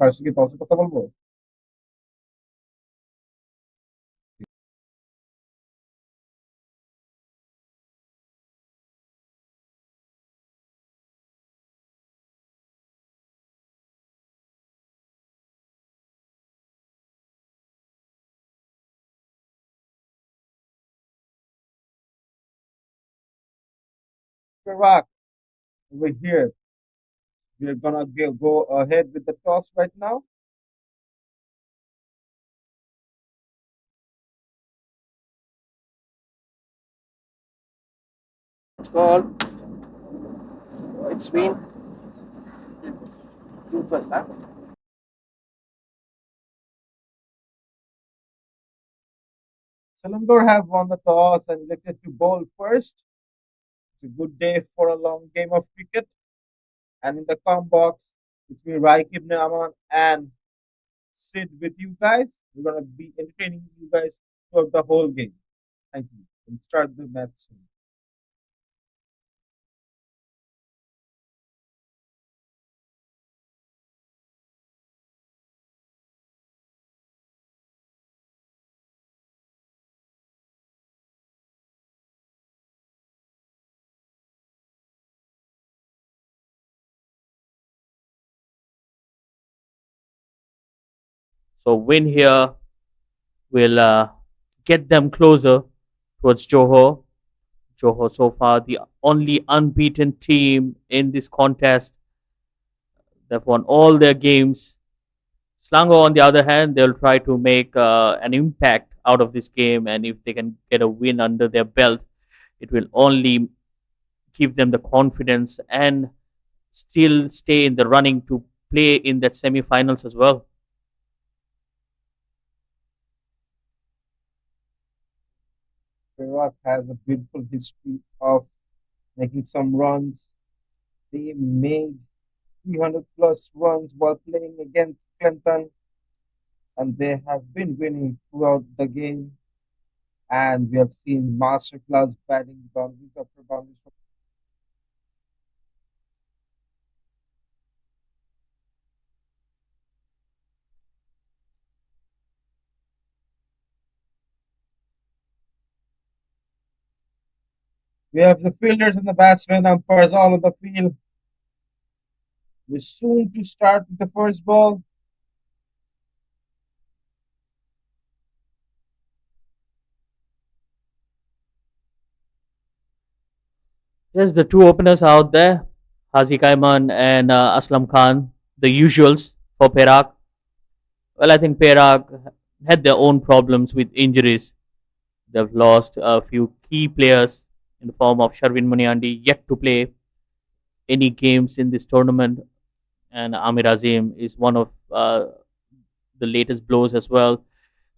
ফার্সি কি টসে কথা বলবো? Perak, over here. We're gonna go ahead with the toss right now. It's called. It's been you first, huh? Selangor have won the toss and elected to bowl first. It's a good day for a long game of cricket. And in the com box, it's me, Raik Ibn Aman, and Sid with you guys. We're gonna be entertaining you guys throughout the whole game. Thank you. And start the match soon. So win here will get them closer towards Johor. Johor so far the only unbeaten team in this contest. They've won all their games. Selangor, on the other hand, they'll try to make an impact out of this game, and if they can get a win under their belt, it will only give them the confidence and still stay in the running to play in that semi-finals as well. Perak has a beautiful history of making some runs. They made 300 plus runs while playing against Clinton, and they have been winning throughout the game. And we have seen masterclass batting boundaries after boundaries. We have the fielders and the batsmen, umpires all on the field. We're soon to start with the first ball. There's the two openers out there, Haziq Ayman and Aslam Khan, the usuals for Perak. Well, I think Perak had their own problems with injuries. They've lost a few key players in the form of Sharvin Muniandi, yet to play any games in this tournament, and Amir Azim is one of the latest blows as well.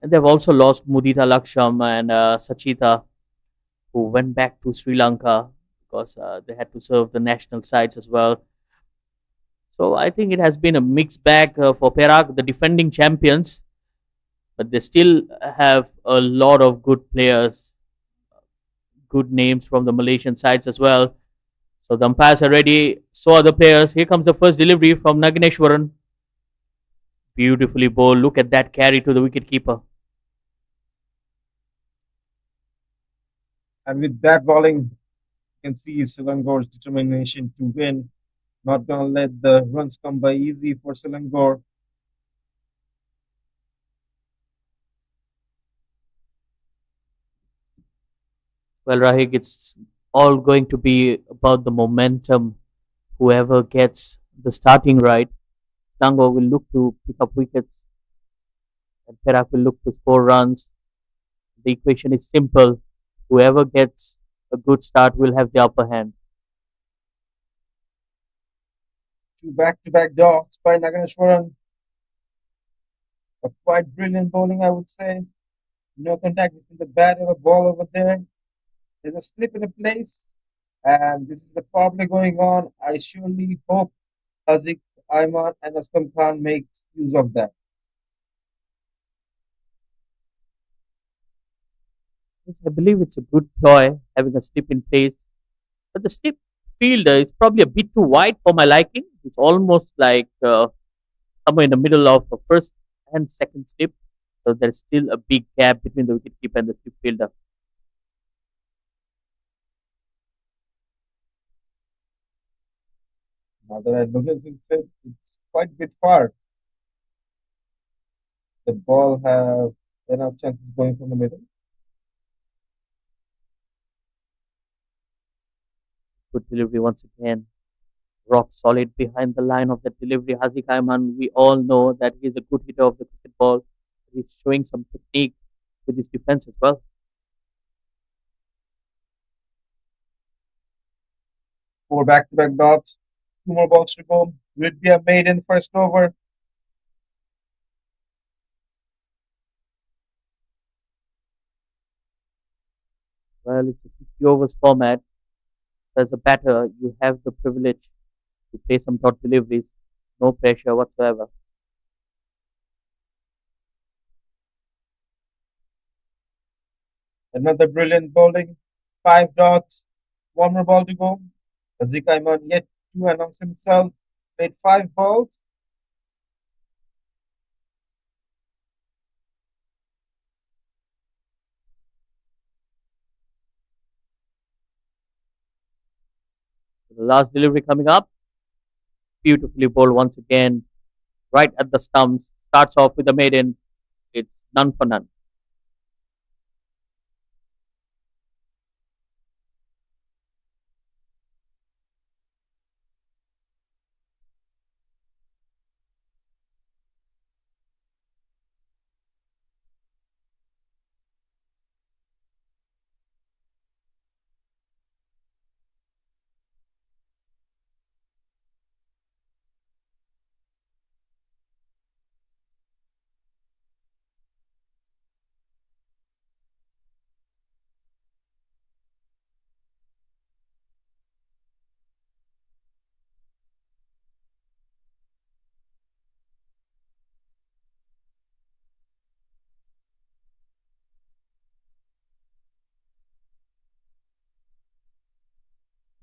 And they've also lost Mudita Laksham and Sachita, who went back to Sri Lanka because they had to serve the national sides as well. So I think it has been a mixed bag for Perak, the defending champions, but they still have a lot of good players, good names from the Malaysian sides as well. So the umpires are ready. So are the players. Here comes the first delivery from Nagineshwaran. Beautifully bowled. Look at that carry to the wicket keeper. And with that bowling, you can see Selangor's determination to win. Not gonna let the runs come by easy for Selangor. Well, Rahik, it's all going to be about the momentum. Whoever gets the starting right, Selangor will look to pick up wickets and Perak will look to score runs. The equation is simple. Whoever gets a good start will have the upper hand. Two back-to-back dogs by Naganeshwaran. A quite brilliant bowling, I would say. No contact between the bat and the ball over there. There's a slip in the place, and this is the problem going on. I surely hope Haziq, Ayman, and Aslam Khan makes use of that. Yes, I believe it's a good ploy having a slip in place, but the slip fielder is probably a bit too wide for my liking. It's almost like somewhere in the middle of the first and second slip. So there's still a big gap between the wicketkeeper and the slip fielder. Now that I look at it's quite a bit far. The ball have enough chances going from the middle. Good delivery once again. Rock solid behind the line of the delivery. Haziq Ayman, we all know that he's a good hitter of the cricket ball. He's showing some technique with his defense as well. 4 back-to-back dots. 2 more balls to go. Will it be a maiden first over? Well, it's a 50 overs format. As a batter, you have the privilege to play some dot deliveries. No pressure whatsoever. Another brilliant bowling. 5 dots. 1 more ball to go. Haziq Ayman yet to announce himself. Played 5 balls. So the last delivery coming up. Beautifully bowled once again. Right at the stumps. Starts off with a maiden. It's none for none.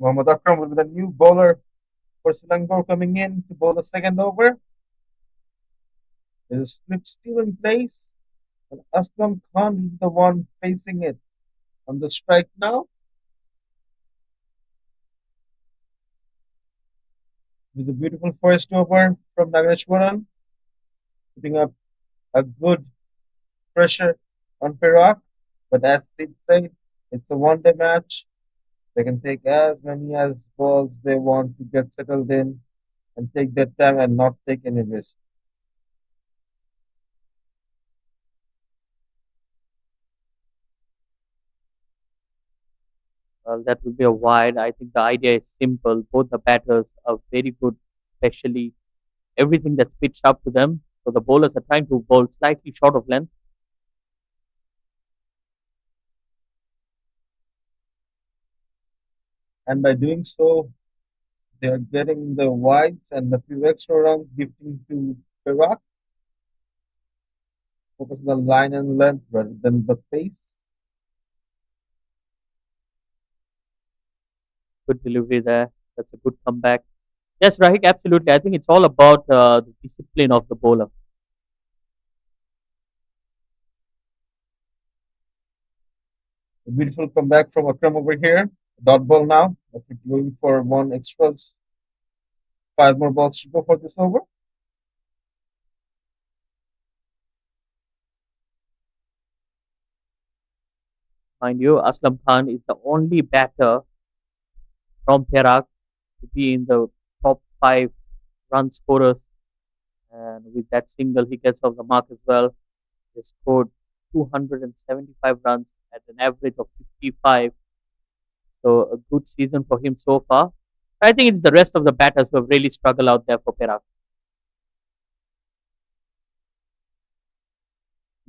Mohammad Akram will be the new bowler for Selangor coming in to bowl the second over. There's a slip still in place. And Aslam Khan is the one facing it on the strike now. With a beautiful first over from Naganeshwaran, putting up a good pressure on Perak. But as Sid said, it's a one-day match. They can take as many as balls they want to get settled in and take their time and not take any risk. Well, that will be a wide. I think the idea is simple. Both the batters are very good, especially everything that's pitched up to them. So the bowlers are trying to bowl slightly short of length. And by doing so, they are getting the wides and a few extra runs, gifting to Perak. Focus on the line and length rather than the pace. Good delivery there. That's a good comeback. Yes, Rahik, absolutely. I think it's all about the discipline of the bowler. A beautiful comeback from Akram over here. Dot ball now. After going for one extras. 5 more balls to go for this over. Mind you, Aslam Khan is the only batter from Perak to be in the top 5 run scorers. And with that single, he gets off the mark as well. He scored 275 runs at an average of 55. So a good season for him so far. I think it's the rest of the batters who have really struggled out there for Perak.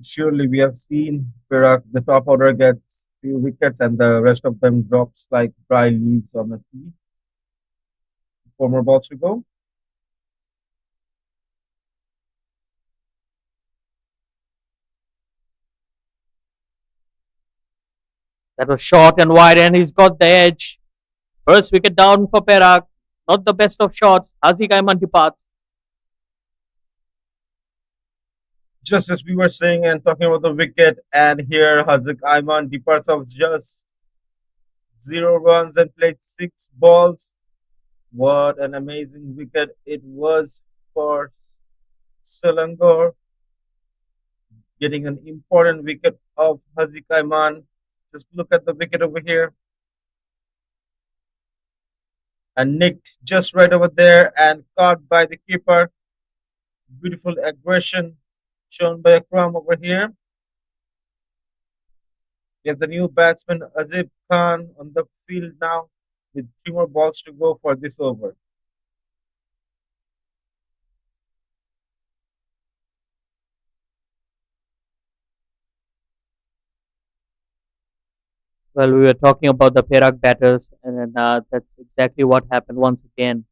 Surely we have seen Perak, the top order gets few wickets and the rest of them drops like dry leaves on a tree. 4 more balls to go. That was short and wide, and he's got the edge. First wicket down for Perak. Not the best of shots. Haziq Ayman departs. Just as we were saying and talking about the wicket, and here Hazik Ayman departs of just 0 runs and played 6 balls. What an amazing wicket it was for Selangor, getting an important wicket of Hazik Ayman. Just look at the wicket over here and nicked just right over there and caught by the keeper. Beautiful aggression shown by Akram over here. We have the new batsman Azib Khan on the field now with 3 more balls to go for this over. Well, we were talking about the Perak batters, and then, that's exactly what happened once again.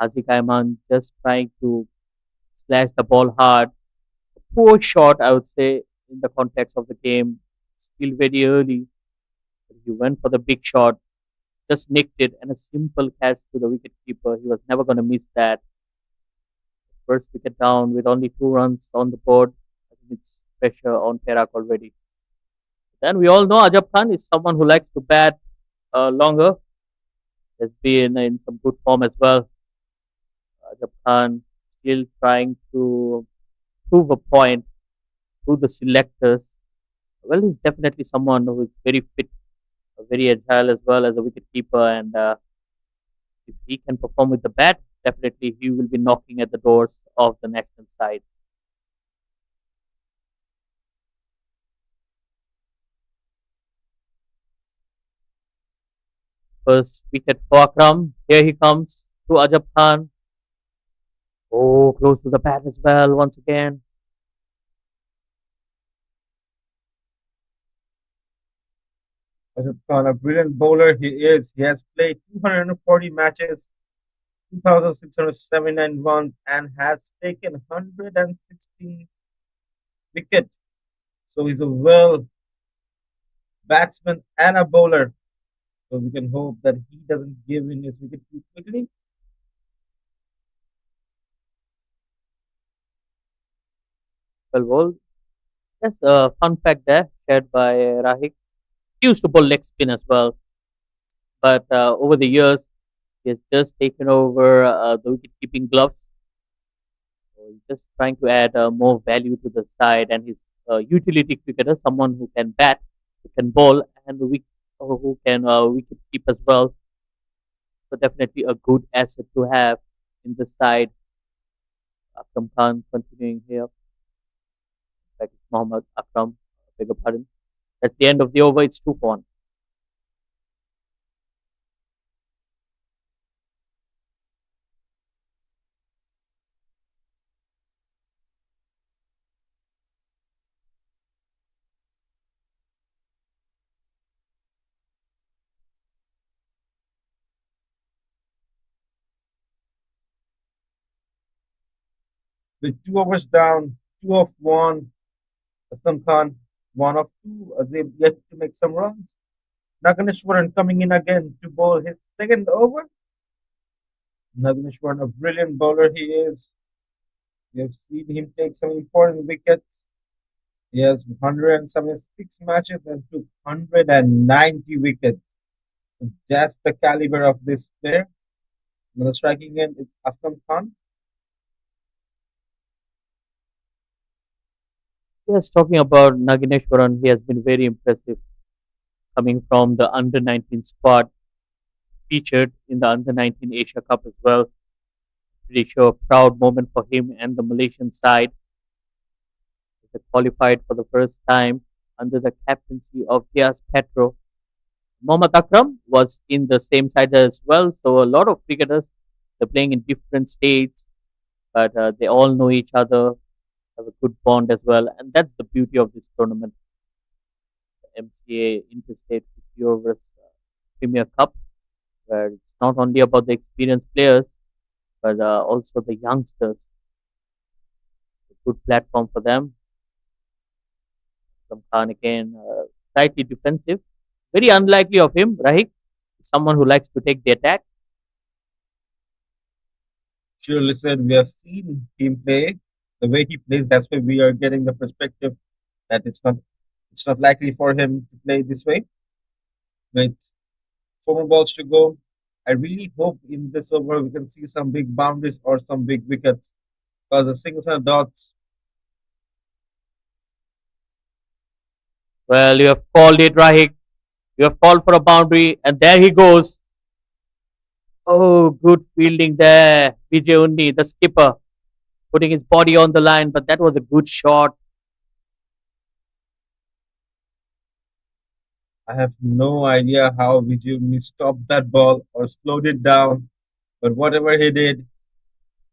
Hazik Ayman just trying to slash the ball hard. Poor shot, I would say, in the context of the game. Still very early. He went for the big shot, just nicked it, and a simple catch to the wicket keeper. He was never going to miss that. First wicket down with only 2 runs on the board. I think it's pressure on Perak already. Then we all know Ajab Khan is someone who likes to bat longer. Has been in some good form as well. Ajab Khan still trying to prove a point to the selectors. Well, he's definitely someone who is very fit, very agile as well as a wicket keeper, and if he can perform with the bat, definitely he will be knocking at the doors of the national side. First wicket for Akram. Here he comes to Ajab Khan. Oh, close to the bat as well once again. Azib Khan, a brilliant bowler he is. He has played 240 matches, 2,679 runs, and has taken 116 wickets. So he's a well batsman and a bowler. So we can hope that he doesn't give in his wicket too quickly. Well, well, that's a fun fact there shared by Rahik. He used to bowl leg spin as well, but over the years, he has just taken over the wicket keeping gloves. So he's just trying to add more value to the side, and he's a utility cricketer, someone who can bat, who can bowl, and who can wicket keep as well. So definitely a good asset to have in the side. Akram Khan continuing here, like it's Mohammad Akram, beg your pardon. That's the end of the over. It's 2 for 1. With 2 overs down, 2 of 1, Assam Khan, 1 of 2. Azib yet to make some runs. Naganeshwaran coming in again to bowl his second over. Naganeshwaran, a brilliant bowler he is. We have seen him take some important wickets. He has 176 matches and took 190 wickets. So that's the caliber of this player. Now the striking end is Aslam Khan. Yes, talking about Nagineshwaran, he has been very impressive coming from the under 19 squad, featured in the under 19 Asia Cup as well. Pretty sure a proud moment for him and the Malaysian side. They qualified for the first time under the captaincy of Diaz Petro. Mohammad Akram was in the same side as well, so a lot of cricketers, they're playing in different states, but they all know each other, have a good bond as well, and that's the beauty of this tournament, the MCA Interstate 50 Overs Premier Cup, where it's not only about the experienced players, but also the youngsters. A good platform for them. Some Khan again, slightly defensive. Very unlikely of him, right? Someone who likes to take the attack. Surely said we have seen him play. The way he plays, that's why we are getting the perspective that it's not likely for him to play this way. With 4 more balls to go, I really hope in this over we can see some big boundaries or some big wickets because the singles and dots. Well, you have called it, Rahik. You have called for a boundary, and there he goes. Oh, good fielding there. Vijay Undi, the skipper, putting his body on the line, but that was a good shot. I have no idea how Vijay stopped that ball or slowed it down, but whatever he did,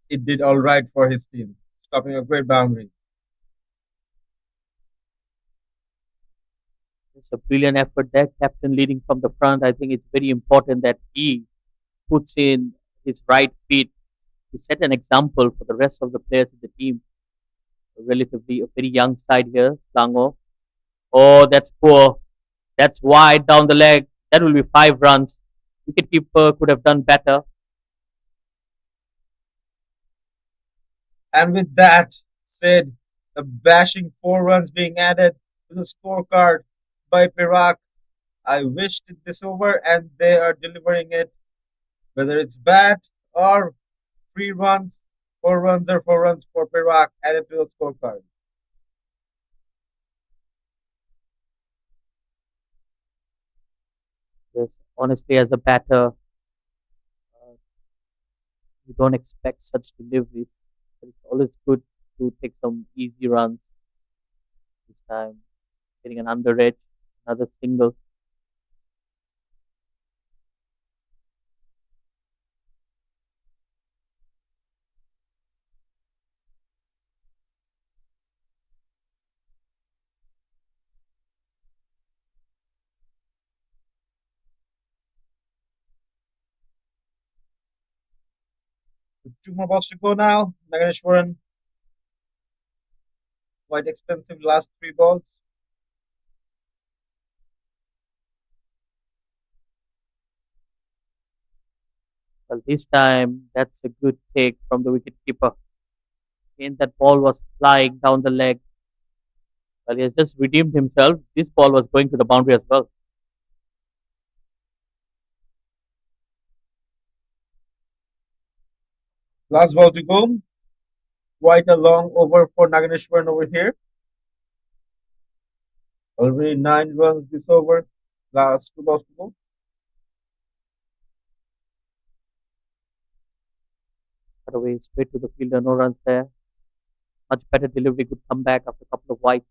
it did all right for his team, stopping a great boundary. It's a brilliant effort there, captain leading from the front. I think it's very important that he puts in his right feet to set an example for the rest of the players in the team. Relatively a very young side here, Selangor. Oh, that's poor. That's wide down the leg. That will be 5 runs. Wicketkeeper could have done better. And with that said, the bashing 4 runs being added to the scorecard by Perak. I wished this over and they are delivering it, whether it's bad or 3 runs, 4 runs or 4 runs for Perak added to the scorecard. Yes, honestly, as a batter, you don't expect such deliveries, but it's always good to take some easy runs this time. Getting an under edge, another single. With 2 more balls to go now, Naganeshwaran, quite expensive last 3 balls. Well, this time that's a good take from the wicketkeeper. Again, that ball was flying down the leg. Well, he has just redeemed himself. This ball was going to the boundary as well. Last ball to go. Quite a long over for Naganeshwaran over here. Already 9 runs this over. Last 2 balls to go. Cut away straight to the fielder, no runs there. Much better delivery, could come back after a couple of wides.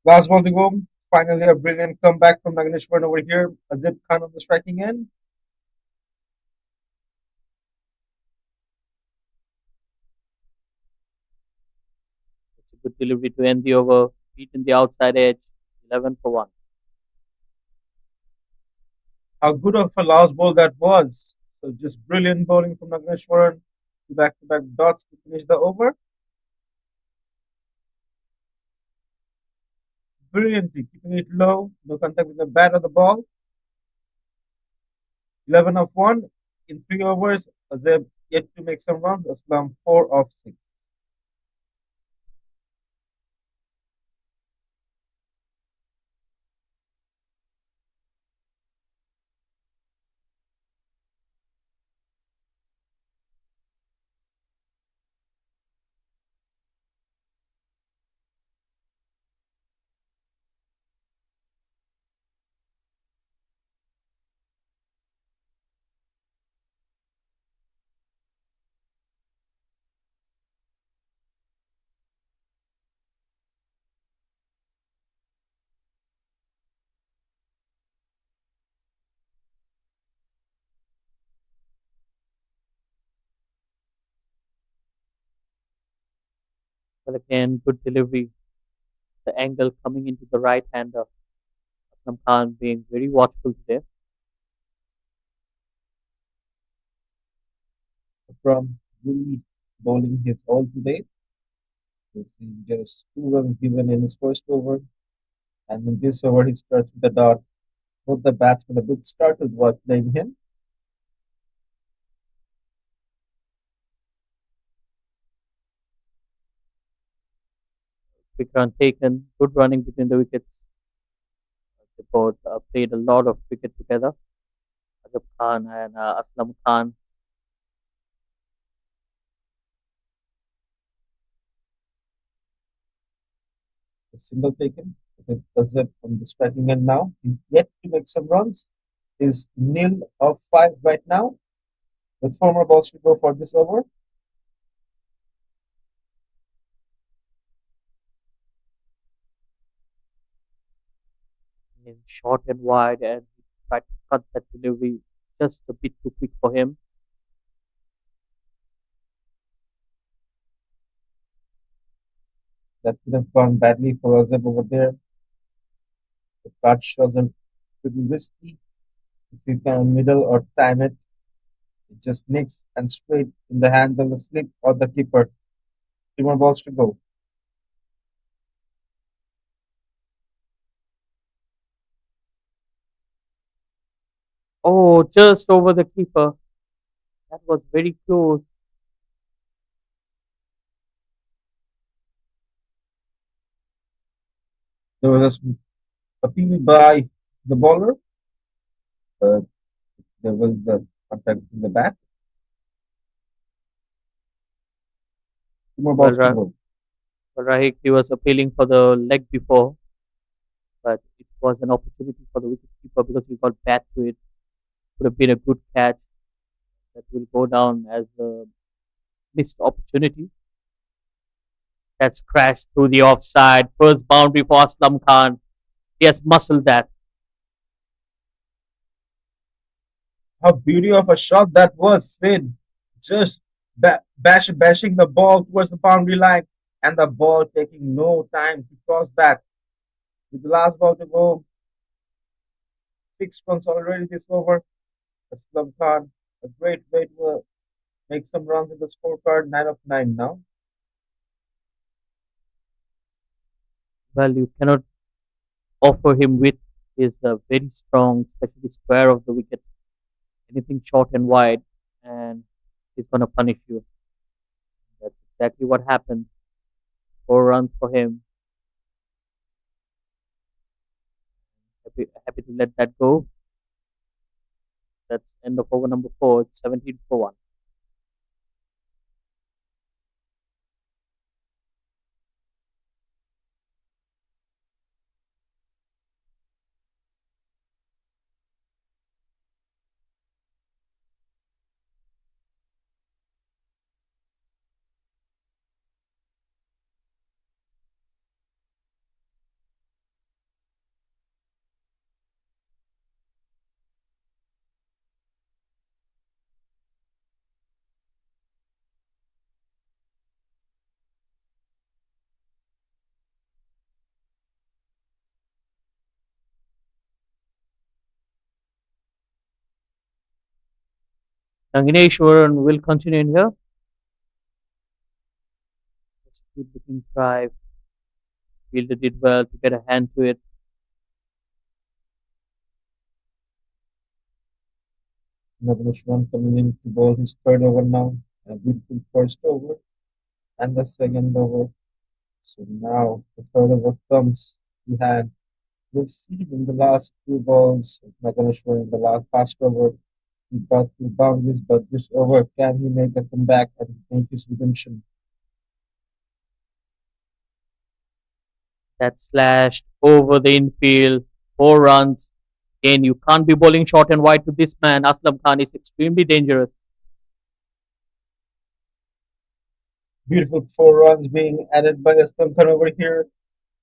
Last ball to go. Finally, a brilliant comeback from Naganeshwaran over here. Azib Khan on the striking end. It's a good delivery to end the over. Beaten the outside edge. 11 for 1. How good of a last ball that was. So just brilliant bowling from Naganeshwaran. Back-to-back dots to finish the over. Brilliantly keeping it low. No contact with the bat or the ball. 11 of 1 in 3 overs. Azib yet to make some runs. Aslam 4 of 6. Well, again, good delivery. The angle coming into the right hander. Aslam Khan being very watchful today. From really bowling his all today. We've seen just 2 runs given in his first over, and in this over he starts with the dot. Both the batsmen a bit startled while playing him. Quick run taken, good running between the wickets. They both played a lot of cricket together. Ajab Khan and Aslam Khan. A single taken with Azhar from the striking end now. He's yet to make some runs. Is nil of 5 right now with 4 more balls to go for this over. In short and wide, and he tried to cut that delivery just a bit too quick for him. That could have gone badly for Azhar over there. The catch wasn't pretty risky. If you can middle or time it, it just nicks and straight in the hands of the slip or the keeper. 3 more balls to go. Oh, just over the keeper. That was very close. There was a appeal by the bowler, but there was the contact in the bat. 2 more balls Well, to go. Rahik, he was appealing for the leg before, but it was an opportunity for the wicket keeper because he got back to it. Would have been a good catch that will go down as a missed opportunity. That's crashed through the offside. First boundary for Aslam Khan. He has muscled that. How beauty of a shot that was, Sid. Just bashing the ball towards the boundary line, and the ball taking no time to cross that. With the last ball to go, 6 runs already this over. Aslam Khan, a great way to make some runs in the scorecard, 9 of 9 now. Well, you cannot offer him with is very strong, especially square of the wicket. Anything short and wide, and he's gonna punish you. That's exactly what happened. 4 runs for him. Happy to let that go. That's end of over number 4. It's 17 for 1. Nangineshwaran will continue in here. It's a good looking drive. Fielder did well to get a hand to it. Navnesh coming in to bowl his third over now. A beautiful first over and the second over. So now the third over comes to hand. We've seen in the last few balls of Naganeshwar in the last past over, he got 2 boundaries, but this over, can he make a comeback and make his redemption? That slashed over the infield. 4 runs. Again, you can't be bowling short and wide to this man. Aslam Khan is extremely dangerous. Beautiful 4 runs being added by Aslam Khan over here.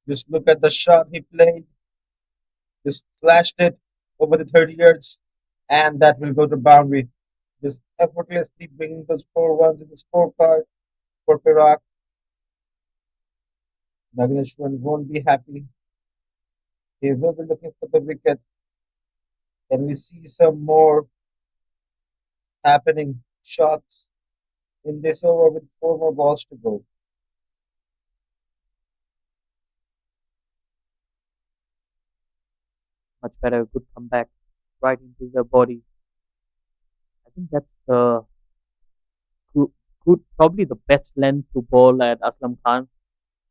Just look at the shot he played. Just slashed it over the 30 yards, and that will go to boundary. Just effortlessly bringing those 4 runs in the scorecard for Perak. Naganeshwaran won't be happy. He will be looking for the wicket. And we see some more happening shots in this over with 4 more balls to go. much better. Good comeback right into the body. I think that's the good, probably the best length to bowl at Aslam Khan,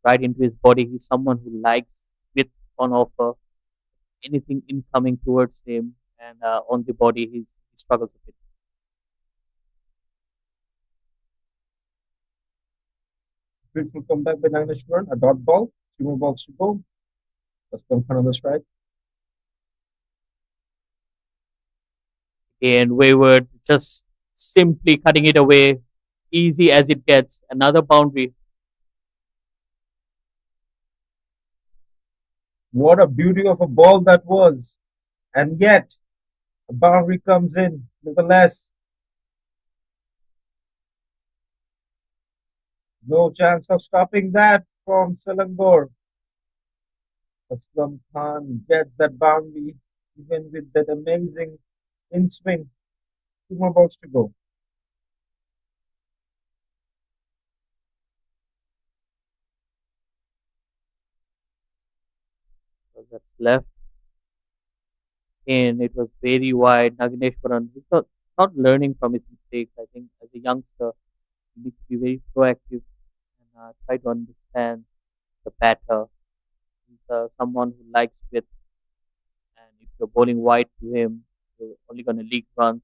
right into his body. He's someone who likes width on offer, anything incoming towards him, and on the body, he struggles a bit. Beautiful comeback by Nagneshwaran. A dot ball. Two more balls to go. Aslam Khan on the strike. And Wayward just simply cutting it away, easy as it gets. Another boundary. What a beauty of a ball that was. And yet, a boundary comes in. Nevertheless, no chance of stopping that from Selangor. Aslam Khan gets that boundary even with that amazing in swing. Two more balls to go. So that's left. And it was very wide. Nagineshwaran, he's not learning from his mistakes. I think as a youngster, you need to be very proactive and try to understand the batter. He's someone who likes width, and if you're bowling wide to him, you're only going to leak runs.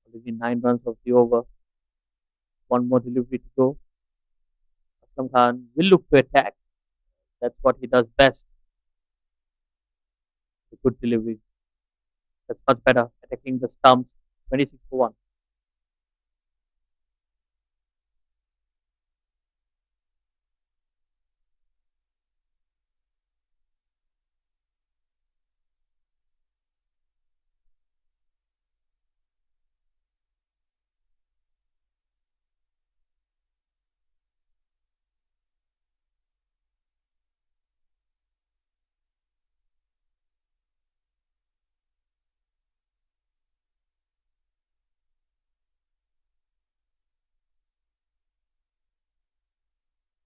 Already 9 runs of the over. One more delivery to go. Aslam Khan will look to attack. That's what he does best. A good delivery. That's much better. Attacking the stumps. 26 for 1.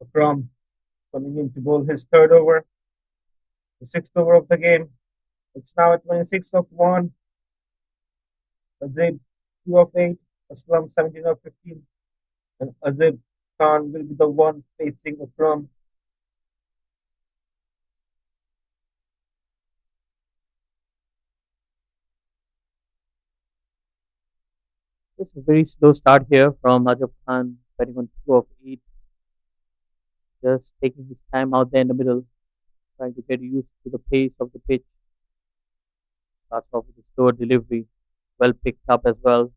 Akram coming in to bowl his third over, the sixth over of the game. It's now at 26 of 1. Azib 2 of 8. Aslam 17 of 15. And Azib Khan will be the one facing Akram. It's a very slow start here from Ajab Khan, batting on 2 of 8. Just taking his time out there in the middle, trying to get used to the pace of the pitch. Starts off with a slower delivery. Well picked up as well.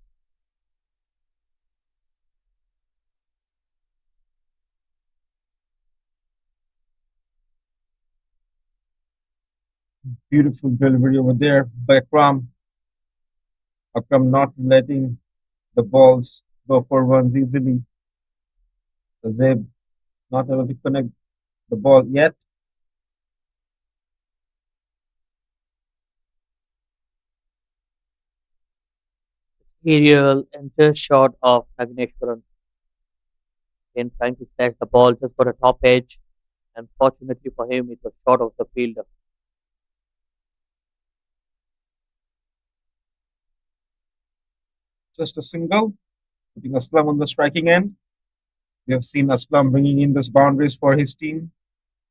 Beautiful delivery over there by Akram. Akram not letting the balls go for runs easily. Azib not able to connect the ball yet. Aerial and just short of Nagneshwaran. Again, trying to slash the ball, just got a top edge. And fortunately for him, it was short of the fielder. Just a single, putting Aslam on the striking end. We have seen Aslam bringing in those boundaries for his team.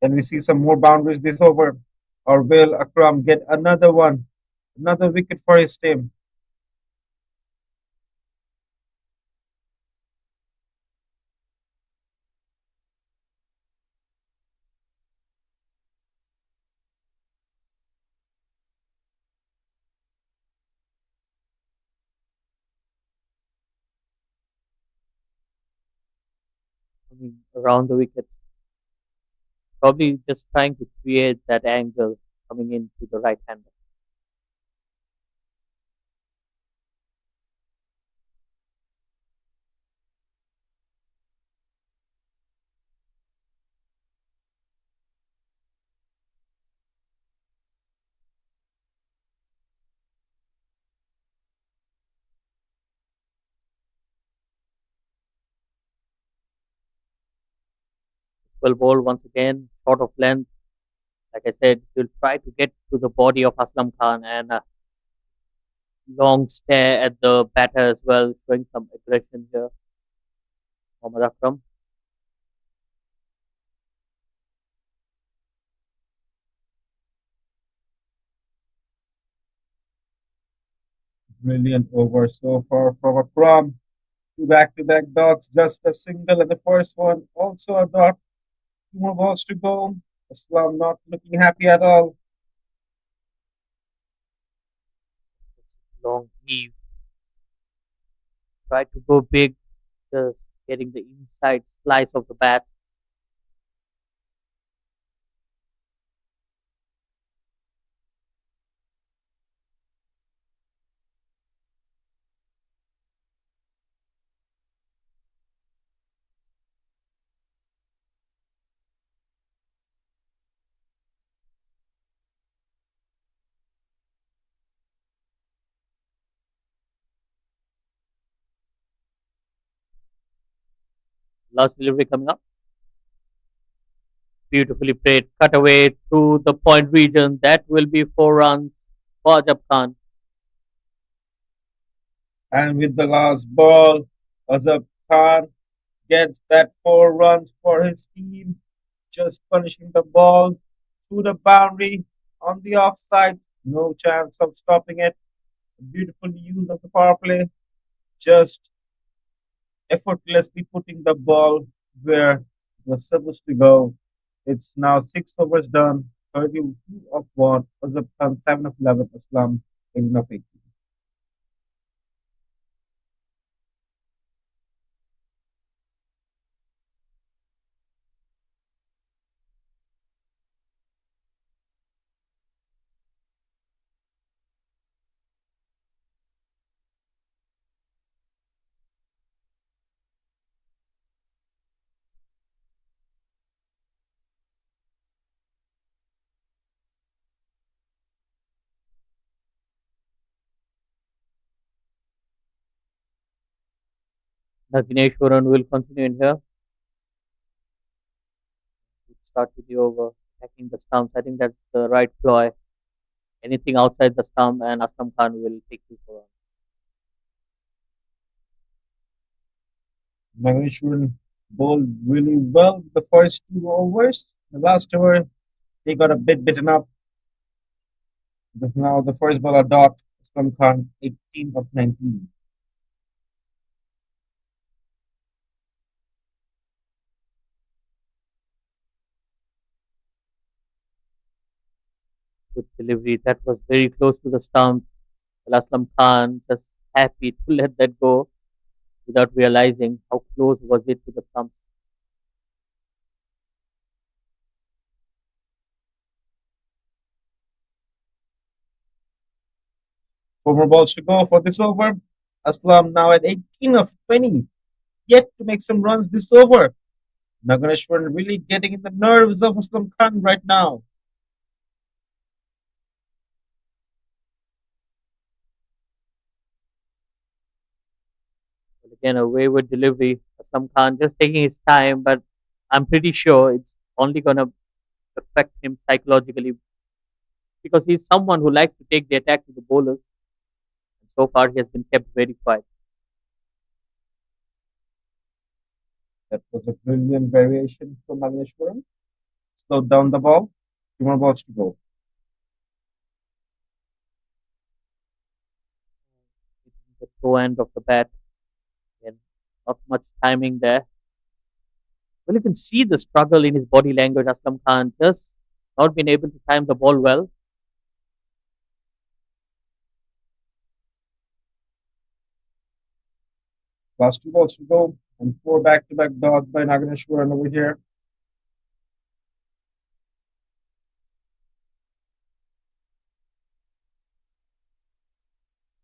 Can we see some more boundaries this over? Or will Akram get another one, another wicket for his team? Coming around the wicket. Probably just trying to create that angle coming into the right hander. Well ball once again, short of length, Like I said, he'll try to get to the body of Aslam Khan and long stare at the batter as well, showing some aggression here. Mohammad Akram. Brilliant over so far from Akram. Two back-to-back dots, just a single, and the first one also a dot. Two more balls to go. Islam not looking happy at all. Long heave. Try to go big, just getting the inside slice of the bat. Last delivery coming up. Beautifully played. Cut away through the point region. That will be 4 runs for Ajab Khan. And with the last ball, Azab Khan gets that 4 runs for his team, just punishing the ball to the boundary on the offside. No chance of stopping it. Beautiful use of the power play, just effortlessly putting the ball where it was supposed to go. It's now 6 overs done, 32 of 1, Azab Khan 7 of 11, Islam 18 of 8. Nagineshwaran will continue in here. Start with the over, attacking the stumps. I think that's the right ploy. Anything outside the stump, and Aslam Khan will take you for runs. Malaysian bowled really well the first 2 overs. The last over, he got a bit bitten up. But now the first ball a dot, Islam Khan 18 of 19. Good delivery. That was very close to the stump. Well, Aslam Khan just happy to let that go without realizing how close was it to the stump. Four more balls to go for this over. Aslam now at 18 of 20. Yet to make some runs this over. Naganeshwaran really getting in the nerves of Aslam Khan right now. But again, a wayward delivery. Aslam Khan just taking his time, but I'm pretty sure it's only going to affect him psychologically because he's someone who likes to take the attack to the bowlers. And so far, he has been kept very quiet. That was a brilliant variation from Naganeshwaran. Slowed down the ball. Two more balls to go. The toe end of the bat, and not much timing there. Well, you can see the struggle in his body language. Aslam Khan just not been able to time the ball well. Last 2 balls to go. And four back-to-back dots by Naganeshwaran over here.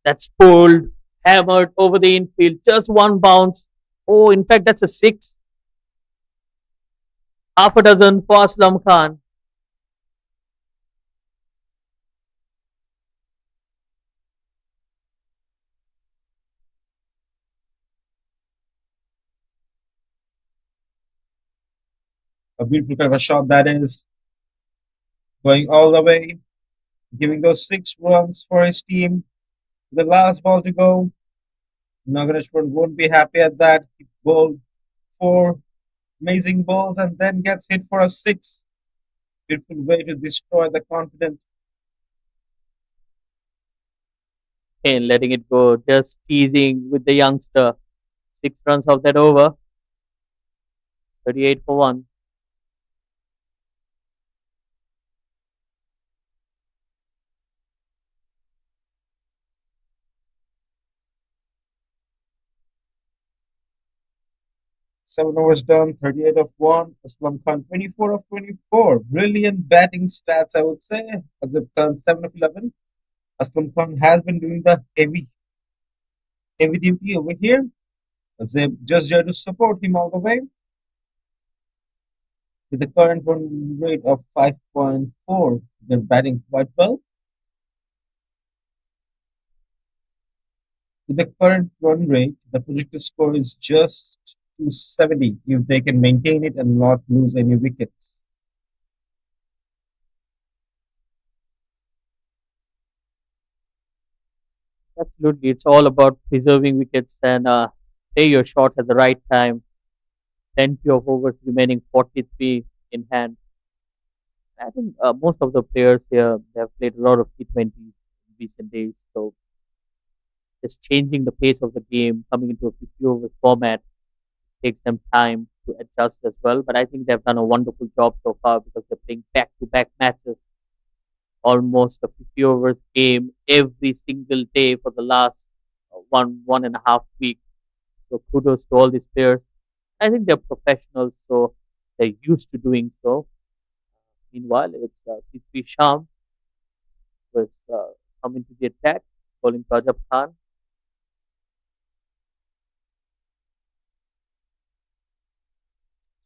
That's pulled, hammered over the infield, just one bounce. Oh, in fact, that's a six. Half a dozen for Aslam Khan. A beautiful kind of a shot that is. going all the way, giving those 6 runs for his team. The last ball to go, Nagareshwar won't be happy at that. He bowled 4 amazing balls and then gets hit for a 6. Beautiful way to destroy the confidence. And letting it go, just teasing with the youngster. 6 runs of that over, 38 for 1. 7 overs done, 38 of 1. Aslam Khan 24 of 24. Brilliant batting stats, I would say. Azib Khan 7 of 11. Aslam Khan has been doing the heavy duty over here. Azib just there to support him all the way with the current run rate of 5.4. They're batting quite well. With the current run rate, the projected score is just 270 if they can maintain it and not lose any wickets. Absolutely, it's all about preserving wickets and play your shot at the right time. Plenty of overs remaining, 43 in hand. I think most of the players here they have played a lot of T20s in recent days, so just changing the pace of the game, coming into a 50 over format takes them time to adjust as well. But I think they've done a wonderful job so far because they're playing back to back matches, almost a 50 overs game every single day for the last one and a half weeks. So kudos to all these players. I think they're professionals, so they're used to doing so. Meanwhile, it's Prithvi Sham was coming to the attack, bowling Rajab Khan.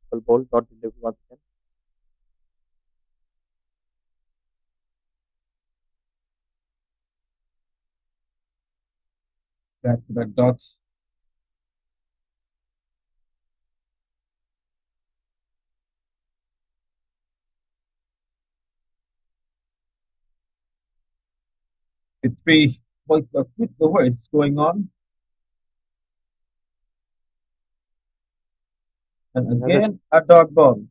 Full ball, not delivered once again. Back to back dots. With three, with the words going on. And Another again, a dot ball.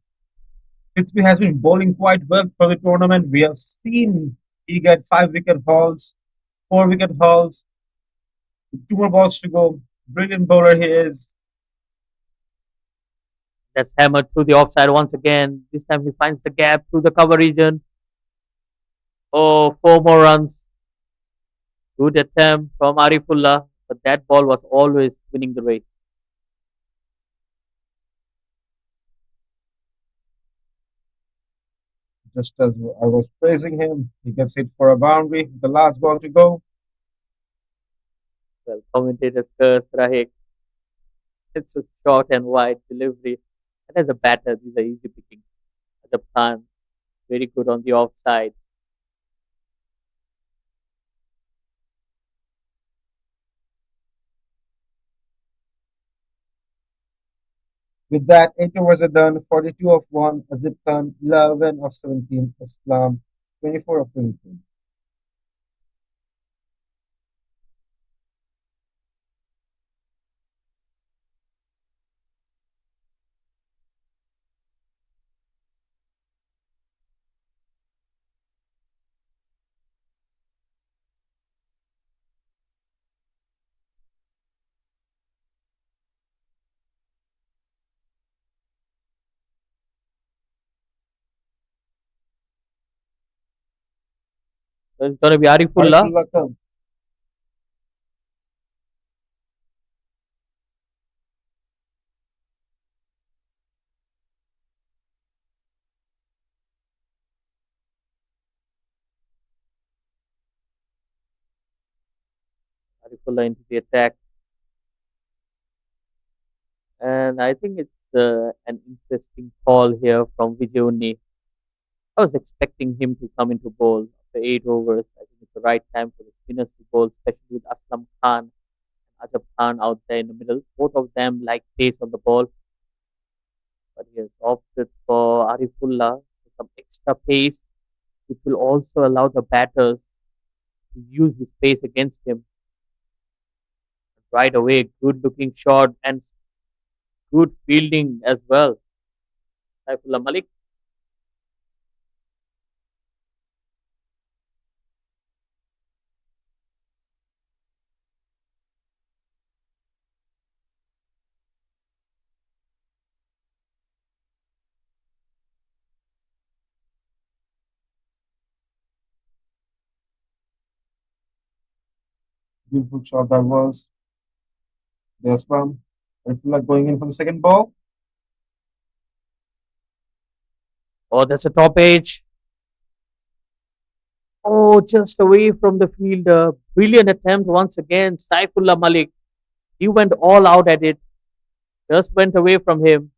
Prithvi has been bowling quite well for the tournament. We have seen he get 5 wicket hauls, 4 wicket hauls, 2 more balls to go. Brilliant bowler he is. that's hammered through the offside once again. This time he finds the gap through the cover region. Oh, 4 more runs. Good attempt from Arifullah, but that ball was always winning the race. Just as I was praising him, he gets hit for a boundary. The last ball to go. Well, commentators curse Rahik. It's a short and wide delivery. And as a batter, these are easy pickings. As a Khan, very good on the offside. With that, 8 overs are done. 42 of 1. Azib Khan 11 of 17. Islam 24 of 22. So it's going to be Arifullah. Arifullah Khan. Arifullah into the attack. And I think it's an interesting call here from Vijay. I was expecting him to come into bowl after 8 overs. I think it's the right time for the spinners to bowl, especially with Aslam Khan and Ajab Khan out there in the middle. Both of them like pace on the ball, but he has opted for Arifullah for some extra pace. which will also allow the batters to use his pace against him right away. Good looking shot and good fielding as well. Saifullah Malik. Beautiful shot that was. There's one. Arifullah going in for the second ball. Oh, that's a top edge. Oh, just away from the fielder. Brilliant attempt once again. Saifullah Malik. He went all out at it. Just went away from him.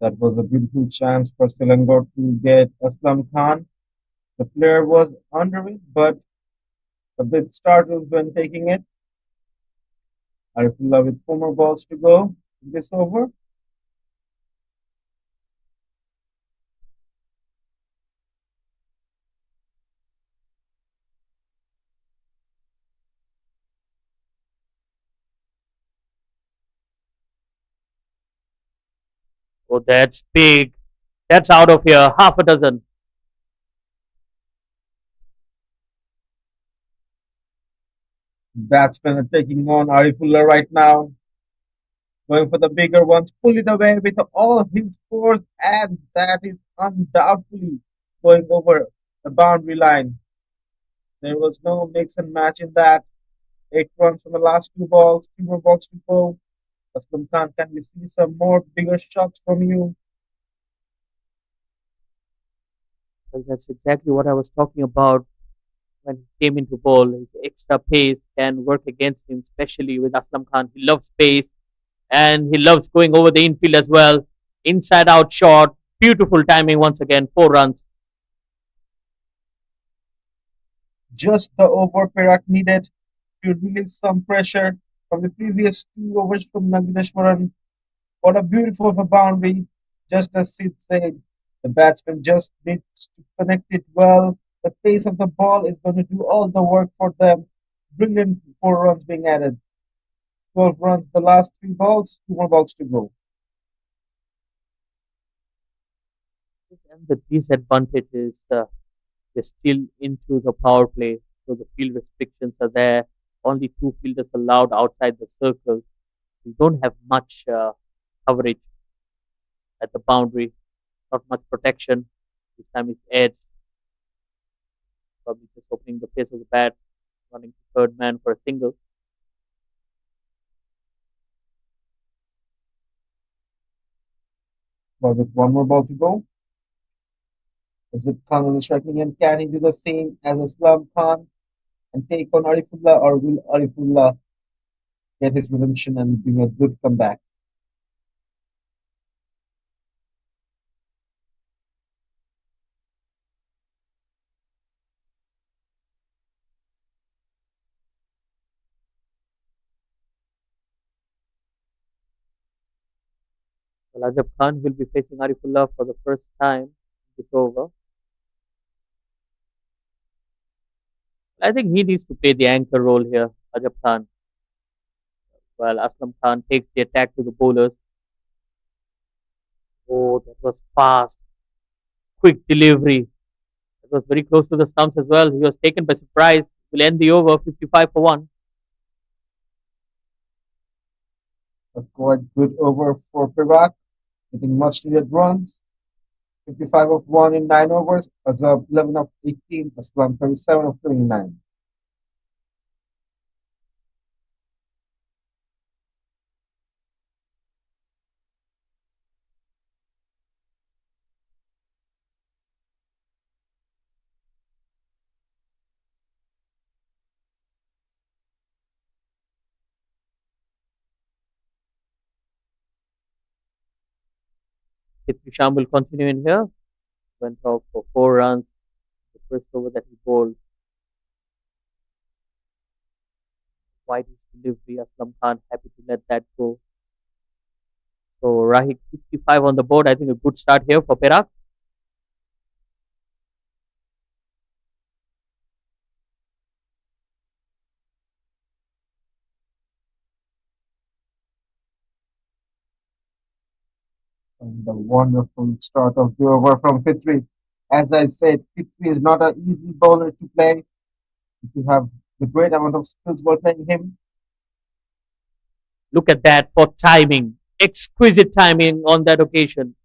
That was a beautiful chance for Selangor to get Aslam Khan. The player was under it, but a bit startled when taking it. Arifullah with 4 more balls to go in this over. Oh, that's big. That's out of here. Half a dozen. Batsmen are taking on Arifullah right now, going for the bigger ones, pull it away with all his force, and that is undoubtedly going over the boundary line. There was no mix and match in that. 8 runs from the last 2 balls, 2 more balls to go. Aslam Khan, can we see some more bigger shots from you? Well, that's exactly what I was talking about when he came into ball. His extra pace can work against him, especially with Aslam Khan. He loves pace and he loves going over the infield as well. Inside out shot. Beautiful timing once again. 4 runs. Just the over Perak needed to release some pressure from the previous 2 overs from Nagineshwaran. What a beautiful of a boundary. Just as Sid said, the batsman just needs to connect it well. The pace of the ball is going to do all the work for them. Brilliant 4 runs being added. 12 runs the last 3 balls, 2 more balls to go. And the disadvantage is they're still into the power play. So the field restrictions are there. Only two fielders allowed outside the circle. You don't have much coverage at the boundary, not much protection. This time it's edge, probably just opening the face of the bat, running to third man for a single. But with 1 more ball to go, Azib Khan on the striking end. Can he do the same as Islam Khan and take on Arifullah, or will Arifullah get his redemption and bring a good comeback? Well, Ajab Khan will be facing Arifullah for the first time this over. I think he needs to play the anchor role here, Ajab Khan, while Aslam Khan takes the attack to the bowlers. Oh, that was fast, quick delivery. It was very close to the stumps as well. He was taken by surprise. Will end the over 55 for 1. A quite good over for Perak, getting much needed runs. 55 of 1 in 9 overs, Azab 11 of 18, Aslam 37 of 29. Sham will continue in here. Went off for 4 runs. The first over that he bowled. Wide delivery. Aslam Khan happy to let that go. So Rahik 55 on the board. I think a good start here for Perak. And the wonderful start of the over from Fitri. As I said, Fitri is not an easy bowler to play. If you have the great amount of skills while playing him, Look at that for timing. Exquisite timing on that occasion.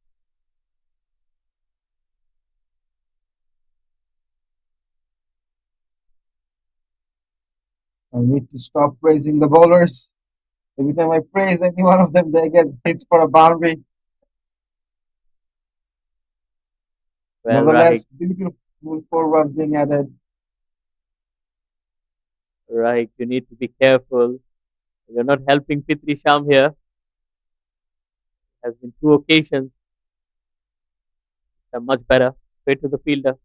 I need to stop praising the bowlers. Every time I praise any one of them, they get hit for a boundary. Well, Rahik, Nevertheless, beautiful 4 runs being added. Rahik, you need to be careful. You're not helping Fitri Sham here. Has been two occasions. They're much better. Straight to the fielder.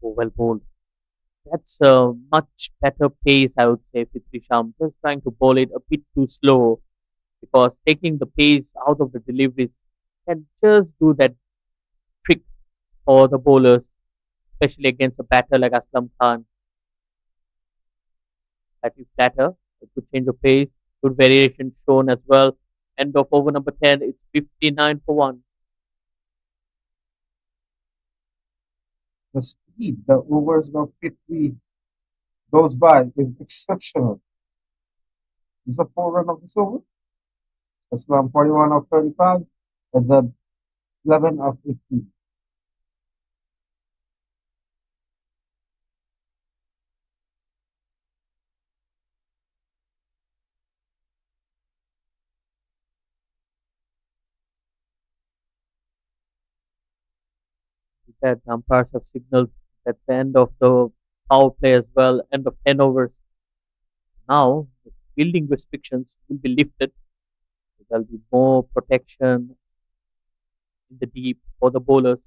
Oh, well bowled. That's a much better pace, I would say, Fitri Sham. Just trying to bowl it a bit too slow because taking the pace out of the deliveries can just do that trick for the bowlers, especially against a batter like Aslam Khan. Slightly flatter, a good change of pace, good variation shown as well. End of over number 10, it's 59 for 1. The speed the overs of Fitri goes by is exceptional. It's a 4 run of this over. Islam 41 of 35. That's a 11 of 15. That umpires have signaled that's the end of the power play as well, end of 10 overs. Now, the fielding restrictions will be lifted. There'll be more protection in the deep for the bowlers,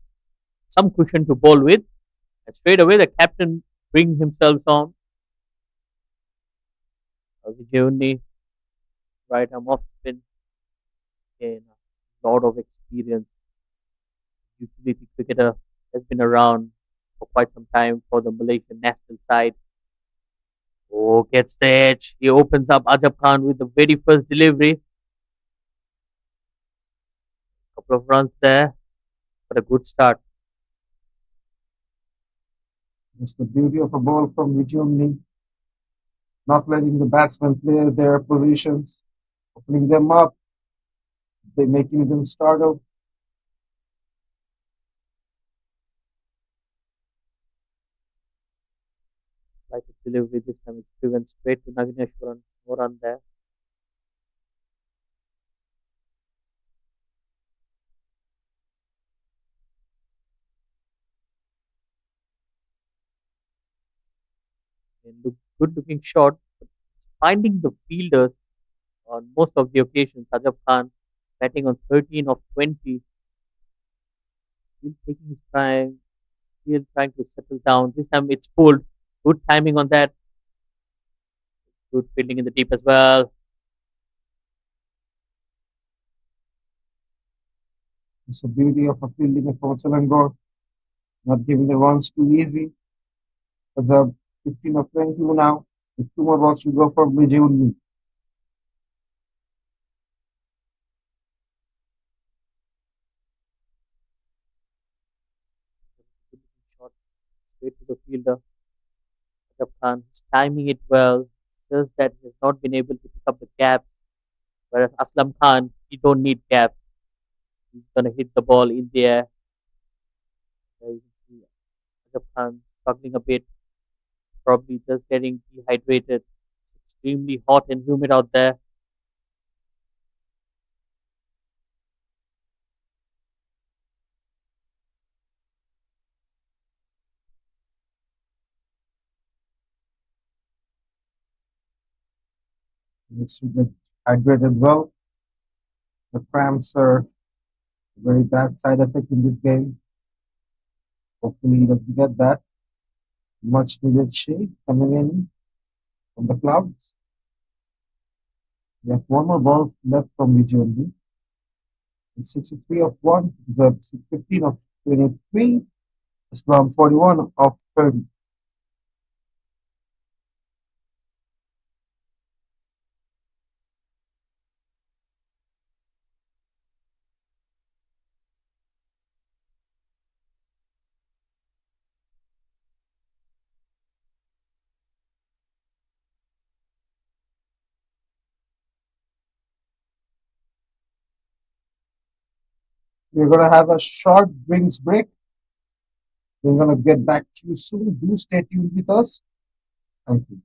some cushion to bowl with. And straight away, the captain brings himself on. Vijayuni, right arm off spin. Again, a lot of experience. Utility cricketer has been around for quite some time for the Malaysian national side. Oh, gets the edge. He opens up Ajab Khan with the very first delivery. Couple of runs there, but a good start. It's the beauty of a ball from Vijayumni, not letting the batsmen play their positions, opening them up, they making them startle. Like a delivery this time, it's driven straight to Nagineshwaran. No run there. And look, good looking shot. Finding the fielders on most of the occasions. Ajab Khan batting on 13 of 20. Still taking his time. Still trying to settle down. This time it's pulled. Good timing on that. Good fielding in the deep as well. It's the beauty of a fielding from Selangor, not giving the runs too easy. It's a 15 of 22 now. With 2 more balls to go for Vijayumni. Good looking shot straight to the fielder. Ajab Khan is timing it well. Just that he has not been able to pick up the gap. Whereas Aslam Khan, he don't need gap. He's gonna hit the ball in the air. There you can see Ajab Khan struggling a bit, probably just getting dehydrated. Extremely hot and humid out there. Needs to get hydrated well. The cramps are Very bad side effect in this game. Hopefully he doesn't get that. Much needed shade coming in from the clouds. We have one more ball left from BGMB. It's 63 of 1, the 15 of 23, Islam 41 of 30. We're going to have a short drinks break. We're going to get back to you soon. Do stay tuned with us. Thank you.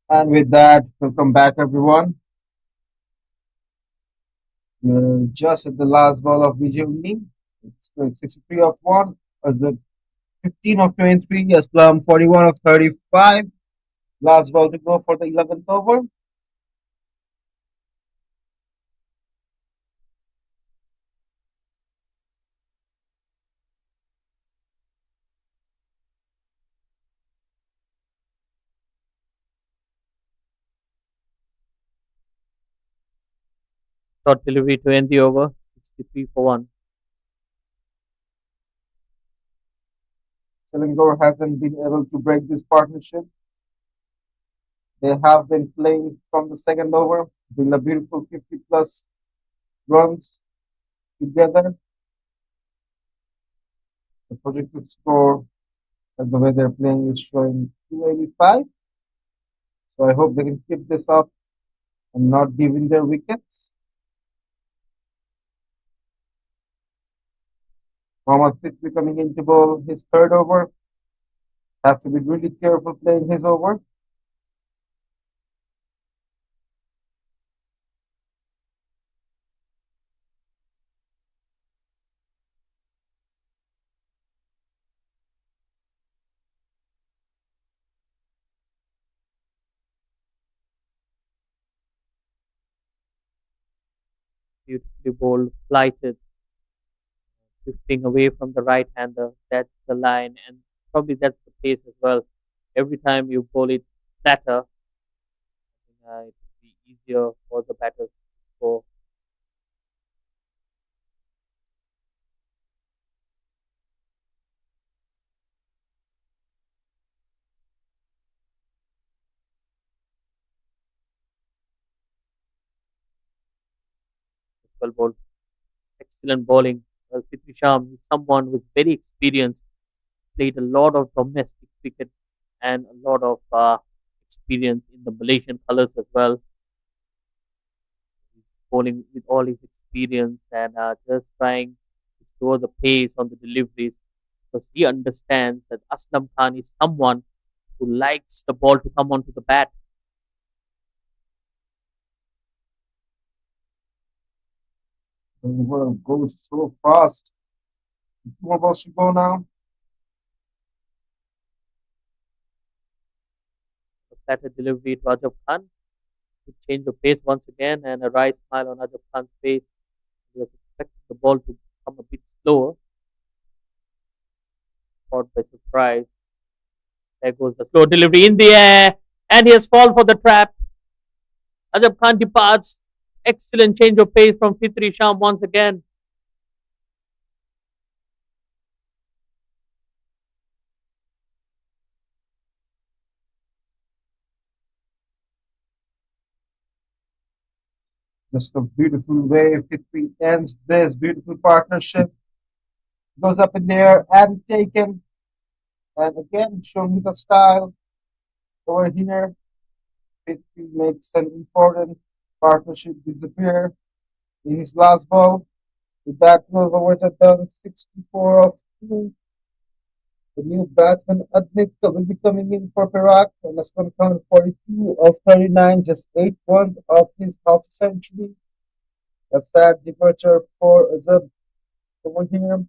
And with that, welcome back, everyone. We're just at the last ball of BGMB. It's 63 of 1, the 15 of 23, Islam 41 of 35. Last ball to go for the 11th over. Short delivery to end the over. 63 for 1. Selangor hasn't been able to break this partnership. They have been playing from the second over, doing a beautiful 50 plus runs together. The projected score, and the way they're playing, is showing 285. So I hope they can keep this up and not give in their wickets. Mohammad Fitri coming into bowl his third over. Have to be really careful playing his over. Beautifully bowled, flighted, drifting away from the right hander. That's the line, and probably that's the pace as well. Every time you bowl it flatter, it will be easier for the batters to score. Well bowled, excellent bowling. Well, Fitri Sham is someone with very experienced, played a lot of domestic cricket and a lot of experience in the Malaysian colours as well. He's bowling with all his experience and just trying to show the pace on the deliveries because he understands that Aslam Khan is someone who likes the ball to come onto the bat. The over goes so fast. Two more balls to go now. The flatter delivery to Ajab Khan to change the pace once again and a wry smile on Ajab Khan's face. He was expecting the ball to come a bit slower, caught by surprise. There goes the slow delivery in the air, and he has fallen for the trap. Ajab Khan departs. Excellent change of pace from Fitri Sham once again. Just a beautiful way Fitri ends this beautiful partnership. Goes up in the air and taken. And again, showing me the style over here. 50 makes an important partnership disappear in his last ball. With that, 12 overs are done, 64 of 2. The new batsman Adnik will be coming in for Perak, and Aslam Khan 42 of 39, just 8 ones of his half century. A sad departure for Azab over here.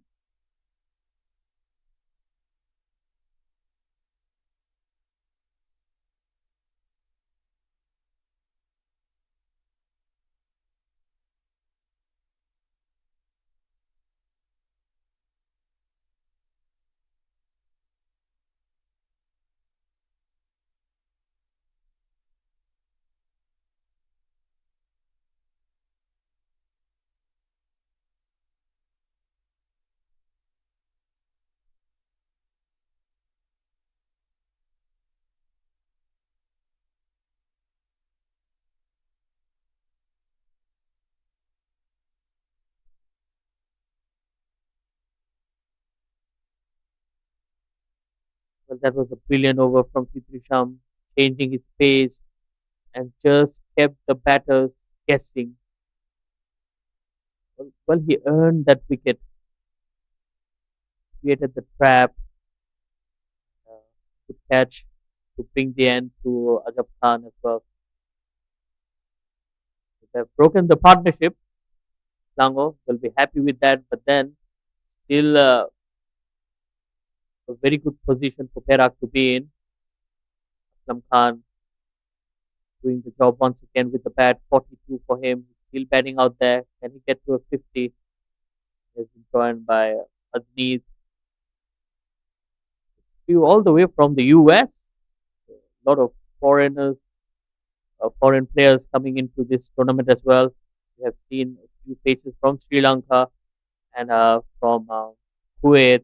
Well, that was a brilliant over from Sham, changing his pace and just kept the batters guessing. Well, he earned that wicket, created the trap, to catch, to bring the end to Azab Khan as well. They've broken the partnership. Selangor will be happy with that, but then still a very good position for Perak to be in. Aslam Khan doing the job once again with the bat, 42 for him. Still batting out there. Can he get to a 50? He has been joined by Adneez, few all the way from the US. A lot of foreigners, foreign players coming into this tournament as well. We have seen a few faces from Sri Lanka and from Kuwait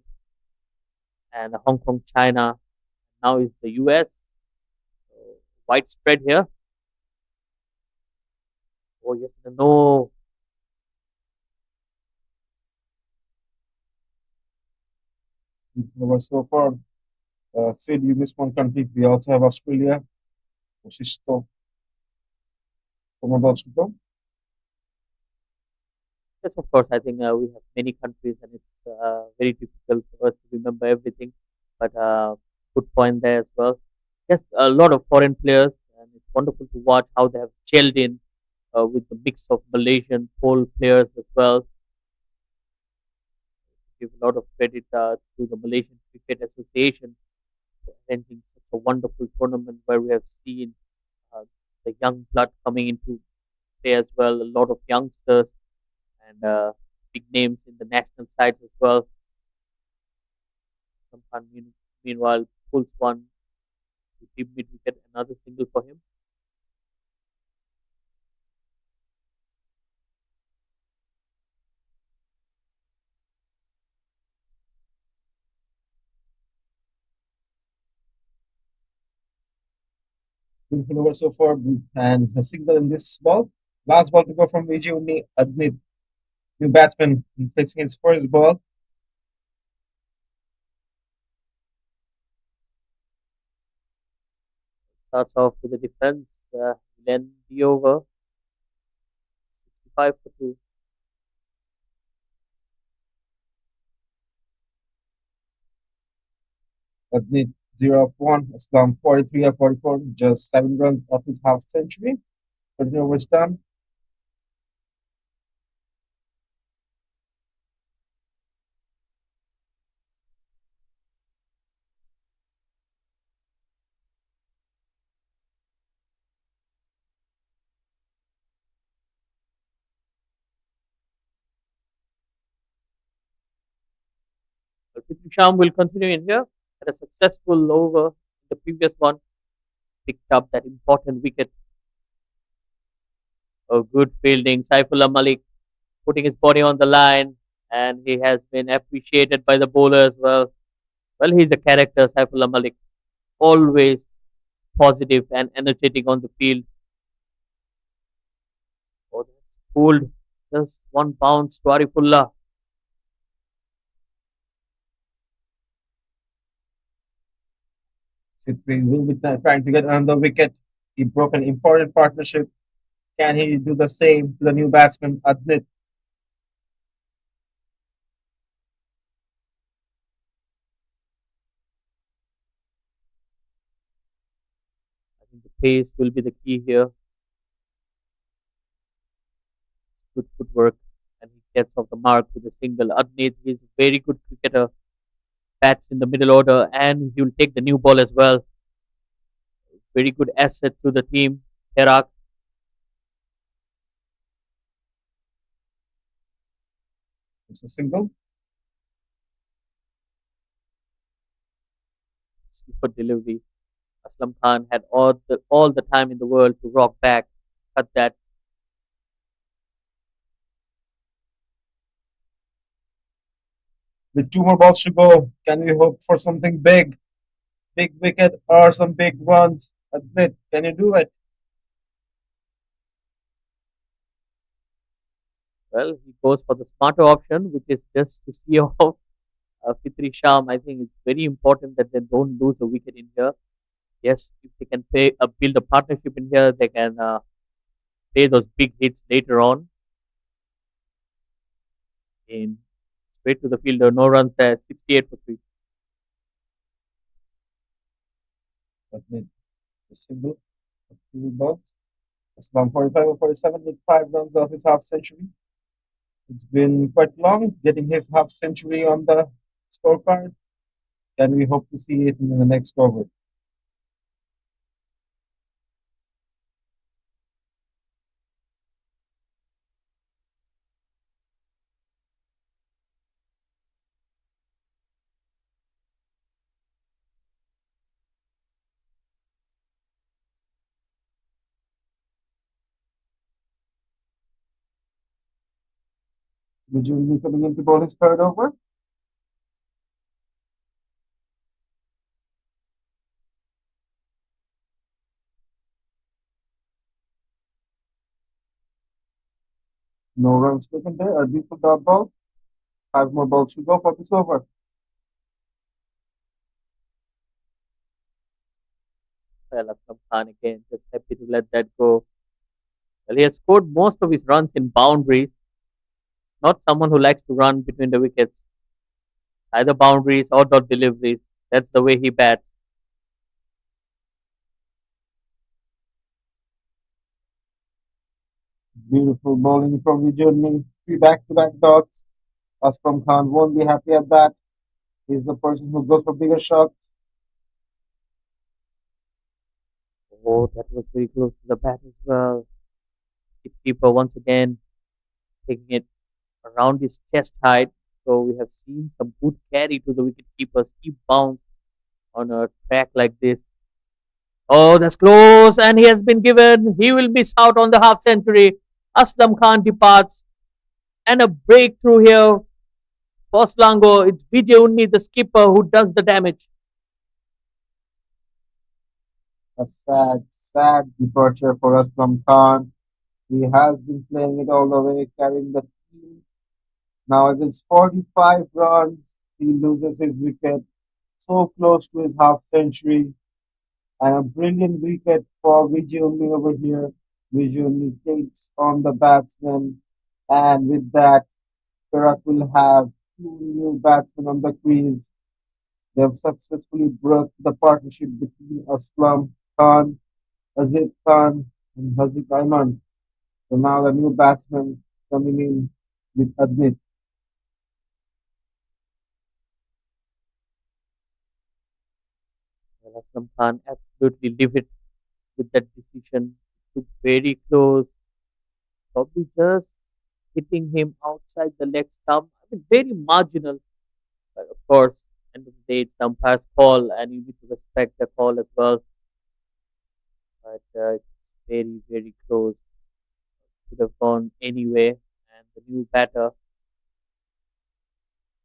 and Hong Kong, China. Now is the US. So widespread here. Oh yes, no. Over so far. Sid, you missed one country. We also have Australia, which is still from about to go. Yes, of course. I think we have many countries, and it's very difficult for us to remember everything. But good point there as well. Yes, a lot of foreign players, and it's wonderful to watch how they have gelled in with the mix of Malaysian pole players as well. Give a lot of credit to the Malaysian Cricket Association for arranging such a wonderful tournament where we have seen uh, the young blood coming into play as well. A lot of youngsters and big names in the national sides as well. Sampan meanwhile pulls one to deep mid wicket, another single for him. Beautiful over so far. And a single in this ball. Last ball to go from Vijay Adnit. New batsman fixing his first ball. Starts off with the defense. Then the over 65 for 2. Adnit 0 of 1. Islam 43 of 44. Just 7 runs off his half century. 13 overs done. But Sham will continue in here. Had a successful over in the previous one. Picked up that important wicket. A good fielding. Saifullah Malik putting his body on the line, and he has been appreciated by the bowler as well. Well, he's a character, Saifullah Malik. Always positive and energetic on the field. Oh, that's pulled. Just one bounce to Arifullah. Fitri will be trying to get another wicket. He broke an important partnership. Can he do the same to the new batsman Adnit? I think the pace will be the key here. Good footwork, and he gets off the mark with a single. Adnit is a very good cricketer. Bats in the middle order, and he will take the new ball as well. Very good asset to the team. Perak, It's a single. super delivery. Aslam Khan had all the time in the world to rock back, cut that. With two more balls to go, can we hope for something big? Big wicket or some big runs? Admit, can you do it? Well, he goes for the smarter option, which is just to see off Fitri Sham. I think it's very important that they don't lose a wicket in here. Yes, if they can build a partnership in here, they can play those big hits later on. In straight to the fielder, no runs there, 68 for 3. Admit, a single, three balls. Aslam 45 or 47 with 5 runs off his half century. It's been quite long getting his half century on the scorecard. Can we hope to see it in the next over? Would you be coming in to bowl his third over? No runs taken there. A beautiful dot ball. 5 more balls to go for this over. Well, Aslam Khan again, just happy to let that go. Well, he has scored most of his runs in boundaries. Not someone who likes to run between the wickets, either boundaries or dot deliveries. That's the way he bats. Beautiful bowling from Vijay. Three back-to-back dots. Aslam Khan won't be happy at that. He's the person who goes for bigger shots. Oh, that was very close to the bat as well. Keeper once again taking it around his chest height. So we have seen some good carry to the wicket keeper's keep bounce on a track like this. Oh, that's close, and he has been given. He will miss out on the half century. Aslam Khan departs, and a breakthrough here for Selangor. It's Vijay Unni, the skipper, who does the damage. A sad, sad departure for Aslam Khan. He has been playing it all the way, carrying the team. Now it is 45 runs. He loses his wicket. So close to his half century. And a brilliant wicket for Vijay Unni over here. Vijay Unni takes on the batsman. And with that, Perak will have two new batsmen on the crease. They have successfully broke the partnership between Aslam Khan, Azib Khan, and Haziq Ayman. So now the new batsman coming in with Adnit. Well, Aslam Khan absolutely livid with that decision. Took very close, probably just hitting him outside the leg stump. I mean, very marginal. But of course, end of the day, it's the umpire's call, and you need to respect the call as well. But it's very, very close. Could have gone anyway. And the new batter,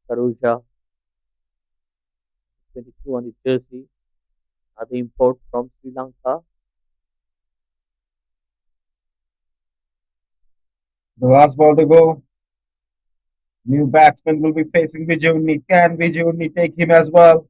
Saruja, 22 on his jersey, another import from Sri Lanka. The last ball to go. New batsman will be facing Vijay Unni. Can Vijay Unni take him as well?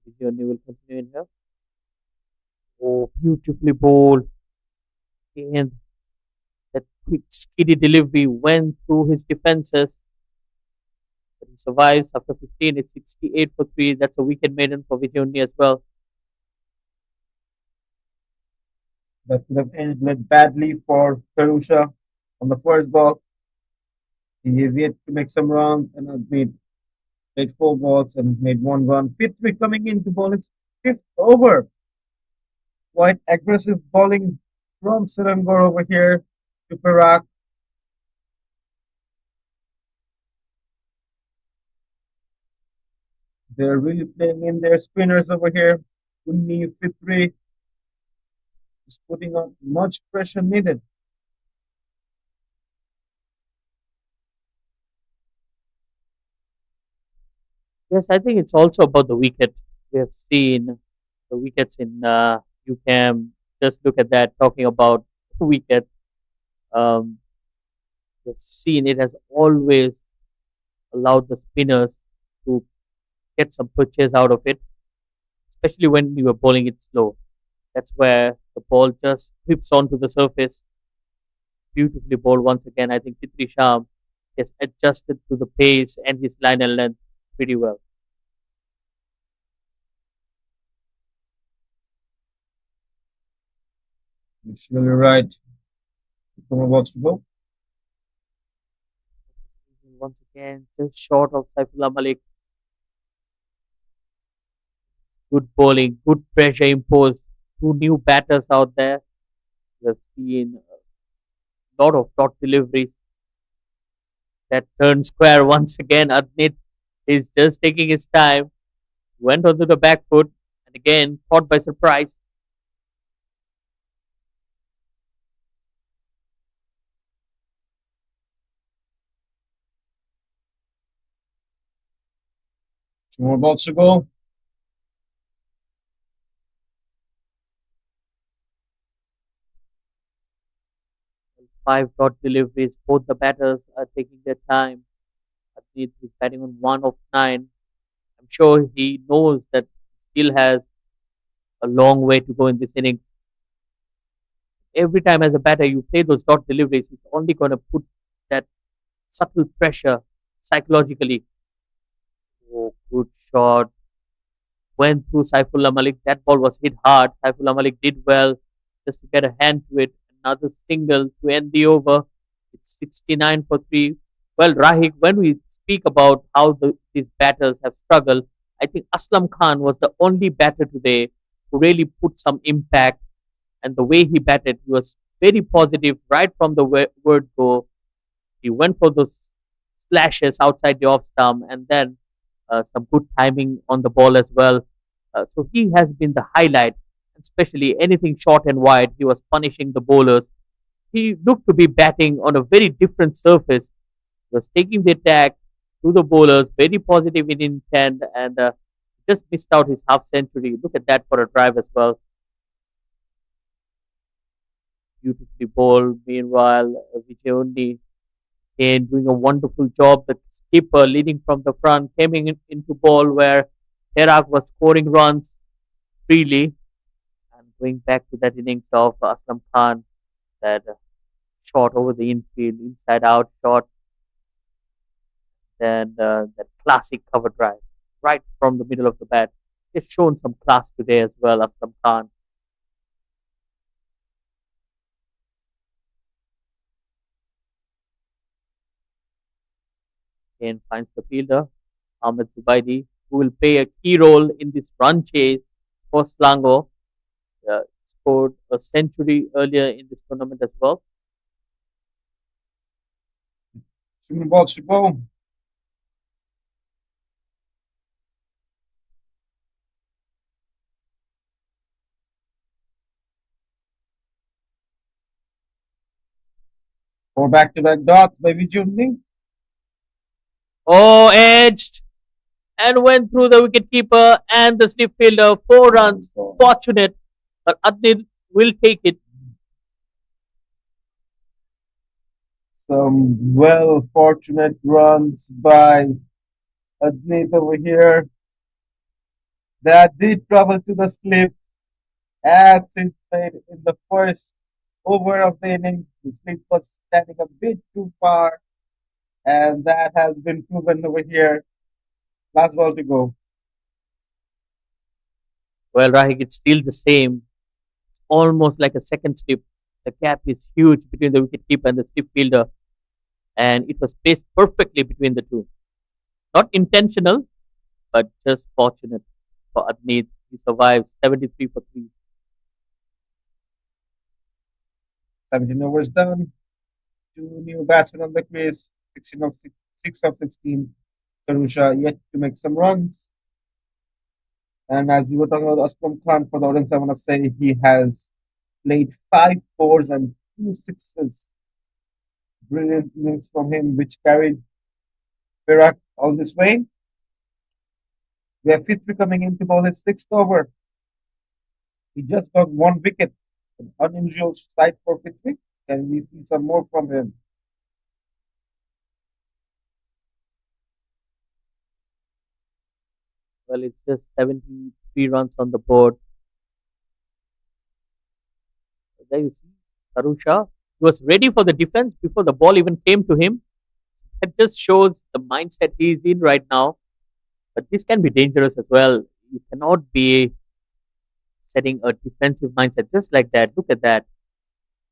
The journey will continue in here. Oh, beautifully bowled. And that quick, skiddy delivery went through his defenses. But he survives after 15. It's 68 for 3. That's a wicket maiden for Vijay as well. That could have ended badly for Karusha on the first ball. He is yet to make some runs and has made 4 balls and made 1 run. Fitri coming in to bowl its fifth over. Quite aggressive bowling from Selangor over here to Perak. They're really playing in their spinners over here. Unni Fitri is putting on much pressure needed. Yes, I think it's also about the wicket. We have seen the wickets in UCAM. Just look at that, talking about wicket. Um, we've seen it has always allowed the spinners to get some purchase out of it, especially when you were bowling it slow. That's where the ball just whips onto the surface. Beautifully bowled once again. I think Fitri Sham has adjusted to the pace and his line and length pretty well. You're surely right. From about to go. Once again, just short of Saifullah Malik. Good bowling, good pressure imposed. Two new batters out there. We have seen a lot of dot deliveries that turned square once again. Adnit is just taking his time, went onto the back foot, and again caught by surprise. Two more balls to go. Five dot deliveries. Both the batters are taking their time. Adnit is batting on 1 of 9. I'm sure he knows that he still has a long way to go in this inning. Every time as a batter you play those dot deliveries, it's only going to put that subtle pressure psychologically. Oh, good shot. Went through Saifullah Malik. That ball was hit hard. Saifullah Malik did well just to get a hand to it. Another single to end the over. It's 69 for 3. Well, Rahik, when we speak about how these batters have struggled, I think Aslam Khan was the only batter today who really put some impact. And the way he batted, he was very positive right from the word go. He went for those slashes outside the off stump and then some good timing on the ball as well. So he has been the highlight, especially anything short and wide. He was punishing the bowlers. He looked to be batting on a very different surface. He was taking the attack to the bowlers, very positive in intent, and just missed out his half century. Look at that for a drive as well. Beautifully bowled. Meanwhile, Vijay and doing a wonderful job. The skipper leading from the front came into ball where Perak was scoring runs freely and going back to that innings of Aslam Khan, that shot over the infield, inside out shot, then that classic cover drive right from the middle of the bat. He's shown some class today as well, Aslam Khan. Again finds the fielder, Ahmed Zubaidi, who will play a key role in this run chase for Selangor. Uh, Scored a century earlier in this tournament as well. Two more balls to go. Four back-to-back dots by Vijay. Oh, edged and went through the wicketkeeper and the slip fielder. 4 runs. Fortunate, but Adil will take it. Some well fortunate runs by Adnit over here. that did travel to the slip as it said in the first over of the innings. The slip was standing a bit too far, and that has been proven over here. Last ball to go. Well, Rahik, it's still the same, almost like a second slip. The gap is huge between the wicketkeeper and the slip fielder, and it was placed perfectly between the two. Not intentional, but just fortunate for Adneet. He survived 73 for 3. 17 overs done. Two new batsmen on the crease. 6 of 16. Karusha yet to make some runs. And as we were talking about Aslam Khan for the audience, I want to say he has played 5 fours and 2 sixes. Brilliant innings from him, which carried Perak all this way. We have Fitri coming in to bowl his sixth over. He just got 1 wicket. An unusual sight for Fitri. Can we see some more from him? Well, it's just 73 runs on the board. There you see, Karusha. He was ready for the defense before the ball even came to him. That just shows the mindset he is in right now. But this can be dangerous as well. You cannot be setting a defensive mindset just like that. Look at that.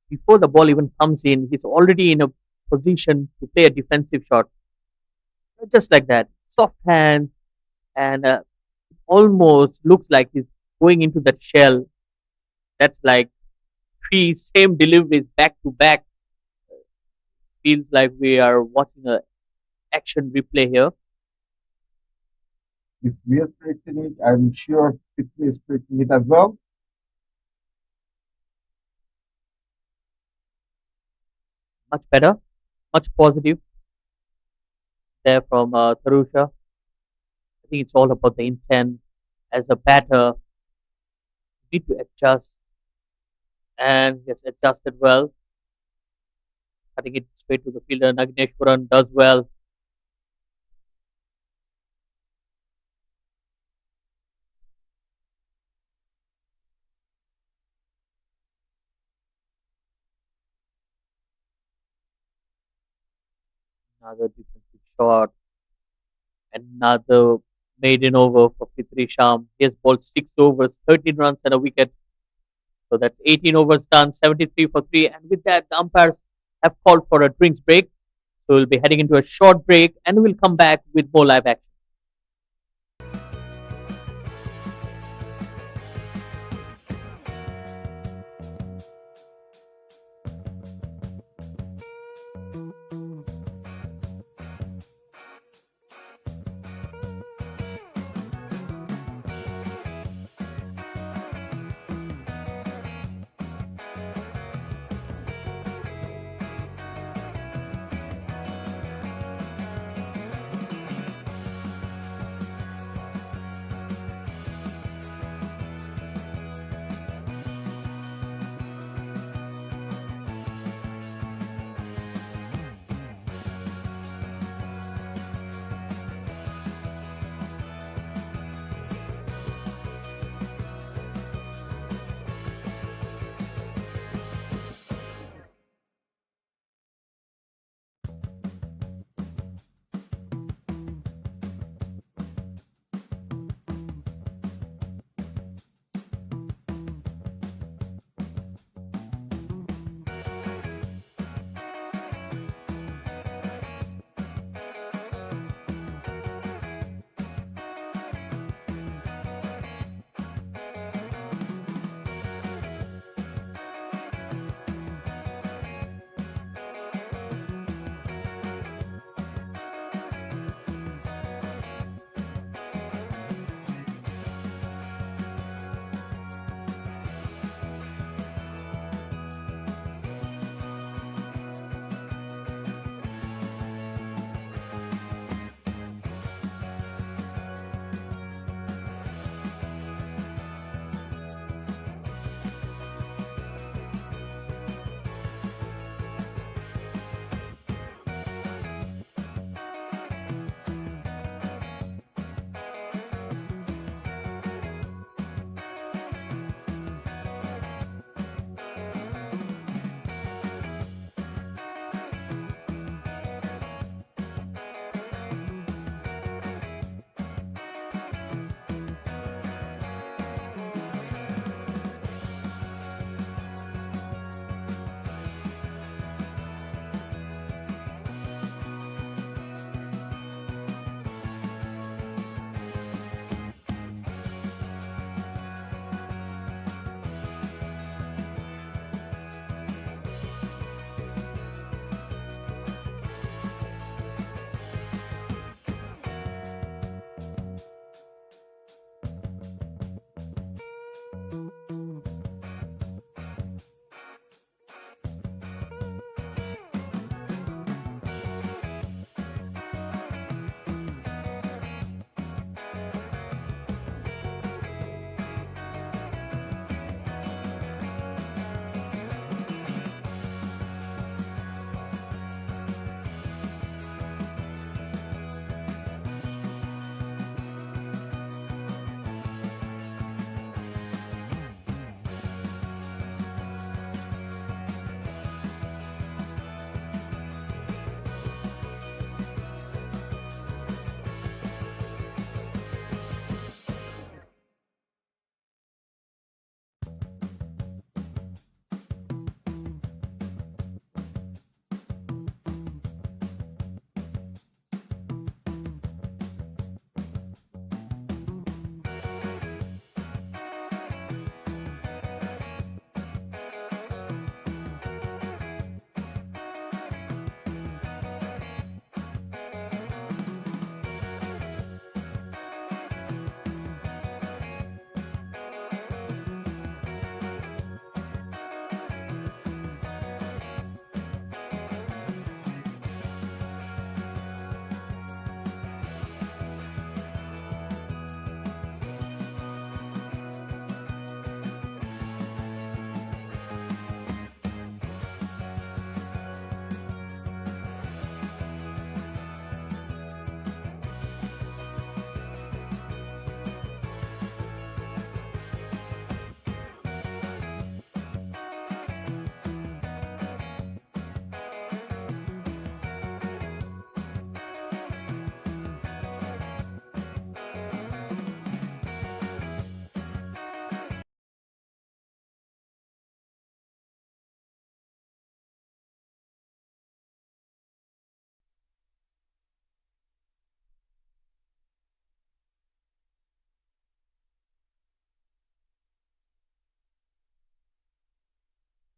Before the ball even comes in, he's already in a position to play a defensive shot. Just like that. Soft hand, and almost looks like he's going into that shell. That's like three same deliveries back to back. Feels like we are watching a action replay here. If we are predicting it, I'm sure Fitri is predicting it as well. Much better, much positive there from Tarusha. I think it's all about the intent. As a batter, you need to adjust, and he has adjusted well. Cutting it straight to the fielder. Nagneshwaran does well. Another defensive shot. Another maiden over for Fitri Sham. He has bowled 6 overs, 13 runs and a wicket. So that's 18 overs done, 73 for 3. And with that, the umpires have called for a drinks break. So we'll be heading into a short break and we'll come back with more live action.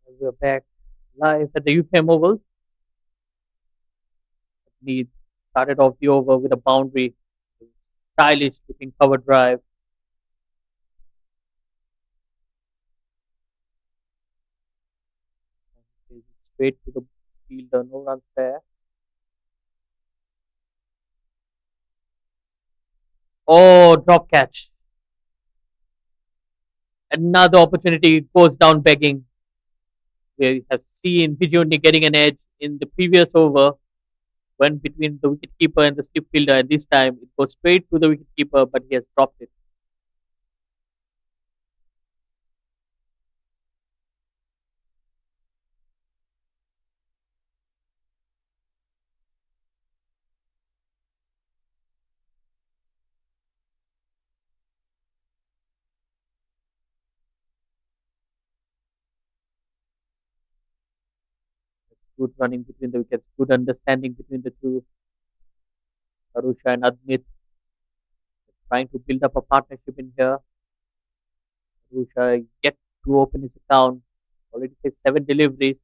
We're back live at the UKM Oval. He started off the over with a boundary, stylish looking cover drive, straight to the fielder, no runs there. Oh, drop catch. Another opportunity goes down begging. We have seen Vijoni getting an edge in the previous over, went between the wicketkeeper and the slip fielder, and this time it goes straight to the wicketkeeper, but he has dropped it. Good running between the wickets, good understanding between the two, Arusha and Admit, trying to build up a partnership in here. Arusha yet to open his account, already faced 7 deliveries.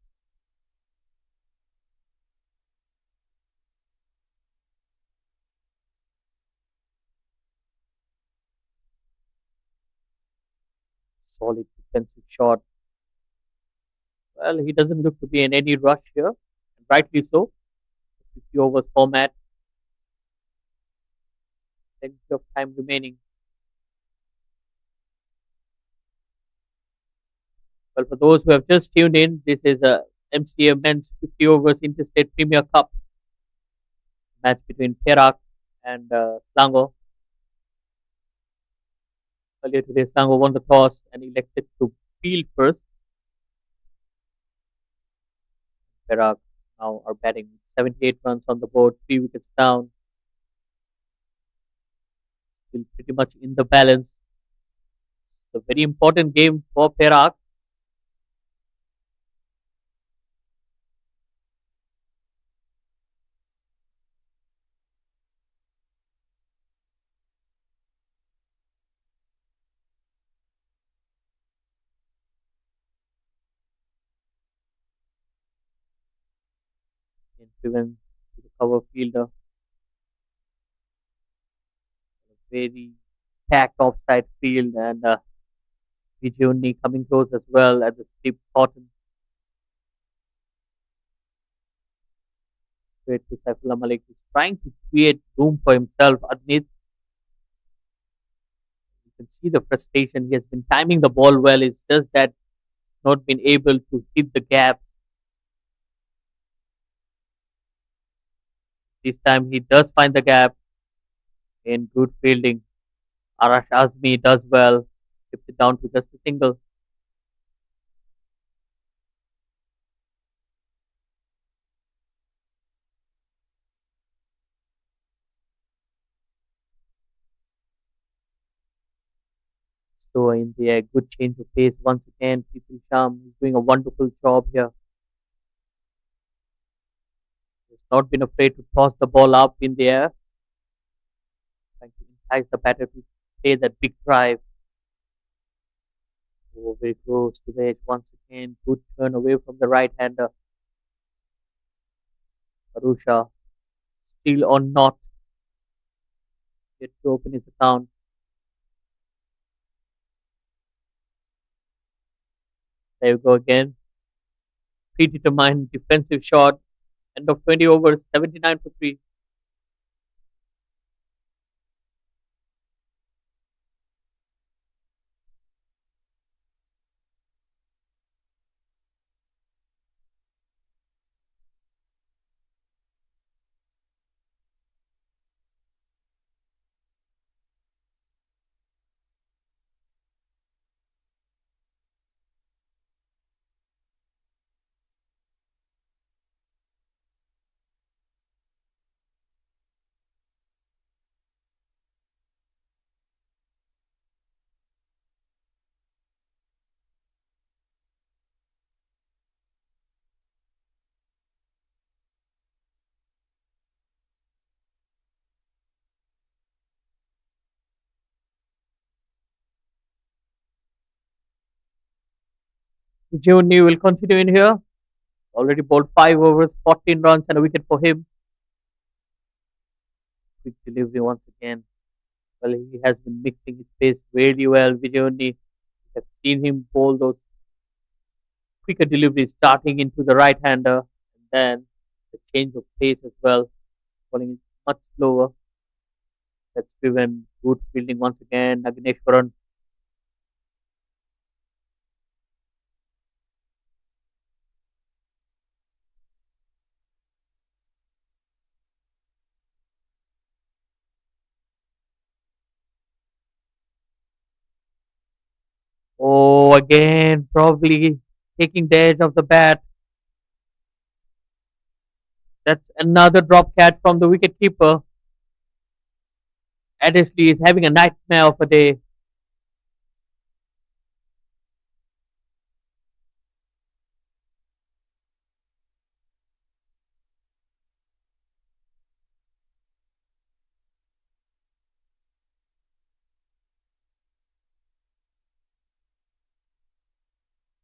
Solid defensive shot. Well, he doesn't look to be in any rush here, and rightly so. 50 overs format, plenty of time remaining. Well, for those who have just tuned in, this is a MCA Men's 50 overs Interstate Premier Cup match between Perak and Selangor. Earlier today, Selangor won the toss and elected to field first. Perak now are batting 78 runs on the board, 3 wickets down, still pretty much in the balance. It's a very important game for Perak. And driven to the cover fielder, very packed offside field, and Vijayuni coming close as well at the steep bottom. Straight to Saifullah Malik, who's trying to create room for himself. Adnit, you can see the frustration. He has been timing the ball well. It's just that not been able to hit the gap. This time he does find the gap in good fielding. Arash Azmi does well, tips it down to just a single. So in the air, good change of pace once again. People Sham is doing a wonderful job here. He's not been afraid to toss the ball up in the air, trying to entice the batter to play that big drive. Oh, very close to the edge once again. Good turn away from the right hander. Arusha still on not yet to open his account. There you go again. Predetermined defensive shot. End of 20 overs, 79 for 3. Juni will continue in here. Already bowled 5 overs, 14 runs, and a wicket for him. Quick delivery once again. Well, he has been mixing his pace really well. Vijayuni, have seen him bowl those quicker deliveries, starting into the right hander, and then the change of pace as well. Bowling is much slower. That's driven good fielding once again. Agneshwaran. Oh, again, probably taking the edge of the bat. That's another drop catch from the wicket keeper. Additionally, is having a nightmare of a day.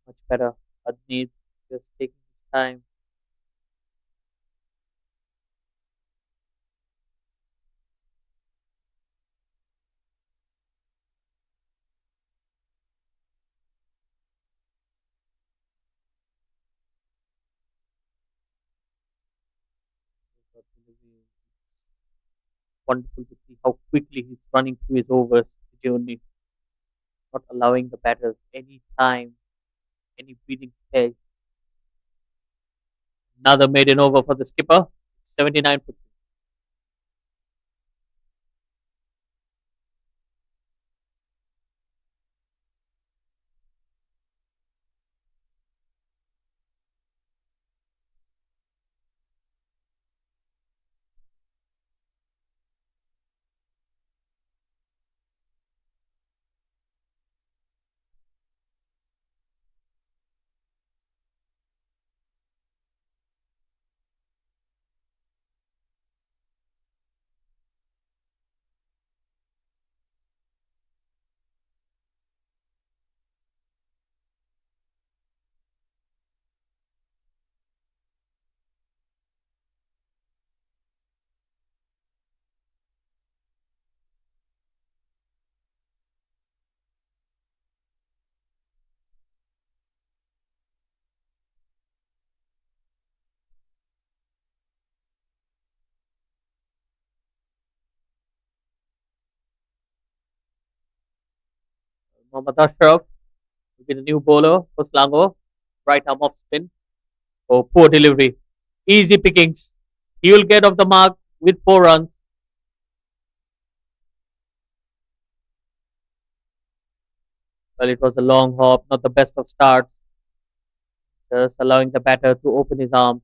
Much better. Adneet just taking his time. Wonderful to see how quickly he's running through his overs. Only not allowing the batters any time, any breathing space. Another maiden over for the skipper. 79 for 3. Mohammad Ashraf will be the new bowler for Selangor. Right arm off spin. Oh, poor delivery. Easy pickings. He will get off the mark with 4 runs. Well, it was a long hop, not the best of starts. Just allowing the batter to open his arms.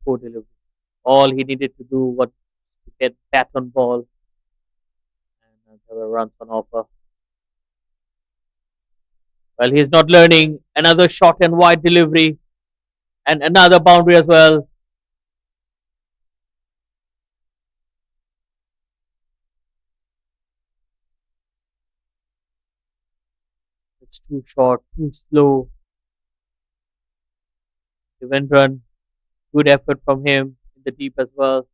Poor delivery. All he needed to do was to get bat on ball, and there were runs on offer. Well, he's not learning. Another short and wide delivery, and another boundary as well. It's too short, too slow. Devendran, good effort from him in the deep as well.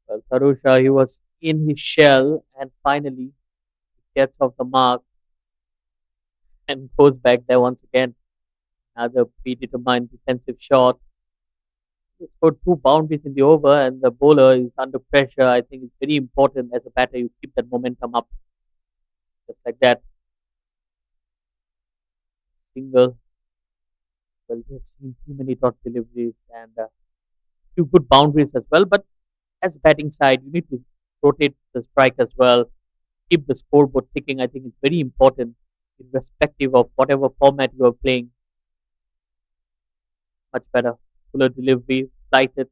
Well, Tarusha, he was in his shell, and finally he gets off the mark and goes back there once again. Another predetermined defensive shot. He scored 2 boundaries in the over, and the bowler is under pressure. I think it's very important as a batter you keep that momentum up, just like that. Single. Well, we have seen too many dot deliveries and few good boundaries as well. But as a batting side, you need to rotate the strike as well. Keep the scoreboard ticking. I think it's very important, irrespective of whatever format you are playing. Much better. Fuller delivery, flighted.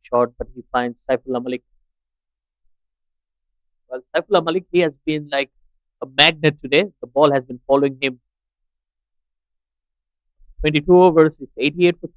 shot, but he finds Saifullah Malik. Well, Saifullah Malik, he has been like a magnet today. The ball has been following him. 22 overs, it's 88 for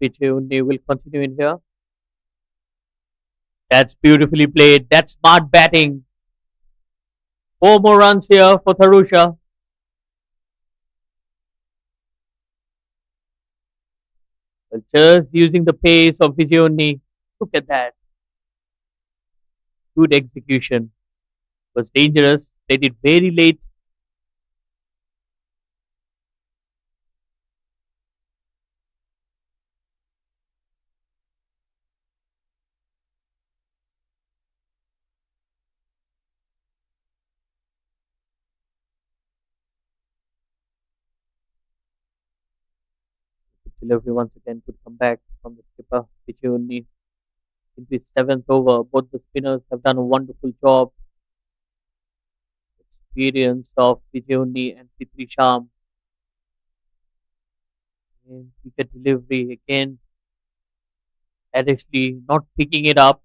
Vijay Unni will continue in here. That's beautifully played. That's smart batting. Four more runs here for Tharusha. Well, just using the pace of Vijay Unni. Look at that. Good execution. Was dangerous. Played it very late. Delivery once again could come back from the skipper, Vijay Unni. In the seventh over, both the spinners have done a wonderful job. Experience of Vijay Unni and Fitri Sham. And wicket delivery again. Actually not picking it up.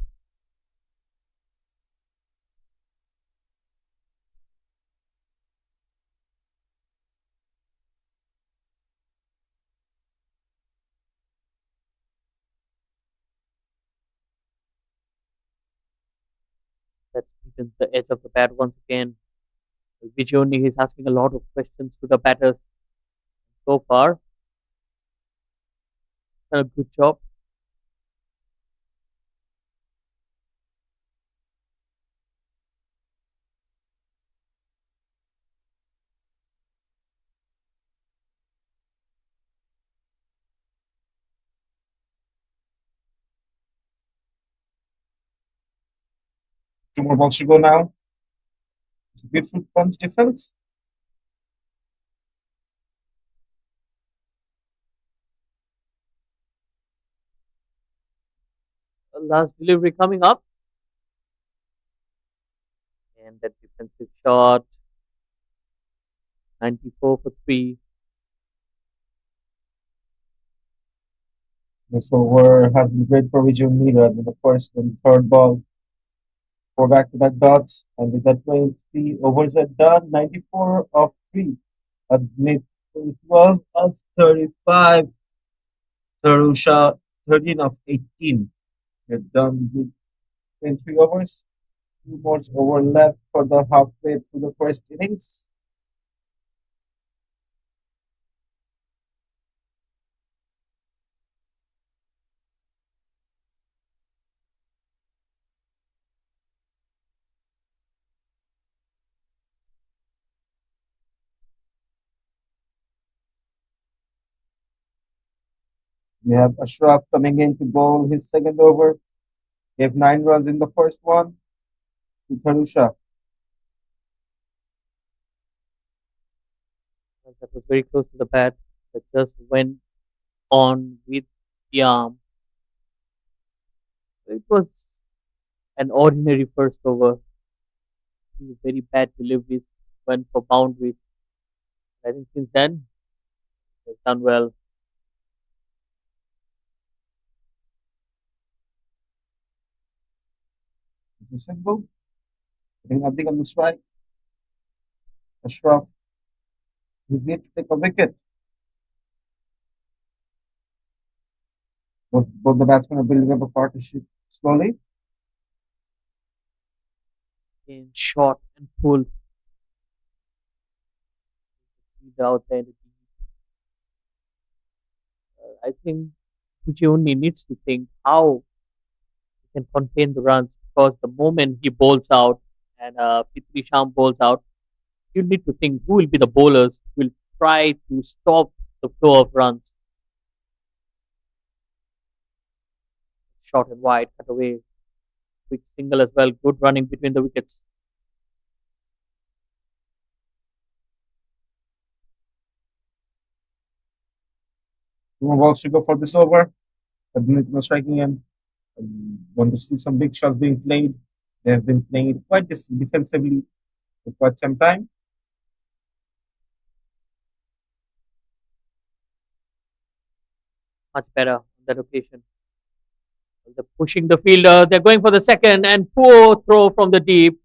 That's beaten the edge of the bat once again. Vijay Unni is asking a lot of questions to the batters so far. Done a good job. Two more balls to go now. It's a beautiful punch defense. Last delivery coming up. And that defensive shot. 94 for 3. This over has been great for Vijay Meera in the first and third ball. Four back-to-back dots, and with that 23 overs are done, 94 of 3. Admit 12 of 35. Tarusha 13 of 18. We're done with 23 overs. Two more over left for the halfway through the first innings. We have Ashraf coming in to bowl his second over. He have 9 runs in the first one to Tarusha. That was very close to the bat. That just went on with the arm. It was an ordinary first over. Two very bad deliveries went for boundaries. I think since then, has done well. It's a simple. I think nothing on the strike. Ashraf is yet to take a wicket. Both the batsmen are building up a partnership slowly. In shot and pull. Out there. I think Vijay only needs to think how he can contain the runs because the moment he bowls out and Pitri Sham bowls out, You need to think who will be the bowlers who will try to stop the flow of runs. Short and wide, cut away, quick single as well. Good running between the wickets. Two more balls to go for this over. Admit no striking in. I want to see some big shots being played. They have been playing it quite defensively for quite some time. Much better on that occasion. They're pushing the fielder. They're going for the second and poor throw from the deep.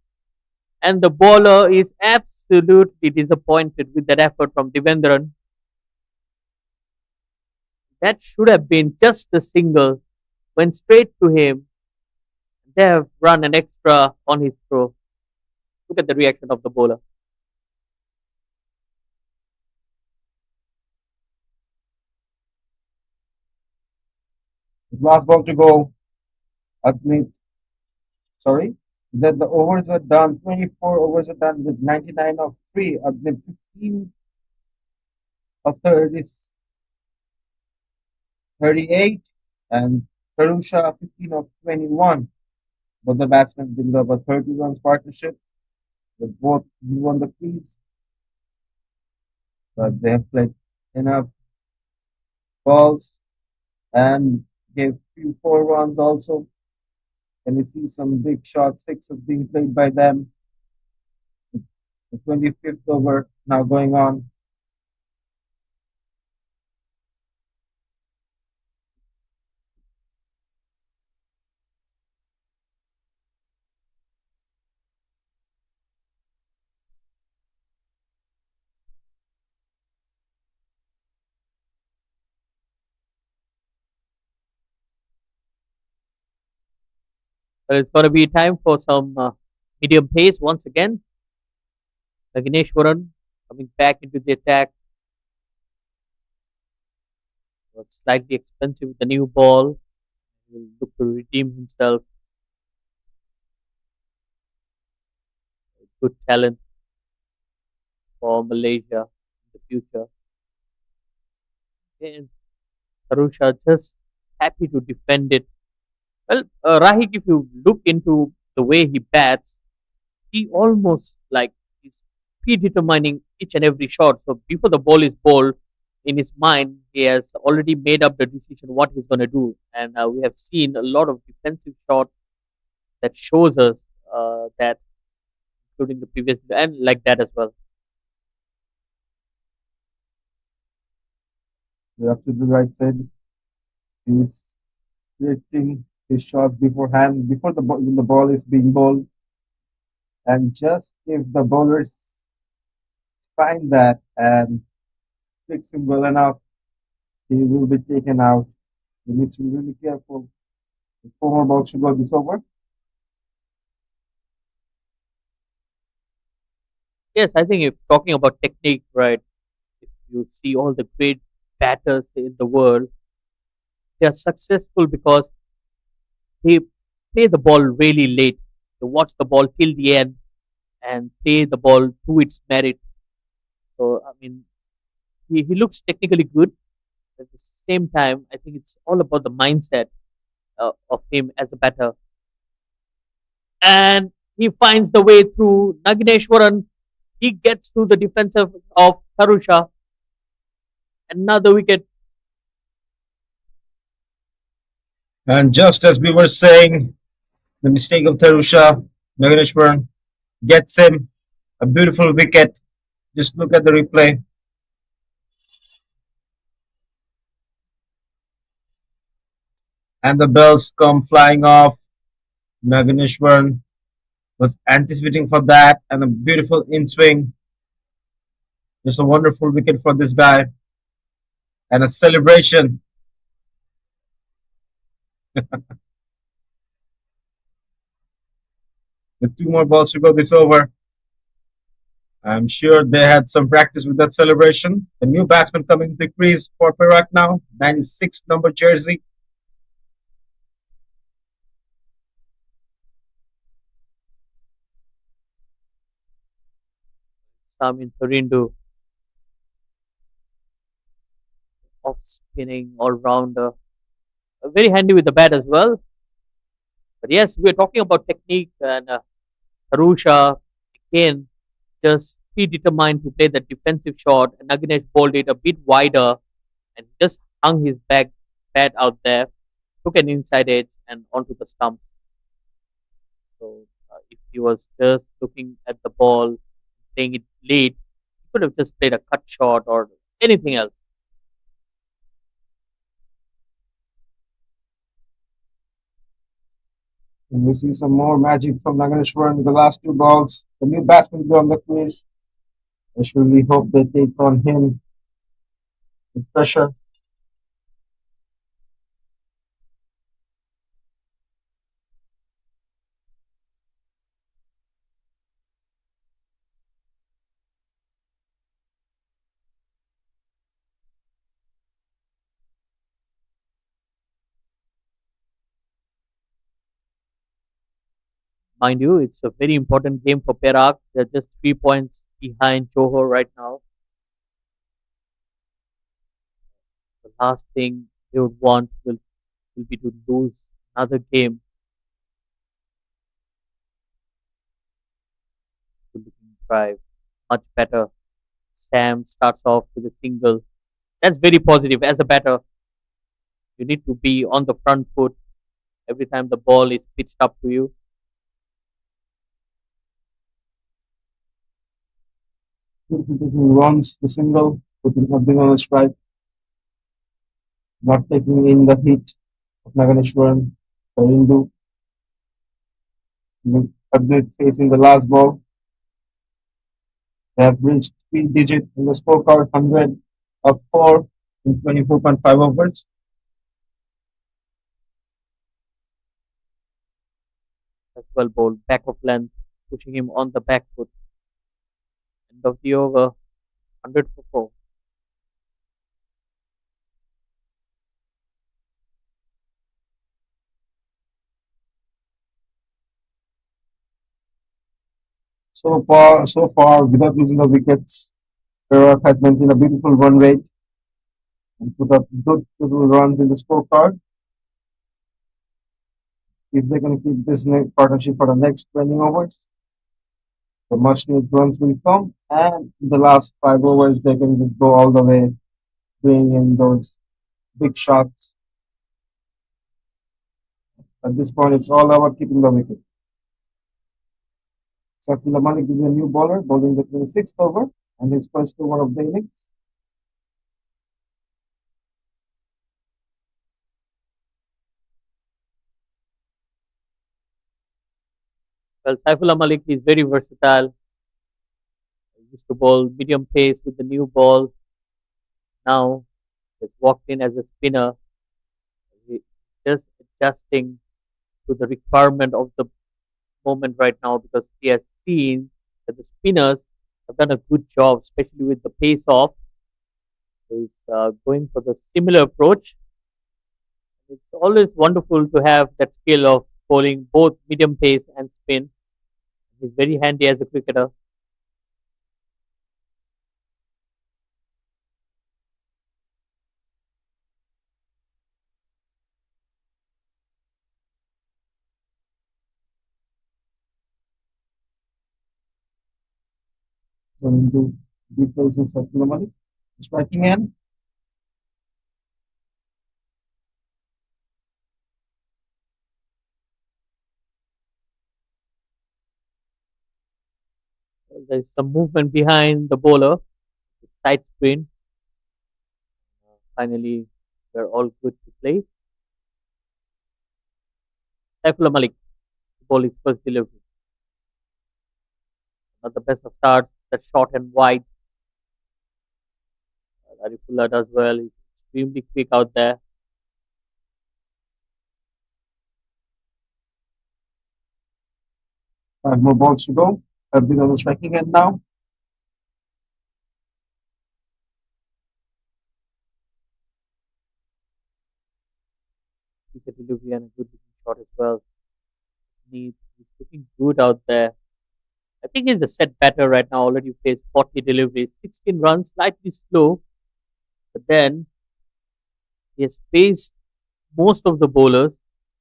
And the bowler is absolutely disappointed with that effort from Devendran. That should have been just a single. Went straight to him. They have run an extra on his throw. Look at the reaction of the bowler. Last ball to go. Admit, sorry, that the overs are done. 24 overs are done with 99 of 3. Admit 15 of 30, 38, and Karusha 15 of 21. But the batsmen build up a 30 runs partnership with both you on the crease, but they have played enough balls and gave few 4 runs also. And we see some big shot sixes being played by them. The 25th over now going on. Well, it's going to be time for some medium pace once again. Nagineshwaran coming back into the attack. Was slightly expensive with the new ball. He will look to redeem himself. Good talent for Malaysia in the future. And Arusha just happy to defend it. Well, Rahik, if you look into the way he bats, he almost like is predetermining each and every shot. So before the ball is bowled, in his mind, he has already made up the decision what he's going to do. And we have seen a lot of defensive shots that shows us that, including the previous and like that as well. You're absolutely right, said. He's predicting his shots beforehand, before when the ball is being bowled. And just if the bowlers find that and fix him well enough, he will be taken out. He needs to be really careful. The 4 more balls should go this over. Yes, I think if talking about technique, right, if you see all the great batters in the world, they are successful because they play the ball really late. They watch the ball till the end and play the ball to its merit. So, I mean, he looks technically good. At the same time, I think it's all about the mindset of him as a batter. And he finds the way through Nagineshwaran. He gets through the defensive of Tarusha. Another wicket. And just as we were saying, the mistake of Tarusha, Naganeshwaran gets him a beautiful wicket. Just look at the replay. And the bells come flying off. Naganeshwaran was anticipating for that and a beautiful in swing. Just a wonderful wicket for this guy and a celebration. With 2 more balls to go this over. I'm sure they had some practice with that celebration. The new batsman coming to the crease for Perak now, 96 number jersey. Samin Perindu, off spinning all rounder. Very handy with the bat as well. But yes, we're talking about technique and Harusha again just predetermined to play the defensive shot and Naganesh bowled it a bit wider and just hung his back bat out there, took an inside edge and onto the stump. So if he was just looking at the ball, playing it late, he could have just played a cut shot or anything else. And we see some more magic from Naganeshwaran with the last two balls. The new batsman go on the crease. I surely hope they take on him with pressure. Mind you, it's a very important game for Perak. They're just 3 points behind Johor right now. The last thing they would want will be to lose another game to looking drive. Much better. Sam starts off with a single. That's very positive. As a batter, you need to be on the front foot every time the ball is pitched up to you. Beautiful taking runs, the single, putting something on the strike, not taking in the heat of Naganeshwaran, Karindu, Adit facing the last ball. They have reached three digit in the scorecard 100 of 4 in 24.5 overs. As well bowled. Back of length, pushing him on the back foot. End of the over. 100 for 4. So far, without losing the wickets, Perak has maintained a beautiful run rate and put up good total runs in the scorecard. If they can keep this partnership for the next 20 overs, the much needed runs will come, and in the last 5 overs, they can just go all the way, bring in those big shots. At this point, it's all about keeping the wicket. Saifullah Malik is a new bowler, bowling the 26th over and his first over of the innings. Well, Saifullah Malik is very versatile. He used to bowl medium pace with the new ball. Now he's walked in as a spinner. He's just adjusting to the requirement of the moment right now because he has seen that the spinners have done a good job, especially with the pace off. So he's going for the similar approach. It's always wonderful to have that skill of bowling both medium pace and spin. He's very handy as a cricketer. Going to be facing Saifullah Malik. Striking end. There's some movement behind the bowler, side screen. Finally, we're all good to play. Saifullah Malik, ball is first delivery. Not the best of starts, that's short and wide. Arifullah does well, he's extremely quick out there. 5 more balls to go. I've been on the striking end now. Wicket delivery and a good looking shot as well. He's looking good out there. I think he's the set batter right now. Already faced 40 deliveries, 16 runs, slightly slow, but then he has faced most of the bowlers,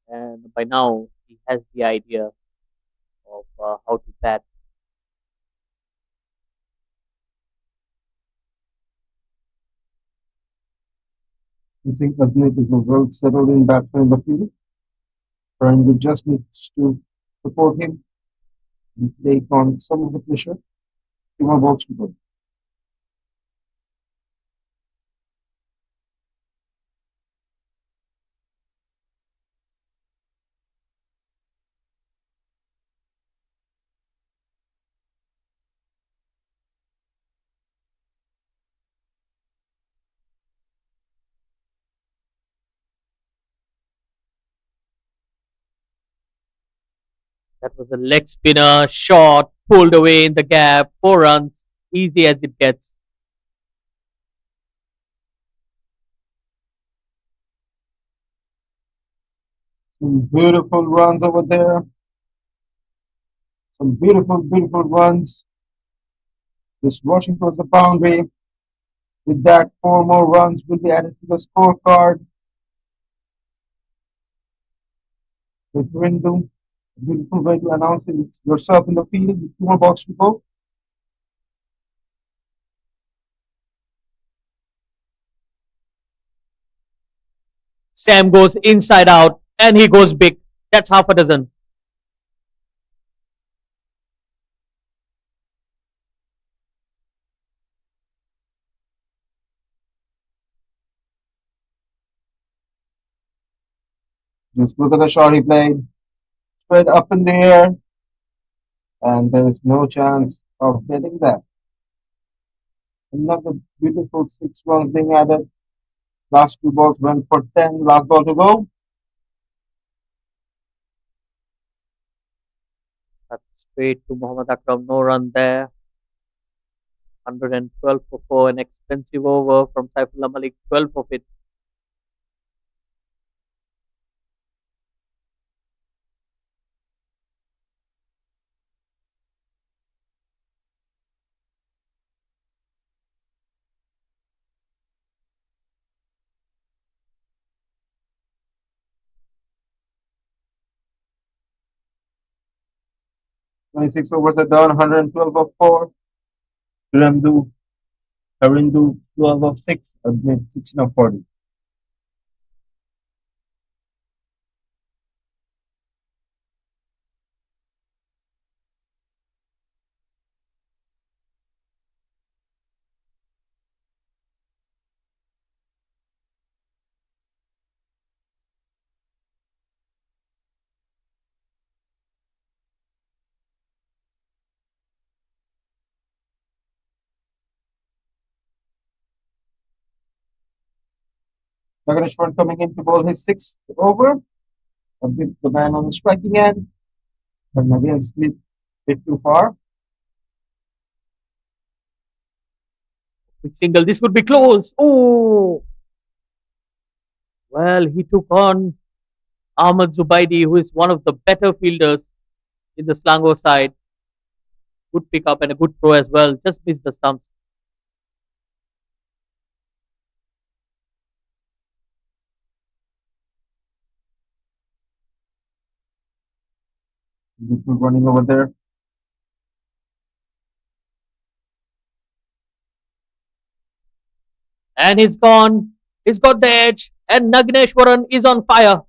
and by now he has the idea of how to bat. I think Admit is a well settled in batsman in the field. Karan just needs to support him and take on some of the pressure. Two more balls to go. That was a leg spinner, shot, pulled away in the gap, 4 runs, easy as it gets. Some beautiful runs over there. Some beautiful, beautiful runs. Just rushing towards the boundary. With that, four more runs will be added to the scorecard. With Rindu, beautiful way to announce it. It's yourself in the field with two more balls to go. Sam goes inside out and he goes big. That's half a dozen. Just look at the shot he played. Straight up in the air. And there is no chance of getting that. Another beautiful 6 runs being added. Last two balls went for 10. Last ball to go. That's straight to Mohammad Akram. No run there. 112 for 4. An expensive over from Saifullah Malik. 12 of it. 26 overs are done. 112 of 4. Ramdu, Harindu, 12 of 6. Admit 16 of 40. Nagareshwaran coming in to bowl his sixth over. Admit the man on the striking end. And again, slip bit too far. Quick single. This would be close. Oh, well, he took on Ahmad Zubaidi, who is one of the better fielders in the Selangor side. Good pickup and a good throw as well. Just missed the stumps. Beautiful running over there. And he's gone. He's got the edge. And Nagneshwaran is on fire.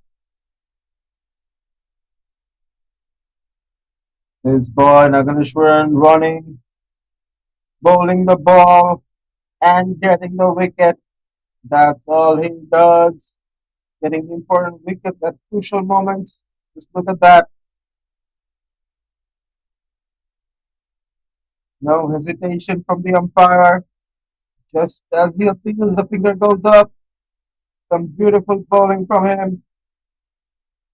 This boy Nagareshwaran running, bowling the ball, and getting the wicket. That's all he does. Getting important wickets at crucial moments. Just look at that. No hesitation from the umpire. Just as he appeals, the finger goes up. Some beautiful bowling from him.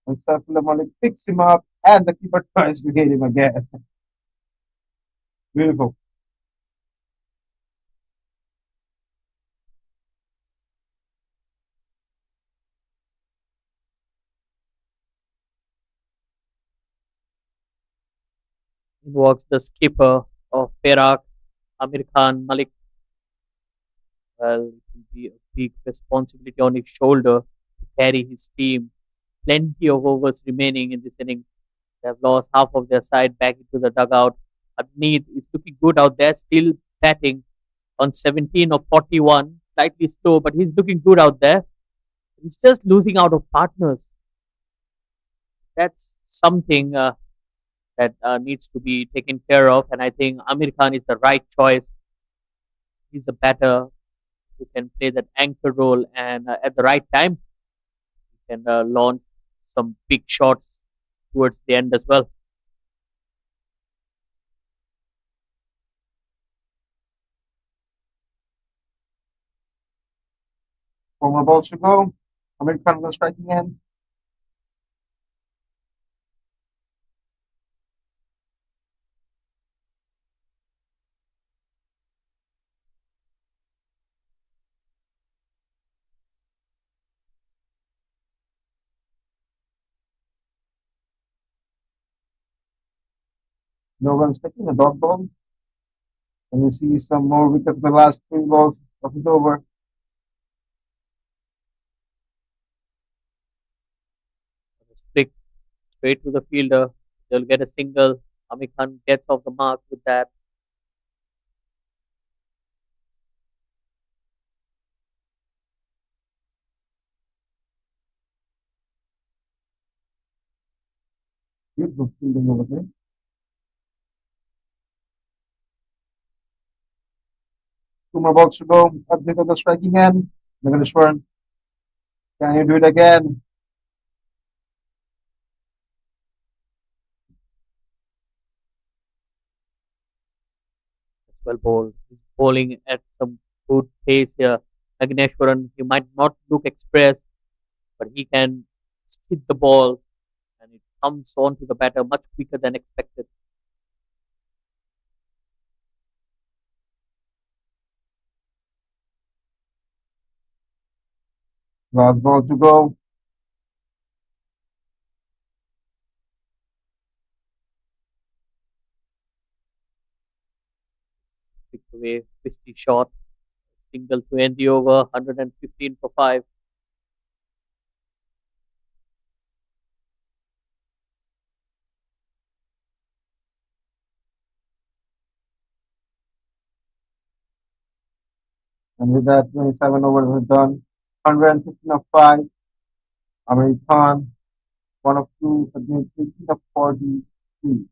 And Saifullah Malik picks him up, and the keeper tries to hit him again. Beautiful. walks the skipper of Perak, Amir Khan Malik. Well, it will be a big responsibility on his shoulder to carry his team. Plenty of overs remaining in this innings. They have lost half of their side back into the dugout. Underneath is looking good out there, still batting on 17 of 41. Slightly slow, but he's looking good out there. He's just losing out of partners. That's something that needs to be taken care of. And I think Amir Khan is the right choice. He's a batter who can play that anchor role, and at the right time, he can launch some big shots towards the end as well. Four more balls to go. American will striking end. No one's taking a dot ball. And you see some more wickets the last three balls of his over. Flick straight to the fielder. They'll get a single. Amir Khan gets off the mark with that. Beautiful fielding over there. Two more balls to go. Admit of the striking end. Naganeshwaran, can you do it again? That's well bowled. He's bowling at some good pace here. Agneshwaran, he might not look express, but he can hit the ball and it comes on to the batter much quicker than expected. Last ball to go. Picked away, twisty shot, single to end the over, 115 for 5. And with that, 27 overs are done. 115 of 5. Amir Khan, 1 of 2 against 18 of 43.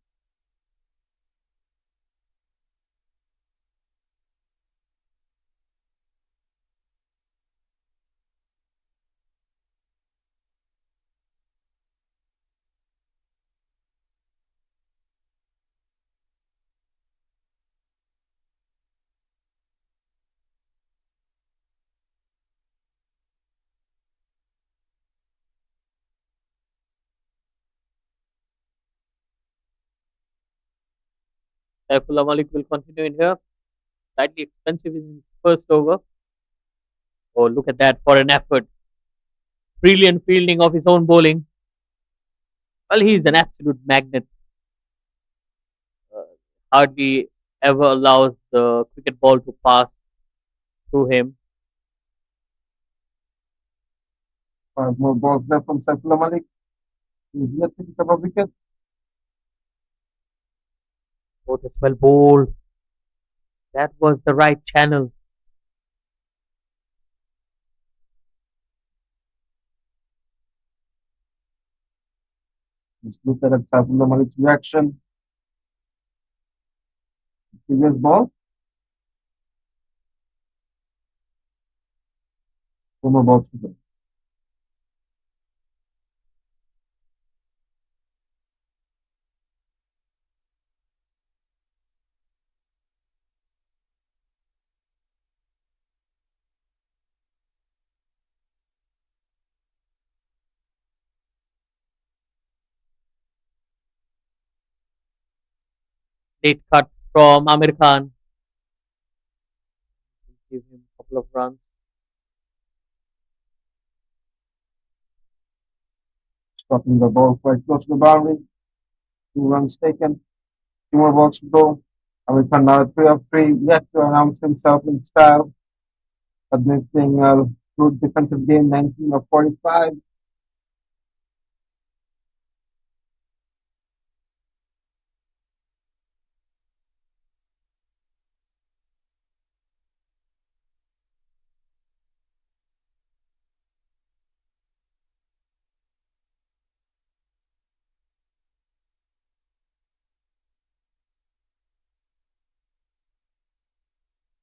Saifullah Malik will continue in here. Slightly expensive in his first over. Oh, look at that for an effort. Brilliant fielding of his own bowling. Well, he's an absolute magnet. Uh, Hardly ever allows the cricket ball to pass through him. 5 more balls left from Saifullah Malik. He's yet to pick up a wicket. Oh, that's well bowled. That was the right channel. Let's look at Saifullah Malik's reaction. Previous ball. 4 more balls to go. Late cut from Amir Khan. Give him a couple of runs. Stopping the ball quite close to the boundary. 2 runs taken. Two more balls to go. Amir Khan now at 3 of 3, yet to announce himself in style, admitting a good defensive game, 19 of 45.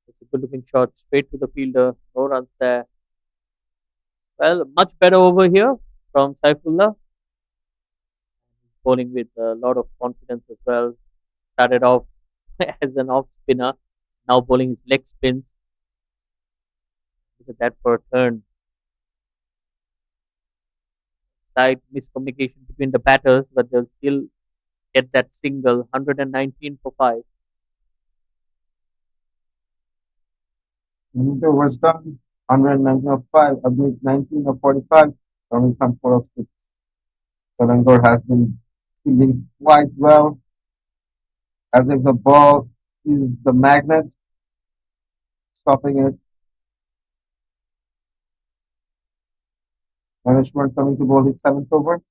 It's a good looking shot straight to the fielder. No runs there. Well, much better over here from Saifullah. Bowling with a lot of confidence as well. Started off as an off spinner. Now bowling his leg spins. Look at that for a turn. Slight miscommunication between the batters, but they'll still get that single 119 for 5. Neither was done. 119 of 5, Abid 19 of 45, Amir Khan 4 of 6. Selangor has been fielding quite well, as if the ball is the magnet, stopping it. Management coming to bowl his seventh over.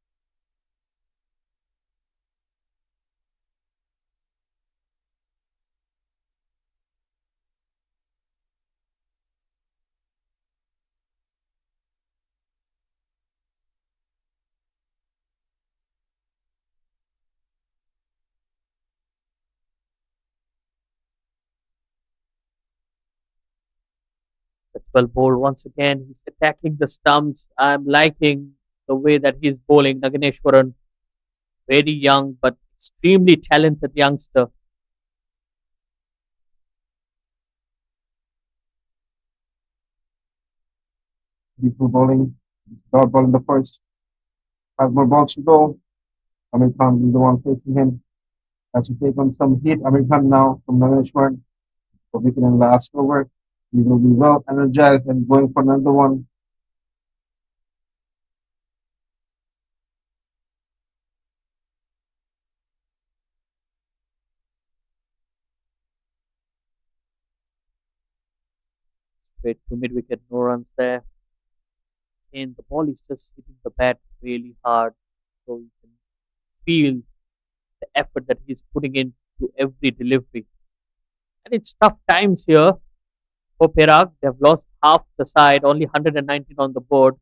That's well bowled once again. He's attacking the stumps. I'm liking the way that he's bowling. Naganeshwaran, very young but extremely talented youngster. People bowling, dot ball in the first. 5 more balls to go. Amir Khan is the one facing him. Has to take on some heat. Amir Khan now from Management for wicket in last over. He will be well energized and going for another one. Straight to mid wicket, no runs there. And the ball is just hitting the bat really hard. So you can feel the effort that he's putting into every delivery. And it's tough times here for Perak. They've lost half the side, only 119 on the board.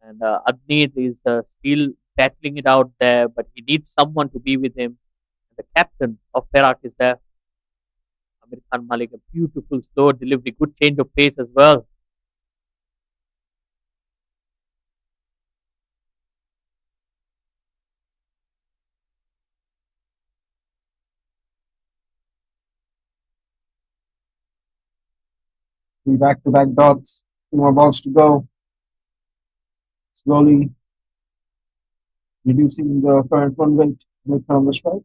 And Adneet is still battling it out there, but he needs someone to be with him. And the captain of Perak is there, Amir Khan Malik. A beautiful slow delivery, good change of pace as well. Three back-to-back dots. 2 more balls to go. Slowly reducing the current run rate. Amir Khan on the strike.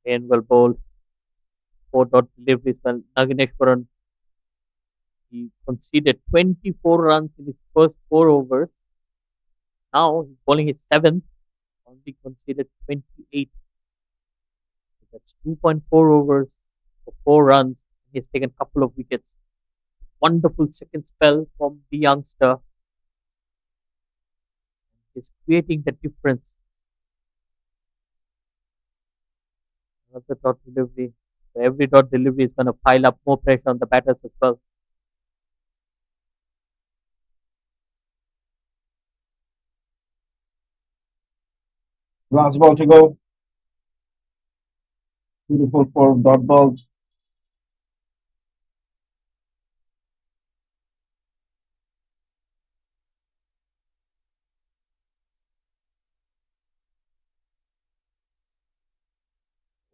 And well bowled. 4 dot deliveries. Well, Nagineshwaran, he conceded 24 runs in his first 4 overs. Now he's bowling his seventh, only conceded 28. So that's 2.4 overs for 4 runs. He has taken a couple of wickets. Wonderful second spell from the youngster. He's creating the difference. Another dot delivery. So every dot delivery is going to pile up more pressure on the batters as well. Last ball to go. Beautiful 4 dot balls.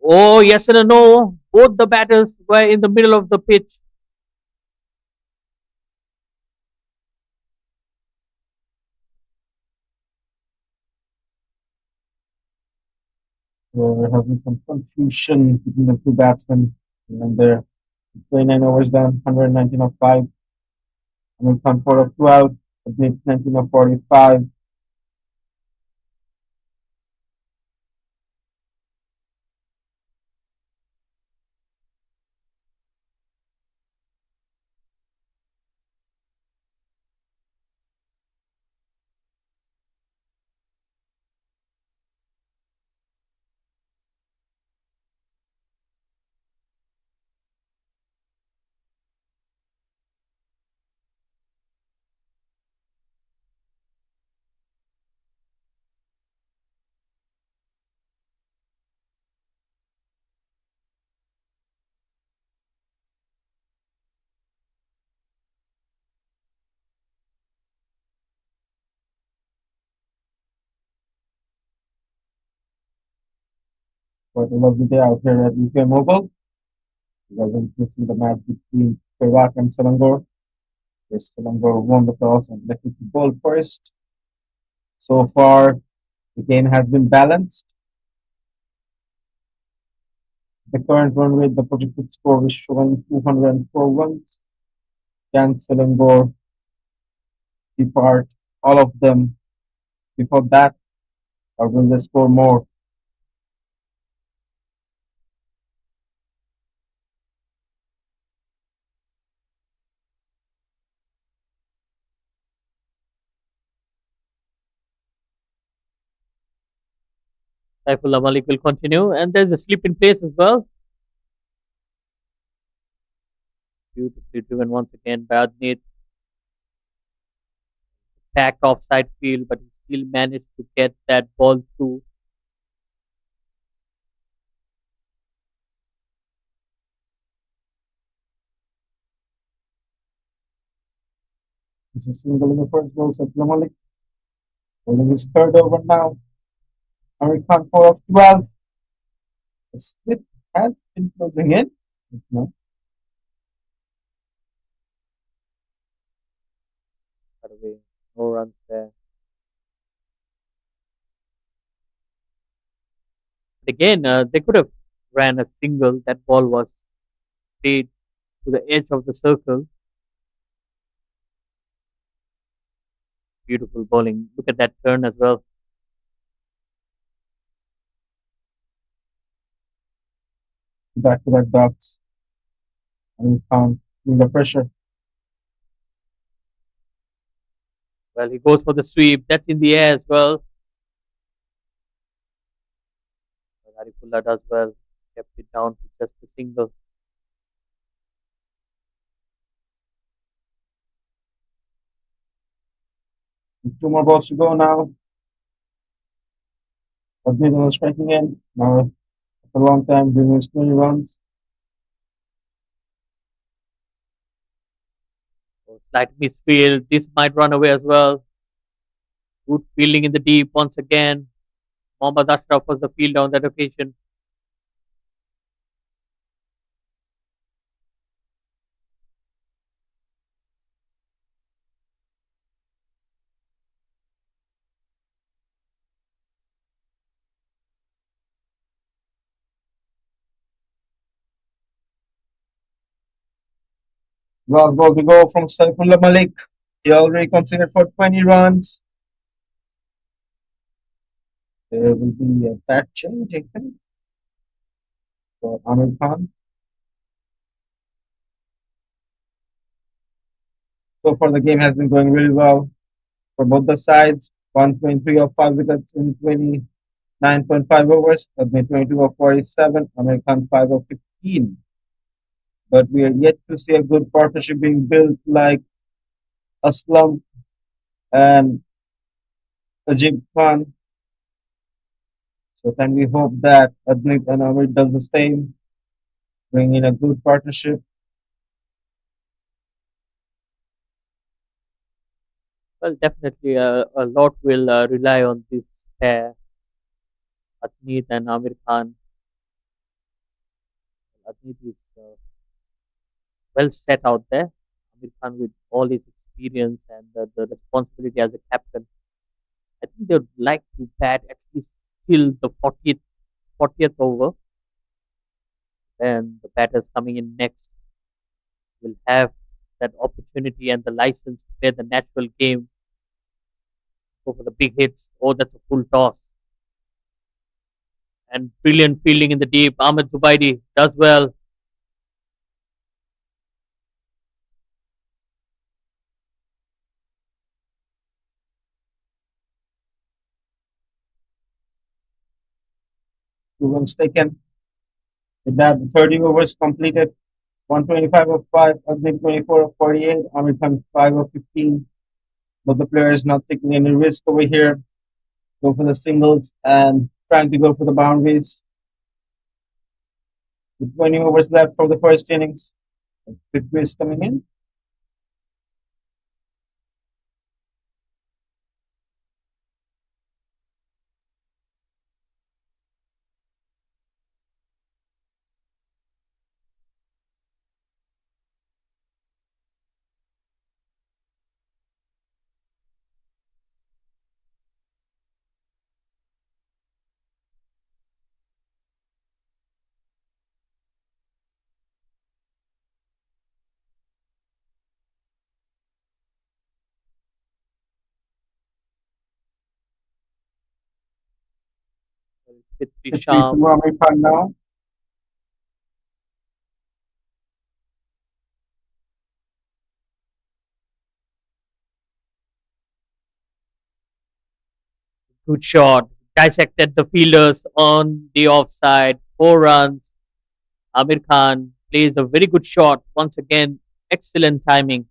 Oh, yes and a no. Both the batters were in the middle of the pitch. There has been some confusion between the two batsmen. And they're 29 overs done, 119 of 5. Amir Khan 4 of 12. Admit 1945. Quite a lovely day out here at UK Mobile. We are going to see the match between Perak and Selangor. Yes, Selangor won the toss and elected to bowl first. So far, the game has been balanced. The current run rate, the projected score is showing 204 runs. Can Selangor depart all of them before that, or will they score more? Saifullah Malik will continue, and there's a slip in place as well. Beautifully driven once again by Adnit. Packed offside field, but he still managed to get that ball through. It's a single in the first ball, so Malik holding his third over now. American 4 of 12. The slip has been closing in. No, Got away. No runs there. But again, they could have ran a single. That ball was played to the edge of the circle. Beautiful bowling. Look at that turn as well. back to back ducks. American in the pressure. Well, he goes for the sweep. That's in the air as well. But Arifullah does well. Kept it down to just a single. Two more balls to go now. Admit striking in. Now, for a long time, doing his 20 runs. So slight misfield. This might run away as well. Good fielding in the deep once again. Mohammad Ashraf was the fielder on that occasion. Last ball to go from Saifullah Malik. He already considered for 20 runs. There will be a bat change, I think, for Amir Khan. So far, the game has been going really well for both the sides. 1.3 of 5 wickets in 29.5 overs. Admit 22 of 47. Amir Khan 5 of 15. But we are yet to see a good partnership being built like Aslam and Ajib Khan. So can we hope that Adnit and Amir does the same, bring in a good partnership? Well, definitely a lot will rely on this pair, Atneet and Amir Khan. Atneet is well set out there. Amir Khan, with all his experience and the responsibility as a captain, I think they would like to bat at least till the 40th over. And the batters coming in next will have that opportunity and the license to play the natural game go for the big hits. Oh, that's a full toss. And brilliant fielding in the deep. Ahmed Zubaidi does well. Two runs taken. The bat, 30 overs completed. 125 of 5, Agni 24 of 48, Amir Khan 5 of 15. But the player is not taking any risk over here. Go for the singles and trying to go for the boundaries. With 20 overs left for the first innings. Victory is coming in. Fitri Victory Sham. to Amir Khan now. Good shot. Dissected the fielders on the offside. 4 runs. Amir Khan plays a very good shot. Once again, excellent timing.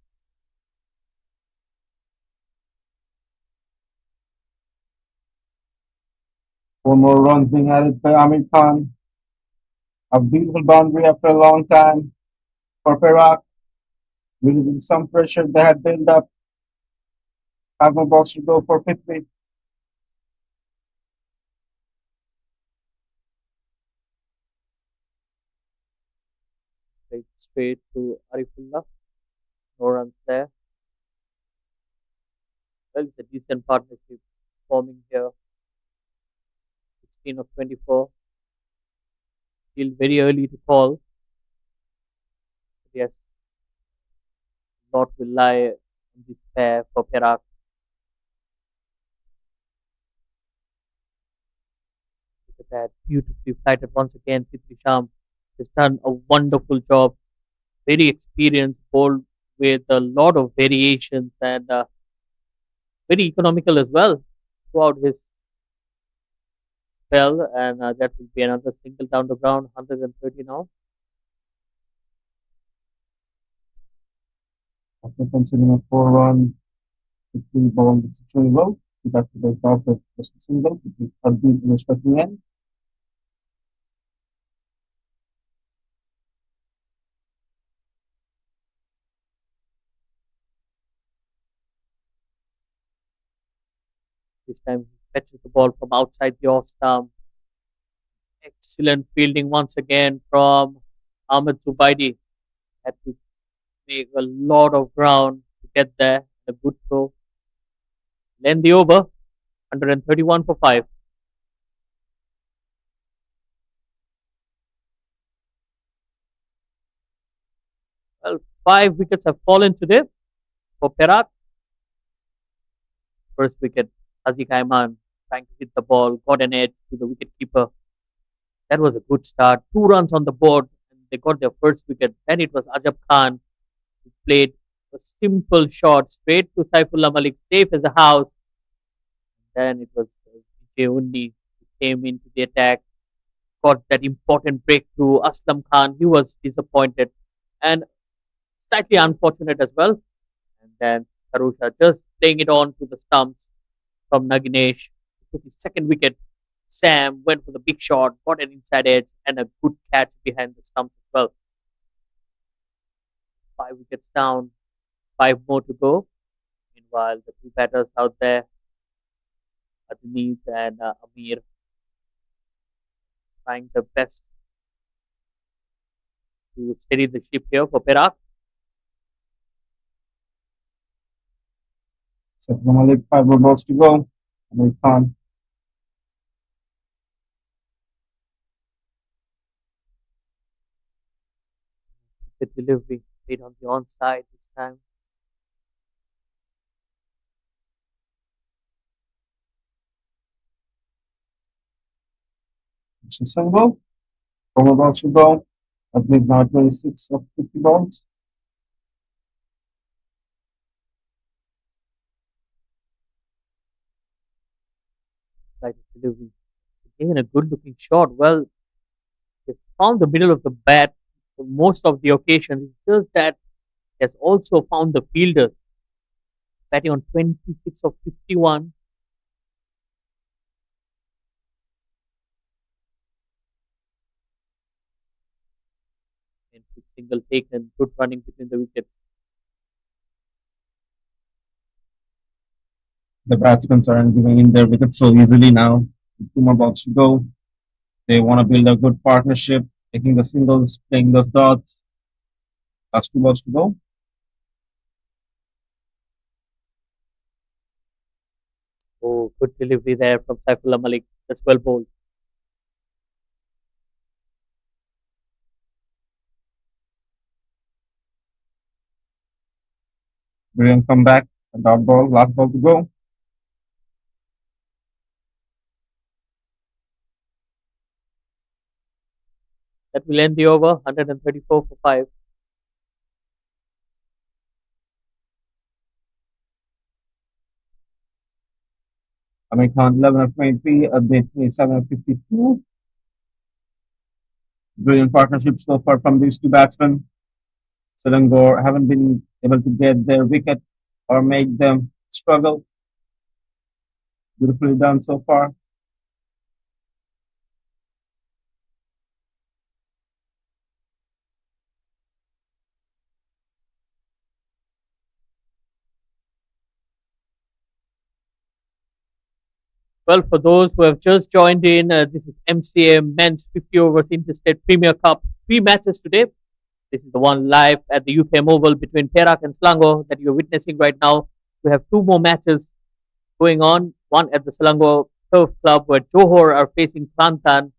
4 more runs being added by Amir Khan. A beautiful boundary after a long time for Perak. Relieving some pressure they had built up. 5 more balls to go for Fitri. Straight to Arifullah. No runs there. Well, it's a decent partnership forming here. 16 of 24. Still very early to call. But yes, lot will lie on this pair for Perak. Look at that. Beautifully flighted once again. Fitri Sham has done a wonderful job. Very experienced, bowled with a lot of variations and very economical as well throughout his spell. And that will be another single down the ground, 130 now. After considering a 4 run, Fitri ball exceptionally well. Back to the top of just a single. Fitri was striking end. This time he fetches the ball from outside the off stump. Excellent fielding once again from Ahmed Zubaidi. Had to make a lot of ground to get there. A good throw. Then the over, 131 for 5. Well, 5 wickets have fallen today for Perak. First wicket, Haziq Aiman trying to hit the ball, got an edge to the wicket keeper. That was a good start. 2 runs on the board, and they got their first wicket. Then it was Ajab Khan who played a simple shot straight to Saifullah Malik, safe as a house. Then it was Vijay Undi who came into the attack, got that important breakthrough. Aslam Khan, he was disappointed and slightly unfortunate as well. And then Sarusha just playing it on to the stumps from Naginesh. Took his second wicket. Sam went for the big shot, got an inside edge, and a good catch behind the stumps as well. 5 wickets down, 5 more to go. Meanwhile, the two batters out there, Adnis and Amir, trying their best to steady the ship here for Perak. Saifullah Malik, 5 more balls to go. Amir Khan. The delivery played on the onside this time. It's a symbol. From about to go. I believe now 26 of 50 balls. Like delivery. Again, a good looking shot. Well, he found the middle of the bat for most of the occasions. It's just that he has also found the fielders batting on 26 of 51 and quick single taken, good running between the wickets. The batsmen aren't giving in their wickets so easily now. Two more balls to go. They want to build a good partnership, taking the singles, playing the dots. Last two balls to go. Oh, good delivery there from Saifullah Malik. That's well bowled. Brilliant comeback. A dot ball, last ball to go. That will end the over. 134 for 5. Amir Khan 11 of 23, Adit 27 of 52. Brilliant partnership so far from these two batsmen. Selangor haven't been able to get their wicket or make them struggle. Beautifully done so far. Well, for those who have just joined in, this is MCA Men's 50 Overs Interstate Premier Cup. 3 matches today. This is the one live at the UKM Oval between Perak and Selangor that you're witnessing right now. We have 2 more matches going on. One at the Selangor Turf Club where Johor are facing Kelantan.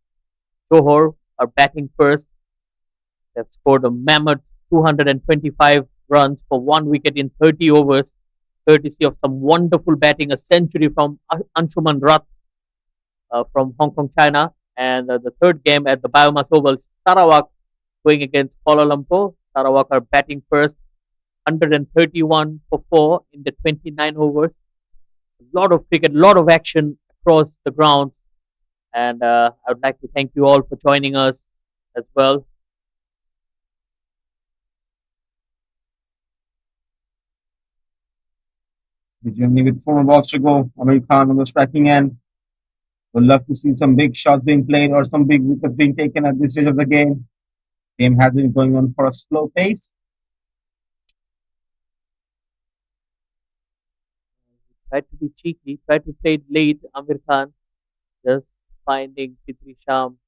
Johor are batting first. They've scored a mammoth 225 runs for 1 wicket in 30 overs, courtesy of some wonderful batting, a century from Anshuman Rat from Hong Kong, China. And the third game at the Biomass Oval, Sarawak going against Kuala Lumpur. Sarawak are batting first, 131 for 4 in the 29 overs. A lot of cricket, a lot of action across the ground. And I would like to thank you all for joining us as well. Vijay with 4 balls to go. Amir Khan on the striking end. Would love to see some big shots being played or some big wickets being taken at this stage of the game. Game has been going on for a slow pace. Try to be cheeky, try to play it late, Amir Khan, just finding Fitri Sham.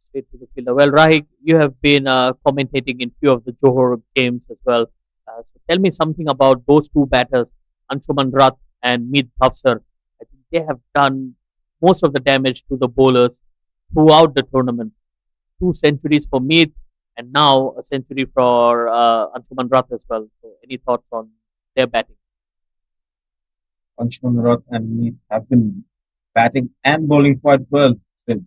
Straight to the fielder. Well, Rahik, you have been commentating in few of the Johor games as well. So tell me something about those two batters, Anshuman Rat and Meet Bhavsar. I think they have done most of the damage to the bowlers throughout the tournament. 2 centuries for Meet and now a century for Anshuman Rat as well. So any thoughts on their batting? Anshuman Roth and me have been batting and bowling quite well. Still,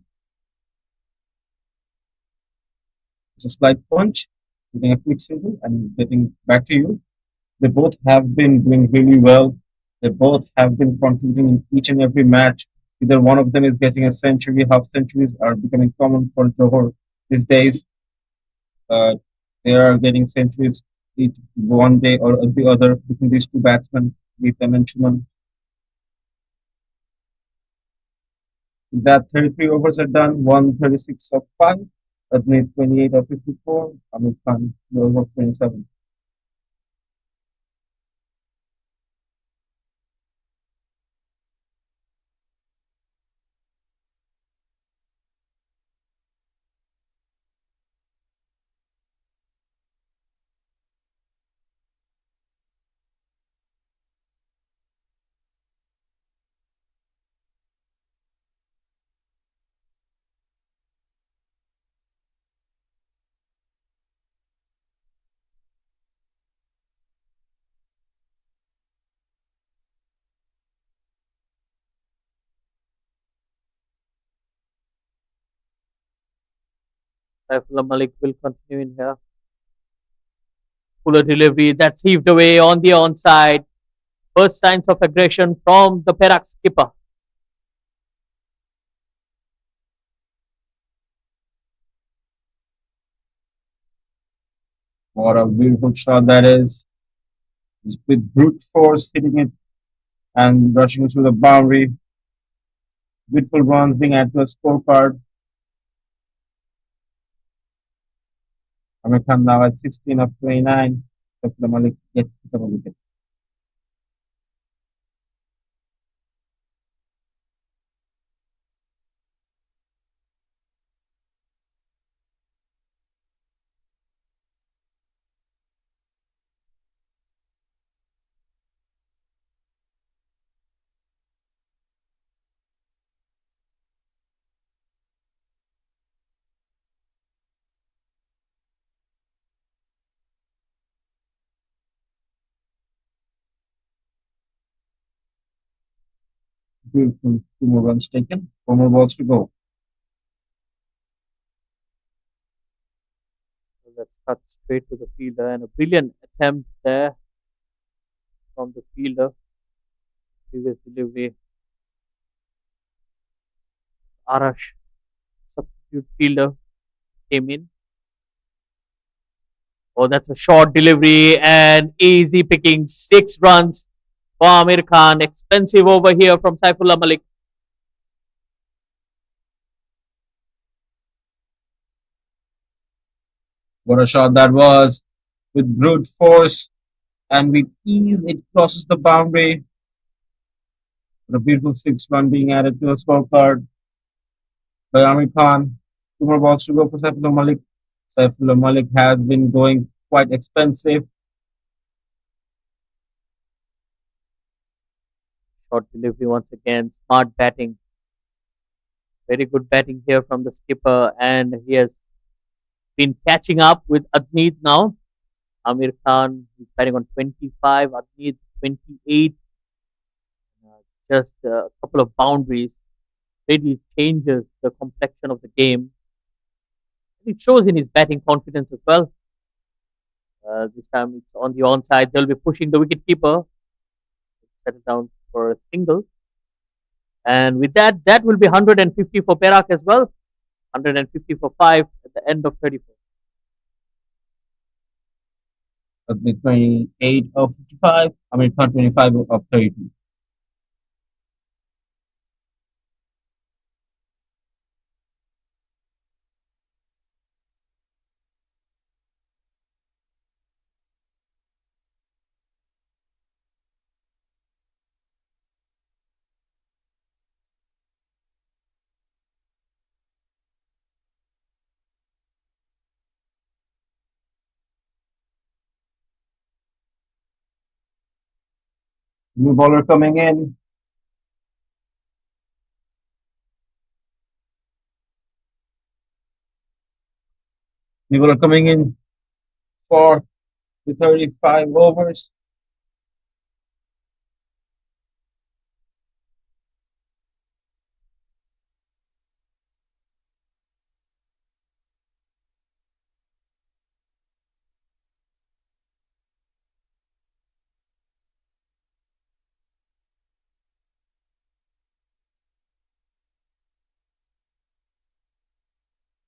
it's a slight punch, getting a quick single and getting back to you. They both have been doing really well. They both have been contributing in each and every match. Either one of them is getting a century, half centuries are becoming common for Johor these days. Uh, they are getting centuries each one day or the other between these two batsmen, Geetam and Chuman. That 33 overs are done, 136 of 5, Adnit 28 of 54, Amit Khan 12 of 27. Saifullah Malik will continue in here. Fuller delivery that's heaved away on the onside. First signs of aggression from the Perak skipper. What a beautiful shot that is. Just with brute force hitting it and rushing it through the boundary. Beautiful runs being added to a scorecard. Amir Khan now at 16 of 29. Saifullah Malik gets the wicket. Beautiful. Two more runs taken. Four more balls to go. So that's cut straight to the fielder and a brilliant attempt there from the fielder. Previous delivery. Arash, substitute fielder, came in. Oh, that's a short delivery and easy picking. 6 runs for Amir Khan. Expensive over here from Saifullah Malik. What a shot that was. With brute force and with ease, it crosses the boundary. A beautiful 6 run being added to a scorecard by Amir Khan. Two more balls to go for Saifullah Malik. Saifullah Malik has been going quite expensive. Short delivery once again. Smart batting. Very good batting here from the skipper, and he has been catching up with Adneet now. Amir Khan is batting on 25, Adneet 28. Just a couple of boundaries really changes the complexion of the game. It shows in his batting confidence as well. This time it's on the onside. They'll be pushing the wicketkeeper. Set it down for a single. And with that, that will be 150 for Perak as well. 150 for 5 at the end of 34. Adneet 28 of 55. Amir Khan 25 of 32. New bowler coming in. New bowler coming in for the 35 overs.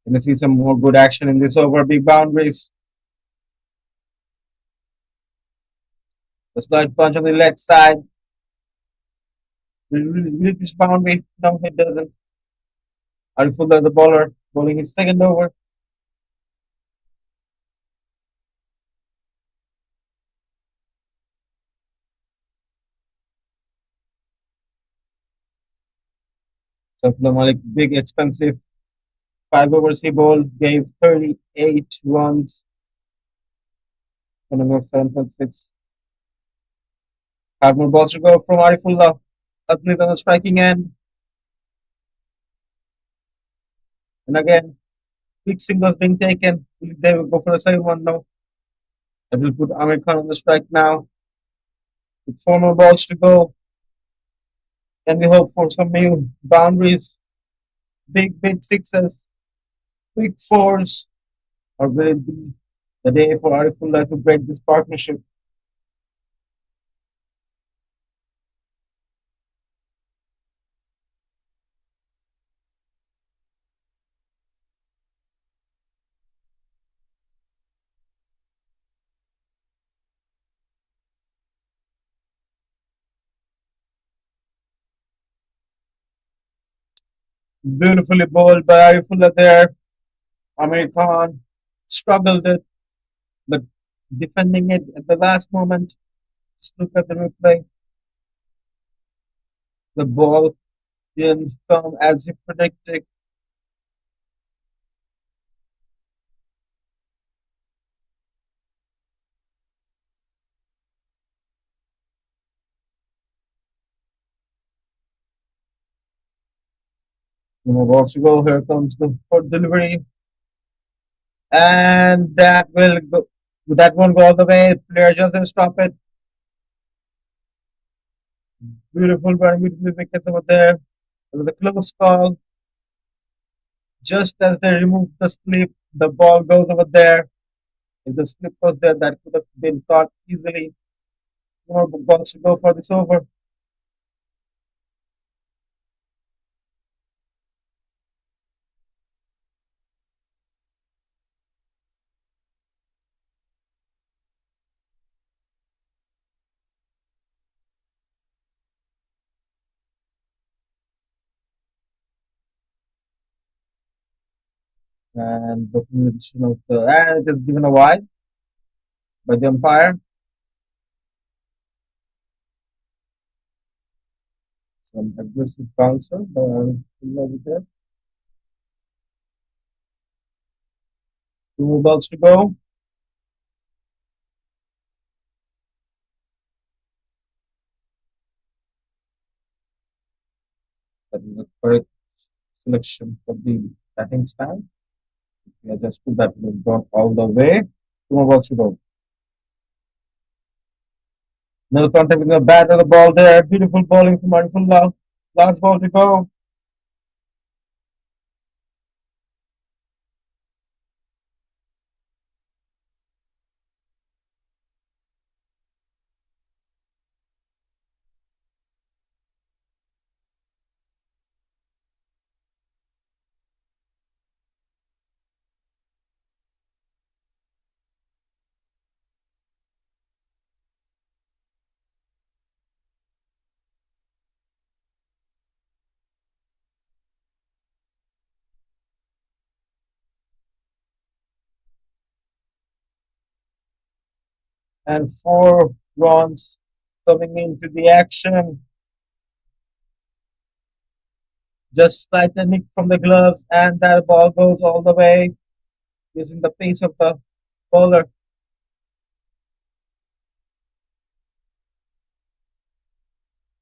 Gonna see some more good action in this over. Big boundaries. The slight punch on the leg side. Really this boundary. No, it doesn't. Arifullah, the bowler, bowling his second over. Saifullah Malik, big, expensive. 5 overs he bowled, gave 38 runs. Running of 7.6. 5 more balls to go from Arifullah. Adneet on the striking end. And again, big singles being taken. They will go for a second one now. That will put Amir Khan on the strike now. With 4 more balls to go. Can we hope for some new boundaries? Big sixes, big fours. or will it be the day for Arifullah to break this partnership? Beautifully bowled by Arifullah there. Amir Khan struggled it, but defending it at the last moment. Just look at the replay. The ball didn't come as he predicted. Balls to go. Here comes the fourth delivery, and that won't go all the way. Player just didn't stop it. Beautiful running between the wickets over there. It was a close call. Just as they removed the slip, the ball goes over there. If the slip was there, that could have been caught easily. More balls to go for this over. And and it is given a wide by the umpire. Some aggressive bouncer by over there. Two more balls to go. That is the correct selection for the batting style. We are just two that will gone all the way. Two more balls to go. No contact with the bat or the ball there. Beautiful bowling from Arifullah. Last ball to go. And four runs coming into the action. Just slight a nick from the gloves, and that ball goes all the way using the pace of the bowler.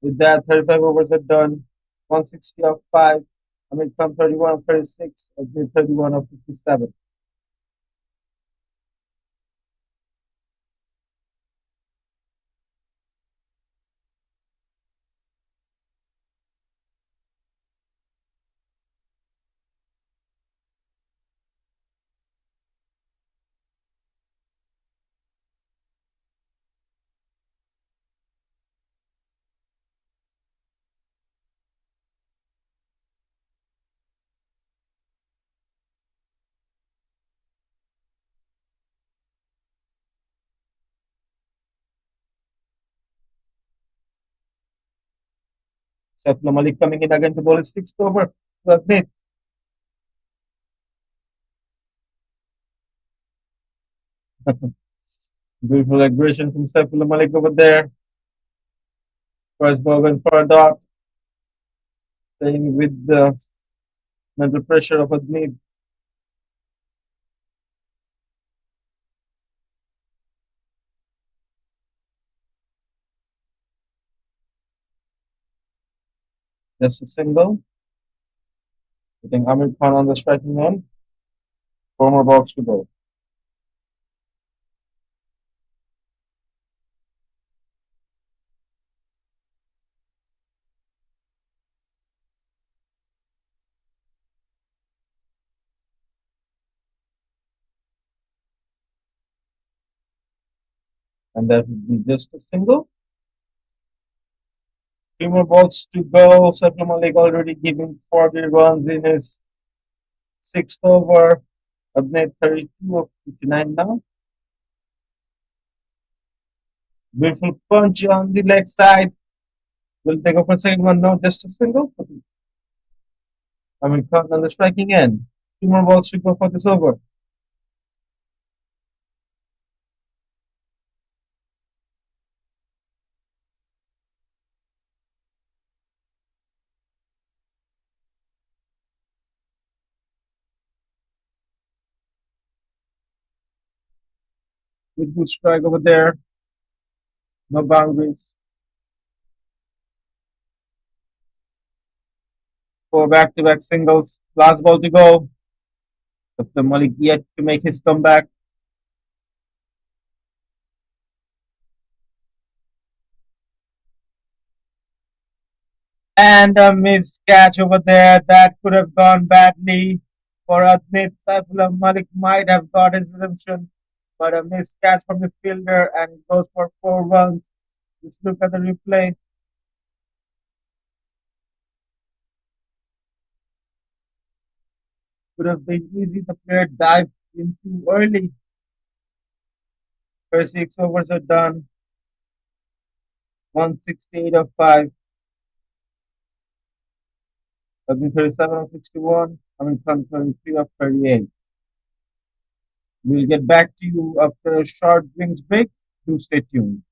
With that, 35 overs are done. 160 of 5. Amir Khan 31 of 36. Ajmer 31 of 57. Saifullah Malik coming in again to bowl his sixth over. Ajmer. Beautiful aggression from Saifullah Malik over there. First ball went for a dot, playing with the mental pressure of Ajmer. Just a single, putting Amir Khan on the striking end. Four more balls to go. and that would be just a single. Three more balls to go. Saiful Malik already giving 40 runs in his sixth over. Abnett 32 of 59 now. Beautiful punch on the leg side. Will take up for second one now. Just a single. I mean, caught on the striking end. Two more balls to go for this over. Good strike over there. No boundaries. Four back-to-back singles. Last ball to go. Dr. Malik yet to make his comeback. And a missed catch over there. That could have gone badly for Adnit. Saifullah Malik might have got his redemption, but a missed catch from the fielder and it goes for 4 runs. Just look at the replay. Could have been easy. The player dived in too early. First 6 overs are done. 168 of 5. Adnit 37 of 61. I mean, 33 of 38. We'll get back to you after a short drinks break. Do stay tuned.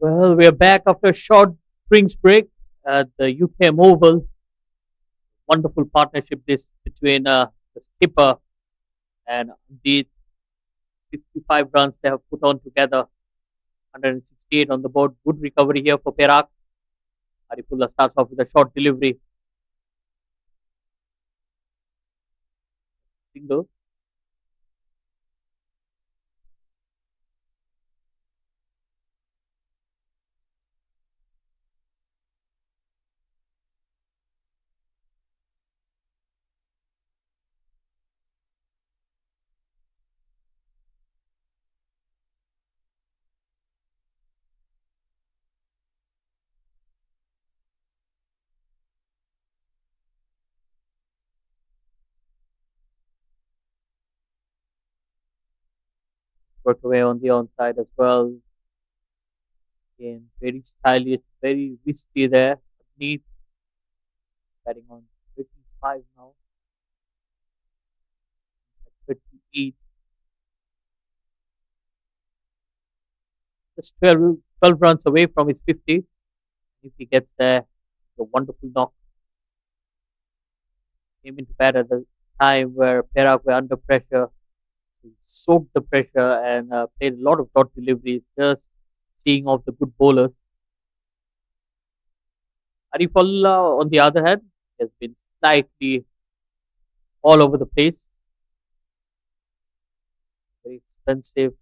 Well, we're back after a short drinks break at the UKM Oval. Wonderful partnership this between the skipper and the 55 runs they have put on together. 168 on the board. Good recovery here for Perak. Arifullah starts off with a short delivery. Single. Worked away on the onside as well. Again, very stylish, very risky there. Neat. Batting on 35 now. 38. Just 12 runs away from his 50. If he gets there, it's a wonderful knock. Came into bat at the time where Perak were under pressure. He soaked the pressure and played a lot of dot deliveries, just seeing off the good bowlers. Arifullah, on the other hand, has been slightly all over the place. Very expensive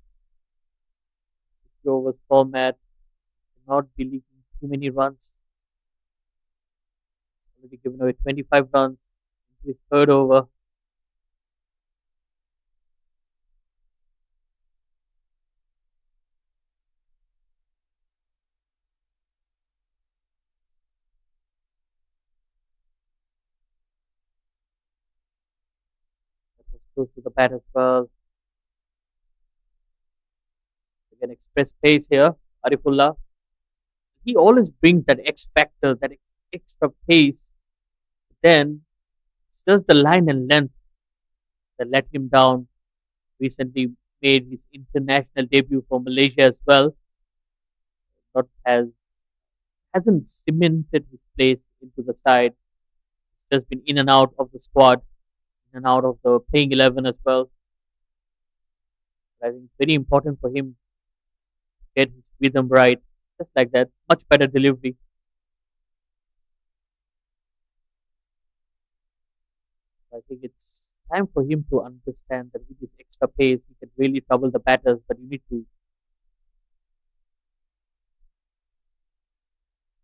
50 overs format. Not be leaking too many runs. Already given away 25 runs into his third over. That was close to the bat as well. Again, express pace here. Arifullah. He always brings that X factor, that extra pace. Then it's just the line and length that let him down. Recently made his international debut for Malaysia as well. Not has hasn't cemented his place into the side. Just been in and out of the squad, in and out of the playing 11 as well. I think it's very important for him to get his rhythm right, just like that. Much better delivery. I think it's time for him to understand that with his extra pace, he can really trouble the batters, but you need to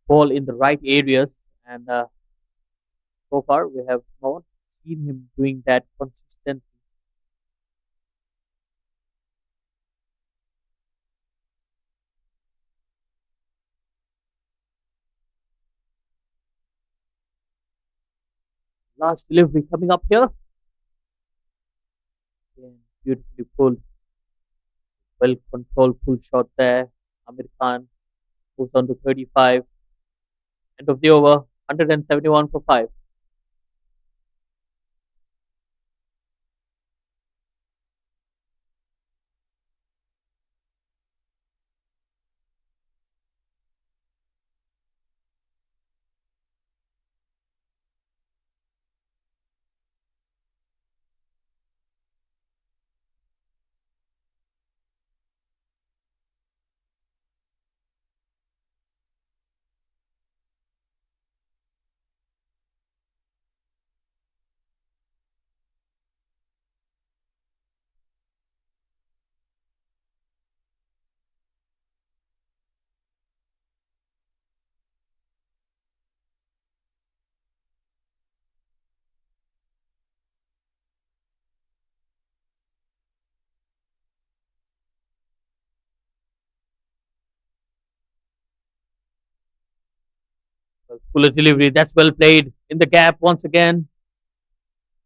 ball in the right areas. And so far, we have not seen him doing that consistently. Last delivery coming up here. Again, beautifully pulled, well controlled pull shot there. Amir Khan moves on to 35. End of the over, 171 for 5. Well, fuller delivery, that's well played. In the gap once again.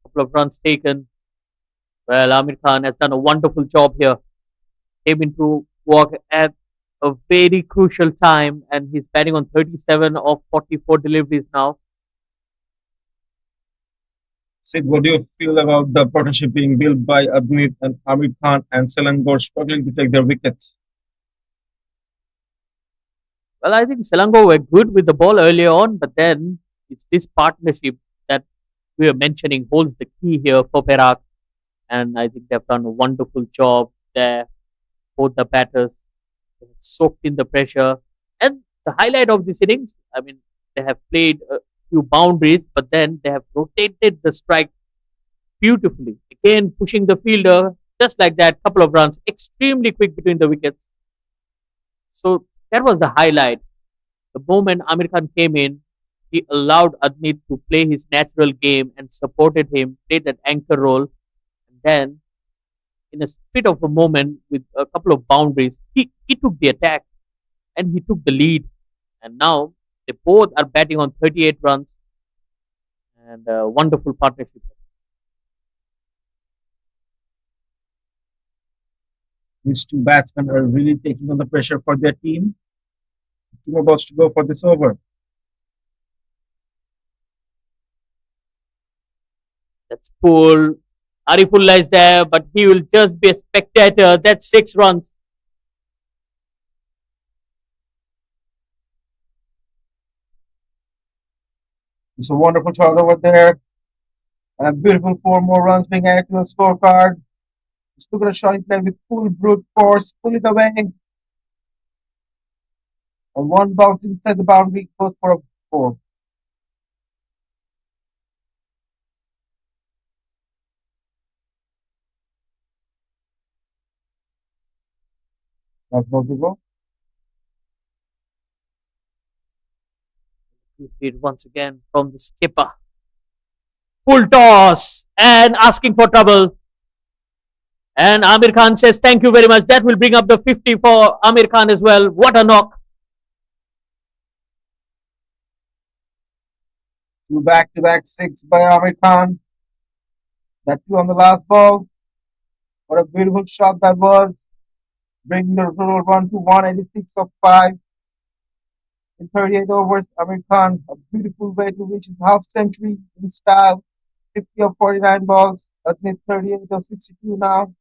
Couple of runs taken. Well, Amir Khan has done a wonderful job here. Came into work at a very crucial time, and he's batting on 37 of 44 deliveries now. Sid, what do you feel about the partnership being built by Abnit and Amir Khan and Selangor struggling to take their wickets? Well, I think Selangor were good with the ball earlier on, but then it's this partnership that we are mentioning holds the key here for Perak, and I think they've done a wonderful job there. Both the batters soaked in the pressure, and the highlight of this innings, I mean, they have played a few boundaries, but then they have rotated the strike beautifully. Again, pushing the fielder just like that, couple of runs, extremely quick between the wickets. So that was the highlight. The moment Amir Khan came in, he allowed Adnit to play his natural game and supported him, played that anchor role. And then, in a spit of a moment with a couple of boundaries, he took the attack and he took the lead. And now they both are batting on 38 runs and a wonderful partnership. These two batsmen are really taking on the pressure for their team. Two about to go for this over. That's full. Arifullah is there, but he will just be a spectator. That's 6 runs. It's a wonderful shot over there. And a beautiful 4 more runs being added to the scorecard. Just look at a shot he played with full brute force, pull it away. And one bounce inside the boundary goes for a 4. That's not to go. Good hit once again from the skipper. Full toss and asking for trouble. And Amir Khan says, thank you very much. That will bring up the 50 for Amir Khan as well. What a knock. Two back-to-back six by Amir Khan. That two on the last ball. What a beautiful shot that was. Bringing the total run to 186 of 5 in 38 overs. Amir Khan, a beautiful way to reach his half century in style. 50 of 49 balls. Adnit 38 of 62 now.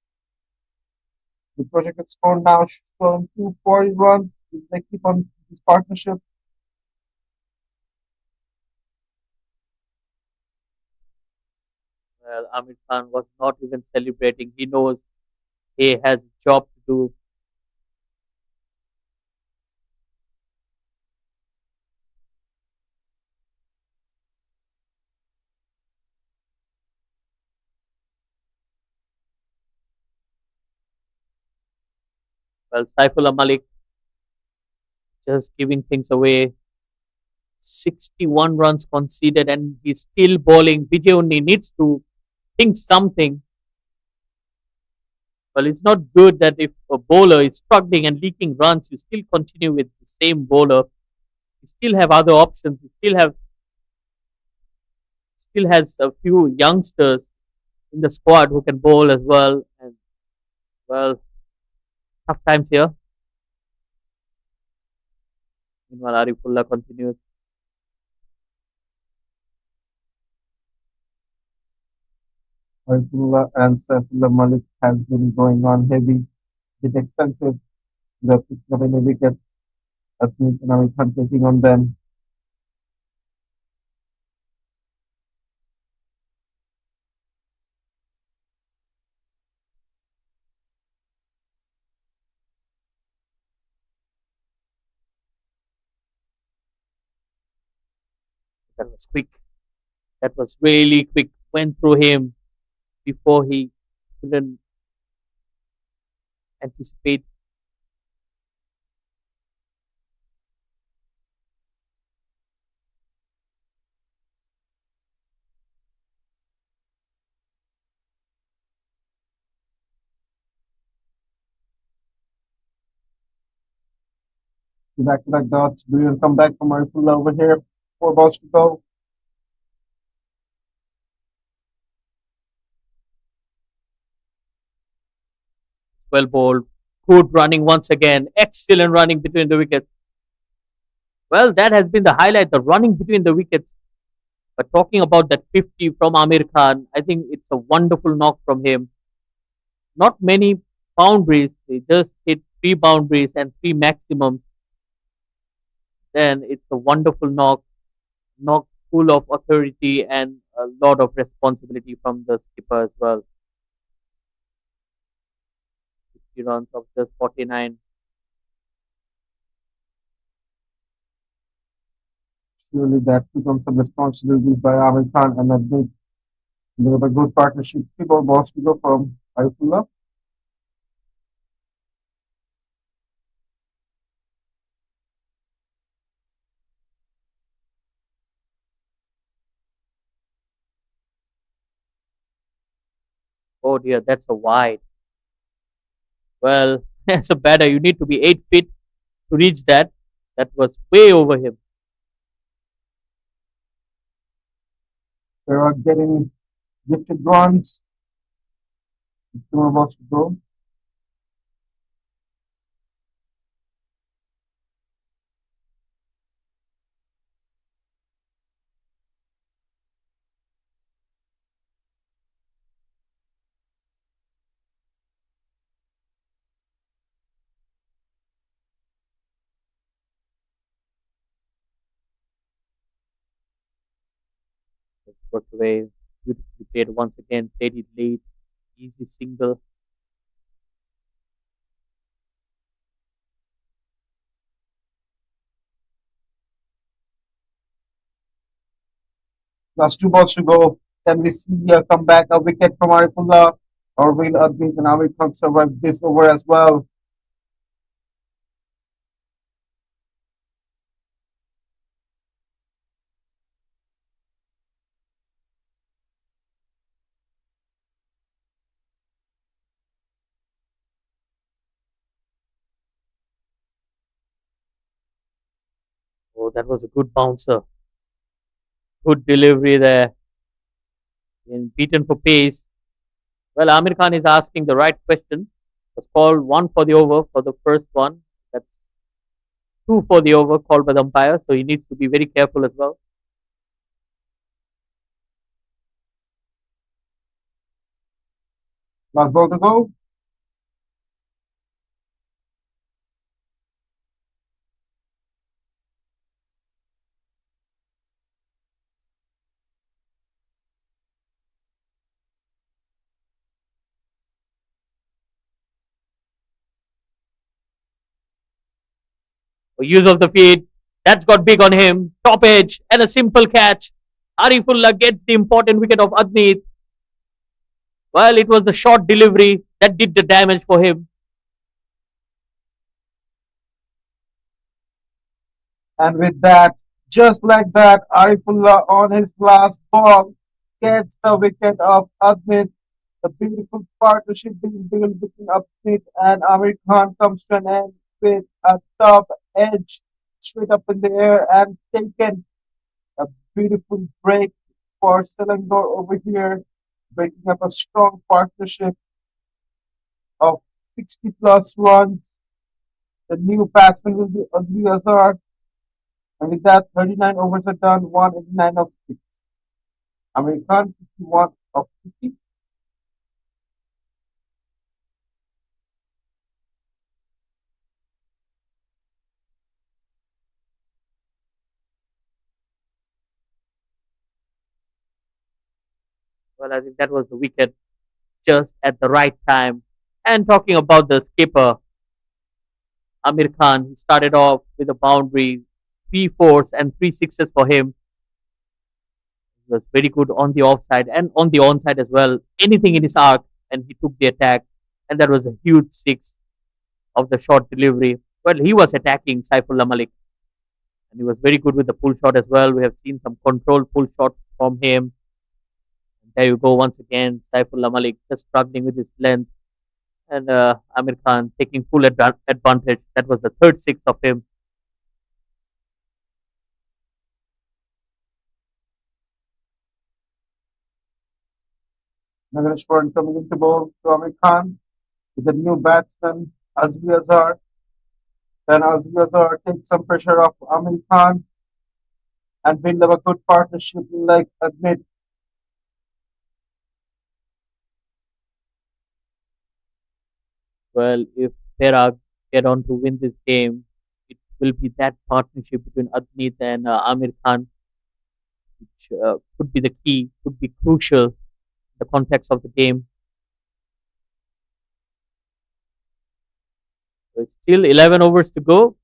The projected score now showing 240 runs. They keep on this partnership. Well, Amir Khan was not even celebrating. He knows he has a job to do. Well, Saifullah Malik just giving things away. 61 runs conceded and he's still bowling. Vijay only needs to think something. Well, it's not good that if a bowler is struggling and leaking runs, you still continue with the same bowler. You still have other options. You still has a few youngsters in the squad who can bowl as well. And well, tough times here. Meanwhile, Arifullah continues. Arifullah and Saifullah Malik has been going on heavy. Bit expensive. They're picking up any wickets. Adnit and Amir Khan taking on them. That was quick. That was really quick. Went through him before he couldn't anticipate. Back-to-back dots. Brilliant comeback from Arifullah over here. 4 balls to go. Well bowled. Good running once again. Excellent running between the wickets. Well, that has been the highlight, the running between the wickets. But talking about that 50 from Amir Khan, I think it's a wonderful knock from him. Not many boundaries. They just hit 3 boundaries and 3 maximums. then it's a wonderful knock full of authority and a lot of responsibility from the skipper as well. 60 runs of just 49. Surely that becomes some responsibility by Amir Khan and Admit. They have a good partnership. People wants to go from Arifullah. Oh dear, that's a wide. Well, as a batter, you need to be 8 feet to reach that. That was way over him. They are getting gifted runs. Two more balls to go. Just worked away. Beautifully played once again. Played it late. Easy single. Last two balls to go. Can we see a comeback, a wicket from Arifullah? Or will Admit and Amir Khan survive this over as well? Oh, that was a good bouncer. Good delivery there. And beaten for pace. Well, Amir Khan is asking the right question. Was called one for the over for the first one. That's two for the over called by the umpire. So he needs to be very careful as well. Last ball to go. For use of the feet. That's got big on him. Top edge and a simple catch. Arifullah gets the important wicket of Adnit. Well, it was the short delivery that did the damage for him. And with that, just like that, Arifullah on his last ball gets the wicket of Admit. The beautiful partnership being built between Admit and Amir Khan comes to an end with a top edge straight up in the air and taken a beautiful break for Selangor over here, breaking up a strong partnership of 60 plus runs. The new batsman will be Azli Azhar, and with that, 39 overs are done, 189 of 6. Amir Khan, 51 of 50. Well, I think that was the wicket just at the right time. And talking about the skipper, Amir Khan, he started off with a boundary, three fours and three sixes for him. He was very good on the offside and on the onside as well. Anything in his arc, and he took the attack. And that was a huge six of the short delivery. Well, he was attacking Saifullah Malik, and he was very good with the pull shot as well. We have seen some controlled pull shot from him. There you go once again, Saifullah Malik just struggling with his length, and Amir Khan taking full advantage. That was the third six of him. Nagareshwaran coming into ball to Amir Khan with the new batsman, Azli Azhar. Then Azli Azhar takes some pressure off Amir Khan and build up a good partnership like Admit. Well, if Perak get on to win this game, it will be that partnership between Adnit and Amir Khan, which could be the key, could be crucial in the context of the game. So it's still 11 overs to go.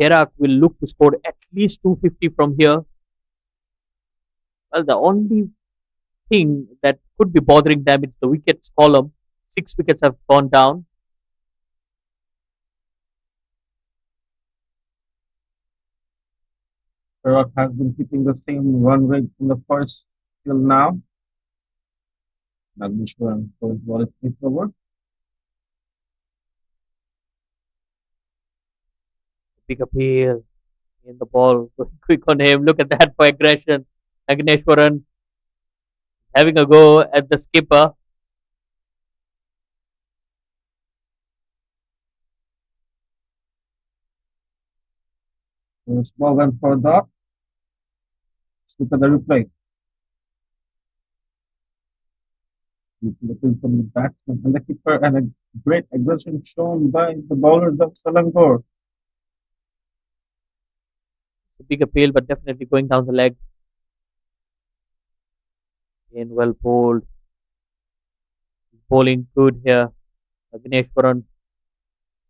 Perak will look to score at least 250 from here. Well, the only thing that could be bothering them is the wickets column. 6 wickets have gone down. Perak has been keeping the same run rate from the first till now. Nagneshwaran for his ball is kicked over. Big appeal in the ball. Going quick on him. Look at that for aggression. Agneshwaran having a go at the skipper. His ball went for a dot. Look at the replay. Looking from the batsman and the keeper, and a great aggression shown by the bowlers of Selangor. A big appeal, but definitely going down the leg. In well bowled. Bowling good here. Agneshwaran.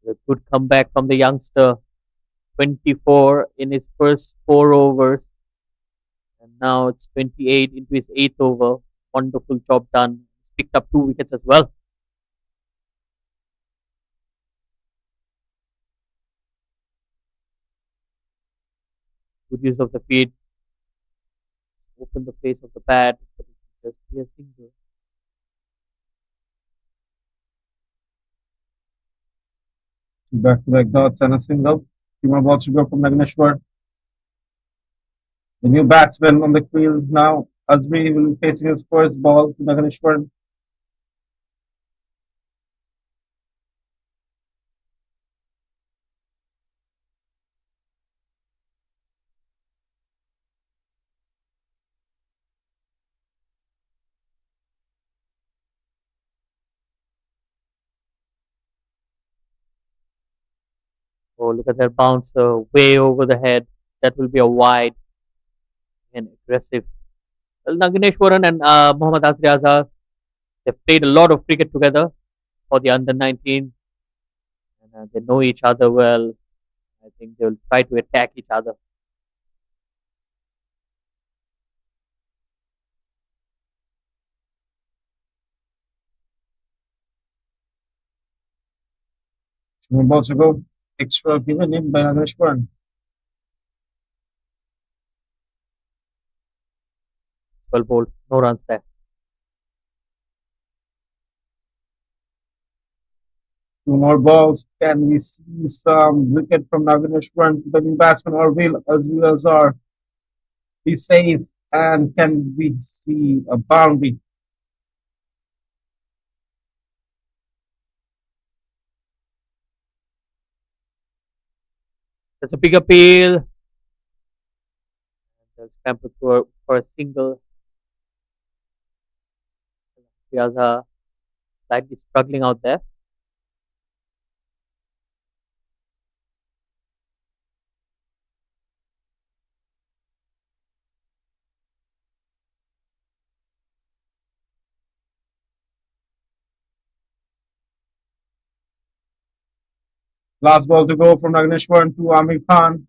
A good comeback from the youngster. 24 in his first 4 overs. And now it's 28 into his eighth over. Wonderful job done. He's picked up 2 wickets as well. Good use of the feet. Open the face of the bat, but it will just be a single. Back to back dots and a single. Two more balls to go from Nagneshwar. The new batsman on the field now. Azmi will be facing his first ball to Nagneshwar. Oh, look at that bouncer way over the head. That will be a wide and aggressive. Well, Nagneshwaran and Mohammad Azri Azhar, they've played a lot of cricket together for the under 19, and they know each other well. I think they'll try to attack each other. Two more balls to go. Extra given in by Nagneshwar. Well bowled, no runs there. Two more balls. Can we see some wicket from Nagneshwar to the new batsman, or will Azmi Azhar be safe? And can we see a boundary? That's a big appeal. They'll scamper for a single. Azhar slightly struggling out there. Last ball to go from Nagneshwar to Amir Khan.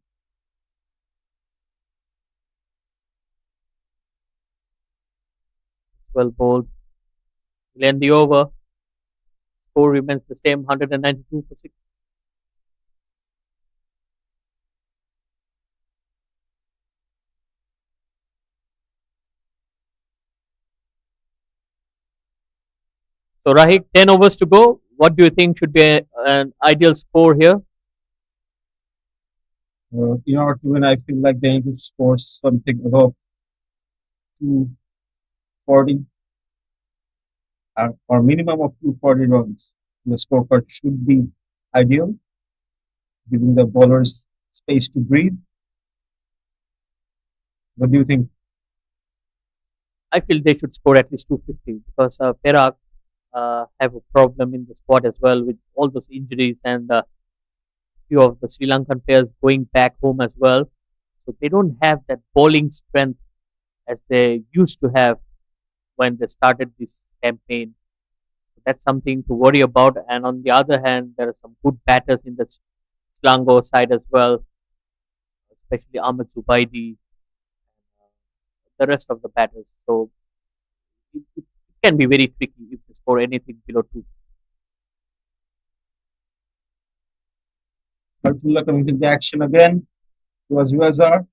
Well bowled. We'll end the over. Score remains the same, 192 for 6. So, Rahik, 10 overs to go. What do you think should be an ideal score here? In order to win, I feel like they need to score something above 240 or minimum of 240 runs. The scorecard should be ideal, giving the bowlers space to breathe. What do you think? I feel they should score at least 250 because Perak have a problem in the squad as well with all those injuries and few of the Sri Lankan players going back home as well. So they don't have that bowling strength as they used to have when they started this campaign. So that's something to worry about. And on the other hand, there are some good batters in the Selangor side as well, especially Ahmed Zubaidi, the rest of the batters. So it can be very tricky if they score anything below two. Hopefully coming to the action again. It was USR.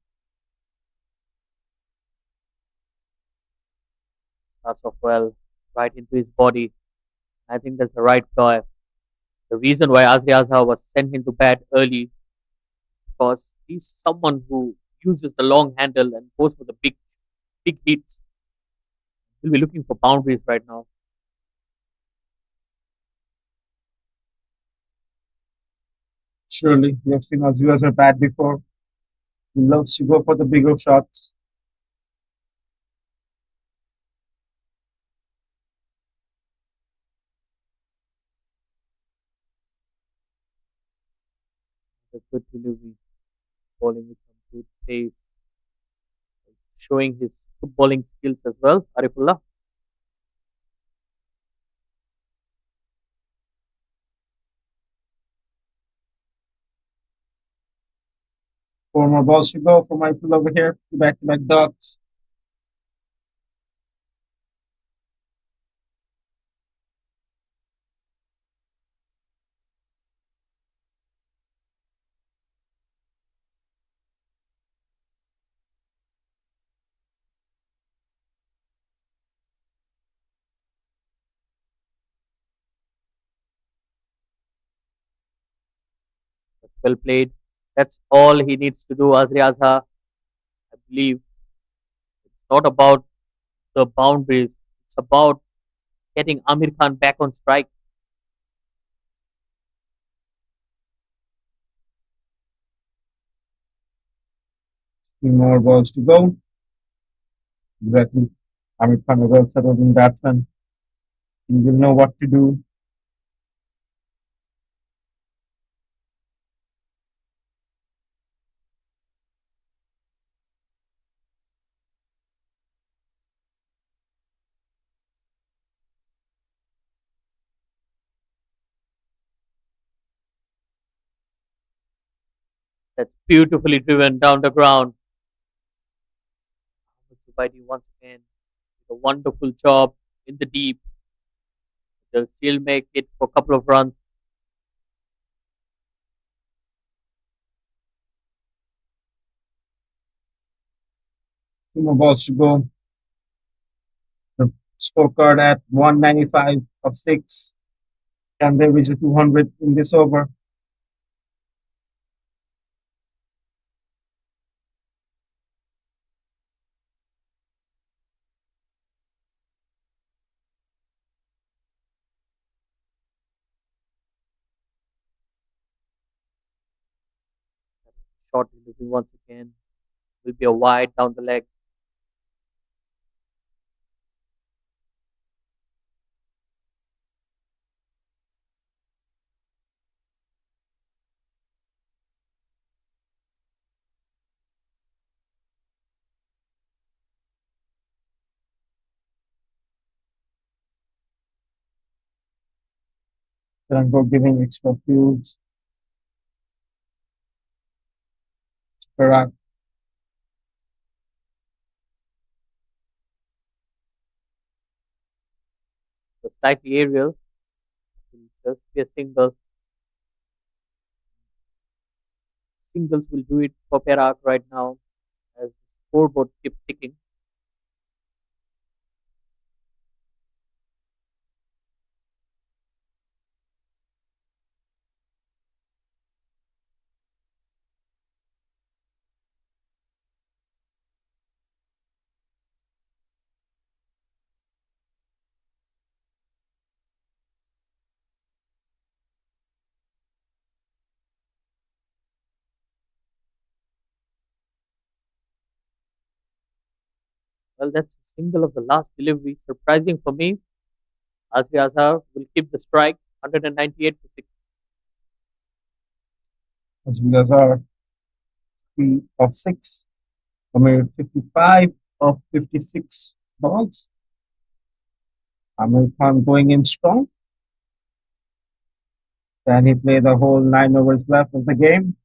Starts off well, right into his body. I think that's the right ploy. The reason why Azri Azhar was sent into bat early because he's someone who uses the long handle and goes for the big hits. He'll be looking for boundaries right now. Surely, we have seen us USR bat before. He loves to go for the bigger shots. The good delivery, bowling with some good pace, showing his footballing skills as well. Arifullah. Four more balls to go for my field over here. Two back-to-back dots. That's well played. That's all he needs to do, Azri Azhar. I believe it's not about the boundaries. It's about getting Amir Khan back on strike. Three more balls to go. Exactly. Amir Khan is well settled in batsman. He will know what to do. That's beautifully driven down the ground. Zubaidi once again did a wonderful job in the deep. They'll still make it for a couple of runs. Two more balls to go. The scorecard at 195 of 6. Can they reach the 200 in this over? Short delivery once again will be a wide down the leg. Selangor giving extra fuels. Perak. So slightly aerial. Will just be a single. Singles will do it for Perak right now as the scoreboard keeps ticking. Well, that's a single of the last delivery. Surprising for me. Azri Azhar will keep the strike 198 for 6. as well as our 3 of 6. I mean, 55 of 56 balls. Amir Khan going in strong. Can he play the whole 9 overs left of the game?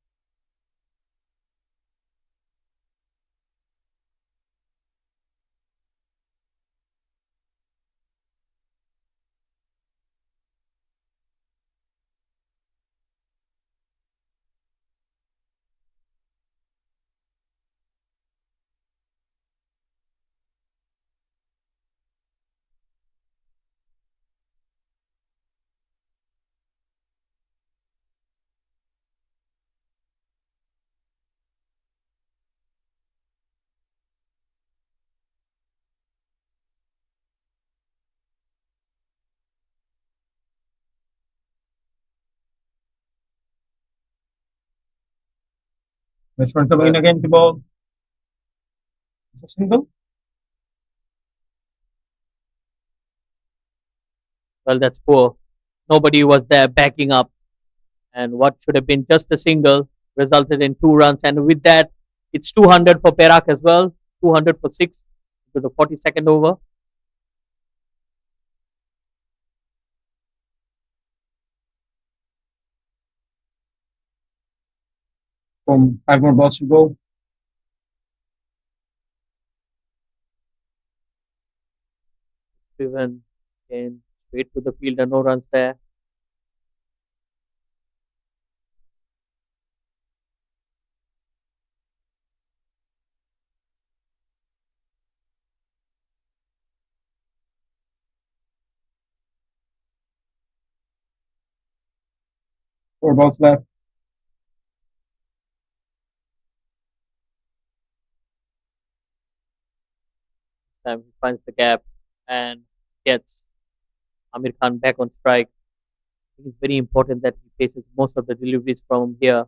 Which one coming in Well, again to ball? It's a single. well, that's poor. Nobody was there backing up, and what should have been just a single resulted in 2 runs. And with that, it's 200 for Perak as well, 200 for 6 to the 42nd over. From 5 more balls to go. Driven in straight to the fielder, no runs there. 4 balls left. This time he finds the gap and gets Amir Khan back on strike. I think it's very important that he faces most of the deliveries from here.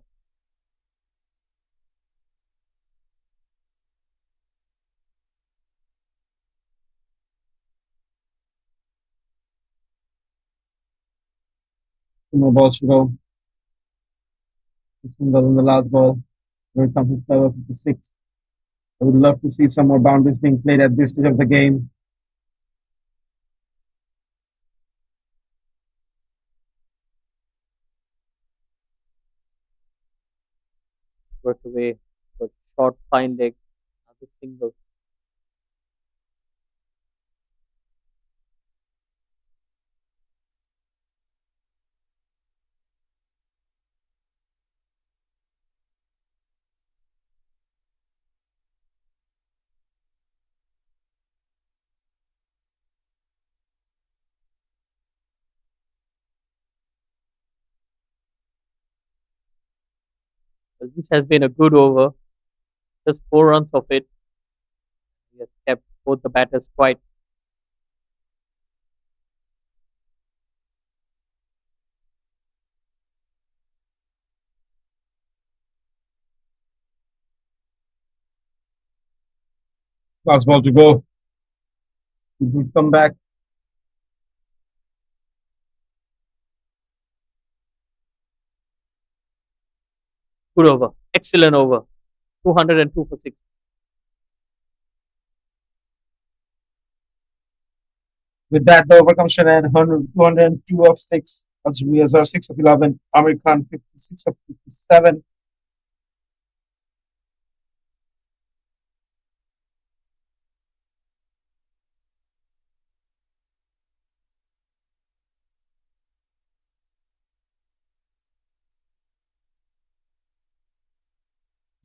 Two more balls to go. A single in the last ball. Here comes 56. I would love to see some more boundaries being played at this stage of the game. Worked away, but short, fine leg, another single. Well, this has been a good over. Just 4 runs of it. He has kept both the batters quiet. Last ball to go. Good comeback. Good over. Excellent over. 202 for 6. With that, the over comes to an end. 100, 202 of 6. As our 6 of 11. Amir Khan 56 of 57.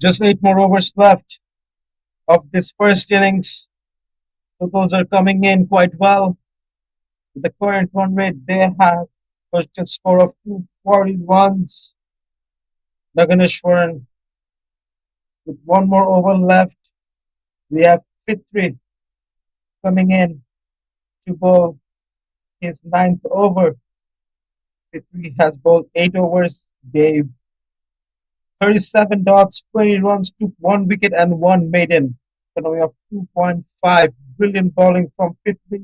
Just 8 more overs left of this first innings. Totals are coming in quite well. With the current run rate, they have a score of 240 runs. Naganeshwaran with 1 more over left. We have Fitri coming in to bowl his ninth over. Fitri has bowled 8 overs, gave 37 dots, 20 runs, took 1 wicket and 1 maiden. Economy of 2.5. Brilliant bowling from Fitri.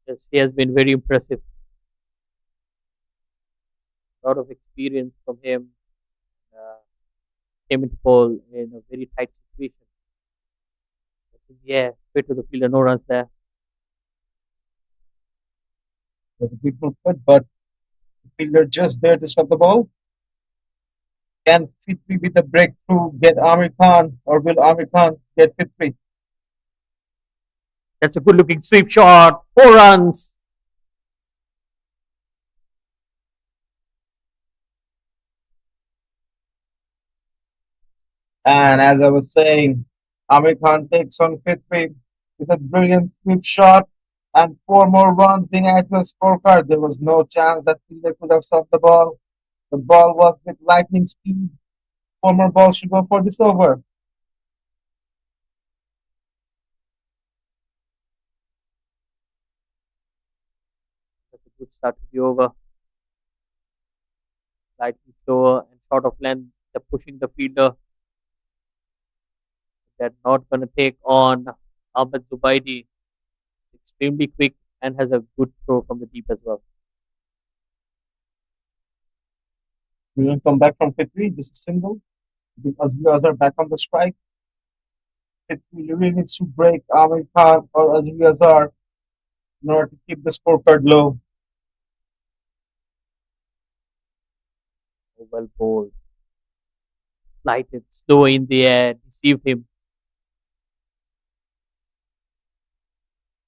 Yes, he has been very impressive. A lot of experience from him. Uh, Came into ball in a very tight situation. Yeah, straight to the fielder, no runs there. Was a beautiful put, but the fielder just there to stop the ball. Can Fitri with the breakthrough get Amir Khan, or will Amir Khan get Fitri? That's a good looking sweep shot. 4 runs. And as I was saying, Amir Khan takes on Fitri with a brilliant sweep shot and four more runs being added to the scorecard. There was no chance that fielder could have stopped the ball. The ball was with lightning speed. Four more balls should go for this over. That's a good start to the over. Slightly slower and short of length. They're pushing the fielder. They're not going to take on Ahmed Zubaidi. Extremely quick and has a good throw from the deep as well. Brilliant comeback from Fitri. This is single. The Azri Azhar back on the strike. Fitri really needs to break Amir Khan or Azri Azhar in order to keep the scorecard low. Oh, well bowled. Lighted, slow in the air, deceived him.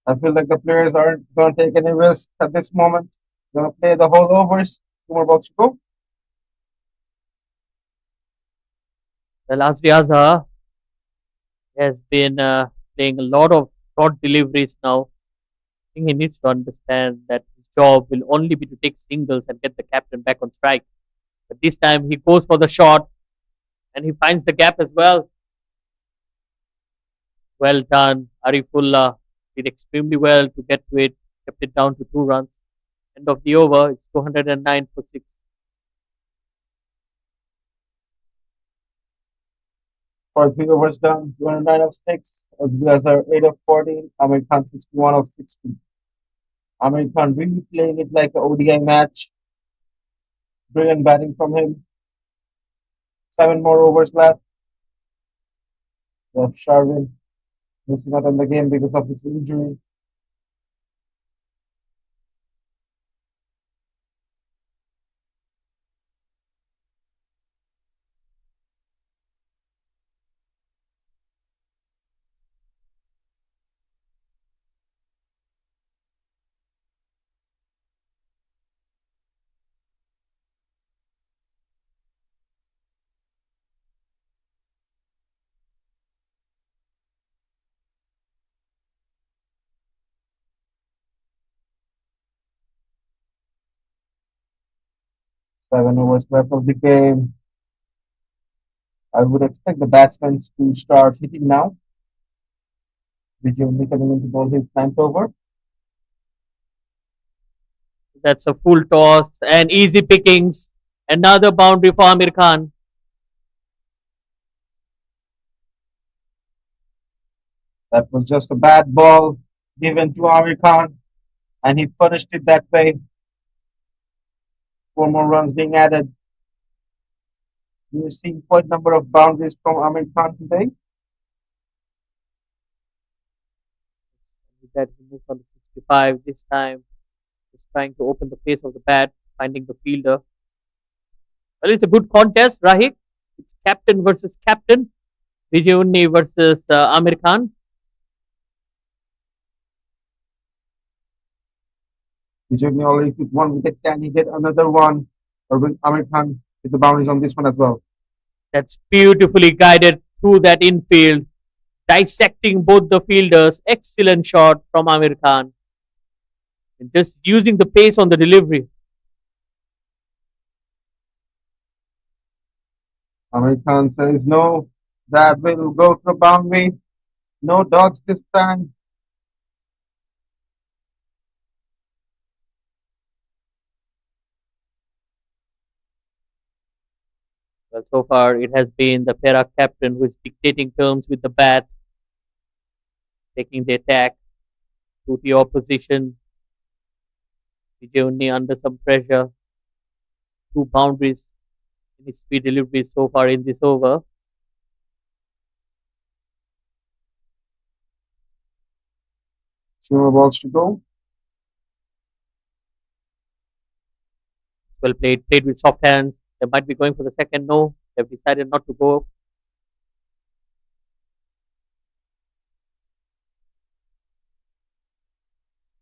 I feel like the players aren't going to take any risk at this moment. Going to play the whole overs. Two more balls to go. Well, Azri Azhar has been playing a lot of short deliveries now. I think he needs to understand that his job will only be to take singles and get the captain back on strike. But this time he goes for the shot and he finds the gap as well. Well done. Arifullah did extremely well to get to it, kept it down to 2 runs. End of the over, it's 209 for 6. For three overs done, 209 of 6. Azri Azhar 8 of 14. Amir Khan 61 of 60. Amir Khan really playing it like a ODI match. Brilliant batting from him. Seven more overs left. Sharvin missing out on the game because of his injury. 7 overs left of the game. I would expect the batsmen to start hitting now. Vijay only coming into ball his ninth over. That's a full toss and easy pickings. Another boundary for Amir Khan. That was just a bad ball given to Amir Khan, and he punished it that way. Four more runs being added. We're seeing quite a number of boundaries from Amir Khan today. With that, he moves on to 65 this time. He's trying to open the face of the bat, finding the fielder. Well, it's a good contest, Rahik. It's captain versus captain. Vijay versus Amir Khan. Vijay already took one wicket. Can he get another one? Or will Amir Khan hit the boundaries on this one as well? That's beautifully guided through that infield, dissecting both the fielders. Excellent shot from Amir Khan. And just using the pace on the delivery. Amir Khan says no. That will go to the boundary. No dogs this time. Well, so far it has been the Perak captain who is dictating terms with the bat, taking the attack to the opposition. Vijay under some pressure, two boundaries in his speed delivery so far in this over. 2 more balls to go. Well played with soft hands. They might be going for the second. No, they've decided not to go.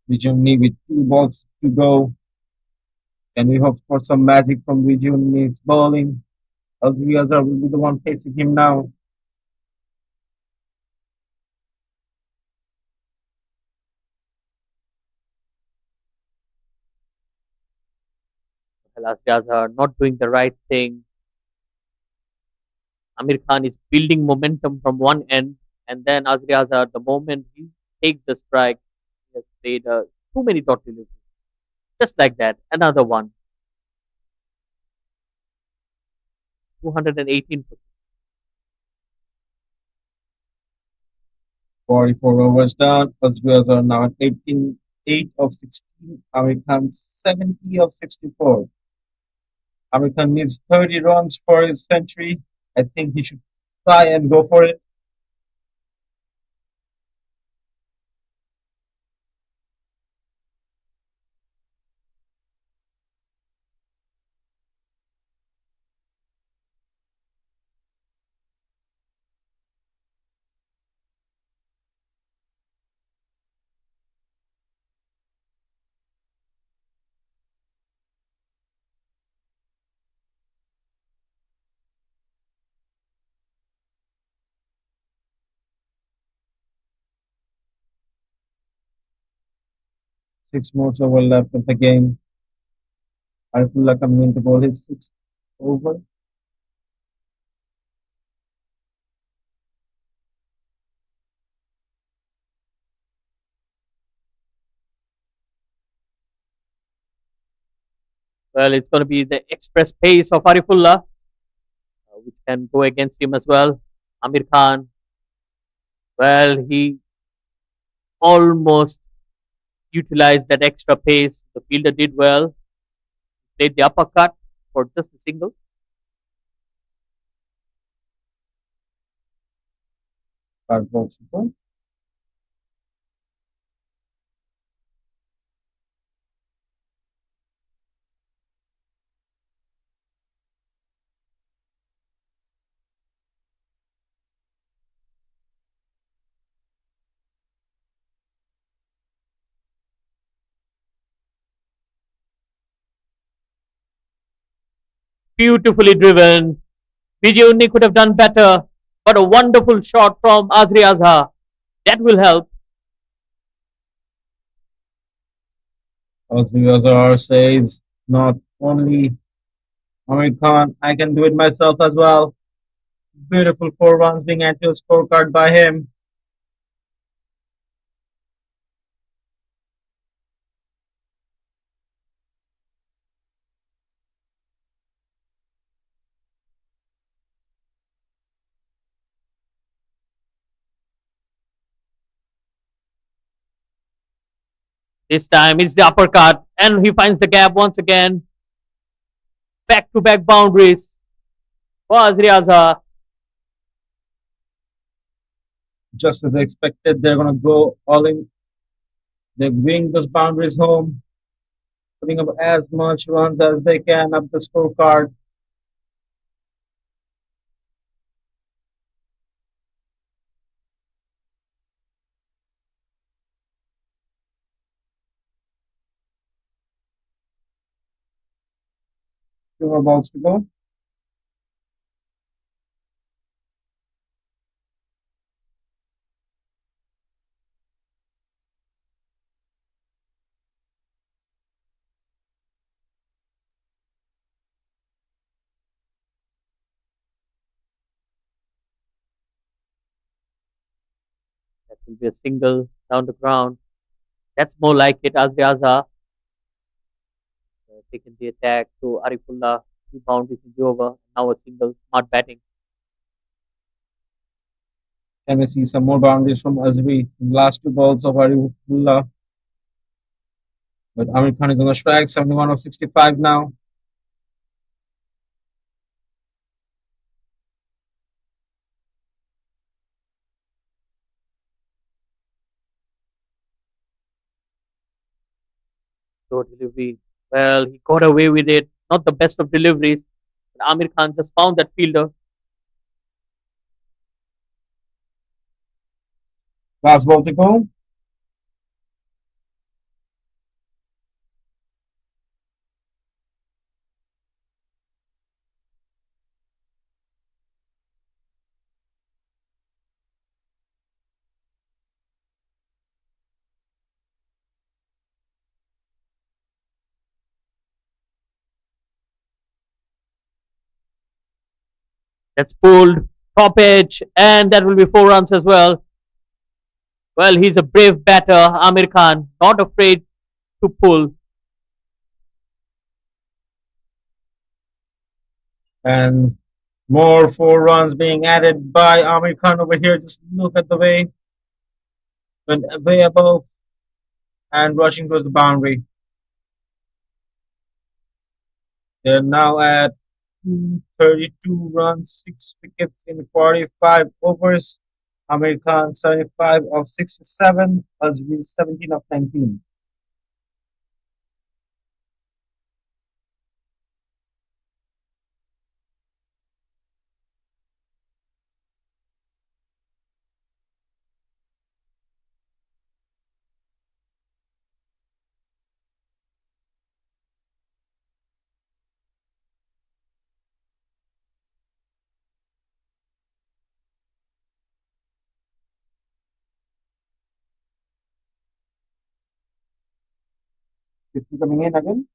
Vijay with 2 balls to go. Can we hope for some magic from Vijay's bowling? Azriazar will be the one facing him now. Velasquez are not doing the right thing. Amir Khan is building momentum from one end, and then Azriazar, the moment he takes the strike, he has played too many dot deliveries. Just like that, another one. 218. 44 overs done. Azriazar now at 18, 8 of 16. Amir Khan 70 of 64. Amir Khan needs 30 runs for his century. I think he should try and go for it. 6 more over left of the game. Arifullah coming in to bowl his sixth over. Well, it's going to be the express pace of Arifullah, which can go against him as well. Amir Khan, well, he almost utilized that extra pace. The fielder did well, played the uppercut for just a single. 5 balls to go. Beautifully driven. Vijay could have done better, but a wonderful shot from Azri Azhar. That will help. Azriazar says, not only Amir Khan, I can do it myself as well. Beautiful 4 runs being added to a scorecard by him. This time it's the uppercut, and he finds the gap once again. Back to back boundaries for Azri Azhar. Just as expected, they're going to go all in. They bring those boundaries home, putting up as much runs as they can up the scorecard. Two more balls to go. That will be a single down the ground. That's more like it. Azri Azhar taking the attack to Arifullah. Two boundaries in the over. Now a single. Smart batting. Can we see some more boundaries from Azri? Last 2 balls of Arifullah. But Amir Khan is on the strike, 71 of 65 now. Slow delivery. Well, he got away with it. Not the best of deliveries. But Amir Khan just found that fielder. Last ball to go. That's pulled. Top edge. And that will be 4 runs as well. Well, he's a brave batter, Amir Khan. Not afraid to pull. And more 4 runs being added by Amir Khan over here. Just look at the way, went way above and rushing towards the boundary. They're now at 232 runs, 6 wickets in 45 overs. Amir Khan 75 of 67, Azri 17 of 19. Fifty coming in again.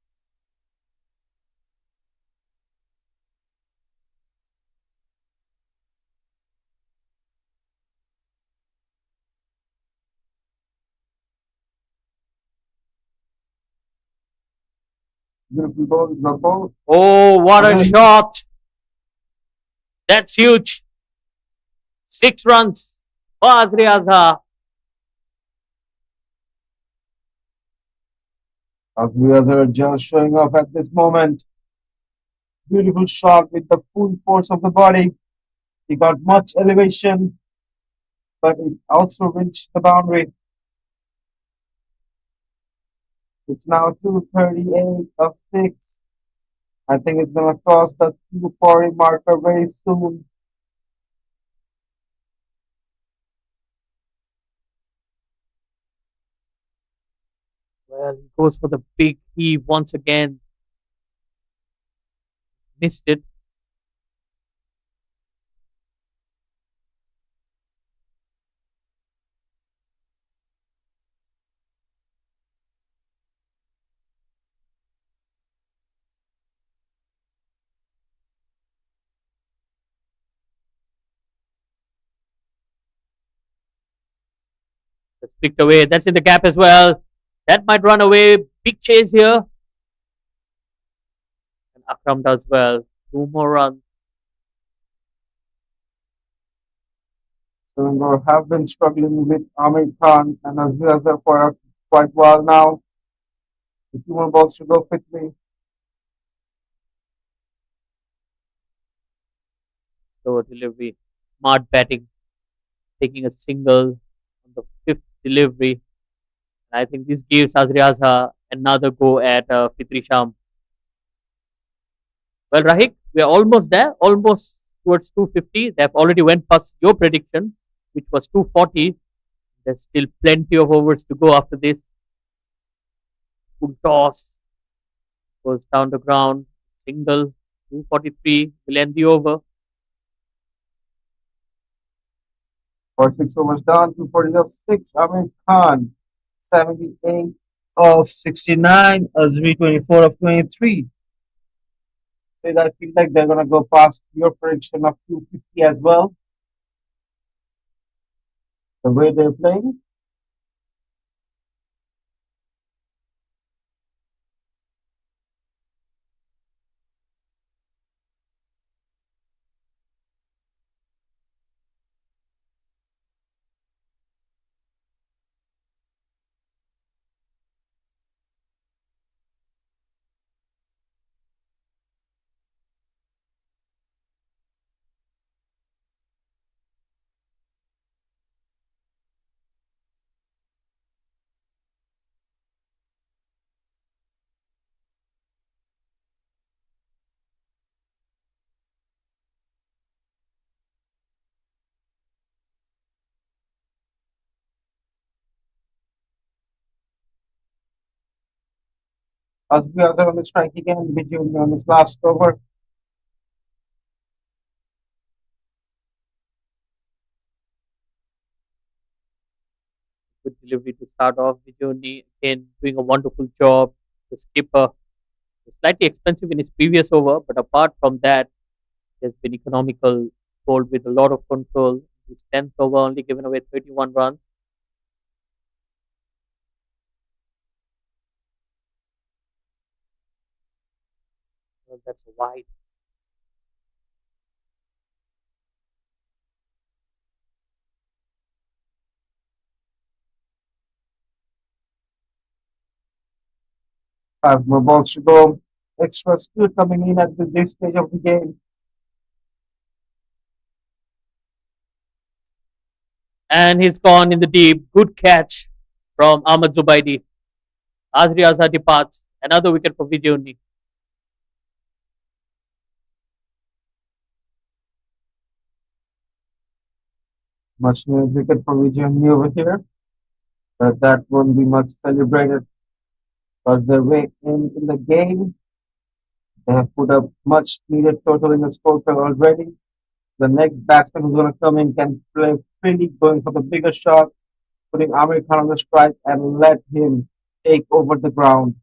Beautiful ball, drop ball. Oh, what a Again, shot. That's huge. 6 runs for Azri Azhar. Azri Azhar just showing off at this moment. Beautiful shot with the full force of the body. He got much elevation, but it also reached the boundary. It's now 238 of 6. I think it's going to cross the 240 marker very soon. Well, he goes for the big heave once again. Missed it. That's picked away. That's in the gap as well. That might run away. Big chase here. And Akram does well. 2 more runs. Selangor have been struggling with Amir Khan and Azri Azhar for quite a while now. The 2 more balls to go quickly. Slower delivery. Smart batting. Taking a single on the fifth delivery. And I think this gives Azri Azhar another go at Fitri Sham. Well, Rahik, we are almost there. Almost towards 250. They have already went past your prediction, which was 240. There's still plenty of overs to go after this. Full toss goes down the ground. Single 243 will end the over. For 6 overs done, 240 of 6. Amir Khan 78 of 69. Azri 24 of 23. So I feel like they're going to go past your prediction of 250 as well. The way they're playing. As we are on the strike again, between on his last over. Good delivery to start off. Vijoni again doing a wonderful job. The skipper was slightly expensive in his previous over, but apart from that, he has been economical, bowled with a lot of control. His 10th over only given away 31 runs. Well, that's wide. 5 more balls to go. Extra still coming in at this stage of the game. And he's gone in the deep. Good catch from Ahmad Zubaidi. Azri Azhar departs. Another wicket for Vijoni. Much needed wicket for Vijay over here. But that won't be much celebrated because their way in the game. They have put up much needed total in the scorecard already. The next batsman who's going to come in can play freely, going for the bigger shot, putting Amir Khan on the strike and let him take over the ground.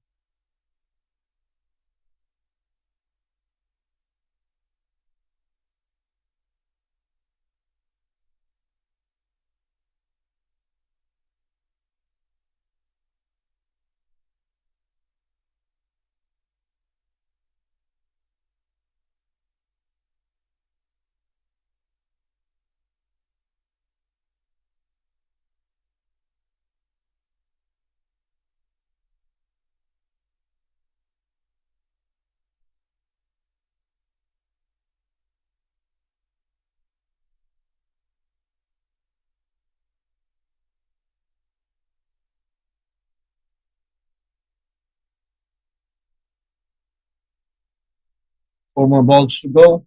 Four more balls to go.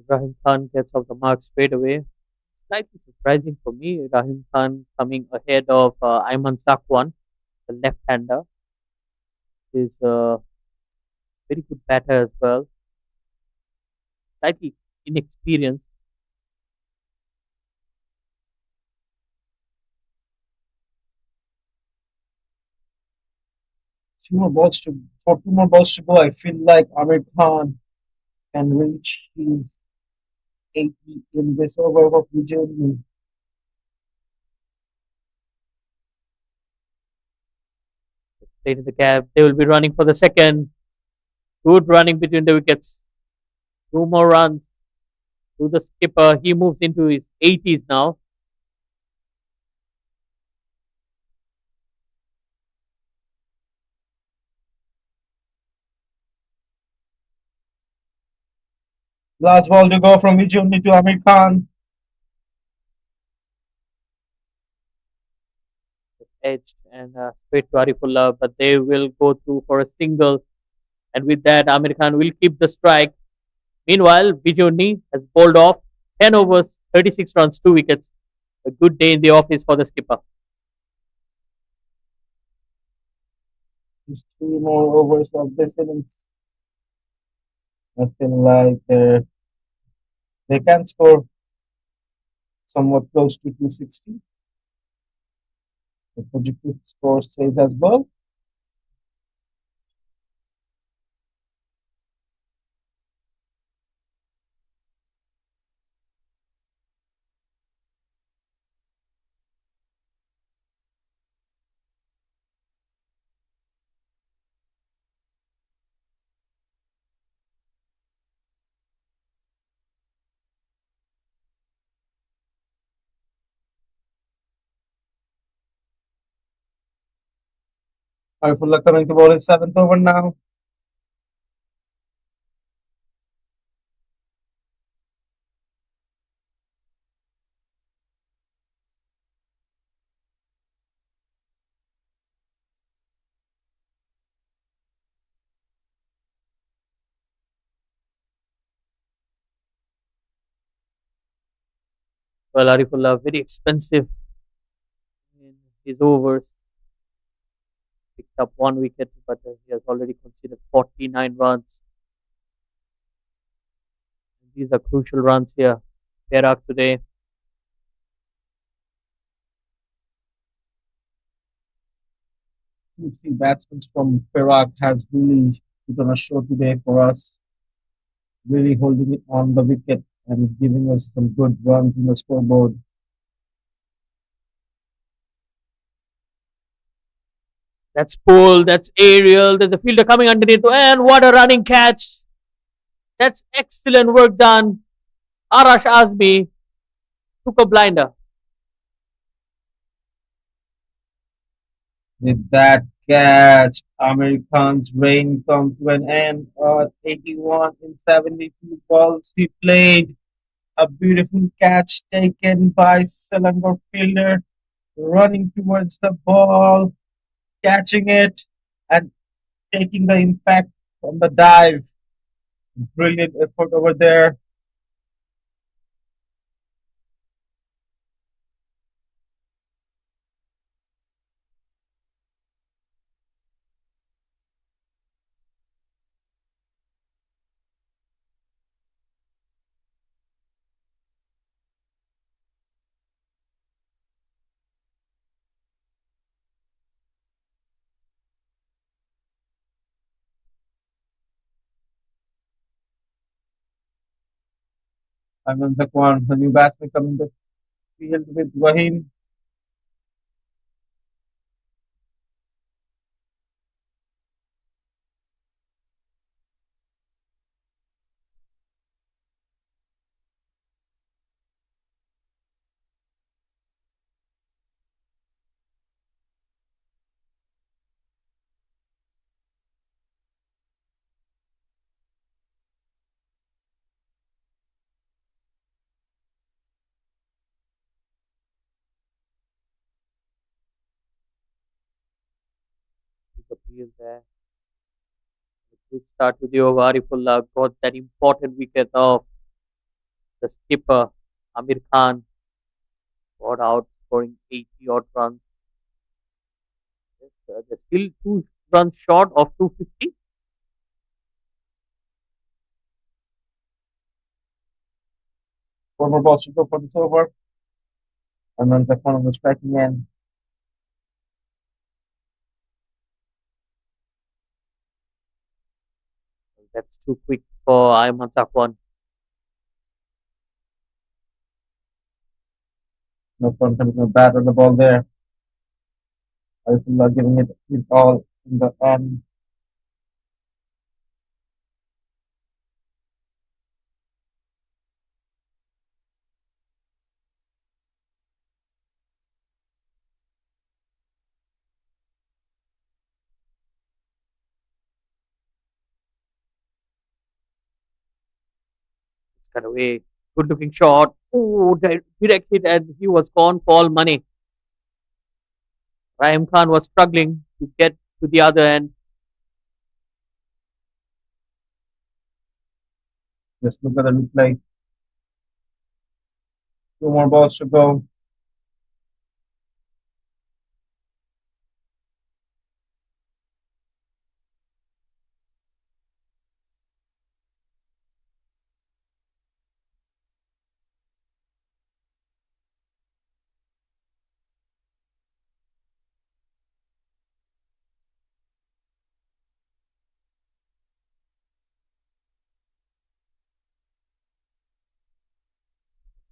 Rahim Khan gets off the mark straight away. Slightly surprising for me. Rahim Khan coming ahead of Ayman Sakwan, the left-hander, is a very good batter as well. Slightly inexperienced. Few more balls to For 2 more balls to go. I feel like Amir Khan can reach his 80 in this over of Vijay. Straight in the gap. They will be running for the second. Good running between the wickets. 2 more runs to the skipper. He moves into his 80s now. Last ball to go from Vijay to Amir Khan. Edged and straight to Arifullah, but they will go through for a single. And with that, Amir Khan will keep the strike. Meanwhile, Vijoni has bowled off 10 overs, 36 runs, 2 wickets. A good day in the office for the skipper. Just 3 more overs of this innings. I feel like they can score somewhat close to 260. The projected score says as well. Arifullah coming to bowl his 7th over now. Well, Arifullah, very expensive in his overs. Picked up 1 wicket, but he has already conceded 49 runs. These are crucial runs here. Perak today. Two, three batsmen from Perak has really put on a show today for us, really holding it on the wicket and giving us some good runs in the scoreboard. That's pull, that's aerial. There's a fielder coming underneath, and what a running catch! That's excellent work done. Arash Azmi took a blinder. With that catch, Americans' reign come to an end at 81 in 72 balls he played. A beautiful catch taken by Selangor fielder, running towards the ball, catching it, and taking the impact from the dive. Brilliant effort over there. And then the new batsman coming to field with Wahim. Took a field there. A good start to the over. Arifullah got that important wicket off. The skipper, Amir Khan, got out scoring 80 odd runs. Yes, they're still 2 runs short of 250. Four more balls to go for this over. And then the corner was striking end. That's too quick for Ayman Zakwan. No point coming no bat on the ball there. Arifullah giving it his all in the end. It's got away. Good looking shot. Oh, direct hit, and he was gone for all money. Rahim Khan was struggling to get to the other end. Just look at the replay. Two more balls to go.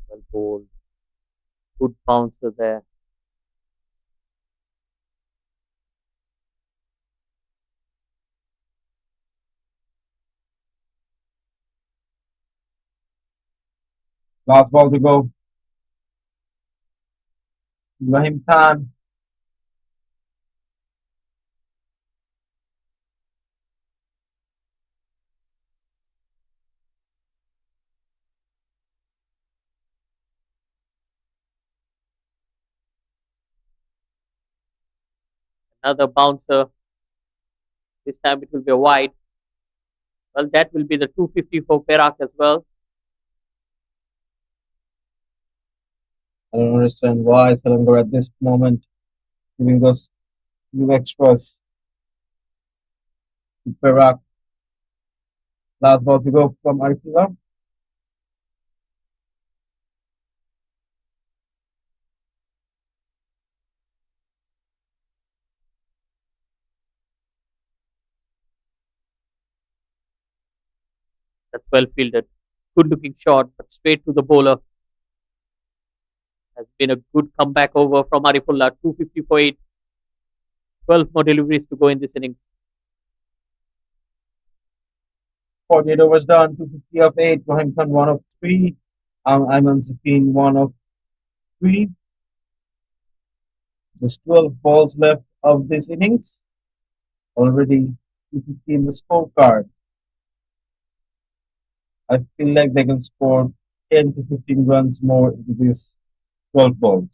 Well bowled. Good bouncer there. Last ball to go. Ibrahim Khan. Another bouncer. This time it will be a wide. Well, that will be the 250 for Perak as well. I don't understand why Selangor at this moment giving those few extras to Perak. Last ball to go from Arifullah. That's well fielded. Good looking shot, but straight to the bowler. Has been a good comeback over from Arifullah. 250 for 8. 12 more deliveries to go in this innings. 48 overs done, 250 of 8, Rohington 1 of 3, Ayman Safin 1 of 3. There's 12 balls left of this innings. Already 250 in the scorecard. I feel like they can score 10 to 15 runs more into these 12 balls.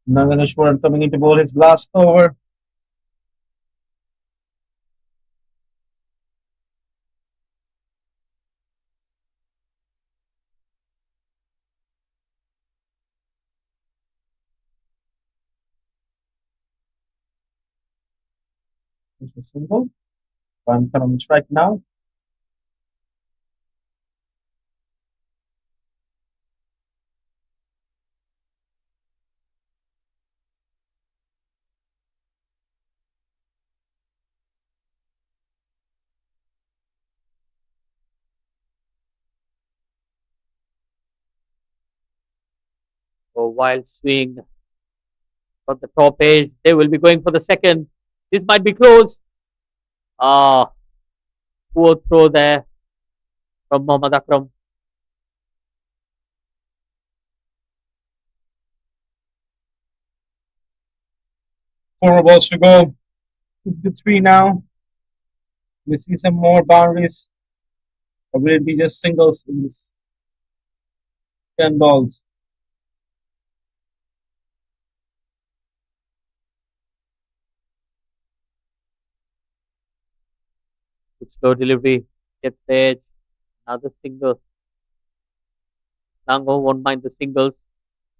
Naganeshwaran coming into bowl his last over. This is simple. One coming strike now. So wild swing from the top edge. They will be going for the second. This might be close. Ah, poor throw there from Mohammad Akram. 4 balls to go. 53 now. We see some more boundaries. Or will it be just singles in this 10 balls? Good slow delivery. Gets the edge. Another single. Selangor won't mind the singles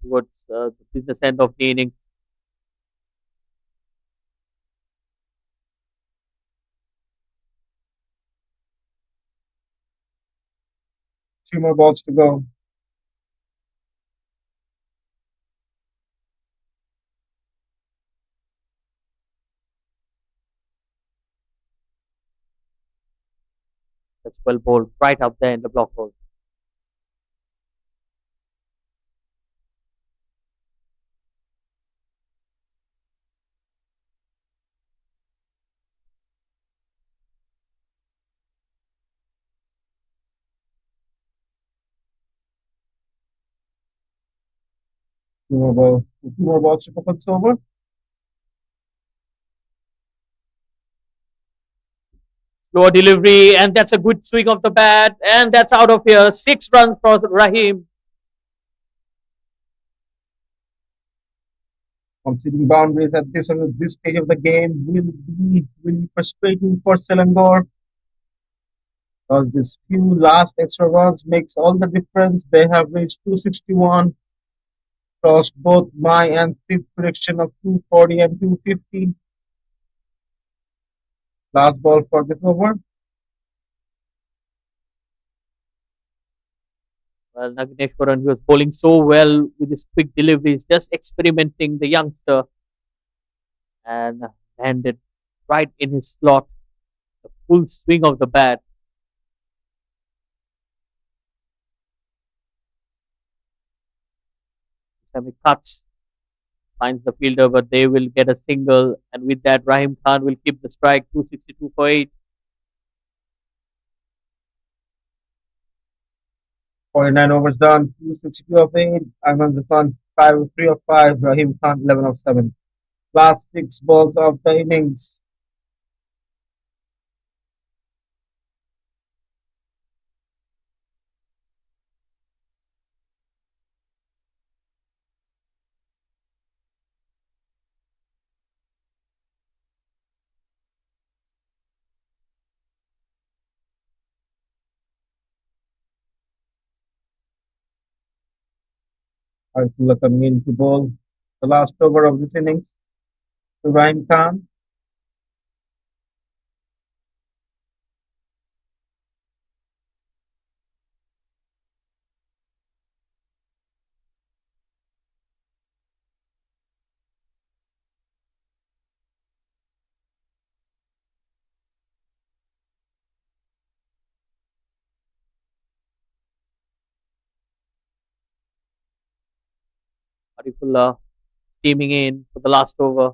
towards the business end of the inning. 2 more balls to go. That's well bowled right up there in the block hole. 2 more balls to focus over. Slow delivery, and that's a good swing of the bat, and that's out of here. 6 runs for Rahim. Conceding boundaries at this stage of the game will be really frustrating for Selangor because this few last extra runs makes all the difference. They have reached 261, crossed both my and Sid's prediction of 240 and 250. Last ball for this over. Well, Nagneshwaran, he was bowling so well with his quick deliveries, just experimenting the youngster, and landed right in his slot. The full swing of the bat. Semi cuts finds the fielder, but they will get a single. And with that, Rahim Khan will keep the strike 262 for 8. 49 overs done, 262 of 8. Arman Zafan, 5 of 3 of 5. Rahim Khan, 11 of 7. Last 6 balls of the innings. Arifullah coming in to bowl the last over of this innings to Rahim Khan. Arifullah steaming in for the last over.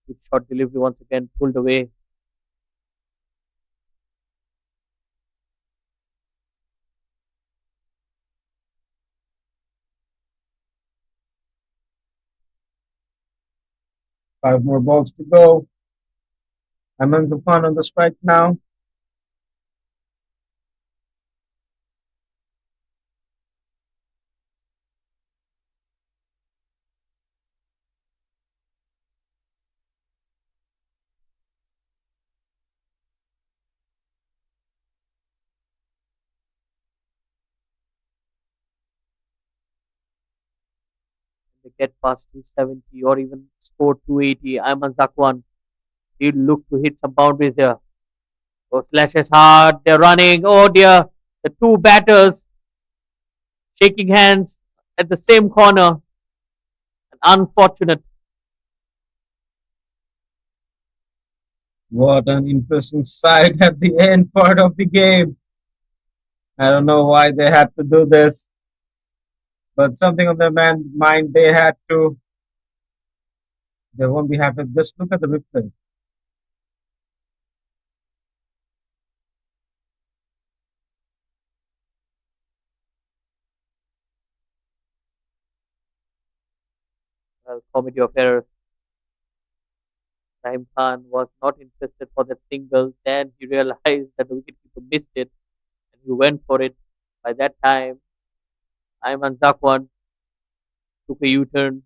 Good shot delivery once again pulled away. Five more balls to go. Arman Zafan on the strike now. They get past 270 or even score 280. Ayman Zakwan, he'll look to hit some boundaries here. Oh, slashes hard. They're running. Oh dear. The two batters shaking hands at the same corner. Unfortunate. What an interesting sight at the end part of the game. I don't know why they had to do this, but something on their mind they had to. They won't be happy. Just look at the replay. Well, comedy of errors. Rahim Khan was not interested for that single. Then he realized that the wicketkeeper missed it and he went for it. By that time, Ayman Zakwan took a U turn.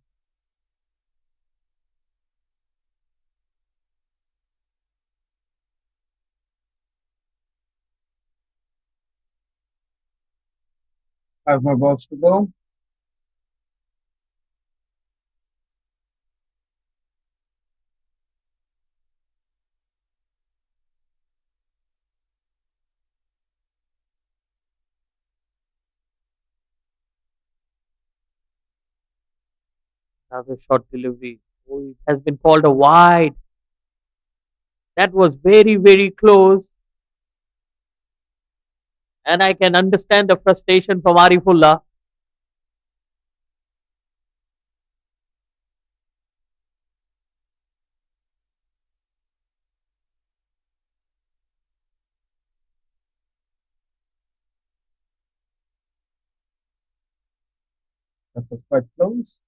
5 more balls to go. Another short delivery. Oh, it has been called a wide. That was very, very close. And I can understand the frustration from Arifullah. That was quite close.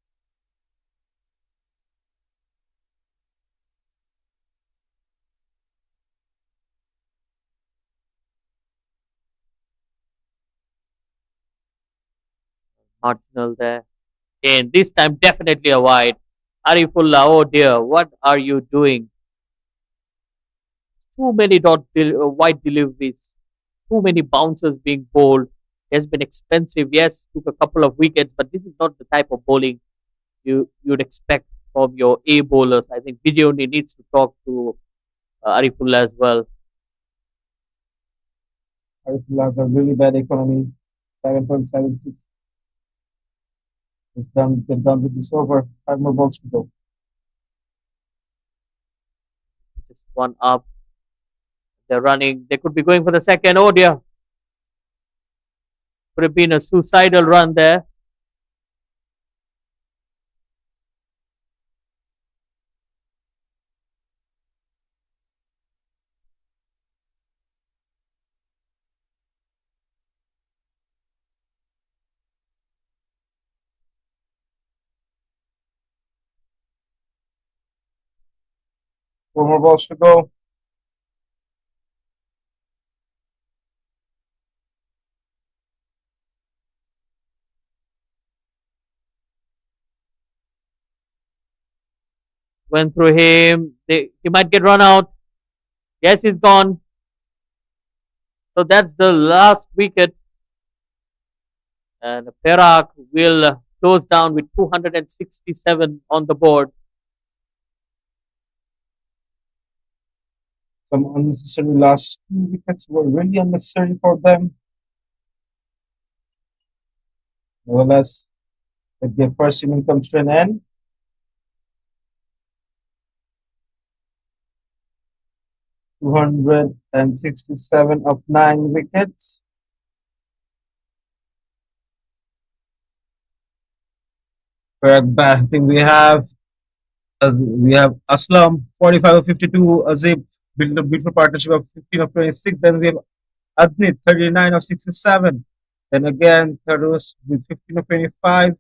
Marginal there. And this time, definitely a wide. Arifullah, oh dear, what are you doing? Too many wide deliveries, too many bouncers being bowled. It has been expensive. Yes, took a couple of wickets, but this is not the type of bowling you'd expect from your A bowlers. I think Vijay only needs to talk to Arifullah as well. Arifullah got really bad economy. 7.76. It's done. They're done with this over. 5 more balls to go. Just one up. They're running. They could be going for the second. Oh dear. Could have been a suicidal run there. Four more balls to go. Went through him. He might get run out. Yes, he's gone. So that's the last wicket. And Perak will close down with 267 on the board. Some unnecessary last two wickets were really unnecessary for them. Nevertheless, their first inning comes to an end. 267 of 9 wickets. Correct batting we have Aslam 45 of 52, Azib built a beautiful partnership of 15 of 26. Then we have Adnit 39 of 67. Then again Tharus with 15 of 25.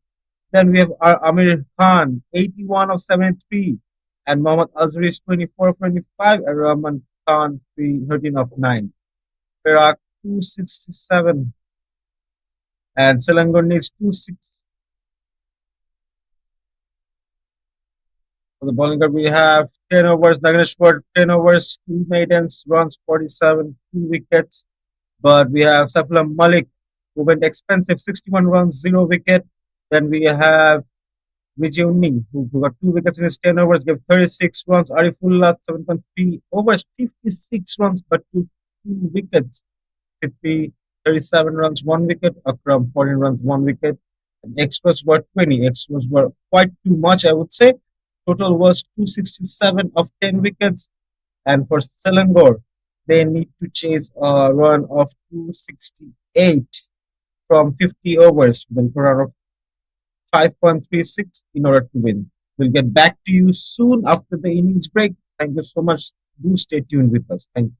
Then we have Amir Khan 81 of 73, and Mohammad Azri is 24 of 25, and Rahman Khan 13 of 9. Perak 267, and Selangor needs 26. For the bowling group, we have 10 overs, Naganeshwar 10 overs, 2 maidens, runs 47, 2 wickets. But we have Safulam Malik, who went expensive, 61 runs, 0 wicket. Then we have Vijay who got 2 wickets in his 10 overs, gave 36 runs. Arifullah, 7.3 overs, 56 runs, but 2 wickets. 50, 37 runs, 1 wicket. Akram, 14 runs, 1 wicket. And extras were 20. Extras were quite too much, I would say. Total was 267 of 10 wickets. And for Selangor, they need to chase a run of 268 from 50 overs with a run of 5.36 in order to win. We'll get back to you soon after the innings break. Thank you so much. Do stay tuned with us. Thank you.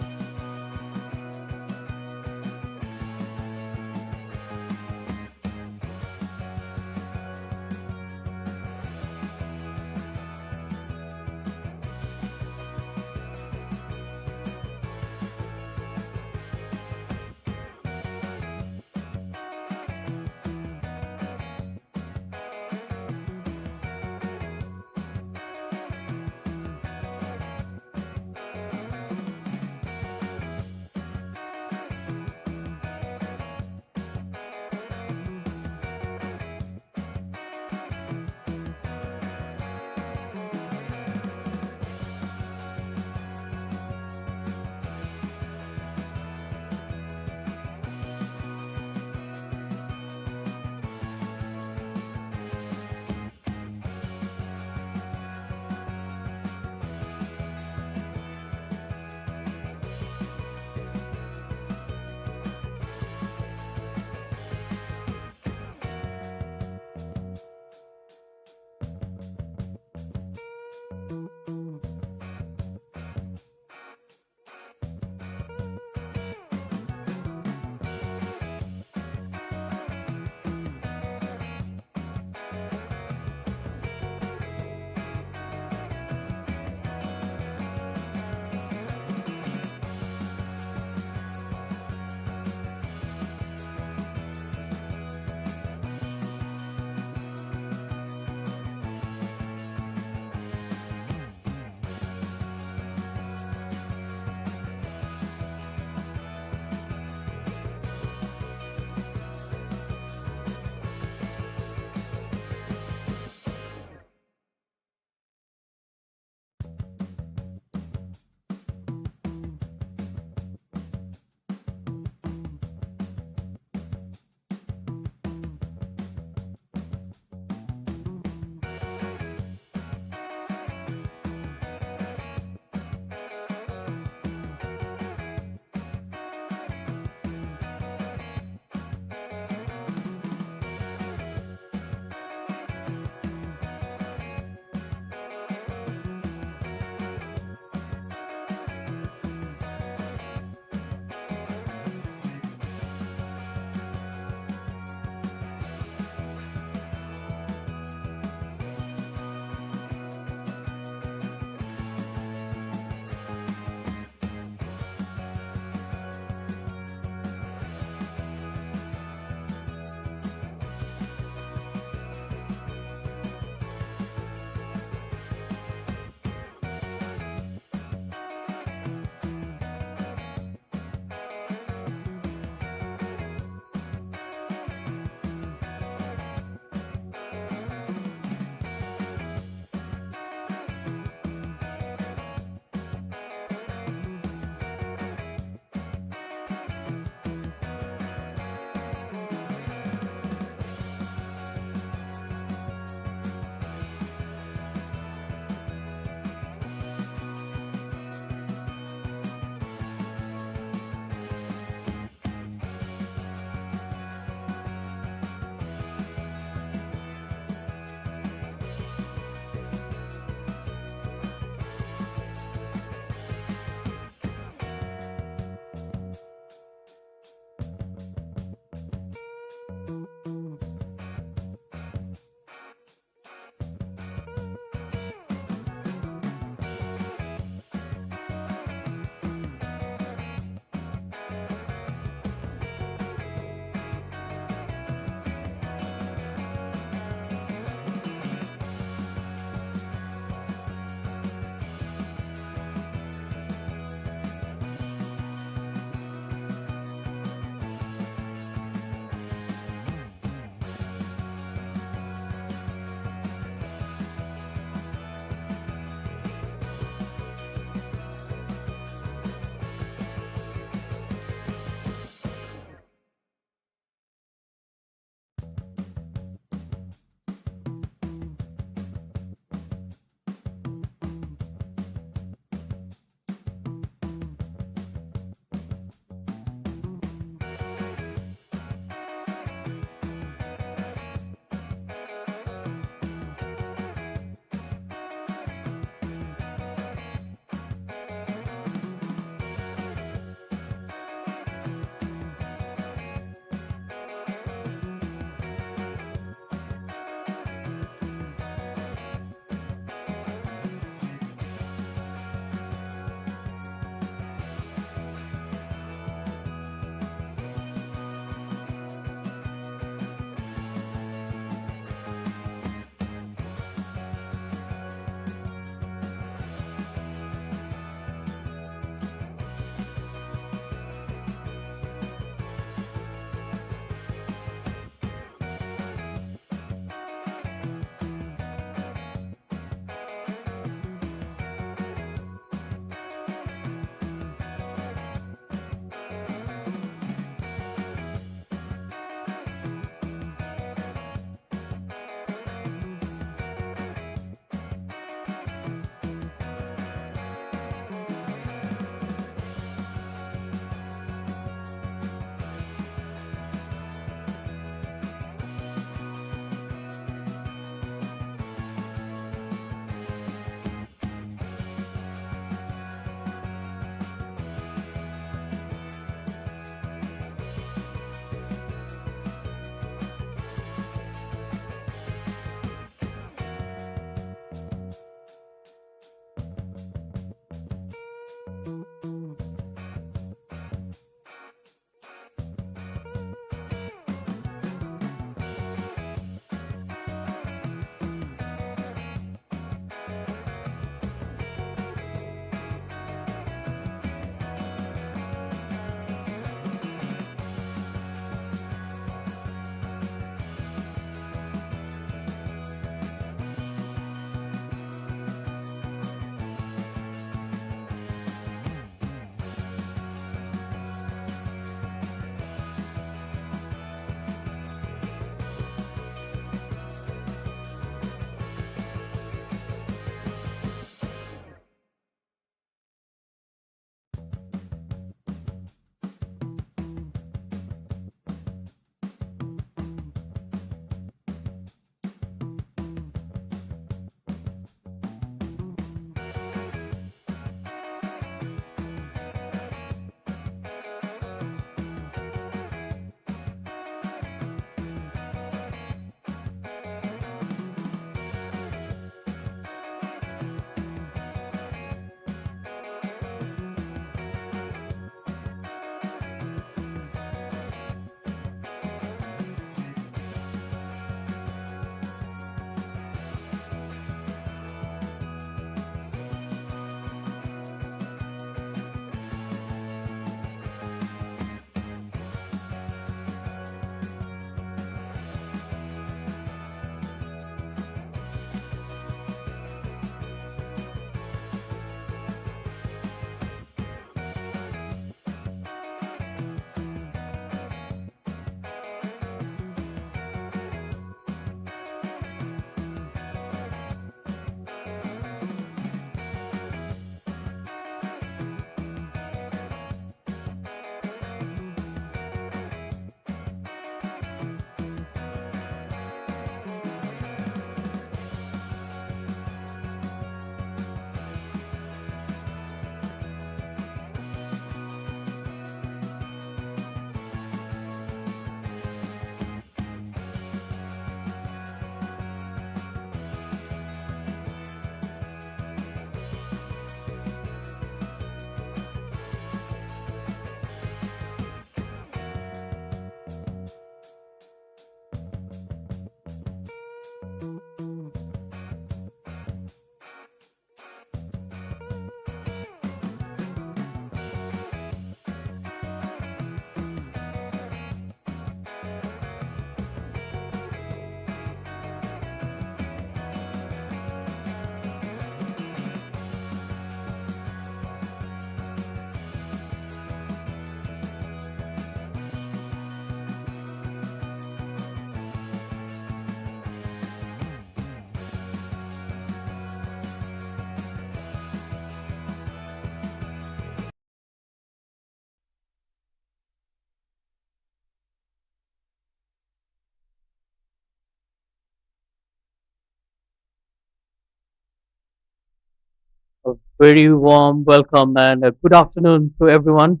A very warm welcome and a good afternoon to everyone.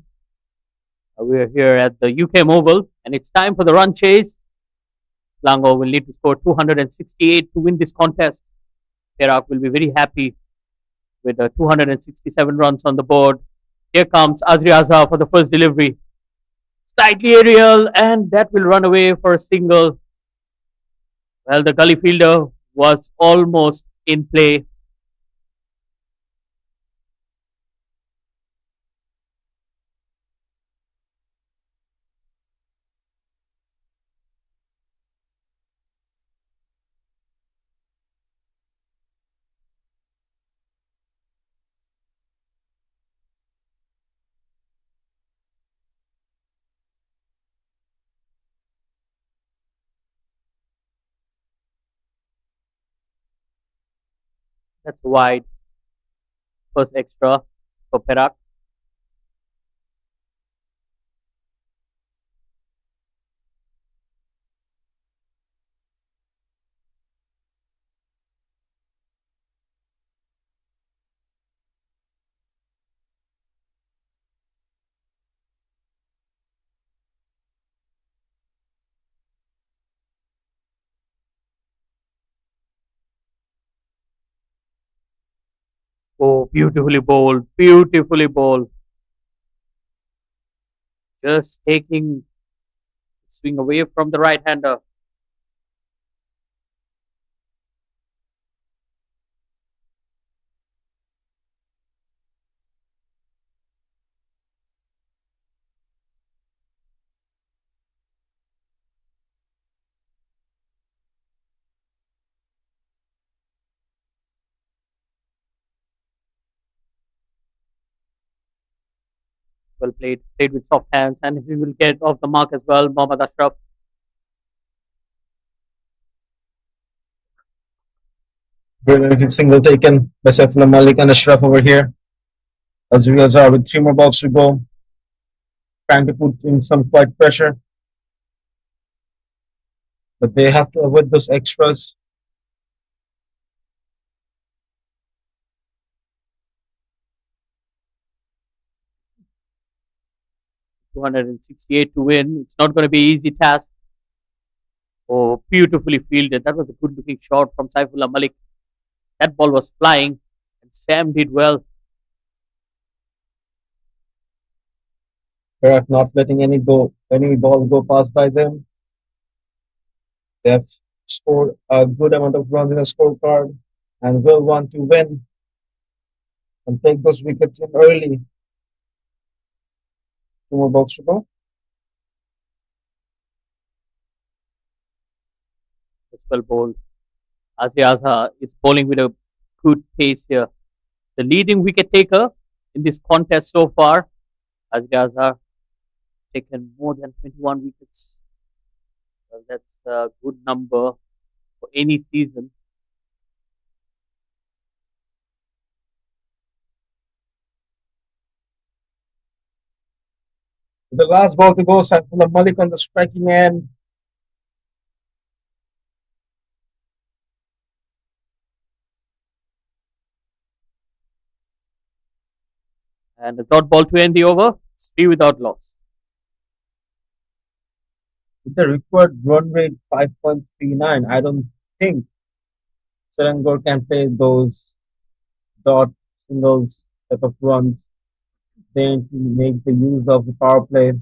We are here at the UK Mobile, and it's time for the run chase. Selangor will need to score 268 to win this contest. Perak will be very happy with 267 runs on the board. Here comes Azri Azhar for the first delivery. Slightly aerial, and that will run away for a single. Well, the gully fielder was almost in play. That's wide. First extra for Perak. Oh, beautifully bowled. Beautifully bowled. Just taking swing away from the right hander. Well played. Played with soft hands, and he will get off the mark as well. Mohammad Ashraf. Brilliant single taken by Saifullah Malik and Ashraf over here. Azri Azhar with 3 more balls to go, trying to put in some quite pressure, but they have to avoid those extras. 268 to win. It's not going to be an easy task. Oh, beautifully fielded. That was a good looking shot from Saifullah Malik. That ball was flying, and Sam did well. Perak not letting any ball go past by them. They have scored a good amount of runs in the scorecard and will want to win and take those wickets in early. 2 more balls to go. That's well bowled. Azri Azhar is bowling with a good pace here. The leading wicket taker in this contest so far, Azri Azhar, taken more than 21 wickets. Well, that's a good number for any season. The last ball to go, Saifullah Malik on the striking end. And the dot ball to end the over. It's 3 without loss. With the required run rate 5.39, I don't think Selangor can play those dot singles type of runs. They need to make the use of the power play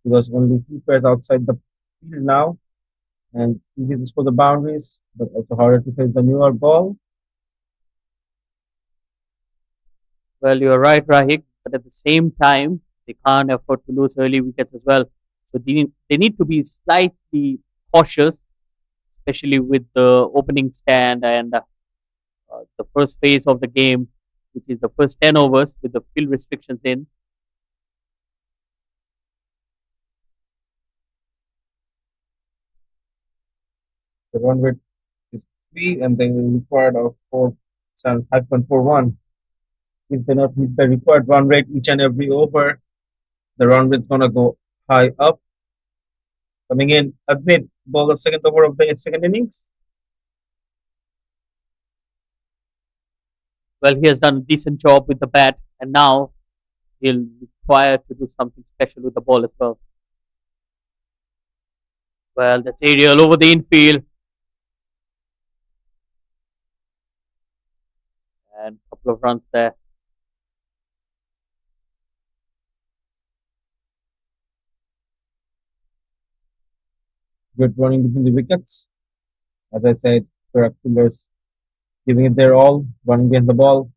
because only 2 pairs outside the field now, and easy to score the boundaries, but also harder to face the newer ball. Well, you're right, Rahik, but at the same time, they can't afford to lose early wickets as well. So they need to be slightly cautious, especially with the opening stand and the first phase of the game, which is the first 10 overs with the field restrictions in. The run rate is 3, and they required of 5.41. If they not meet the required run rate each and every over, the run rate is gonna go high up. Coming in, Admit, ball the second over of the second innings. Well, he has done a decent job with the bat, and now he'll require to do something special with the ball as well. Well, that's aerial over the infield, and a couple of runs there. Good running between the wickets. As I said, Perak fielders giving it their all, running behind the ball,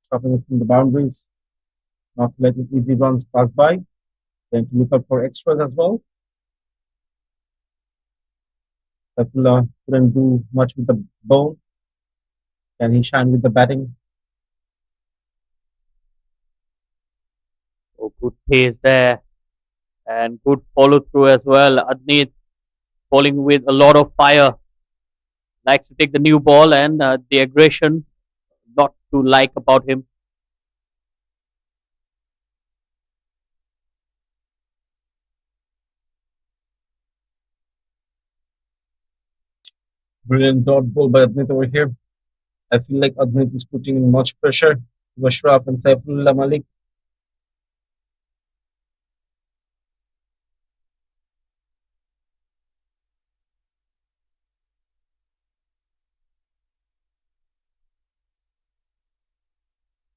stopping it from the boundaries, not letting easy runs pass by, then to look out for extras as well. Saifullah couldn't do much with the ball. Can he shine with the batting? Oh, good pace there, and good follow through as well. Adnit bowling with a lot of fire, likes to take the new ball and the aggression, not to like about him. Brilliant dot ball by Adnit over here. I feel like Adnit is putting in much pressure to Ashraf and Saifullah Malik.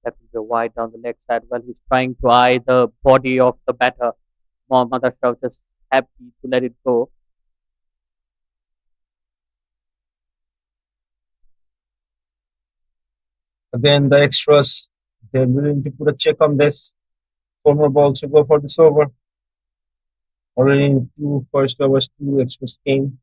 That will be a wide down the leg side. Well, he's trying to eye the body of the batter. Mohammad Ashraf just happy to let it go. Again, the extras, they're willing to put a check on this. Four more balls to go for this over. Already in two first overs, two extras came.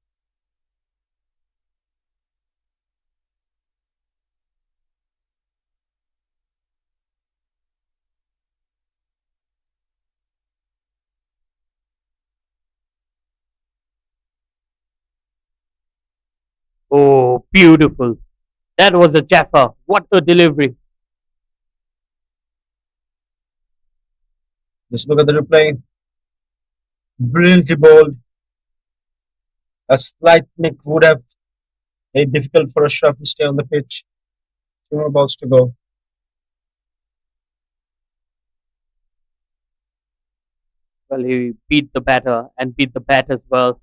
Oh, beautiful. That was a Jaffa. What a delivery. Just look at the replay. Brilliantly bowled. A slight nick would have made it difficult for Ashraf to stay on the pitch. Two more balls to go. Well, he beat the batter and beat the bat as well.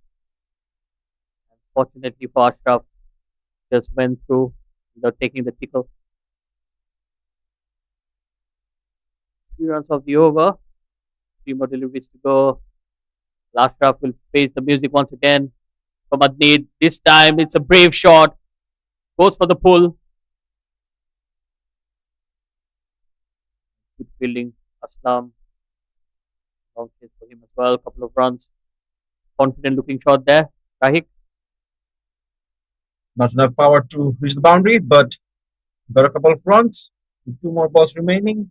Fortunately for Ashraf, just went through without taking the tickle. 3 runs of the over. Three more deliveries to go. Ashraf will face the music once again from Adnid. This time it's a brave shot. Goes for the pull. Good fielding. Aslam. Long chase for him as well. Couple of runs. Confident looking shot there. Rahik. Not enough power to reach the boundary, but got a couple of runs. Two more balls remaining.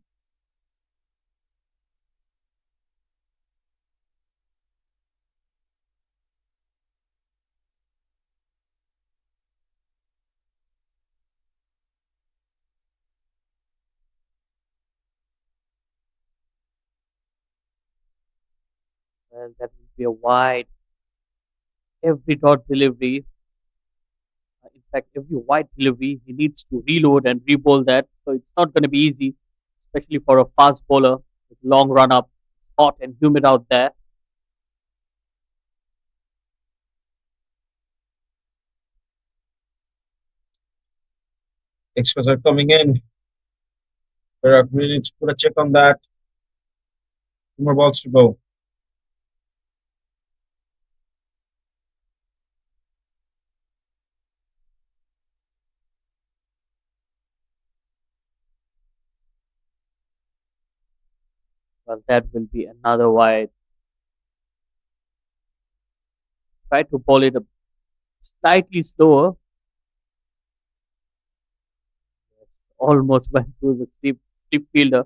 Well, that will be a wide. Every dot delivery. In fact, every wide delivery, he needs to reload and re-bowl that. So it's not going to be easy, especially for a fast bowler with long run up, hot and humid out there. Extras are coming in. Perak really needs to put a check on that. Two more balls to go. Well, that will be another wide. Try to bowl it a slightly slower. Yes, almost went through the slip fielder.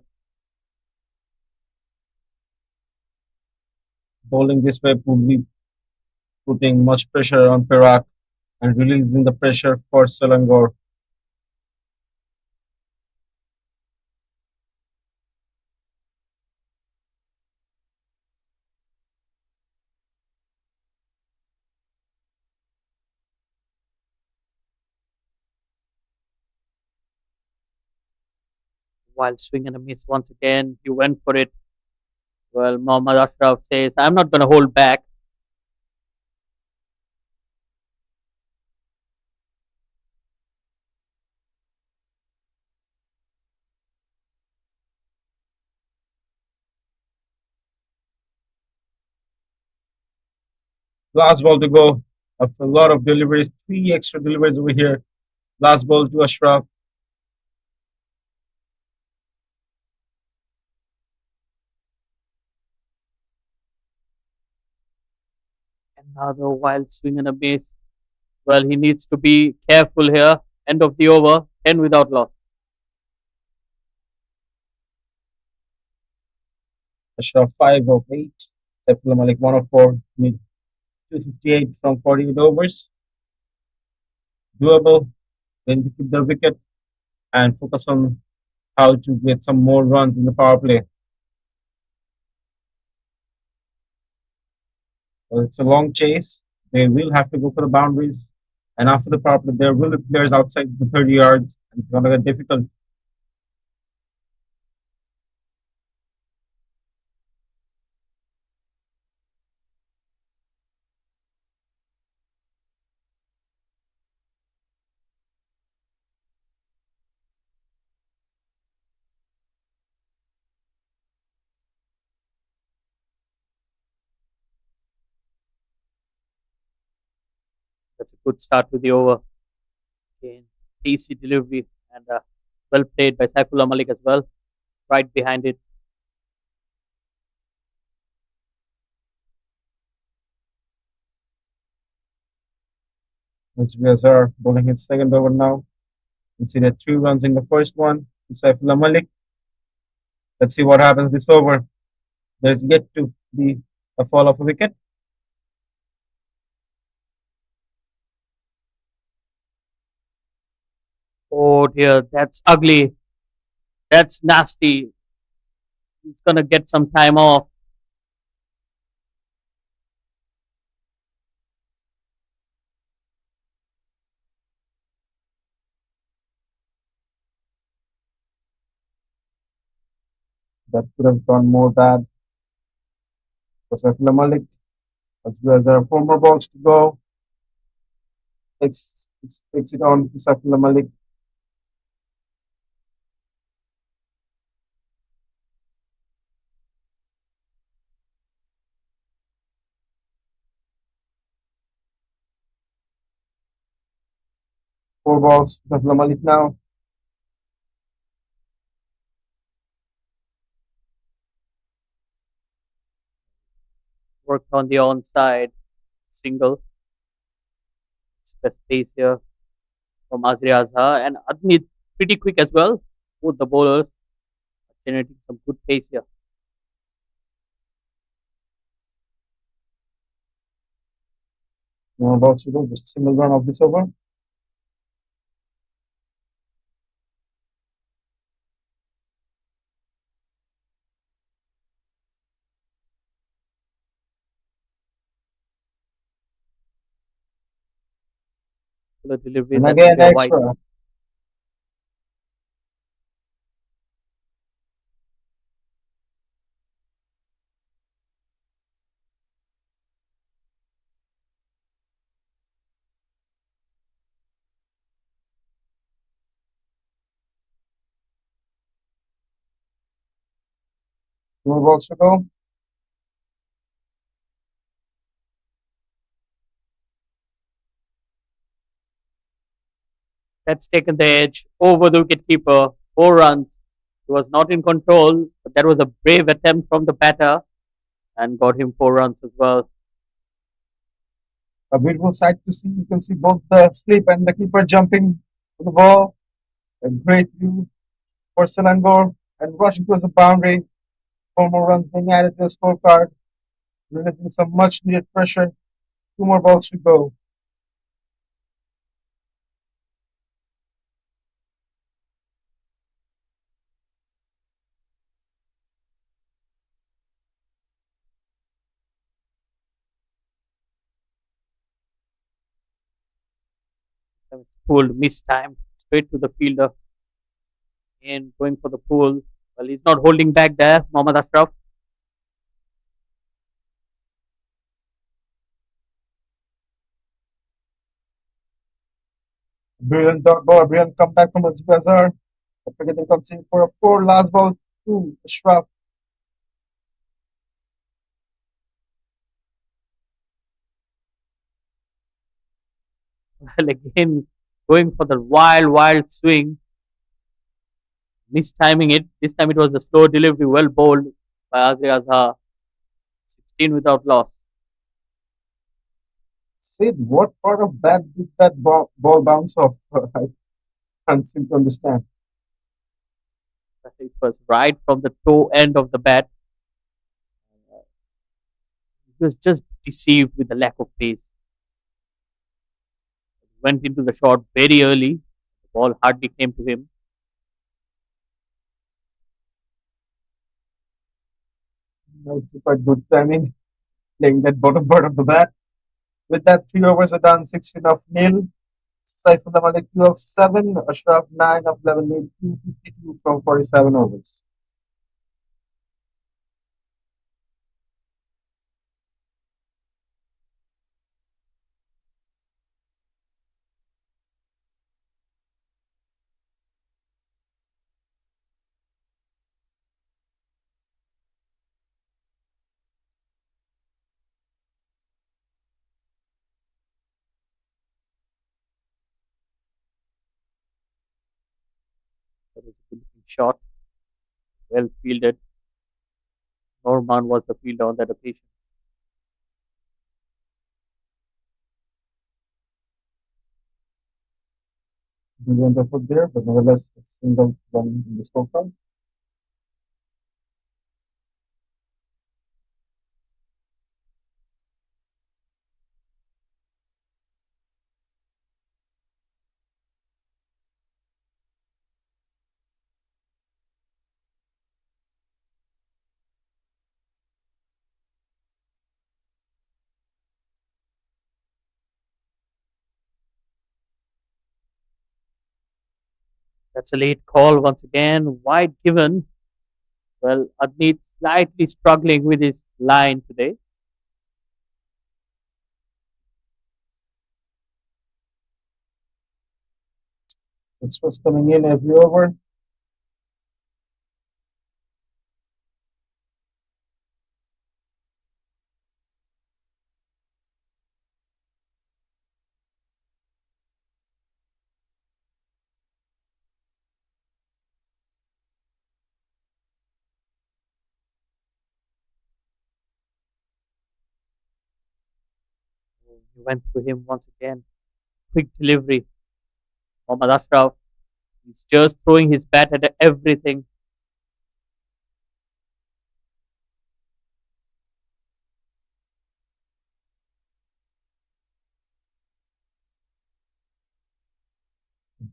Bowling this way would be putting much pressure on Perak and releasing the pressure for Selangor. while swinging a miss once again. He went for it. Well, Mohammad Ashraf says, I'm not going to hold back. Last ball to go. After a lot of deliveries, three extra deliveries over here. Last ball to Ashraf. Another wild swing and a miss. Well, he needs to be careful here. End of the over, 10 without loss. Ashraf 5 of 8. Saifullah Malik 1 of 4. Need 258 from 48 overs. Doable. Then to keep the wicket and focus on how to get some more runs in the power play. Well, it's a long chase. They will have to go for the boundaries. And after the power play, there will be players outside the 30 yards. And it's going to get difficult. That's a good start to the over. Again, easy delivery and well played by Saifullah Malik as well. Right behind it. As are bowling his second over now. Consider 2 runs in the first one to Saifullah Malik. Let's see what happens this over. There's yet to be a fall of a wicket. Oh dear, that's ugly. That's nasty. He's gonna get some time off. That could have gone more bad for Saifullah Malik. As well as there are 4 more balls to go. Takes it on to Saifullah Malik. 4 balls to Saifullah Malik now. Worked on the onside. Single. It's best pace here from Azri Azhar and Adni pretty quick as well. Both the bowlers generating some good pace here. 2 more balls to go. Just a single run of this over. The delivery And that will again, be a wide. extra. 2 more balls to go. That's taken the edge over the wicketkeeper. 4 runs. He was not in control, but that was a brave attempt from the batter and got him 4 runs as well. A beautiful sight to see. You can see both the slip and the keeper jumping to the ball. A great view for Selangor and rushing towards the boundary. 4 more runs being added to the scorecard, releasing some much needed pressure. 2 more balls to go. Pulled, missed time, straight to the fielder. And going for the pool. Well, he's not holding back there, Mohammad Ashraf. Brilliant dot ball, brilliant comeback from Azar. After getting conceded for a four last ball to Ashraf. Well, again, going for the wild, wild swing, mistiming it. This time it was the slow delivery, well bowled by Azri Azhar. 16 without loss. Sid, what part of bat did that ball bounce off? I can't seem to understand. It was right from the toe end of the bat. He was just deceived with the lack of pace. Went into the shot very early. The ball hardly came to him. It's quite good timing, playing that bottom part of the bat. With that, 3 overs are done, 16 of nil. Saifullah Malik 2 of 7, Ashraf 9 of 11, made 252 from 47 overs. That was a good looking shot. Well fielded. Norman was the fielder on that occasion. Brilliant effort there, but nevertheless, a single run in the scorecard. That's a late call once again. Wide given. Well, Adnit slightly struggling with his line today. Extras coming in every over. He went to him once again. Quick delivery. Mohammad Ashraf. He's just throwing his bat at everything.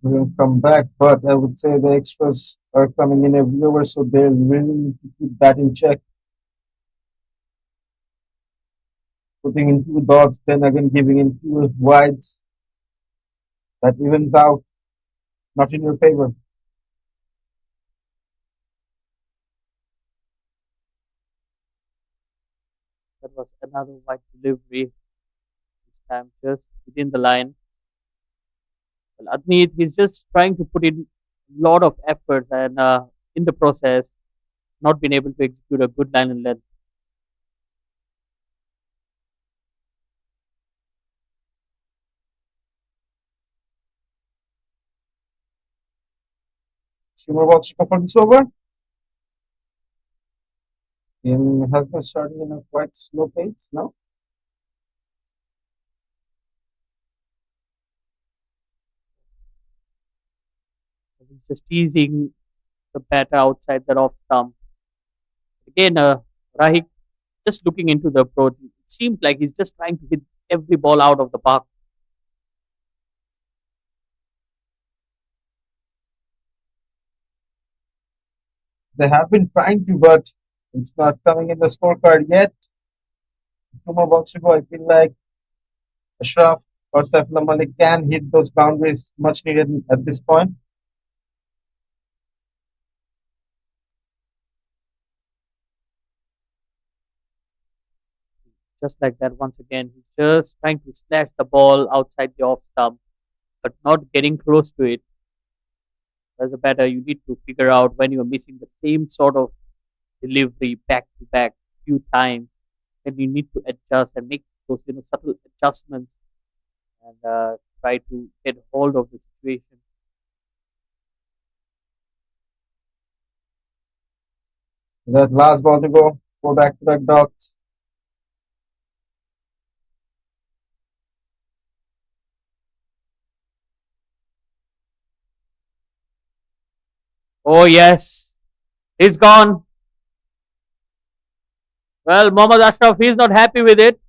Will come back, but I would say the extras are coming in every over, so they really need to keep that in check. Putting in two dots, then again giving in two wides, that evens out, not in your favor. That was another wide delivery. This time just within the line. Well, Adnit, he's just trying to put in a lot of effort and in the process, not been able to execute a good line and length. Two more balls to go for this over. Game has been starting in a quite slow pace now. He's just teasing the batter outside the off stump. Again, Rahik just looking into the approach. It seems like he's just trying to hit every ball out of the park. They have been trying to, but it's not coming in the scorecard yet. Two more balls to go. I feel like Ashraf or Saifullah Malik can hit those boundaries much needed at this point. Just like that, once again, he's just trying to snatch the ball outside the off stump, but not getting close to it. As a batter, you need to figure out when you're missing the same sort of delivery back to back few times, then you need to adjust and make those subtle adjustments and try to get hold of the situation. That last ball to go. Four back-to-back dots. Oh yes, he's gone. Well, Mohammad Ashraf, he's not happy with it.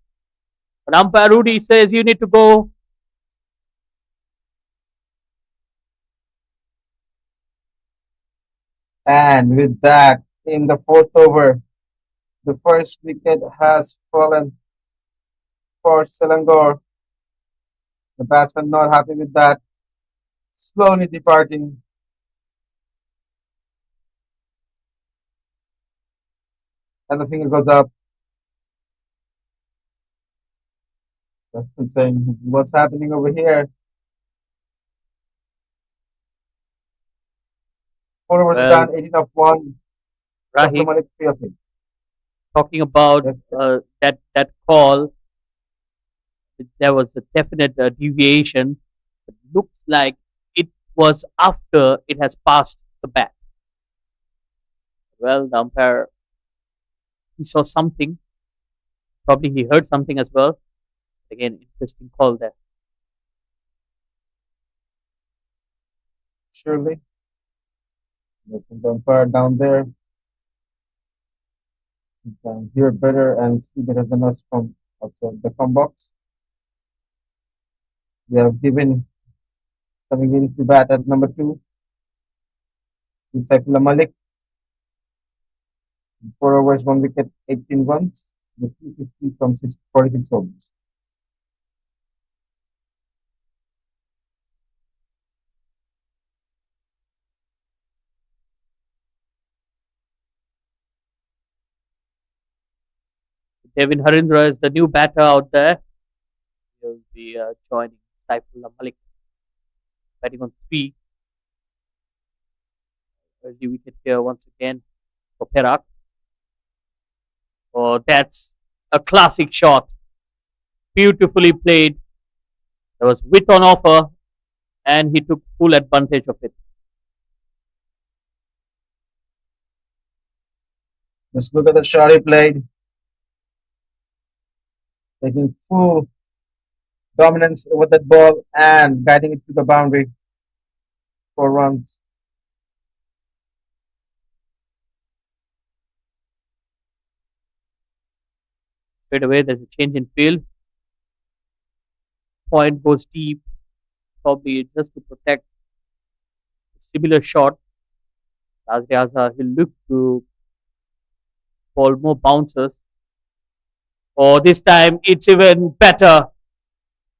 But umpire Rudy says you need to go. And with that, in the fourth over, the first wicket has fallen for Selangor. The batsman not happy with that, slowly departing, and the finger goes up. Batsman saying, "What's happening over here?" Four overs are Well, done, 18 of one. Saifullah Rahim, Malik 3 of 8. talking about Yes, that call, there was a definite deviation. It looks like it was after it has passed the bat. Well, the umpire, he saw something. Probably he heard something as well. Again, interesting call there. surely. The umpire down there, he can hear better and see better than us from outside the com box. We have given coming in to bat at number two, Saifullah Malik. 4 overs, 1 wicket, 18 runs, with 250 from 46 overs. Devin Harindra is the new batter out there. He'll be joining Saifullah Malik, batting on three. Early wicket here once again for Perak. Oh, that's a classic shot. Beautifully played. There was width on offer, and he took full advantage of it. Just look at the shot he played, taking full dominance over that ball and guiding it to the boundary for runs. Straight away, there's a change in field. Point goes deep, probably just to protect a similar shot. Azri Azhar, he'll look to ball more bouncers. Oh, this time it's even better.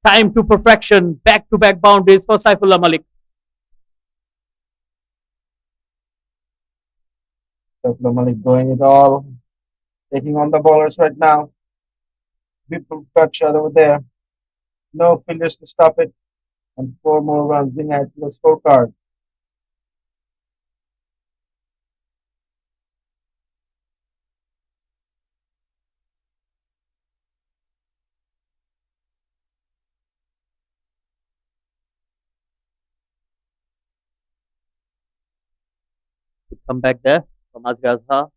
Time to perfection. Back to back boundaries for Saifullah Malik. Saifullah Malik going it all, taking on the bowlers right now. People cut shot over there. No fielders to stop it, and four more runs being added to the scorecard. Come back there from Azri Azhar.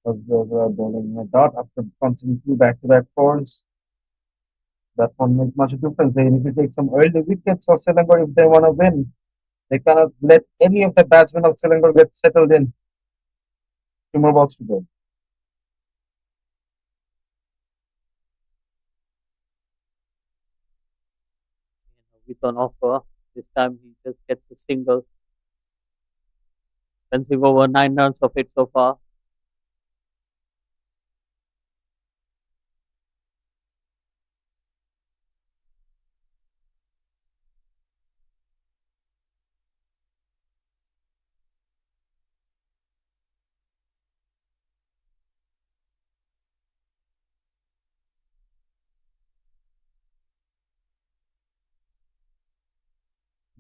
Bowling a dot after punching two back-to-back fours. That won't make much difference. They need to take some early wickets of Selangor if they want to win. They cannot let any of the batsmen of Selangor get settled in. Two more balls to go. With on offer. This time he just gets a single. Expensive over 9 runs of it so far.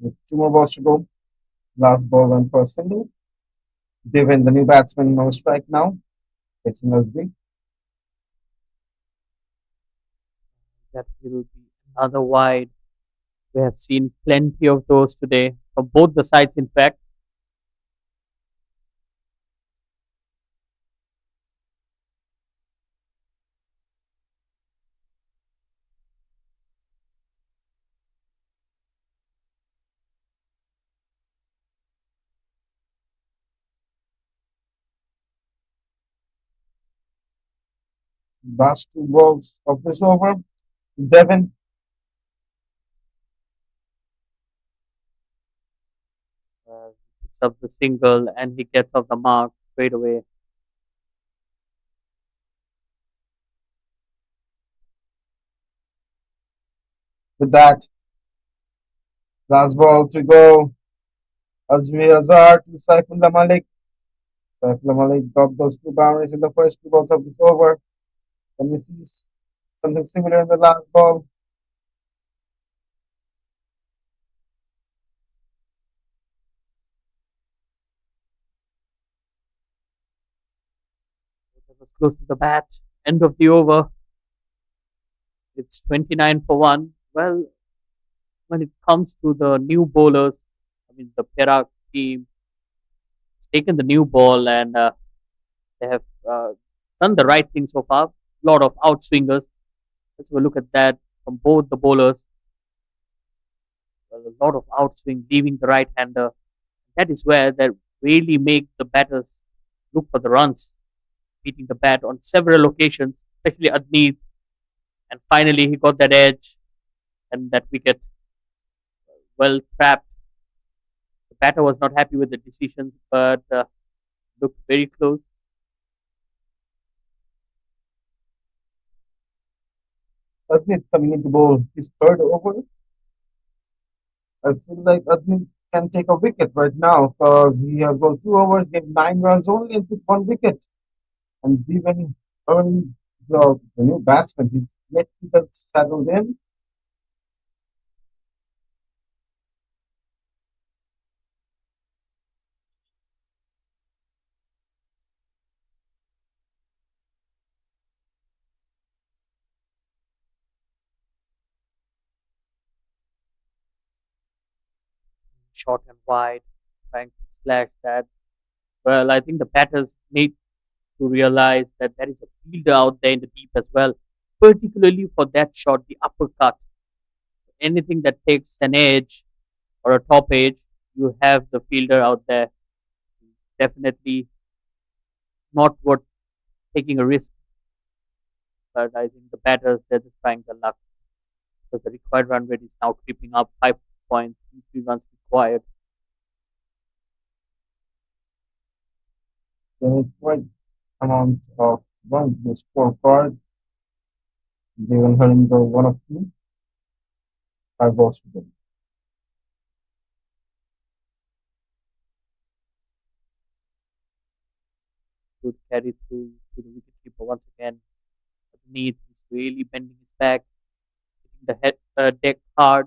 With two more balls to go, last ball went for a single. Devin, the new batsman, no strike now. It's in Nosby. That will be another wide. We have seen plenty of those today from both the sides, in fact. Last two balls of this over. Devin, He picks up the single and he gets off the mark straight away. with that, last ball to go. Azmi Azhar to Saifullah Malik. Saifullah Malik got those two boundaries in the first two balls of this over. Can we see something similar in the last ball? It was close to the bat. End of the over. It's 29 for 1. Well, when it comes to the new bowlers, I mean, the Perak team has taken the new ball and they have done the right thing so far. A lot of outswingers. Let's have a look at that from both the bowlers. Well, a lot of outswing, leaving the right hander. That is where they really make the batters look for the runs, beating the bat on several occasions, especially Adneet. And finally, he got that edge and that wicket well trapped. The batter was not happy with the decision, but looked very close. Adnit coming into bowl his third over. I feel like Adnit can take a wicket right now because he has gone two overs, gave 9 runs only, and took one wicket. And even earned the new batsman, he's yet to get settled in. Short and wide, trying to slash that. Well, I think the batters need to realize that there is a fielder out there in the deep as well, particularly for that shot, the uppercut. Anything that takes an edge or a top edge, you have the fielder out there. Definitely not worth taking a risk, but I think the batters they're just trying their luck because the required run rate is now creeping up 5 points, 3 runs required. The required amount of runs in the scorecard, given her in the one of two, 5 balls to go. Good carry through to the wicketkeeper once again. Underneath, he's really bending his back, hitting the head deck hard.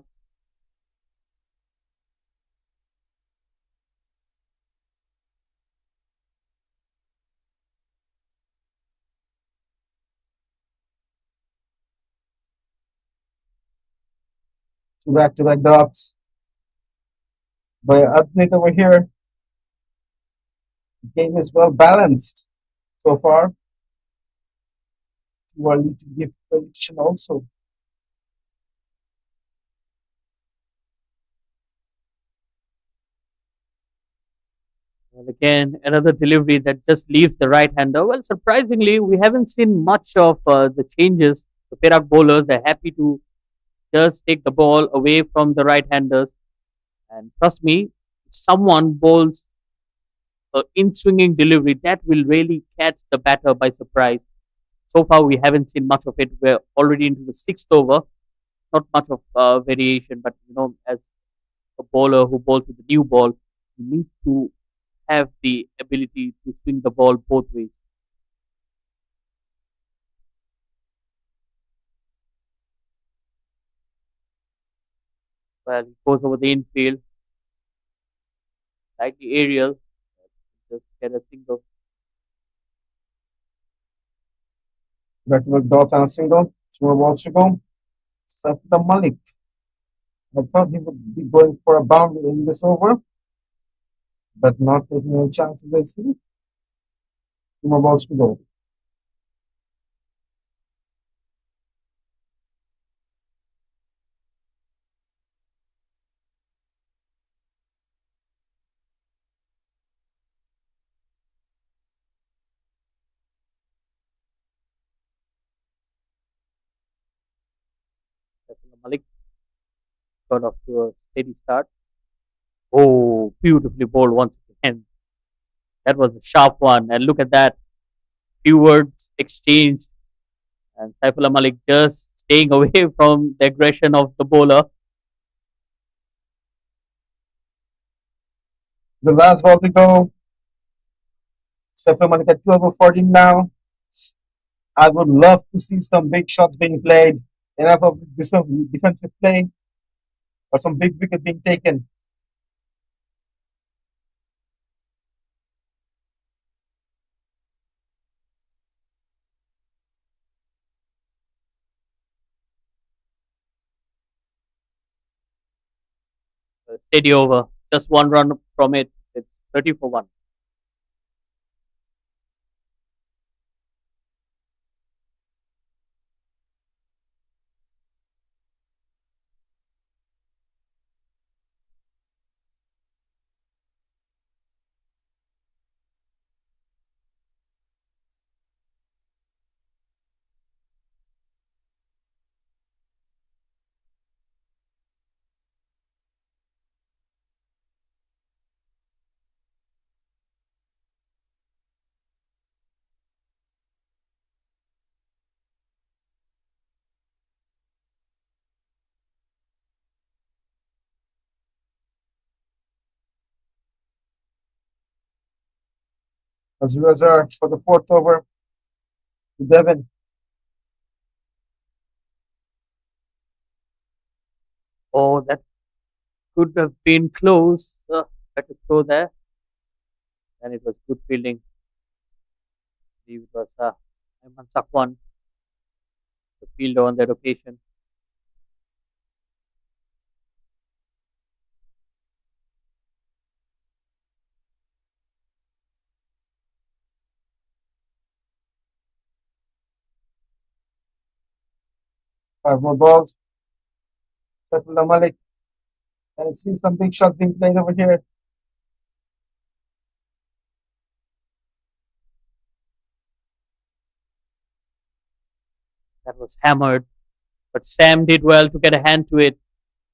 Two back-to-back dots by Adnit over here. The game is well balanced so far. Too early to give prediction also. And again, another delivery that just leaves the right hander. Well, surprisingly, we haven't seen much of the changes. The Perak bowlers, they're happy to just take the ball away from the right handers. And trust me, if someone bowls in swinging delivery, that will really catch the batter by surprise. So far, we haven't seen much of it. We're already into the sixth over. Not much of variation, but as a bowler who bowls with the new ball, you need to have the ability to swing the ball both ways. Well, he goes over the infield, like the aerial, just get a single. Back to the dots and a single. Two more balls to go. Safda Malik. I thought he would be going for a boundary in this over, but not taking any chances, I see. Two more balls to go. Malik got off to a steady start. Oh, beautifully bowled once again. That was a sharp one. And look at that. Few words exchanged. And Saifullah Malik just staying away from the aggression of the bowler. The last ball to go. Safda Malik at 12 over 14 now. I would love to see some big shots being played. Enough of this defensive play or some big wicket being taken. Steady over. Just one run from it. It's 30 for 1. As you guys are for the fourth over to Devon. Oh, that could have been close. Better throw there. And it was good fielding. It was Ayman Sakwan, the fielder on that occasion. 5 more balls. Saifullah Malik. And I see some big shots being played over here. That was hammered. But Sam did well to get a hand to it,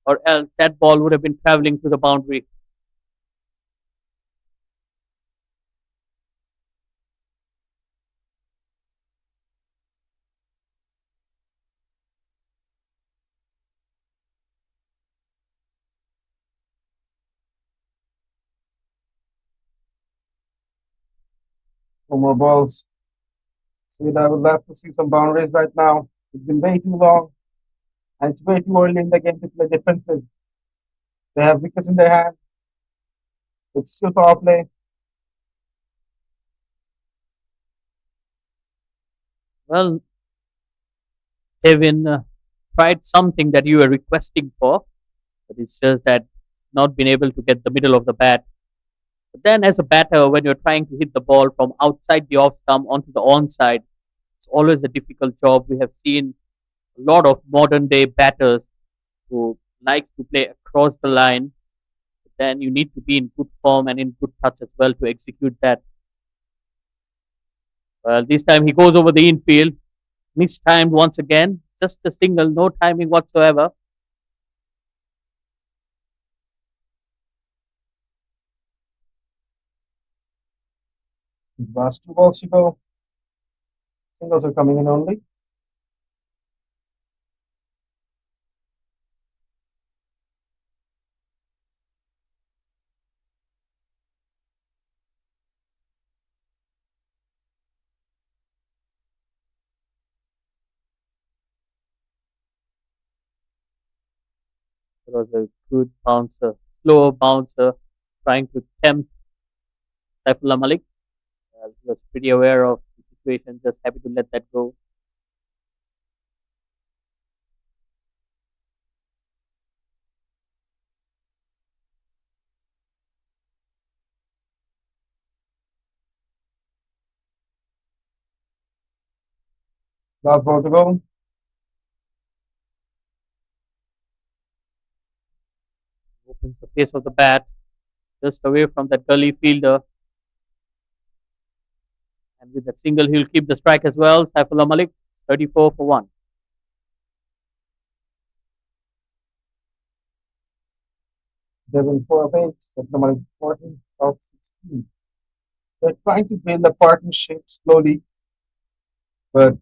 or else that ball would have been traveling to the boundary. Four more balls. See, I would love to see some boundaries right now. It's been way too long, and it's way too early in the game to play defensive. They have wickets in their hand. It's still power play. Well, Kevin tried something that you were requesting for, but it's just that not been able to get the middle of the bat. But then, as a batter, when you're trying to hit the ball from outside the off stump onto the onside, it's always a difficult job. We have seen a lot of modern day batters who like to play across the line. But then you need to be in good form and in good touch as well to execute that. Well, this time he goes over the infield, mistimed once again, just a single, no timing whatsoever. Last 2 balls to go. Singles are coming in only. It was a good bouncer, slower bouncer, trying to tempt Saifullah Malik. He was pretty aware of the situation, just happy to let that go. Last ball to go. Opens the face of the bat, just away from that gully fielder. And with that single, he'll keep the strike as well. Saifullah Malik, 34 for 1. 4 of 8. September 14 of 16. They're trying to build a partnership slowly, but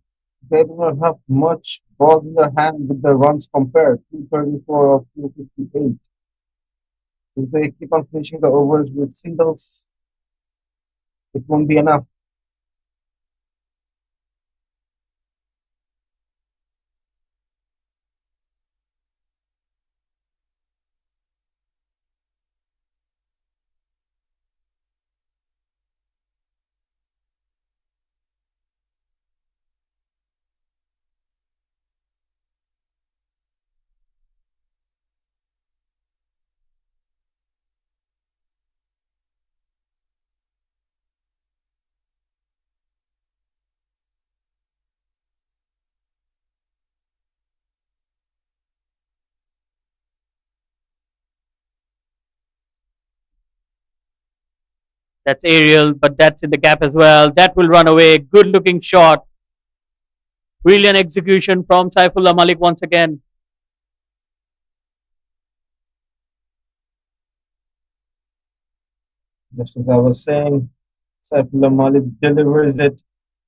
they do not have much balls in their hand with the runs compared. 234 of 258. If they keep on finishing the overs with singles, it won't be enough. That's aerial, but that's in the gap as well. That will run away. Good looking shot. Brilliant execution from Saifullah Malik once again. Just as I was saying, Saifullah Malik delivers it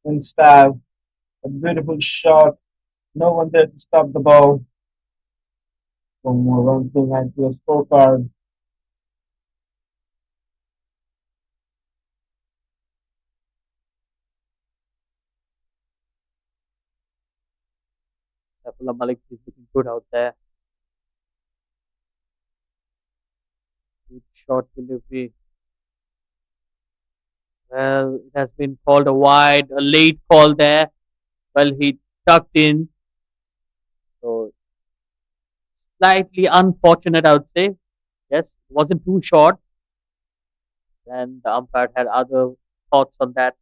in style. A beautiful shot. No one there to stop the ball. One more run thing add to a scorecard. Saifullah Malik is looking good out there. Good shot delivery. Well, it has been called a wide, a late call there. Well, he tucked in. So slightly unfortunate, I would say. Yes, it wasn't too short. And the umpire had other thoughts on that.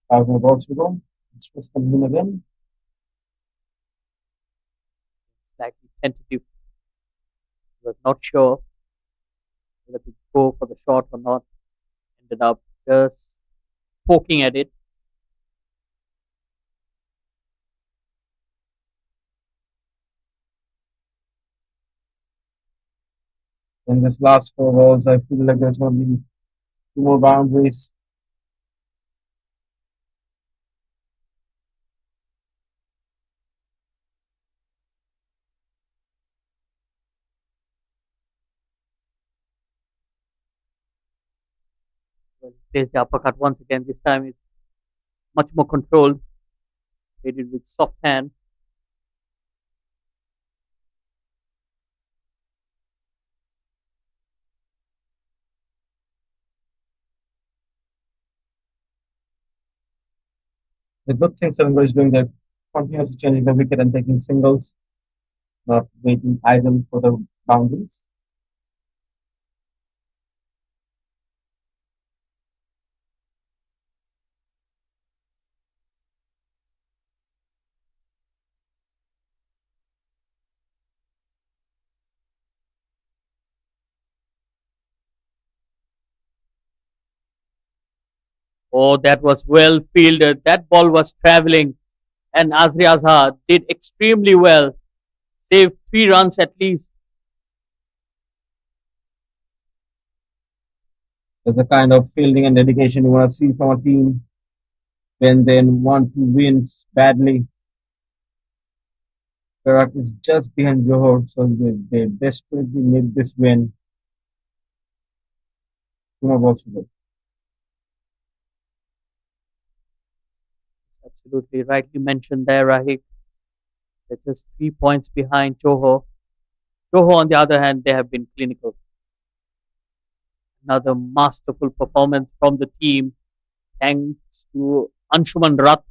Five more balls to go. It's just coming in again. Slightly tentative. He was not sure whether to go for the shot or not. Ended up just poking at it. In this last 4 balls, I feel like there's going to be two more boundaries. Well, he plays the uppercut once again. This time it's much more controlled. Made it with soft hand. The good thing Selangor is doing, they're continuously changing the wicket and taking singles, not waiting idle for the boundaries. Oh, that was well fielded. That ball was traveling. And Azri Azhar did extremely well. Saved 3 runs at least. That's the kind of fielding and dedication you want to see from a team when they want to win badly. Perak is just behind Johor, so they desperately need this win to move also. Absolutely rightly mentioned there, Rahik. They're just 3 points behind Johor. Johor, on the other hand, they have been clinical. Another masterful performance from the team, thanks to Anshuman Rath,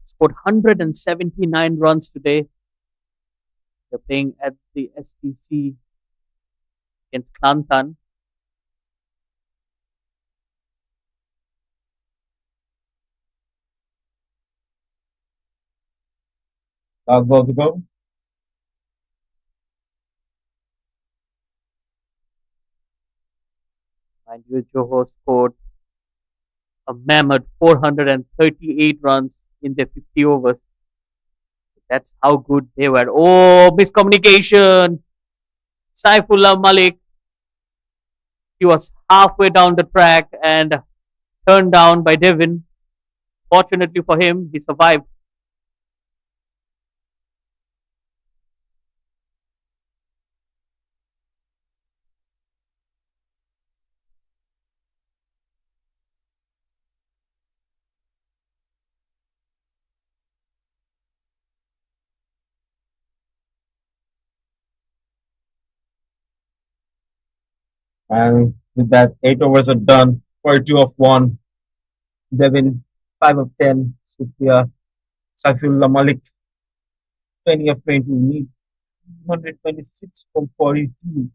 scored 179 runs today. They're playing at the STC against Klantan. Last ball to go. Mind you, Johor scored a mammoth 438 runs in their 50 overs. That's how good they were. Oh, miscommunication. Saifullah Malik, he was halfway down the track and turned down by Devin. Fortunately for him, he survived. And with that, 8 overs are done. 42 of 1. Devin, 5 of 10. Sufia, Saifullah Malik, 20 of 20. Need 126 from 42.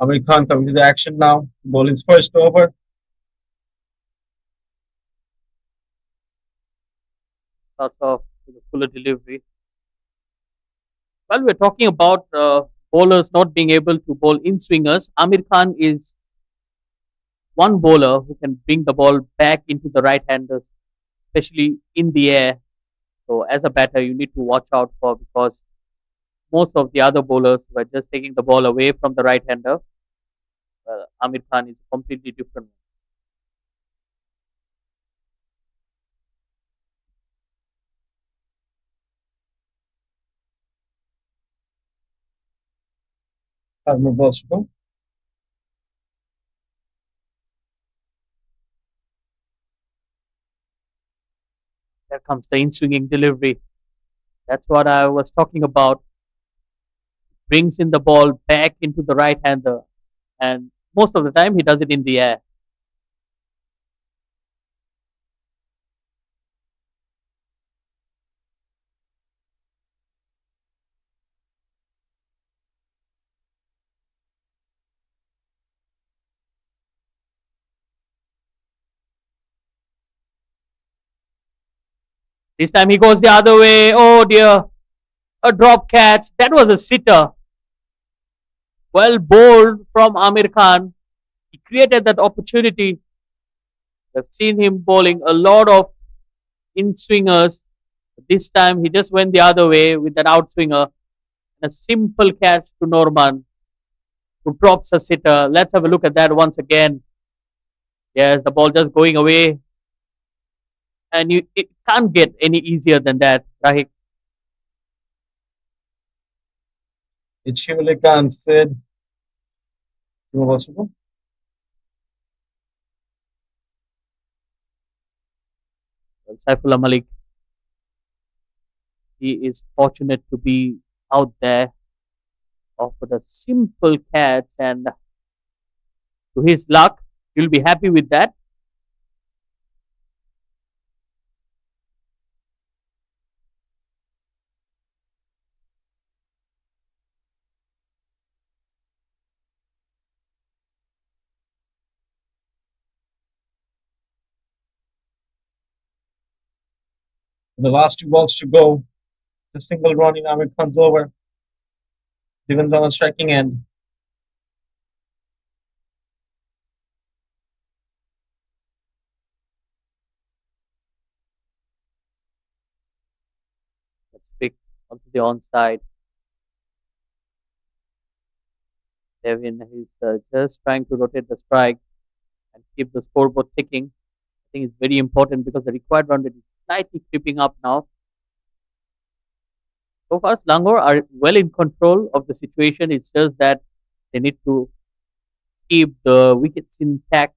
Amir Khan coming to the action now. Bowling's first over. Starts off with a fuller delivery. Well, we're talking about bowlers not being able to bowl in swingers. Amir Khan is one bowler who can bring the ball back into the right handers, especially in the air. So, as a batter, you need to watch out for because most of the other bowlers were just taking the ball away from the right hander. Amir Khan is a completely different. Five more balls to go. There comes the in swinging delivery. That's what I was talking about. Brings in the ball back into the right hander, and most of the time he does it in the air. This time he goes the other way. Oh dear. A drop catch. That was a sitter. Well bowled from Amir Khan. He created that opportunity. I've seen him bowling a lot of in swingers. This time he just went the other way with an outswinger. And a simple catch to Norman, who drops a sitter. Let's have a look at that once again. Yes, the ball just going away. And it can't get any easier than that, Rahik. It surely can't, said. Two more balls to go. Well, Saifullah Malik, he is fortunate to be out there, offered a simple catch, and to his luck, he'll be happy with that. The last two balls to go. The single run in Amir Khan's over. Even on the striking end. That's big onto the onside. Devin is just trying to rotate the strike and keep the scoreboard ticking. I think it's very important because the required run rate is slightly creeping up now. So far, Selangor are well in control of the situation. It's just that they need to keep the wickets intact.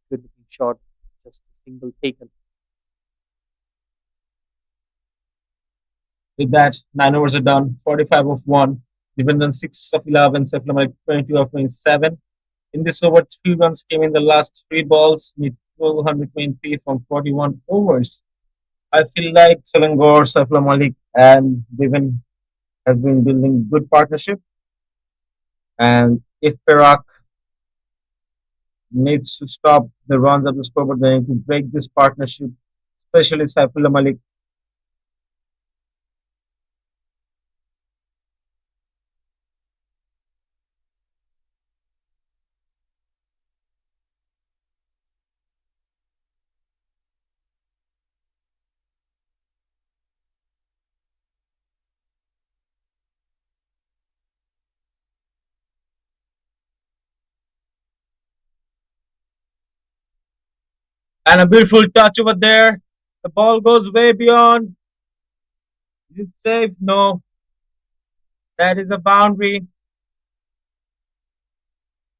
Good looking shot, just a single taken. With that, 9 overs are done. 45 of 1. Even on 6 of 11. Seflam 22 of 27. In this over, 3 runs came in the last 3 balls with 223 from 41 overs. I feel like Selangor, Saifullah Malik, and Devin has been building good partnership. And if Perak needs to stop the runs of the scoreboard, they need to break this partnership, especially Saifullah Malik. And a beautiful touch over there. The ball goes way beyond. Is it safe? No. That is a boundary.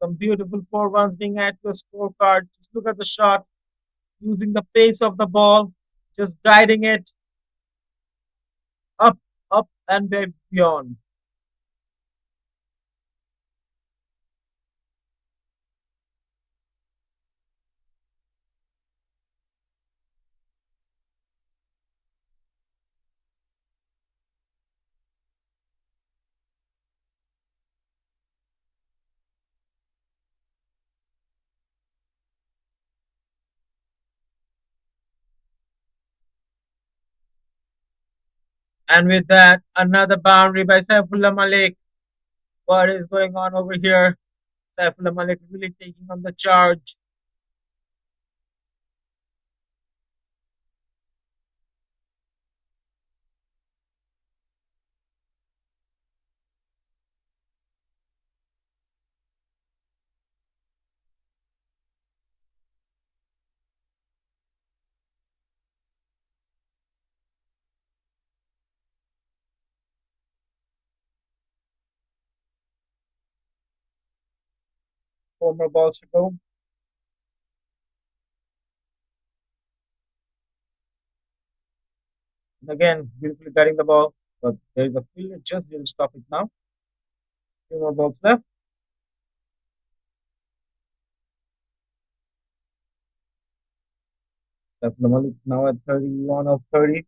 Some beautiful 4 runs being added to the scorecard. Just look at the shot, using the pace of the ball, just guiding it up, up, and way beyond. And with that, another boundary by Saifullah Malik. What is going on over here? Saifullah Malik really taking on the charge. Four more balls to go. And again, beautifully guiding the ball. But there is a fielder just didn't stop it now. Two more balls left. Saifullah Malik now at 31 of 30.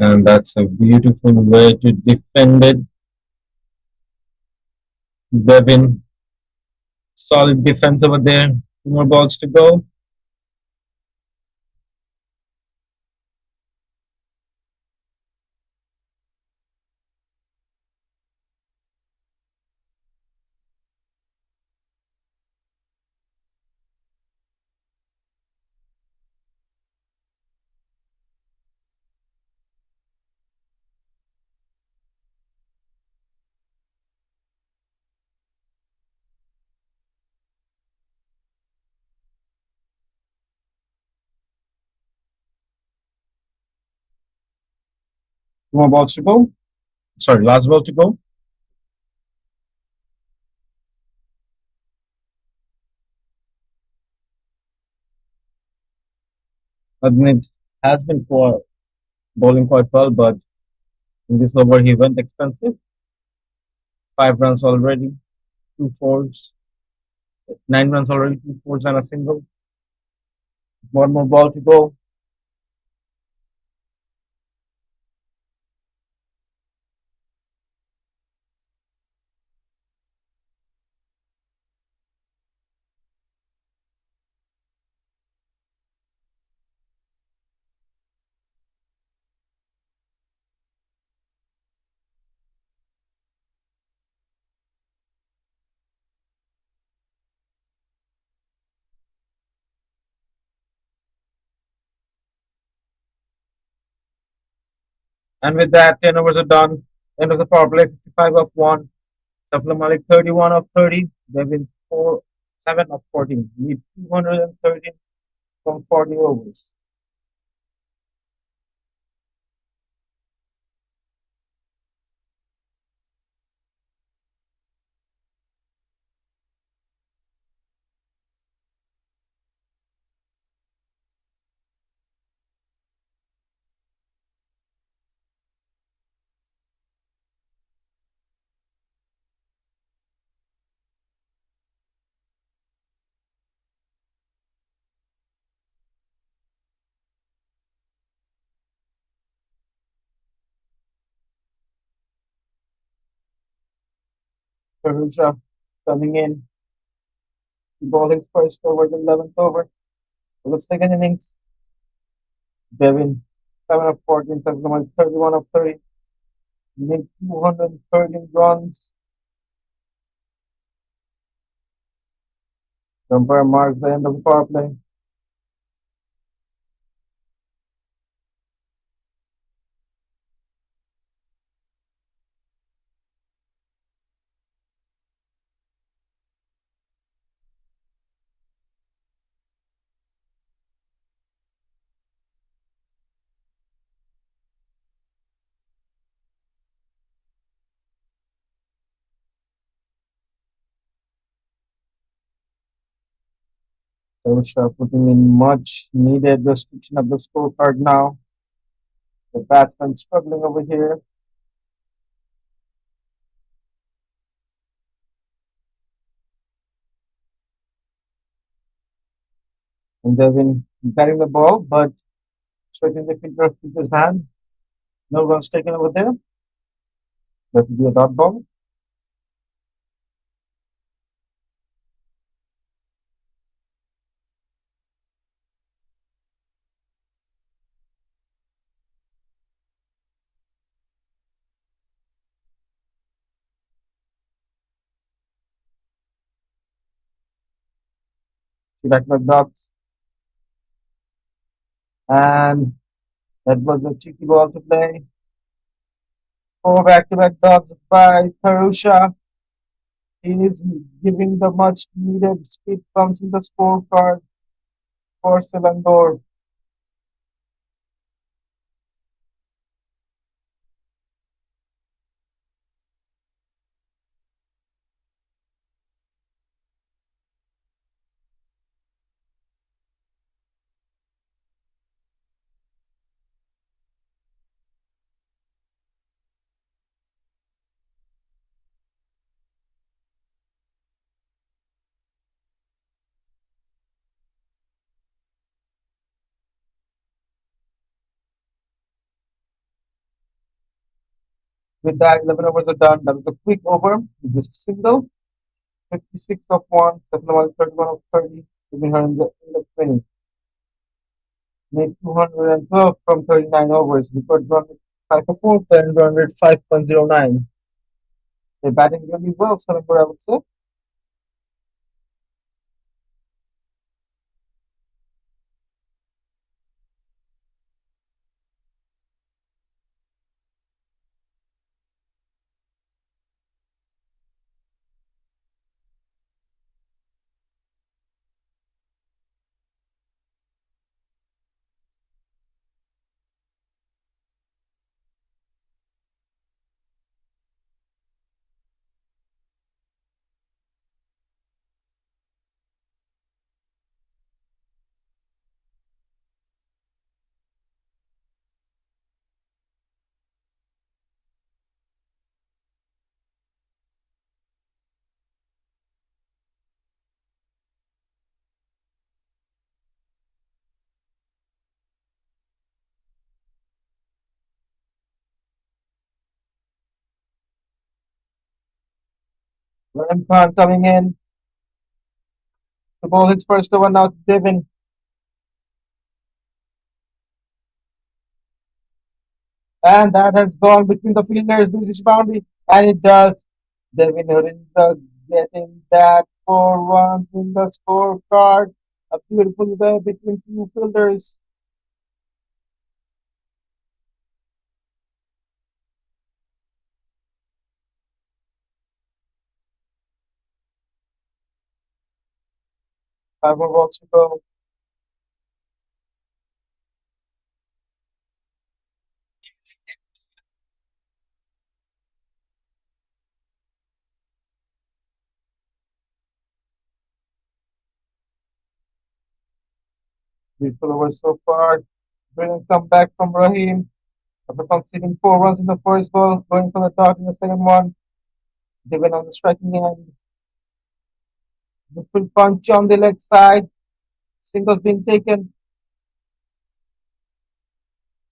And that's a beautiful way to defend it. Devin, solid defense over there. Two more balls to go. Two more balls to go. Sorry, last ball to go. Admit has been bowling quite well, but in this over he went expensive. 5 runs already, two fours, 9 runs already, two fours and a single. One more ball to go. And with that, 10 overs are done. End of the power play, 55 of 1. Safla Malik 31 of 30. Devin 7 of 14. Need 213 from 40 overs. Perusha coming in. Bowling first over the 11th over. For the second innings, Devin 7 of 14. Safla Malik 31 of 30. Need 213 runs. Umpire marks the end of the power play. Perusha putting in much needed restriction of the scorecard now. The batsman struggling over here. And Devin batting the ball, but straight in the fielder of Peter's hand. No runs taken over there. That would be a dot ball. Back the dots. And that was a cheeky ball to play. Four back-to-back dogs by Tarusha. He is giving the much needed speed bumps in the scorecard for Selangor. With that, 11 overs are done. That was a quick over. Just a single. 56 of 1. Satnamal 31 of 30. Giving her in the end of 20. Made 212 from 39 overs. Record run rate 5 for 4. Current run rate 5.09. They're batting really well, Selangor, I would say. Ram Khan coming in to bowl his first over now to Devin. And that has gone between the fielders, British boundary. And it does. Devin Harinder getting that 4 runs in the scorecard. A beautiful way between two fielders. 5 more balls to go. Beautiful over so far. Brilliant comeback from Rahim. After conceding 4 runs in the first ball, going for the dot in the second one. Devin on the striking end. Beautiful punch on the leg side. Singles being taken.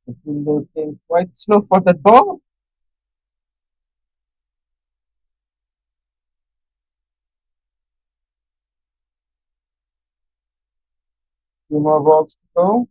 The fielder came quite slow for that ball. 2 more balls to go.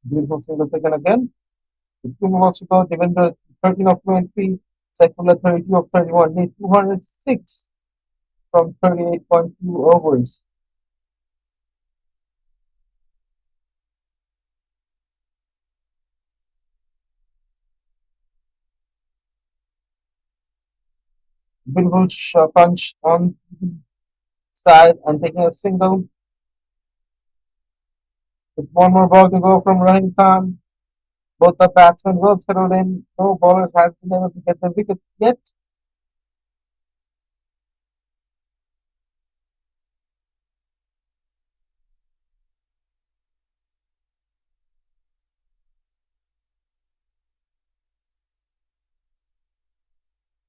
Beautiful single taken again. With 2 more balls to go, Devendra 13 of 20, Saifullah 32 of 31, need 206 from 38.2 overs. Beautiful punch on the side and taking a single. With 1 more ball to go from Rahim Khan. Both the batsmen well settled in. No bowlers has been able to get the wicket yet.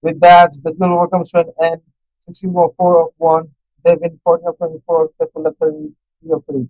With that, the duel over comes to an end. 16 over 4 of 1. Devin 14 of 24, Saifullah 33 of 30.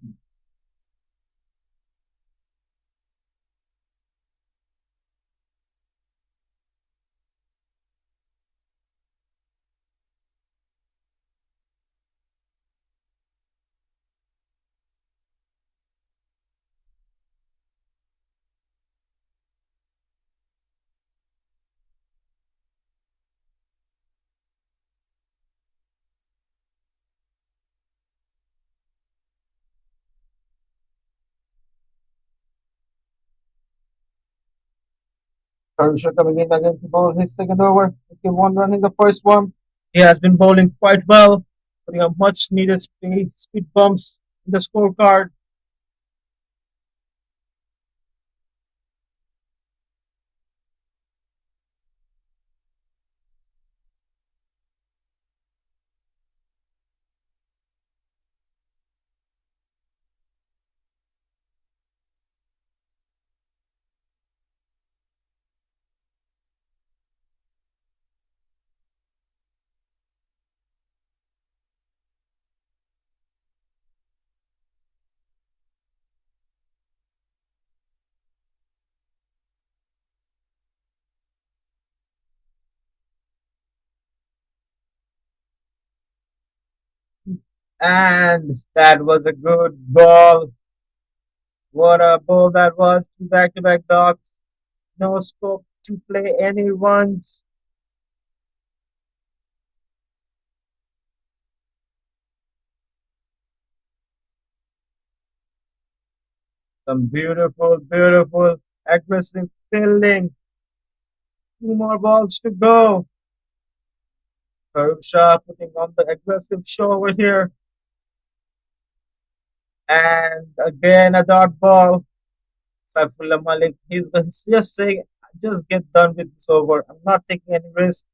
Karusha coming in again to bowl his second over. He gave 1 run in the first one. He has been bowling quite well, putting up much needed speed bumps in the scorecard. And that was a good ball. What a ball that was. Two back-to-back dots. No scope to play any runs. Some beautiful, beautiful aggressive fielding. 2 more balls to go. Karusha putting on the aggressive show over here. And again a dot ball. Saifullah Malik, he's just saying, just get done with this over. I'm not taking any risk.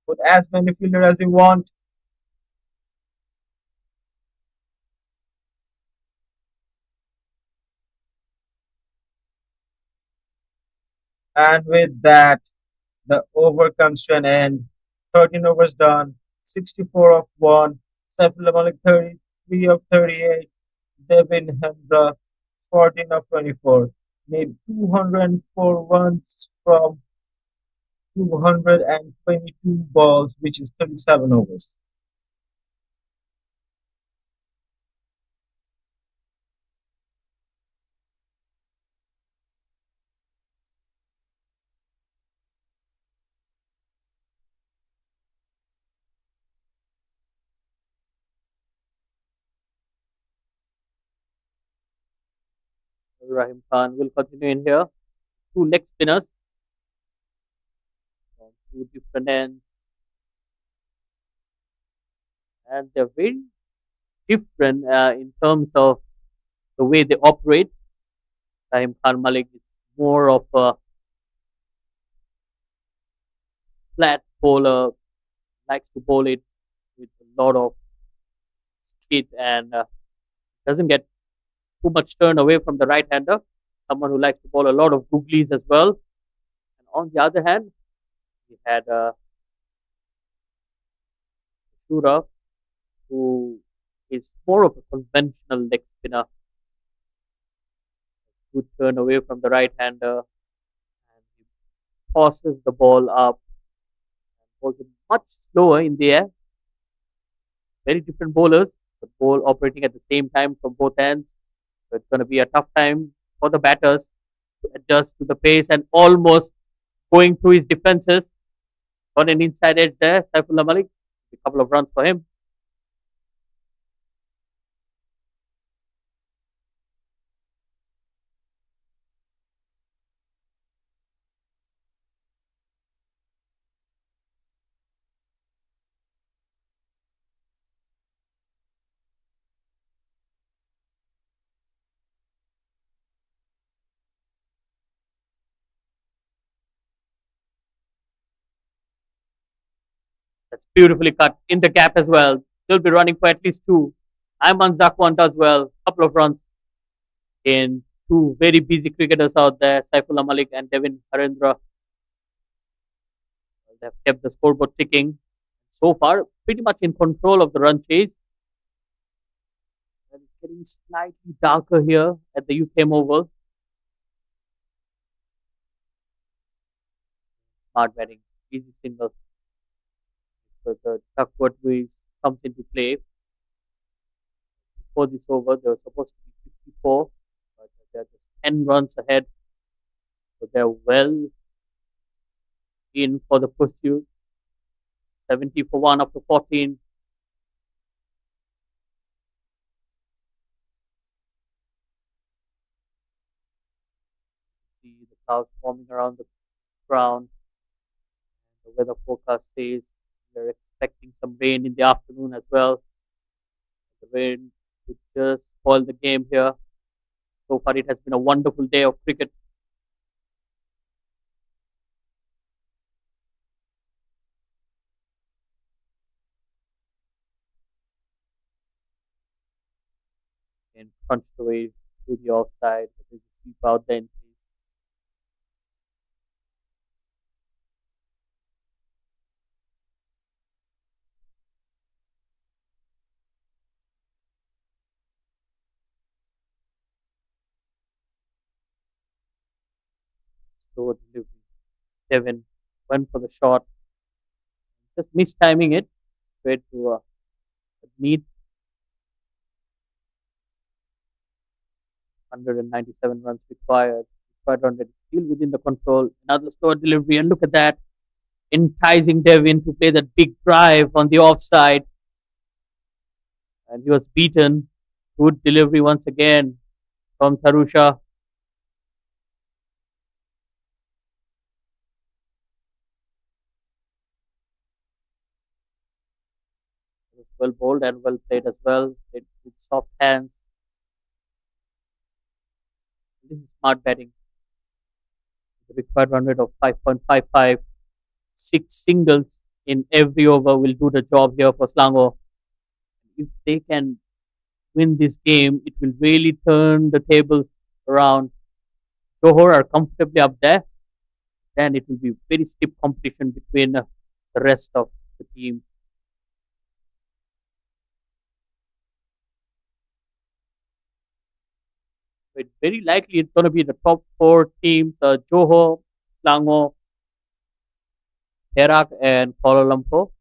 Put as many fielders as you want. And with that, the over comes to an end. 13 overs done, 64 of 1, Saifullah Malik 33 of 38, Devin Hendra 14 of 24. Made 204 runs from 222 balls, which is 37 overs. Rahim Khan will continue in here. Two leg spinners from two different ends, and they're very different in terms of the way they operate. Rahim Khan Malik is more of a flat bowler, likes to bowl it with a lot of skid and doesn't get too much turn away from the right hander. Someone who likes to bowl a lot of googlies as well. And on the other hand, we had Shura, who is more of a conventional leg spinner, good turn away from the right hander, and he tosses the ball up and bowls it much slower in the air. Very different bowlers, but bowl operating at the same time from both ends. So it's going to be a tough time for the batters to adjust to the pace and almost going through his defenses. Got an inside edge there, Saifullah Malik. A couple of runs for him. That's beautifully cut in the gap as well. They'll be running for at least two. Ayman Zakwan does well. Couple of runs in two very busy cricketers out there, Saifullah Malik and Devin Harendra. They've kept the scoreboard ticking. So far, pretty much in control of the run chase. And it's getting slightly darker here at the UKM Oval. Smart batting, easy single. So the Duckworth Lewis comes into play. Before this over, they were supposed to be 54, but they're just 10 runs ahead. So they're well in for the pursuit. 70 for 1 after 14. See the clouds forming around the ground. The weather forecast says we're expecting some rain in the afternoon as well. The rain could just spoil the game here. So far, it has been a wonderful day of cricket. And crunched away to the offside. There's a sweep out there in place. Slow delivery. Devin went for the shot. Just mistiming it. Straight to Mead. 197 runs required. Required run rate is still within the control. Another slow delivery. And look at that. Enticing Devin to play that big drive on the offside. And he was beaten. Good delivery once again from Tarusha. Well bowled and well played as well. Played with soft hands. This is smart batting. The required run rate of 5.55. 6 singles in every over will do the job here for Selangor. If they can win this game, it will really turn the tables around. Johor are comfortably up there. Then it will be very stiff competition between the rest of the team. But very likely it's going to be the top four teams: Johor, Selangor, Perak, and Kuala Lumpur.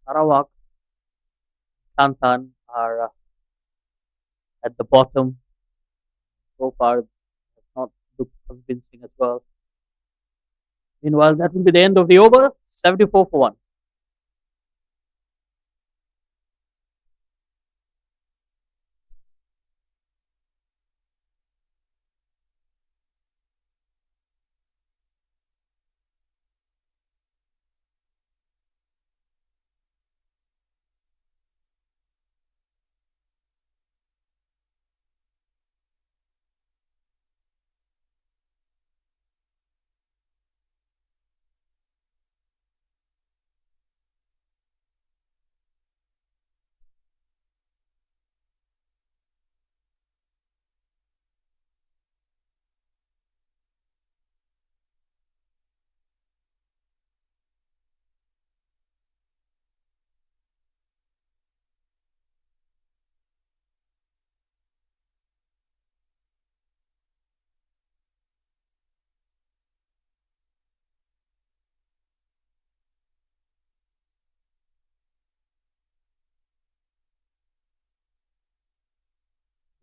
Sarawak, Kelantan are at the bottom so far. It's not looked convincing as well. Meanwhile, that will be the end of the over. 74 for one.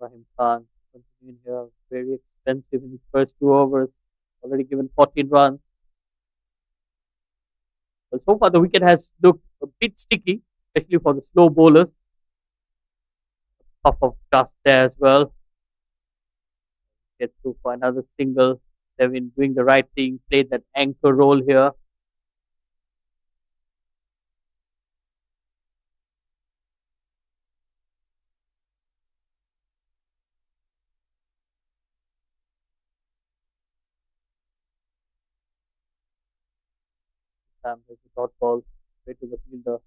Rahim Khan continuing here, very expensive in his first two overs, already given 14 runs. Well, so far the wicket has looked a bit sticky, especially for the slow bowlers. Puff of dust there as well. Get through for another single. They've been doing the right thing, played that anchor role here. There's a dot ball straight to the fielder.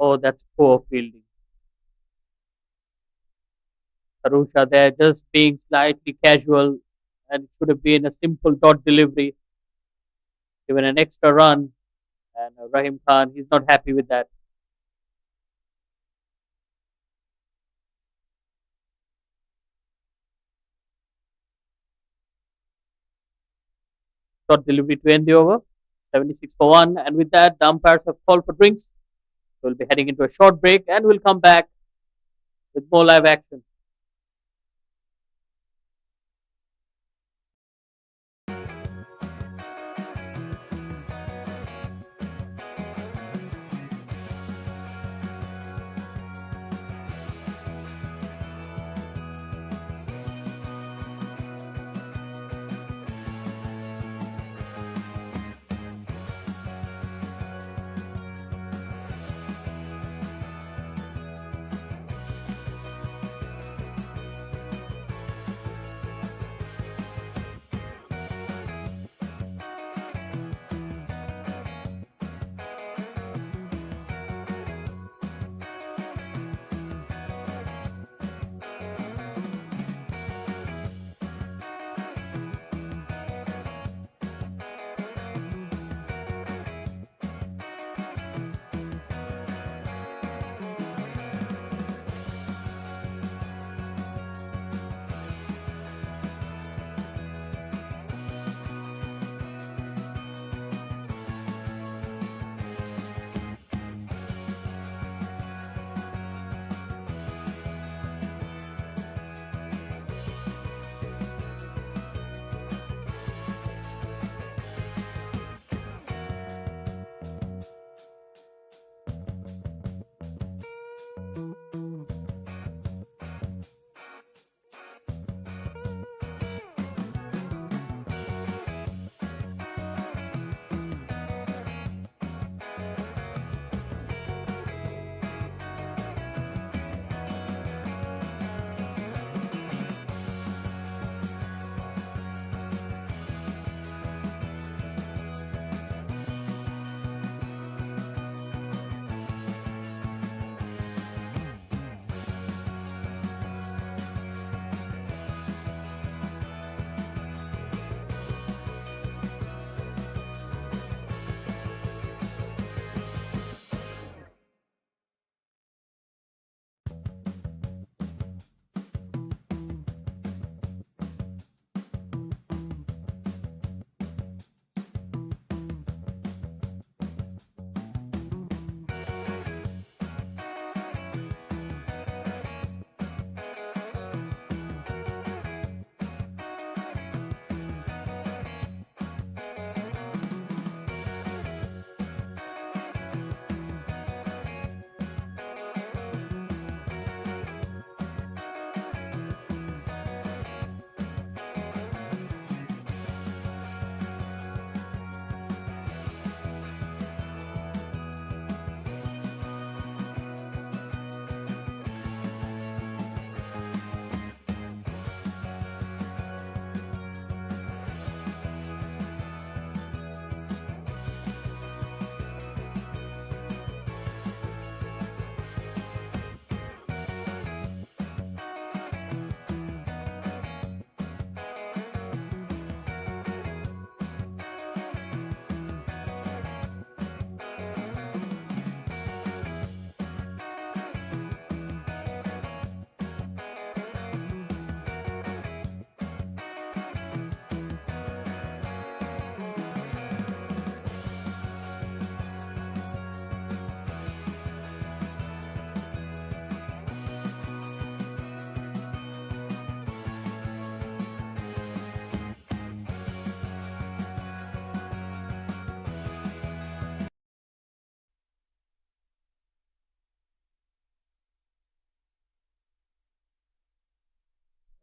Oh, that's poor fielding. Arusha there just being slightly casual, and it should have been a simple dot delivery, given an extra run. And Rahim Khan, he's not happy with that. Dot delivery to end the over. 76 for one. And with that, the umpires have called for drinks. So we'll be heading into a short break and we'll come back with more live action.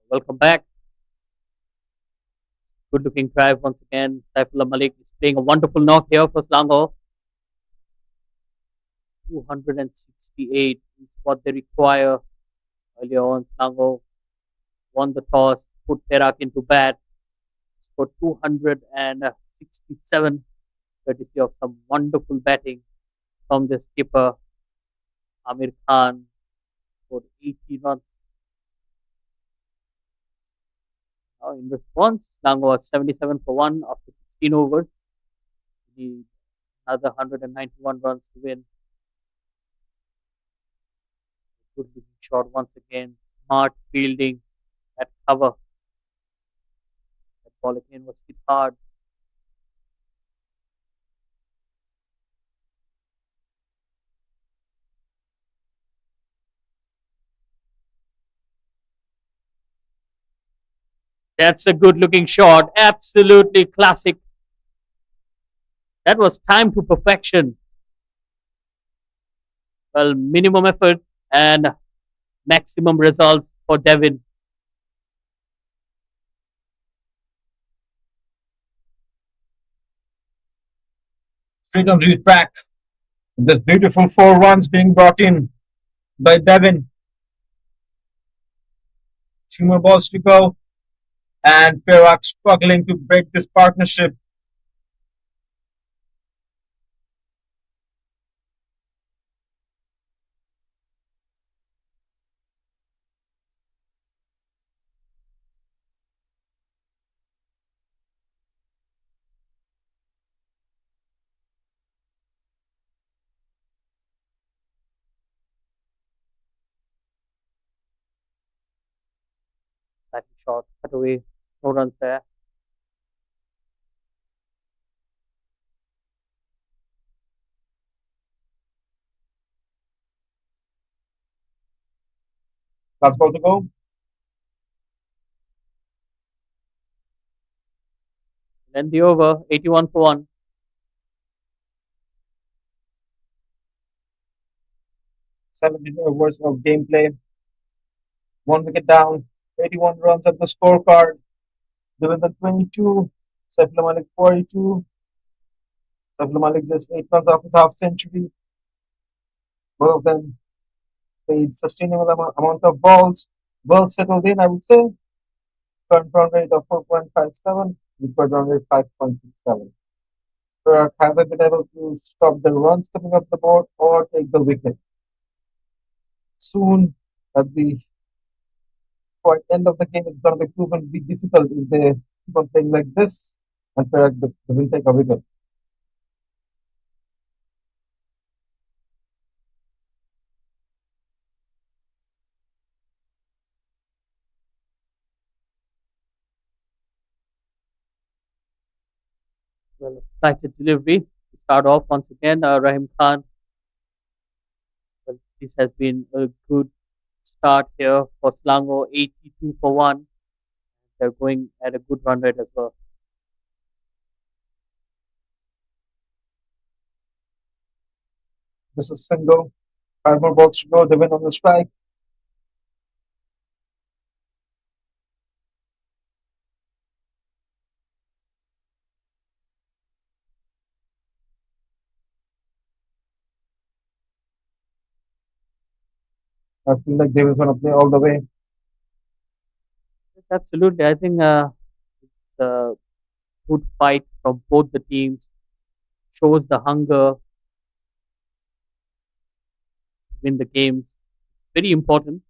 Welcome back. Good looking drive once again. Saifullah Malik is playing a wonderful knock here for Selangor. 268 is what they require. Earlier on, Selangor won the toss, put Perak into bat for 267, courtesy of some wonderful batting from the skipper Amir Khan for 80 runs. Now in response, Selangor was 77 for 1 after 16 overs. Need another 191 runs to win. Good looking shot once again. Smart fielding at cover. That ball again was hit hard. That's a good looking shot. Absolutely classic. That was timed to perfection. Well, minimum effort and maximum result for Devin. Straight on route back. This beautiful 4 runs being brought in by Devin. 2 more balls to go. And Perak struggling to break this partnership. That shot cut away. No runs there. Last ball to go. Then the over, 81 for 1. 17 overs of gameplay. 1 wicket down. 81 runs at the scorecard. Devin 22. Saifullah Malik 42. Saifullah Malik just 8 runs off his half century. Both of them played sustainable amount of balls. Well settled in, I would say. Current run rate of 4.57. Record run rate 5.67. Perak hasn't been able to stop the runs coming up the board or take the wicket. Soon, at the quite end of the game, it's going to be proven to be difficult if they keep on playing like this and Perak doesn't take a wicket. Well, excited delivery. To start off once again, Rahim Khan. Well, this has been a good start here for Selangor, 82 for 1. They're going at a good run rate as well. This is single. 5 more balls to go. They win on the strike. I feel like David's going to play all the way. Yes, absolutely. I think it's a good fight from both the teams. Shows the hunger to win the games. Very important.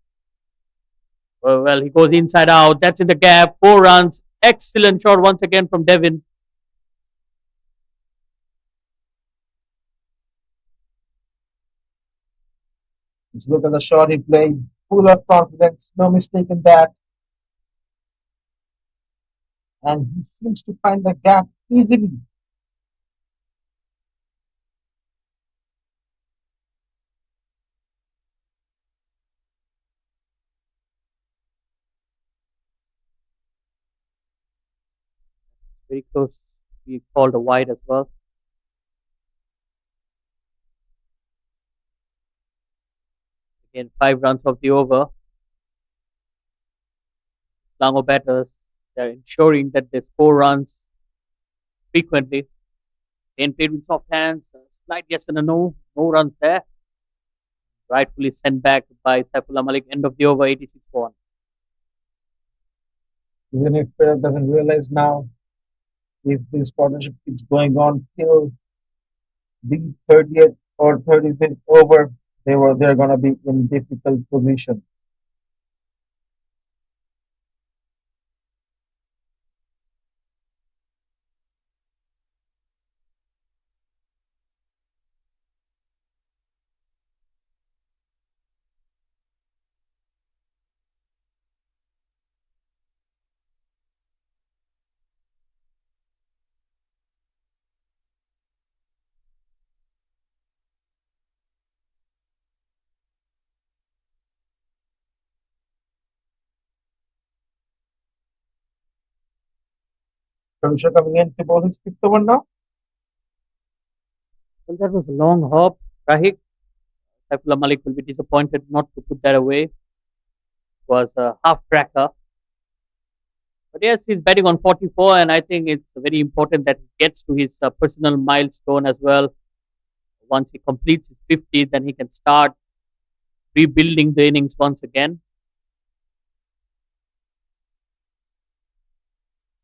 Well, he goes inside out. That's in the gap. 4 runs. Excellent shot once again from Devin. Just look at the shot he played. Full of confidence. No mistake in that. And he seems to find the gap easily. Very close. He called a wide as well. Again, 5 runs of the over. Selangor batters, they're ensuring that they score runs frequently. Then played with soft hands, slight yes and a no, no runs there. Rightfully sent back by Saifullah Malik, end of the over, 86 for 1. Even if Perak doesn't realize now, if this partnership keeps going on till the 30th or 35th over, they're gonna be in difficult position. Karusha coming in to bowl his fifth over now. Well, that was a long hop. Rahik, Saifullah Malik will be disappointed not to put that away. It was a half cracker. But yes, he's batting on 44, and I think it's very important that he gets to his personal milestone as well. Once he completes his 50, then he can start rebuilding the innings once again.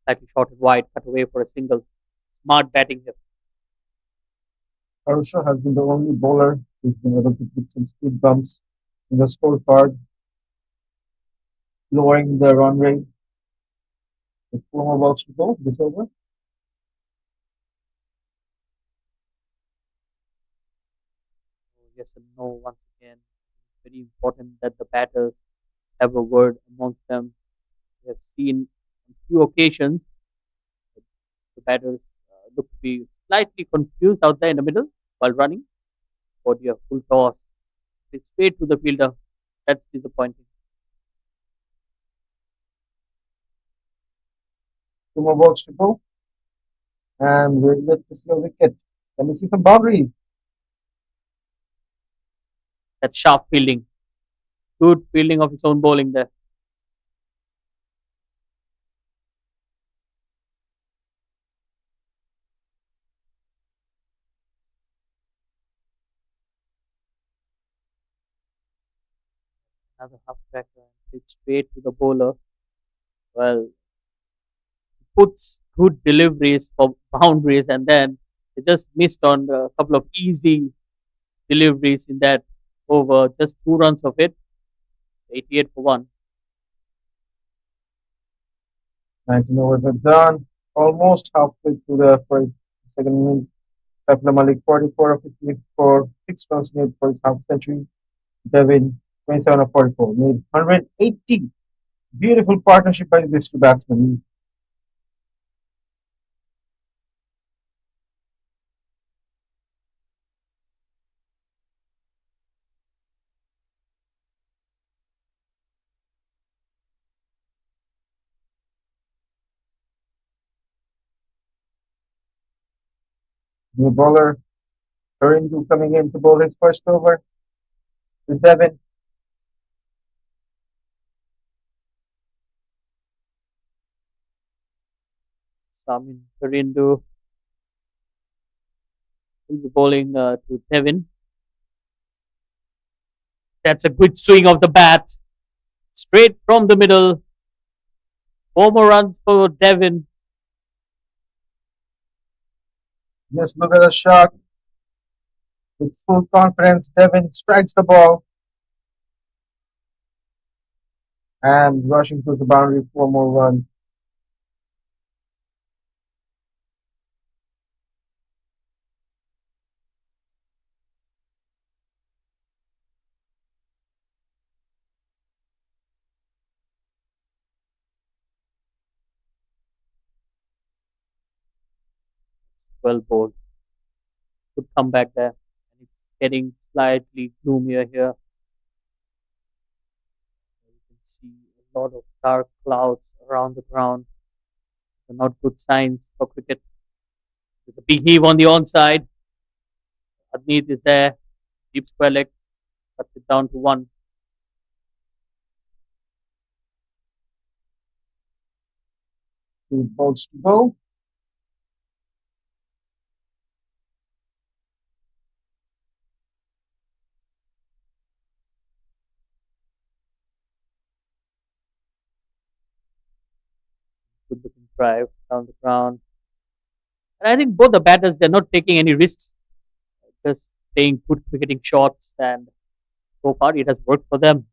Slightly shorted wide, cut away for a single. Smart batting here. Karusha has been the only bowler who's been able to put some speed bumps in the scorecard, lowering the run rate. With 4 more balls to go this over. Yes and no once again. Very important that the batters have a word amongst them. We have seen on few occasions the batters look to be slightly confused out there in the middle while running. Or do you have full toss? It's straight to the fielder. That's disappointing. 2 more balls to go, and we're yet to see a wicket. Can we see some boundary? That sharp fielding. Good fielding of his own bowling there. Another half cracker and it's straight to the bowler. Well, puts good deliveries for boundaries and then they just missed on a couple of easy deliveries in that over. Just 2 runs of it. 88 for 1. 19 overs are done. Almost halfway through the first second innings. Saifullah Malik 44 of 50 for 6 runs made for his half century. Devin 27 of 44 made 180. Beautiful partnership by these two batsmen. New bowler Harindu coming in to bowl his first over with Devin. Samin Perindu will be bowling to Devin. That's a good swing of the bat. Straight from the middle. 4 more runs for Devin. Just look at the shot. With full confidence, Devin strikes the ball and rushing through the boundary. 4 more runs. Well bowled. Good comeback there. And it's getting slightly gloomier here. You can see a lot of dark clouds around the ground. They're not good signs for cricket. There's a big heave on the onside. Adneet is there. Deep square leg. Cuts it down to 1. Two balls to go. Good looking drive down the ground. And I think both the batters, they're not taking any risks, just playing good cricketing shots, and so far it has worked for them,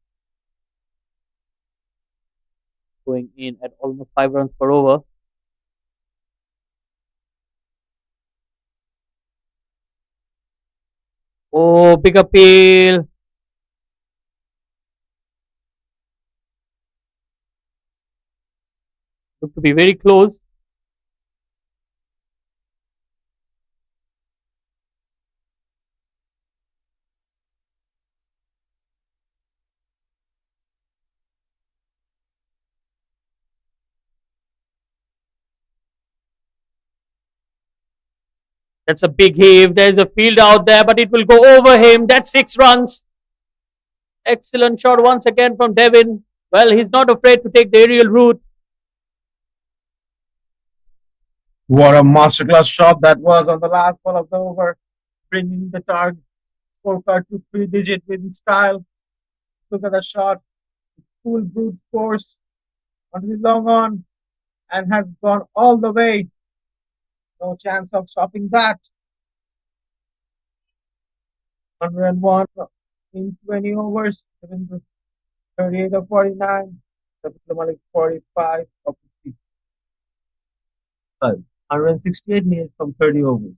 going in at almost 5 runs per over. Oh, big appeal. Look to be very close. That's a big heave. There's a field out there, but it will go over him. That's 6 runs. Excellent shot once again from Devin. Well, he's not afraid to take the aerial route. What a masterclass shot that was on the last ball of the over, bringing the target scorecard to 3 digit with style. Look at the shot, full brute force onto the long on, and has gone all the way. No chance of stopping that. 101 in 20 overs, 38 of 49, Malik 45 of 55. 168 minutes from 30 overs.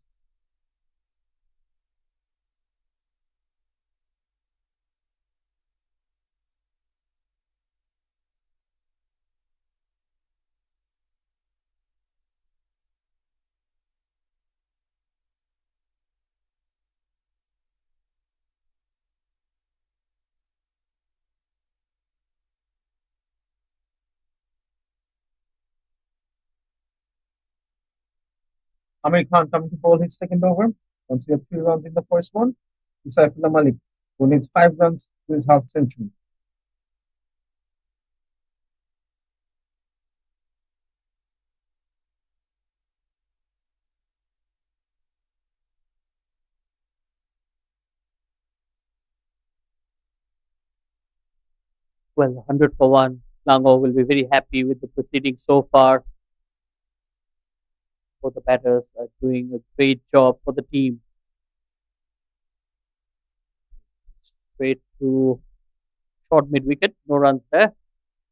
Amir Khan coming to bowl his second over. Once he had 3 runs in the first one, to Saifullah Malik, who needs 5 runs to his half century. Well, 100 for one. Selangor will be very happy with the proceedings so far. Both the batters are doing a great job for the team. Straight to short mid wicket, no runs there.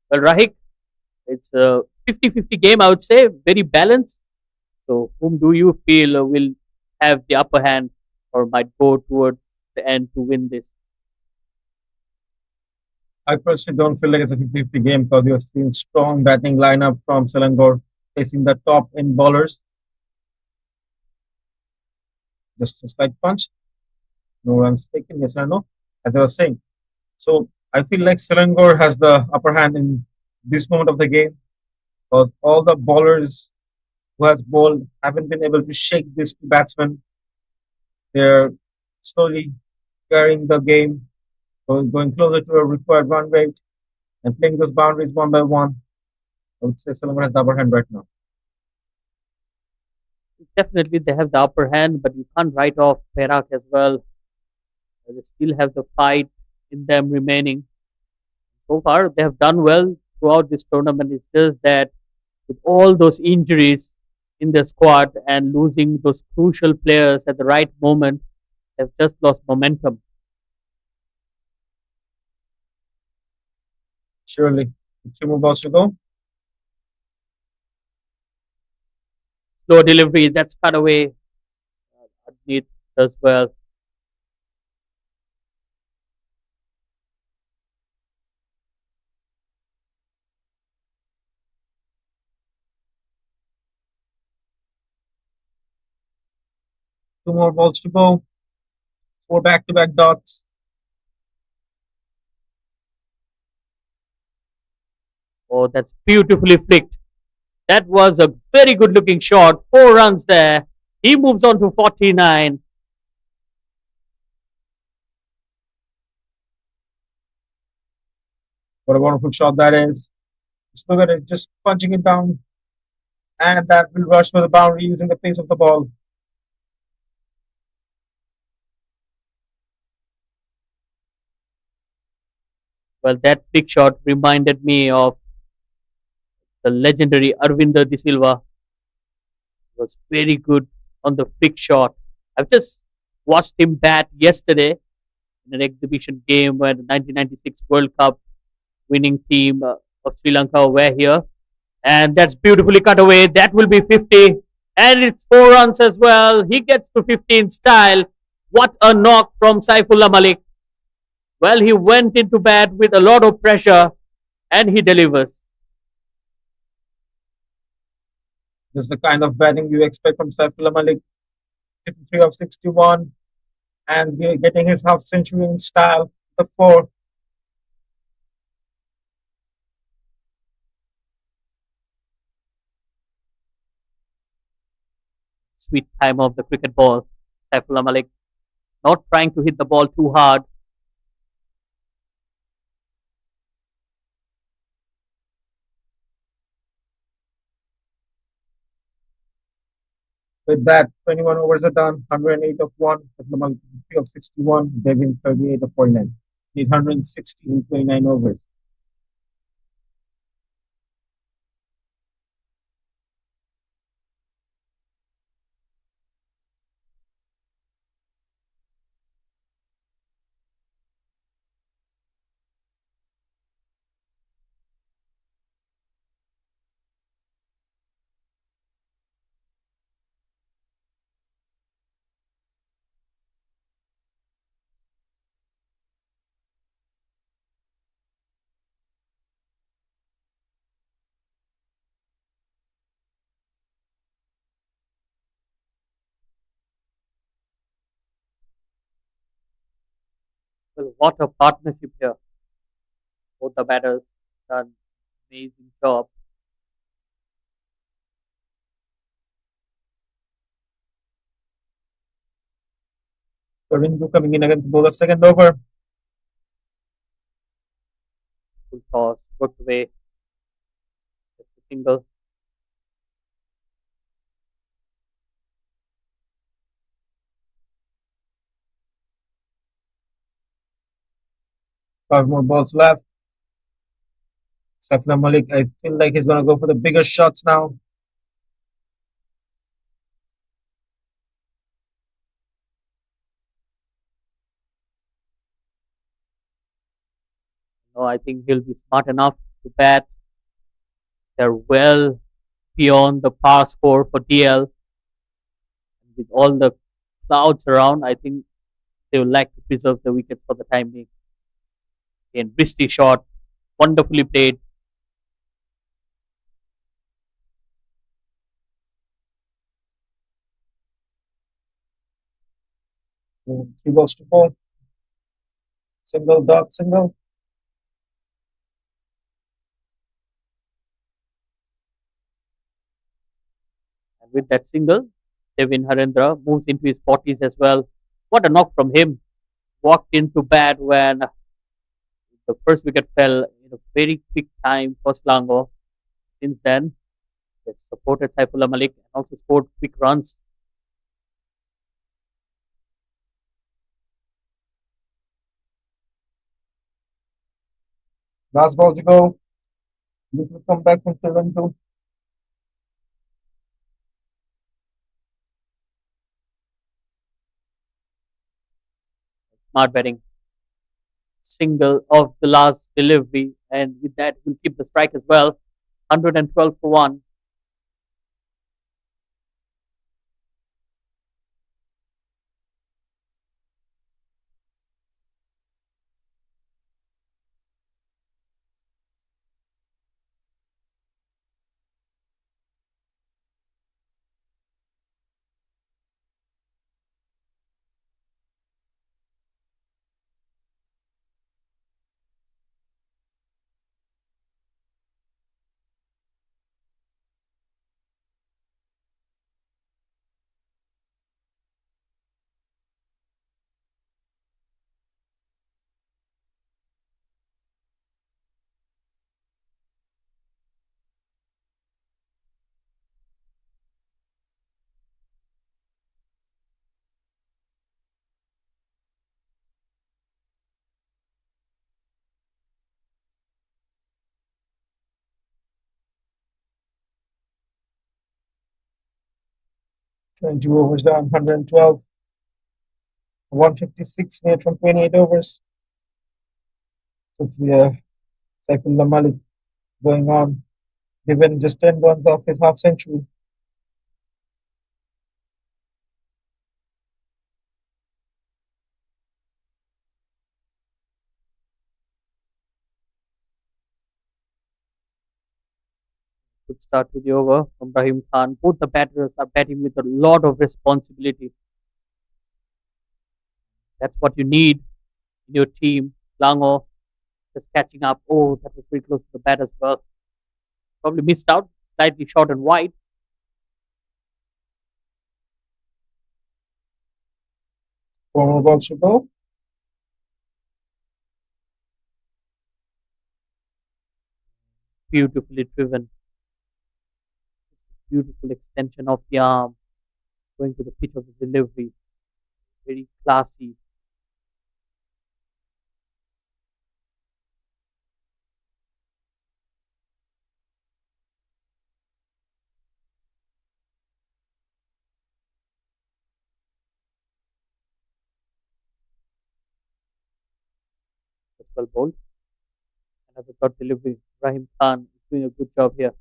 Well, Rahik, it's a 50-50 game, I would say, very balanced. So, whom do you feel will have the upper hand or might go towards the end to win this? I personally don't feel like it's a 50-50 game because we have seen strong batting lineup from Selangor facing the top end bowlers. Just a slight punch, no runs taken, yes or no, as I was saying. So I feel like Selangor has the upper hand in this moment of the game because all the bowlers who has bowled haven't been able to shake these two batsmen. They're slowly carrying the game, going closer to a required run rate and playing those boundaries one by one. I would say Selangor has the upper hand right now. Definitely, they have the upper hand, but you can't write off Perak as well. They still have the fight in them remaining. So far, they have done well throughout this tournament. It's just that with all those injuries in the squad and losing those crucial players at the right moment, they've just lost momentum. Surely. 3 more balls to go. Slow delivery, that's cut away. Underneath as well. 2 more balls to go. 4 back-to-back dots. Oh, that's beautifully flicked. That was a very good looking shot. 4 runs there. He moves on to 49. What a wonderful shot that is. Just look at it, just punching it down and that will rush for the boundary using the pace of the ball. Well, that flick shot reminded me of the legendary Arvinder De Silva. He was very good on the flick shot. I've just watched him bat yesterday in an exhibition game where the 1996 World Cup winning team of Sri Lanka were here. And that's beautifully cut away. That will be 50. And it's 4 runs as well. He gets to 50 in style. What a knock from Saifullah Malik. Well, he went into bat with a lot of pressure and he delivers. This is the kind of batting you expect from Saifullah Malik. 53 of 61 and getting his half century in style. The four. Sweet time of the cricket ball. Saifullah Malik not trying to hit the ball too hard. With that, 21 overs are done. 108 of 1. Saifullah Malik 53 of 61. Devin 38 of 49. Need 160 in 29 overs. Well, what a partnership here. Both the batters done amazing job. Ringu coming in again to bowl the second over. Full toss, worked away, just a single. 5 more balls left. Saifullah Malik, I feel like he's going to go for the bigger shots now. No, I think he'll be smart enough to bat. They're well beyond the par score for DL. With all the clouds around, I think they would like to preserve the wicket for the time being. Again, wristy shot, wonderfully played. Mm, 3 balls to 4. Single, dot, single. And with that single, Devin Harendra moves into his 40s as well. What a knock from him. Walked into bat when the first wicket fell in a very quick time for Selangor. Since then, he has supported Saifullah Malik and also scored quick runs. Last ball to go. This will come back from 7-2. Smart batting. Single of the last delivery, and with that, he'll keep the strike as well. 112 for 1. 22 overs down, 112, 156 net from 28 overs. So Saifullah Malik going on, given just 10 runs off his half century. Good start to the over from Rahim Khan. Both the batters are batting with a lot of responsibility. That's what you need in your team. Selangor just catching up. Oh, that was very close to the bat as well. Probably missed out, slightly short and wide. Four more balls to go. Beautifully driven. Beautiful extension of the arm, going to the pitch of the delivery. Very classy. As well bowled. Another dot delivery. Rahim Khan is doing a good job here.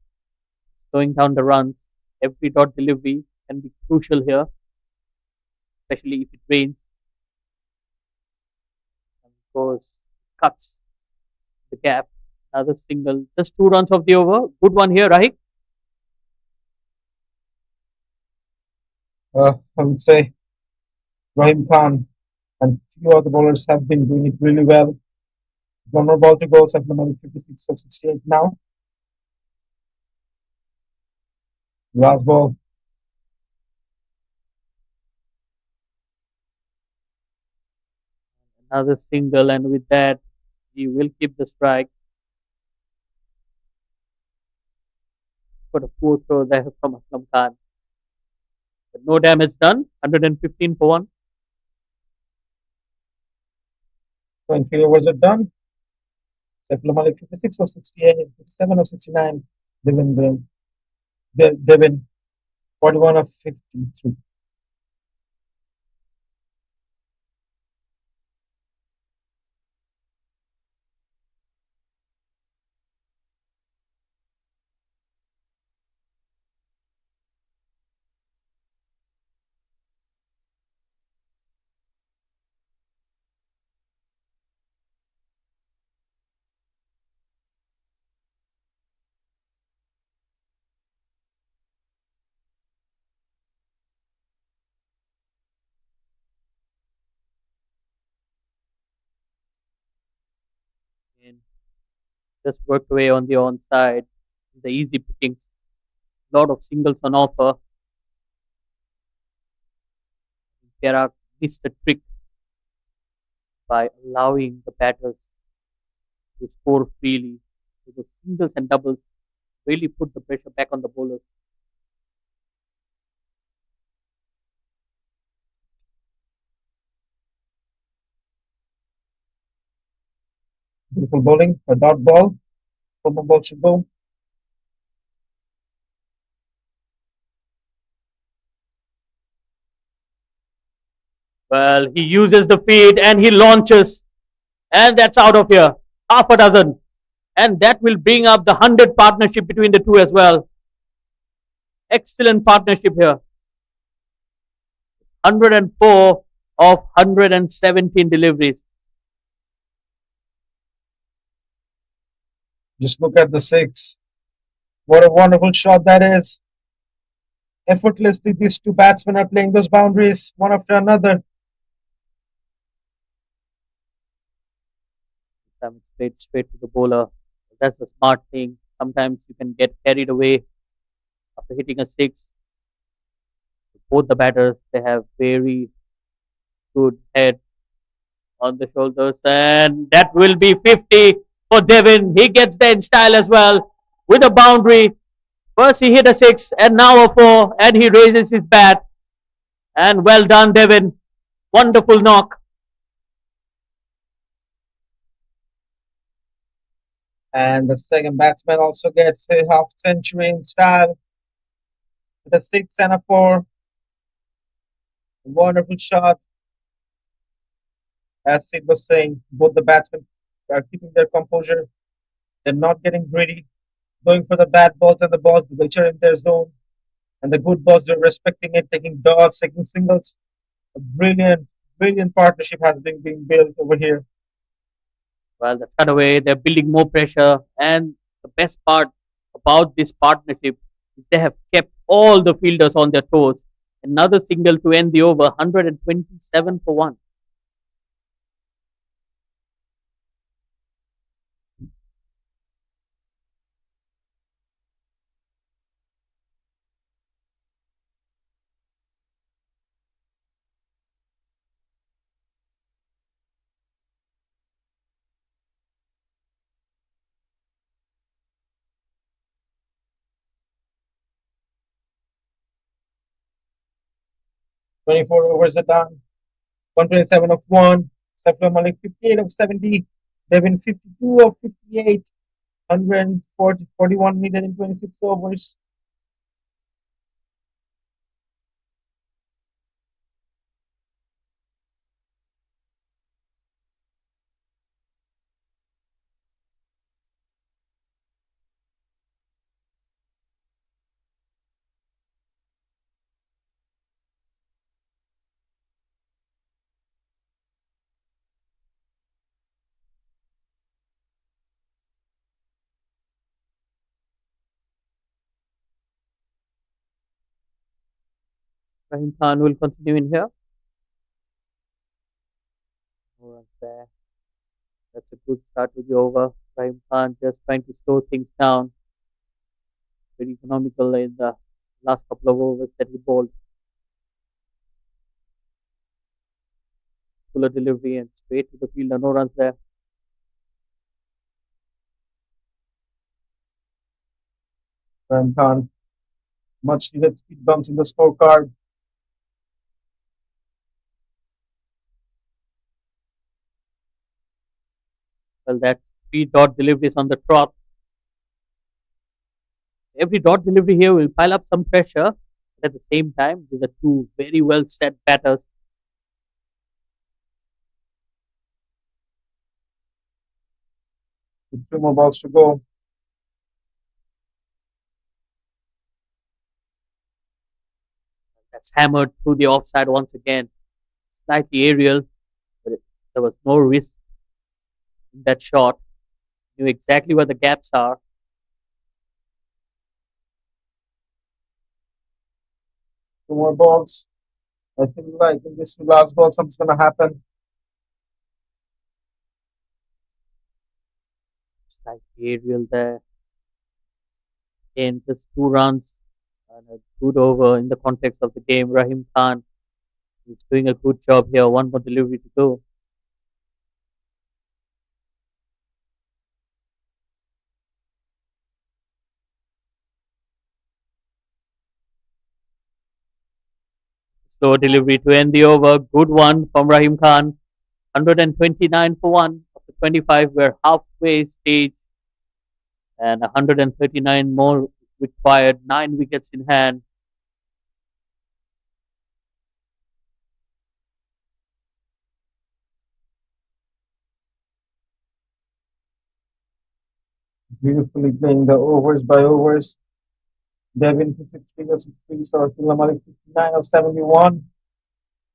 Slowing down the runs. Every dot delivery can be crucial here, especially if it rains. And of course, cuts the gap. Another single. Just 2 runs of the over. Good one here, Rahik. I would say Rahim Khan and few other bowlers have been doing it really well. One more ball to go. Saifullah Malik 56 of 68 now. Last ball. Another single, and with that, he will keep the strike. Got a poor throw there from Aslam Khan. But no damage done. 115 for one. 20 overs are done. Saifullah Malik 56 of 68, 57 of 69. Devin 41 of 53. And just worked away on the onside. The easy pickings. Lot of singles on offer. Perak missed a trick by allowing the batters to score freely. So the singles and doubles really put the pressure back on the bowlers. Beautiful bowling. A dot ball. Four more balls to go. Well, he uses the feet and he launches. And that's out of here. Half a dozen. And that will bring up the 100 partnership between the two as well. Excellent partnership here. 104 of 117 deliveries. Just look at the six. What a wonderful shot that is. Effortlessly, these two batsmen are playing those boundaries one after another. Time straight to the bowler. That's the smart thing. Sometimes you can get carried away after hitting a six. Both the batters, they have very good head on the shoulders, and that will be 50 for Devin. He gets there in style as well with a boundary. First he hit a six and now a four, and he raises his bat. And well done, Devin. Wonderful knock. And the second batsman also gets a half century in style with a six and a four. Wonderful shot. As Sid was saying, both the batsmen are keeping their composure. They're not getting greedy, going for the bad balls and the balls which are in their zone. And the good balls, they're respecting it, taking dots, taking singles. A brilliant, brilliant partnership has been being built over here. Well, that's cut away. They're building more pressure. And the best part about this partnership is they have kept all the fielders on their toes. Another single to end the over, 127 for one. Twenty 24 overs are done. 127 of 1. Safla Malik 58 of 70. Devin 52 of 58. 140, 41 needed in 26 overs. Rahim Khan will continue in here. No runs there. That's a good start to the over. Rahim Khan just trying to slow things down. Very economical in the last couple of overs that he bowled. Fuller delivery and straight to the fielder. No runs there. Ram Khan, much needed speed bumps in the scorecard. Well, that's three dot deliveries on the trot. Every dot delivery here will pile up some pressure. But at the same time, these are two very well set batters. With 2 more balls to go. That's hammered through the offside once again. Slightly aerial, but there was no risk in that shot. Knew exactly where the gaps are. 2 more balls. I feel like in this last ball, something's going to happen. Slightly aerial there. Again, just 2 runs and a good over in the context of the game. Rahim Khan is doing a good job here. One more delivery to go. Slow delivery to end the over. Good one from Rahim Khan. 129 for one. After 25, we're halfway stage and 139 more required. 9 wickets in hand. Beautifully playing the overs by overs. Devin 53 of 63, Sarfullah Malik 59 of 71.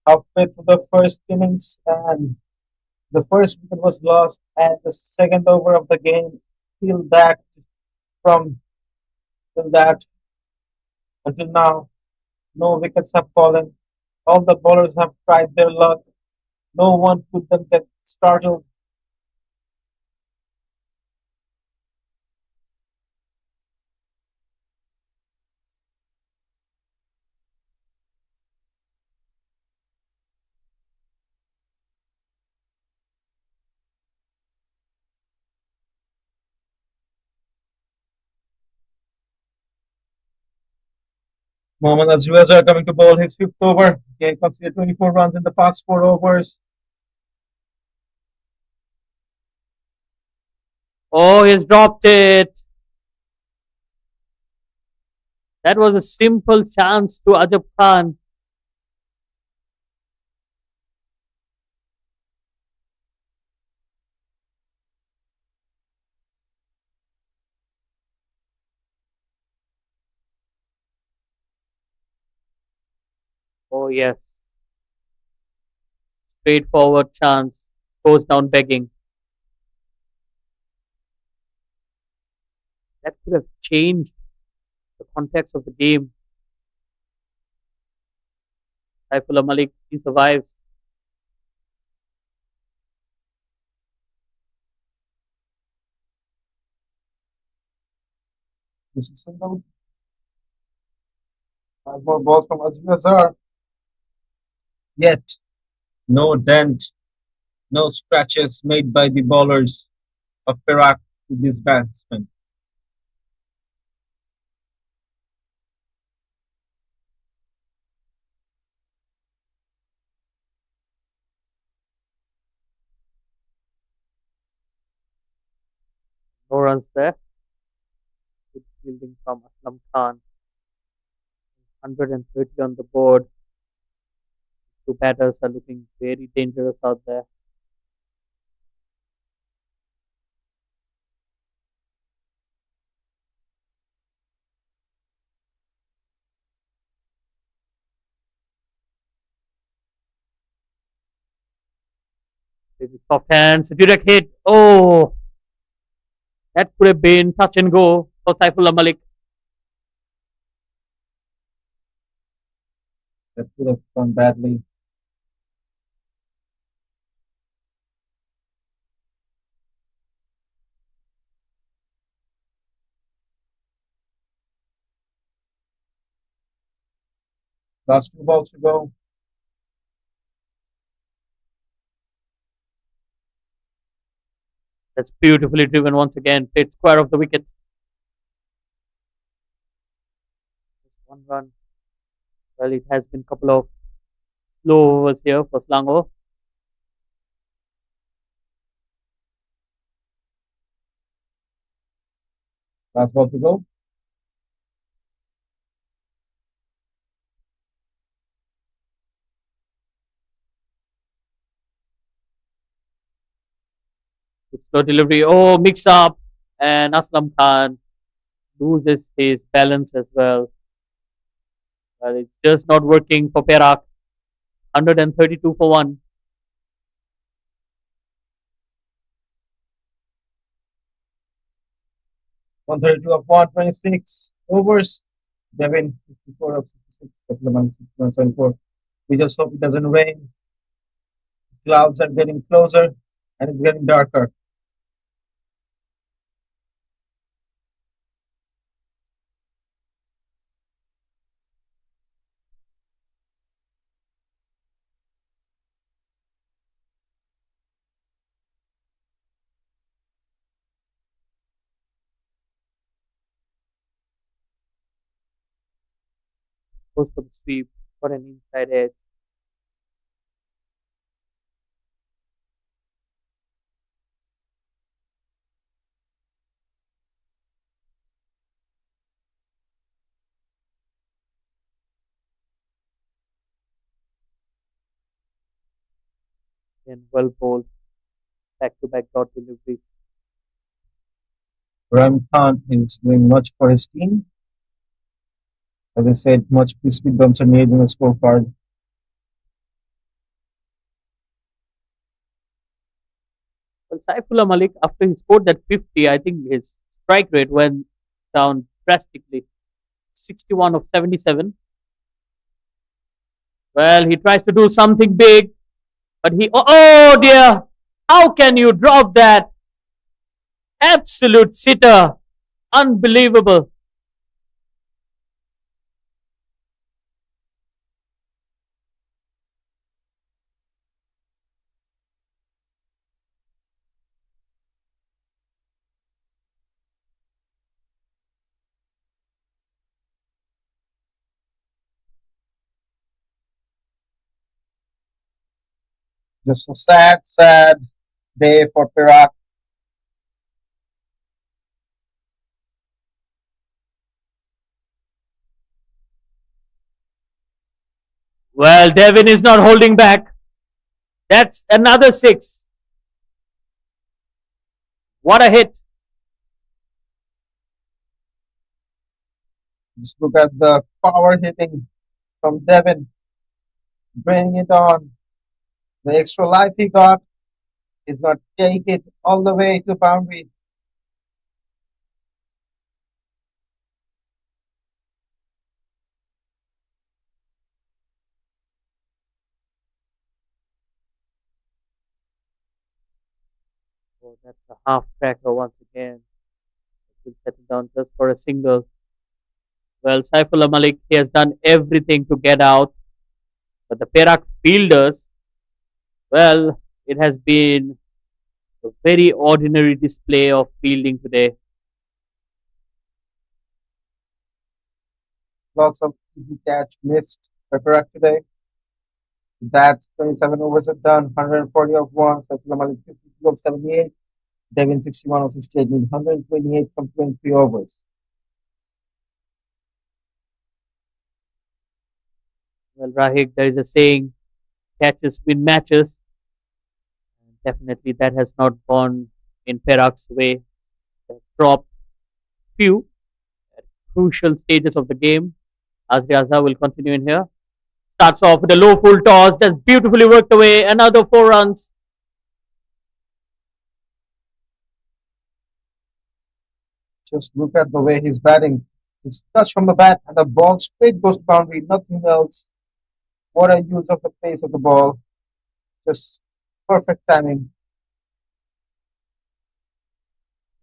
Halfway through the first innings, and the first wicket was lost, and the second over of the game. Till that, from till that until now, no wickets have fallen. All the bowlers have tried their luck. No one could them get startled. Mohammad Azwaja coming to bowl his fifth over. He considered 24 runs in the past 4 overs. Oh, he's dropped it. That was a simple chance to Ajab Khan. Oh yes, straightforward chance goes down begging. That could have changed the context of the game. Saifullah Malik, he survives. This is simple. Five more balls from Azir. Yet, no dent, no scratches made by the bowlers of Perak to this batsman. No runs there. Good fielding from Aslam Khan. 130 on the board. Two batters are looking very dangerous out there. Maybe soft hands. A direct hit. Oh, that could have been touch and go for Saifullah Malik. That could have gone badly. Last two balls to go. That's beautifully driven once again. Played square of the wicket. Just one run. Well, it has been a couple of slow overs here for Selangor. Last ball to go. Slow delivery. Oh, mix up. And Aslam Khan loses his balance as well. Well, it's just not working for Perak. 132 for 1. 132 of 126 overs. Devin 54 of 66. Supplement 6174. We just hope it doesn't rain. Clouds are getting closer and it's getting darker. Goes for the sweep. For an inside edge. And well bowled. Back to back dot delivery. Ram Khan is doing much for his team. As I said, much speed bumps are made in the scorecard. Well, Saifullah Malik, after he scored that 50, I think his strike rate went down drastically. 61 of 77. Well, he tries to do something big, but oh dear, how can you drop that? Absolute sitter. Unbelievable. Just a sad, sad day for Perak. Well, Devin is not holding back. That's another six. What a hit. Just look at the power hitting from Devin. Bring it on. The extra life he got is not take it all the way to the boundary. Oh, that's a half cracker once again. Will settle down just for a single. Well, Saifullah Malik, he has done everything to get out, but the Perak fielders, well, it has been a very ordinary display of fielding today. Lots of easy catch missed by Perak today. That's 27 overs are done, 140 of 1, Saifullah Malik 52 of 78, Devin 61 of 68, need 128 from 23 overs. Well, Rahik, there is a saying, catches win matches. And definitely that has not gone in Perak's way. They have dropped few at crucial stages of the game. Azri Azhar will continue in here. Starts off with a low full toss. That's beautifully worked away. Another 4 runs. Just look at the way he's batting. It's touch from the bat and the ball straight goes to boundary, nothing else. What a use of the pace of the ball. Just perfect timing.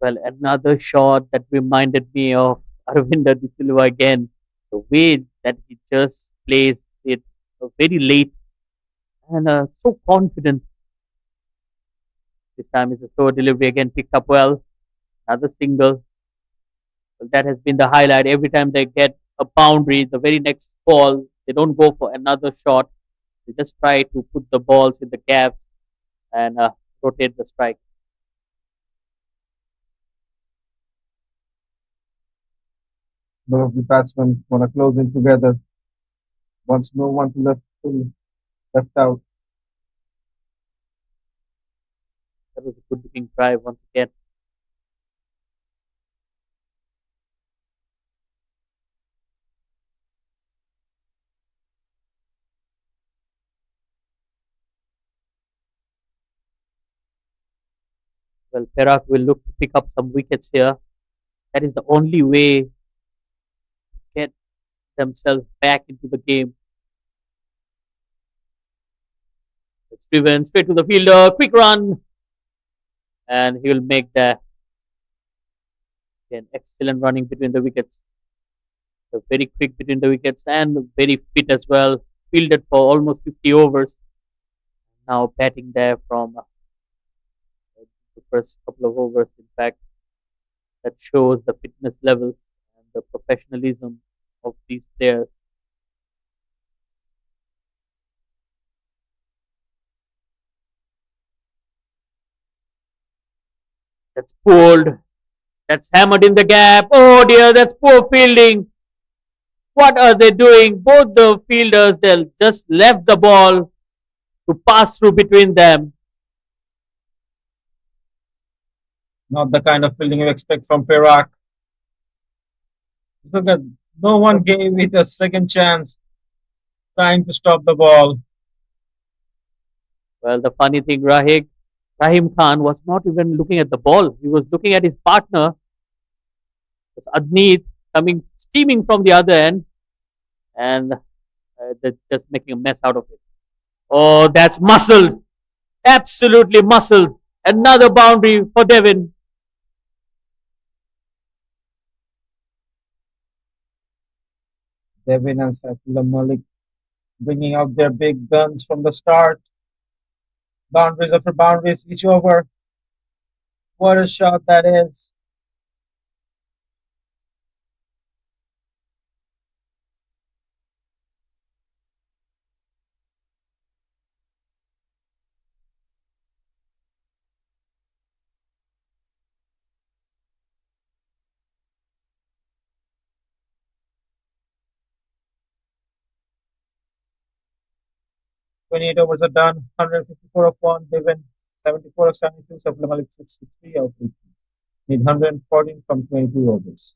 Well, another shot that reminded me of Arvinder De Silva again. The way that he just plays it very late and so confident. This time is a slower delivery again, picked up well. Another single. Well, that has been the highlight. Every time they get a boundary, the very next ball, they don't go for another shot. They just try to put the balls in the gaps and rotate the strike. Both of the batsmen want to close in together. Wants no one left out. That was a good looking drive once again. Well, Perak will look to pick up some wickets here. That is the only way to get themselves back into the game. It's driven straight to the fielder, quick run, and he will make the again, excellent running between the wickets. So very quick between the wickets and very fit as well. Fielded for almost 50 overs. Now batting there from the first couple of overs. In fact, that shows the fitness levels and the professionalism of these players. That's pulled. That's hammered in the gap. Oh dear, that's poor fielding. What are they doing? Both the fielders, they just left the ball to pass through between them. Not the kind of fielding you expect from Perak. Look at no one gave it a second chance trying to stop the ball. Well, the funny thing, Rahim Khan was not even looking at the ball. He was looking at his partner, Adneet, coming steaming from the other end, and they're just making a mess out of it. Oh, that's muscle. Absolutely muscle. Another boundary for Devin. Devin and Saifullah Malik bringing out their big guns from the start. Boundaries after boundaries each over. What a shot that is. 28 overs are done. 154 of 1. Devin 74 of 72. Saifullah Malik 63 of 50. Need 114 from 22 overs.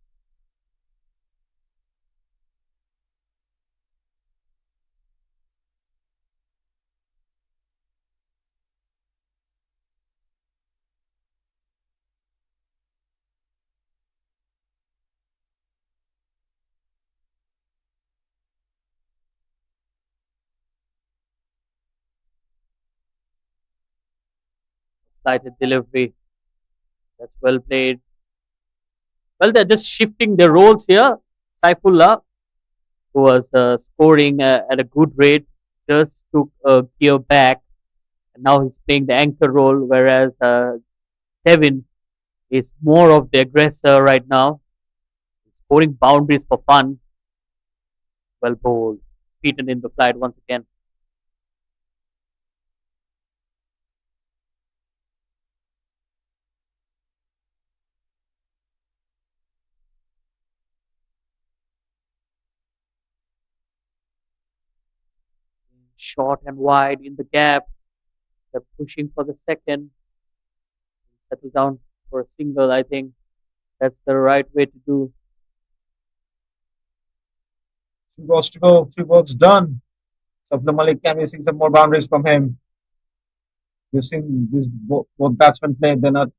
Slighted delivery. That's well played. Well, they're just shifting their roles here. Saifullah, who was scoring at a good rate, just took a gear back. And now he's playing the anchor role, whereas Kevin is more of the aggressor right now, scoring boundaries for fun. Well bowled. Beaten in the flight once again. Short and wide in the gap. They're pushing for the second. Settle down for a single, I think. That's the right way to do. Three balls to go. Three balls done. Sabla Malik, can we see some more boundaries from him? We've seen these both batsmen play. They're not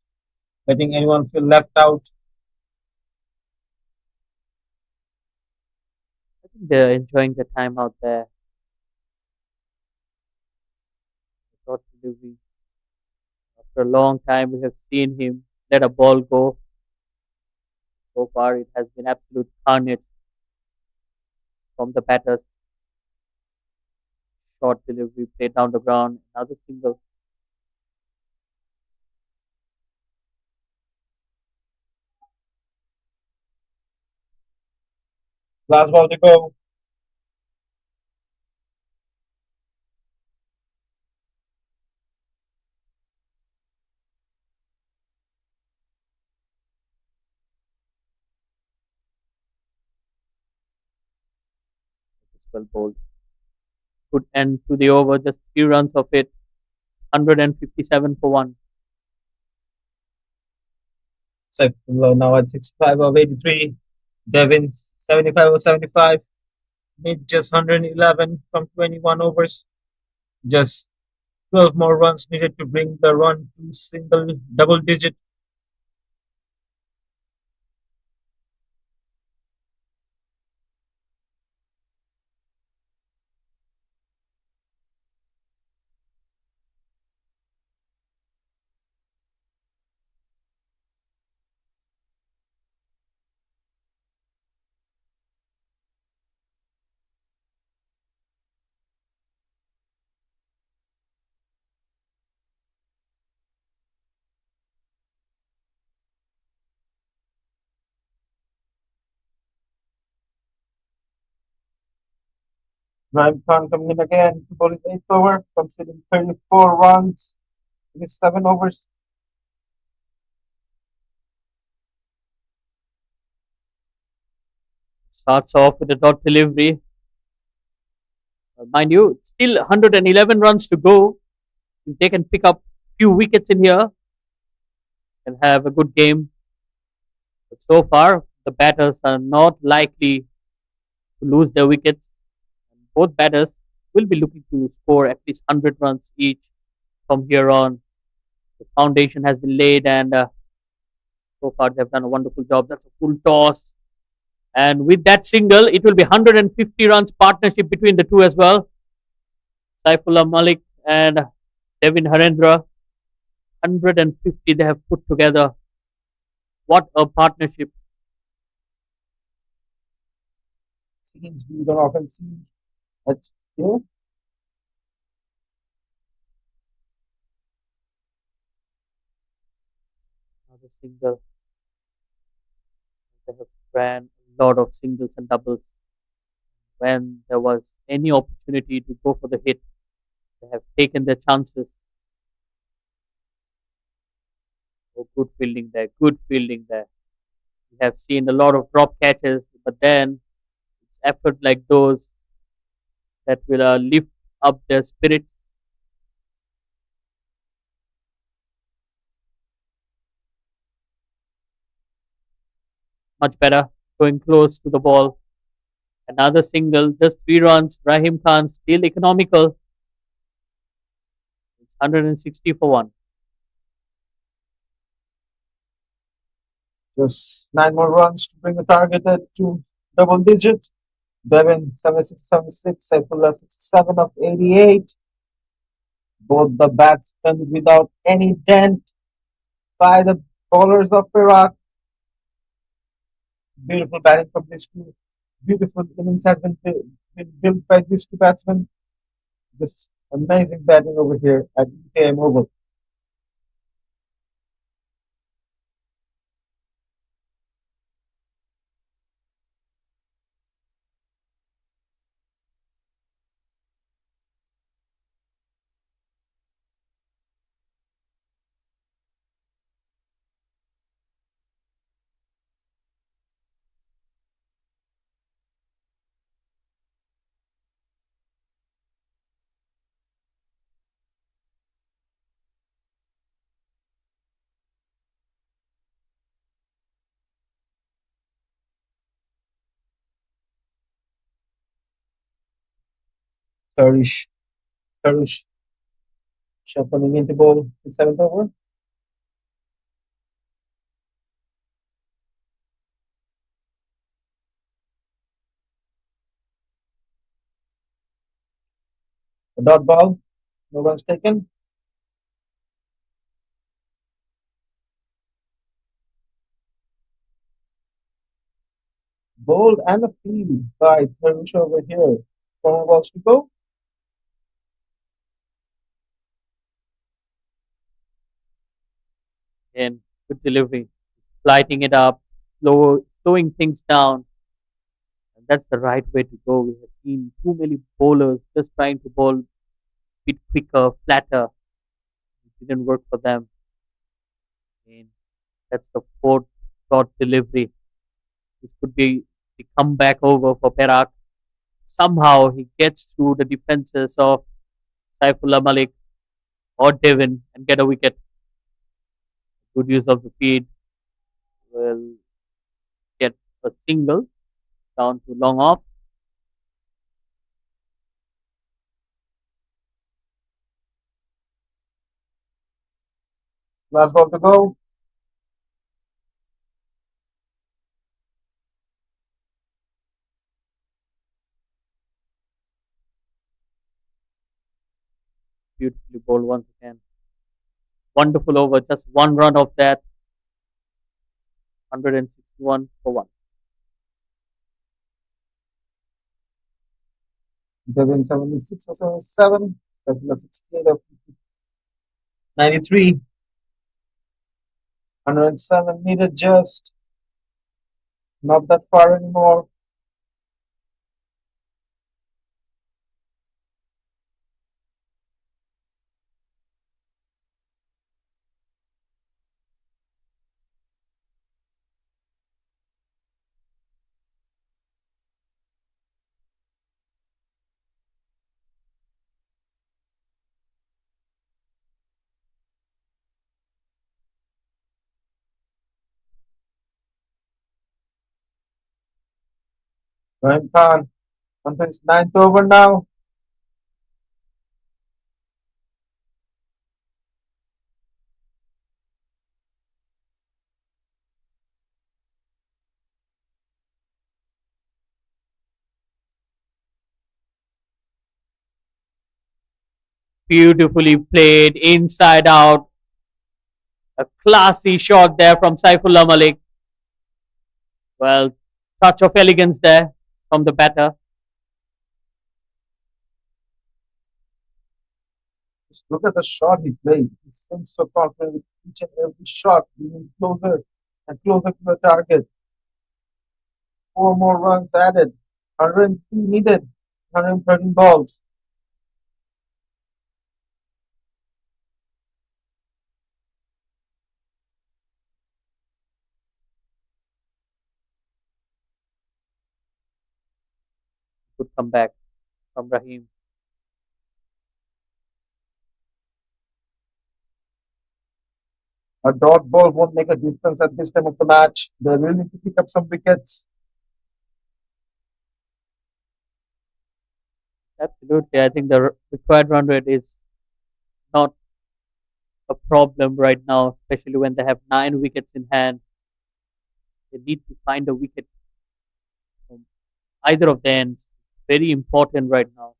letting anyone feel left out. I think they're enjoying the time out there. Short delivery. After a long time, we have seen him let a ball go. So far, it has been absolute carnage from the batters. Short delivery, played down the ground. Another single. Last ball to go. It's well bowled. Good end to the over, just 3 runs of it. 157 for one. Saifullah now at 65 of 83. Devin 75 of 75. Need just 111 from 21 overs. Just 12 more runs needed to bring the run to single double digit. Ryan Khan coming in again to bowl his eighth over, considering 34 runs in his 7 overs. Starts off with a dot delivery. Mind you, still 111 runs to go. If they can pick up few wickets in here and have a good game. But so far, the batters are not likely to lose their wickets. Both batters will be looking to score at least 100 runs each from here on. The foundation has been laid, and so far they've done a wonderful job. That's a full toss. And with that single, it will be 150 runs partnership between the two as well. Saifullah Malik and Devin Harendra. 150 they have put together. What a partnership. Scenes we don't often see at here. Another single. They have ran a lot of singles and doubles. When there was any opportunity to go for the hit, they have taken their chances. Oh, good fielding there. Good fielding there. We have seen a lot of drop catches, but then it's effort like those that will lift up their spirits. Much better, going close to the ball. Another single, just 3 runs. Rahim Khan still economical. It's 160 for one. Just 9 more runs to bring the target to double digit. Devin 76 76, Saifullah 67 of 88. Both the batsmen without any dent by the bowlers of Perak. Beautiful batting from these two. Beautiful innings has been built by these two batsmen. Just amazing batting over here at UKM Oval. Tarish, Tarish shuffling into ball in seventh over. A dot ball. No runs taken. Ball and a field by Tarish over here. 4 balls to go. And good delivery, lighting it up, slowing things down. And that's the right way to go. We have seen too many bowlers just trying to bowl a bit quicker, flatter. It didn't work for them. And that's the fourth shot delivery. This could be the comeback over for Perak. Somehow he gets through the defenses of Saifullah Malik or Devon and get a wicket. Good use of the feed will get a single down to long off. Last ball to go. Beautifully bowled once again. Wonderful over, just one run of that. 161 for one. Devin 76 or 77. Kevin 68 of 93. 107 needed just. Not that far anymore. Rahim Khan on his ninth over now. Beautifully played, inside out. A classy shot there from Saifullah Malik. Well, touch of elegance there from the batter. Just look at the shot he played. He seems so confident with each and every shot, moving closer and closer to the target. 4 more runs added. 103 needed. 113 balls. Good comeback from Rahim. A dot ball won't make a difference at this time of the match. They really need to pick up some wickets. Absolutely. I think the required run rate is not a problem right now, especially when they have 9 wickets in hand. They need to find a wicket from either of the ends. Very important right now.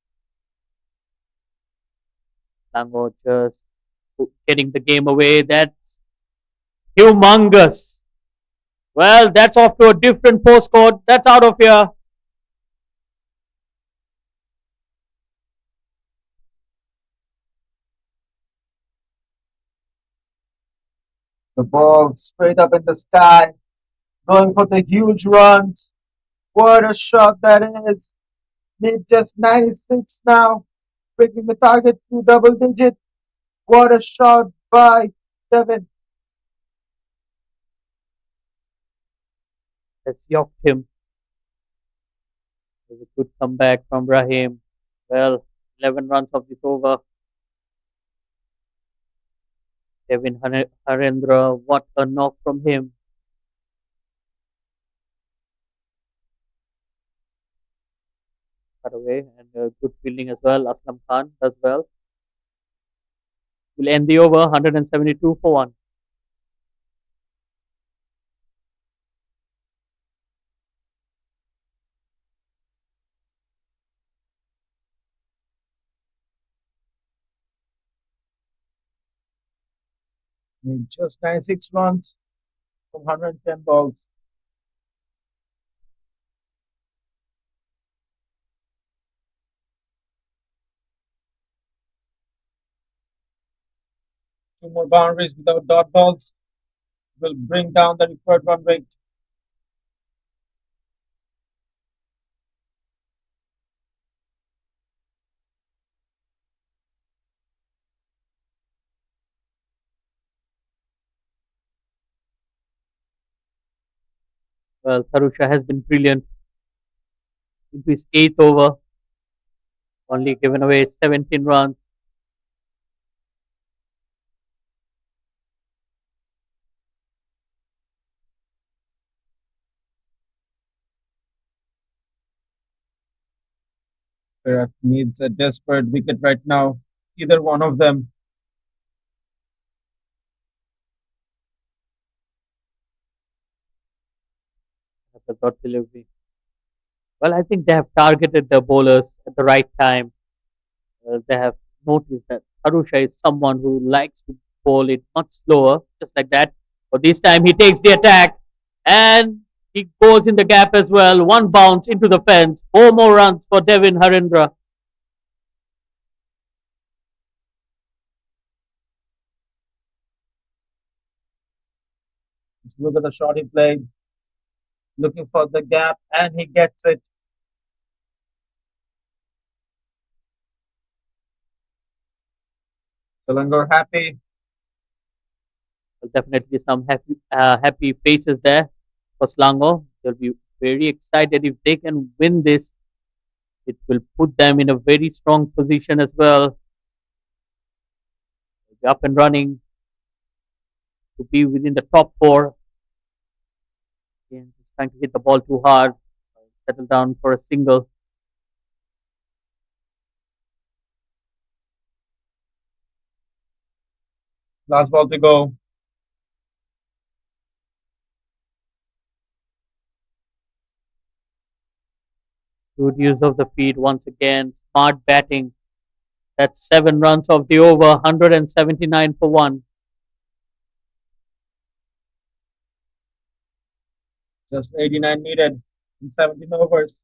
Selangor just getting the game away. That's humongous. Well, that's off to a different postcode. That's out of here. The ball straight up in the sky, going for the huge runs. What a shot that is. Need just 96 now, bringing the target to double digit. What a shot by Devin. That's yoked him. It was a good comeback from Rahim. Well, 11 runs of this over. Kevin Harendra, what a knock from him. Cut away and good fielding as well. Aslam Khan does well. Will end the over 172 for 1. Need just 96 runs from 110 balls. Two more boundaries without dot balls will bring down the required run rate. Well, Tarusha has been brilliant into his 8th over. Only given away 17 runs. Perak needs a desperate wicket right now. Either one of them. That's a dot delivery. Well, I think they have targeted the bowlers at the right time. They have noticed that Arusha is someone who likes to bowl it much slower, just like that. But this time he takes the attack and he goes in the gap as well. One bounce into the fence. 4 more runs for Devin Harendra. Just look at the shot he played. Looking for the gap, and he gets it. Selangor happy. Well, definitely some happy faces there for Selangor. They'll be very excited if they can win this. It will put them in a very strong position as well. They'll be up and running to be within the top 4. Again, just trying to hit the ball too hard. Settle down for a single. Last ball to go. Good use of the feet once again. Smart batting. That's 7 runs of the over. 179 for 1. Just 89 needed in 17 overs.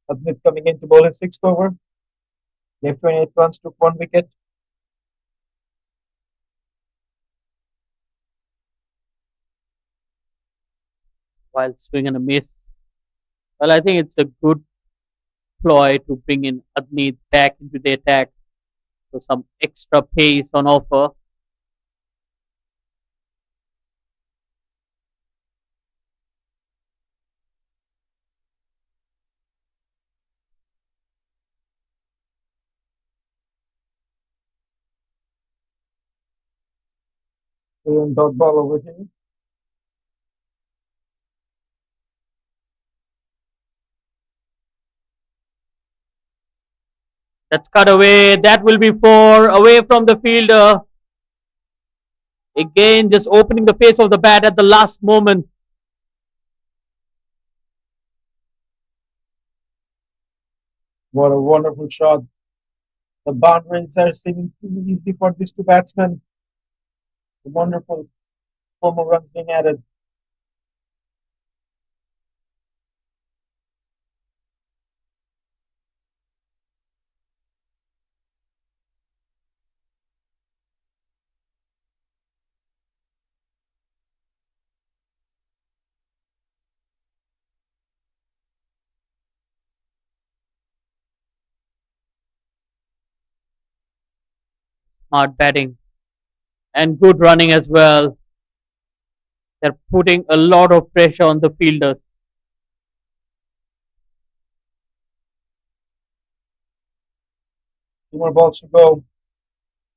Admit coming in to bowl in sixth over. Left 28 runs, took 1 wicket. While swing and a miss. Well, I think it's a good ploy to bring in Adneet back into the attack. So some extra pace on offer. Playing dot ball over here. That's cut away. That will be four away from the fielder. Again, just opening the face of the bat at the last moment. What a wonderful shot. The boundaries are seeming too easy for these two batsmen. The wonderful 4 more runs being added. Smart batting and good running as well. They're putting a lot of pressure on the fielders. 2 more balls to go.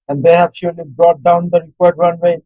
And they have surely brought down the required run rate.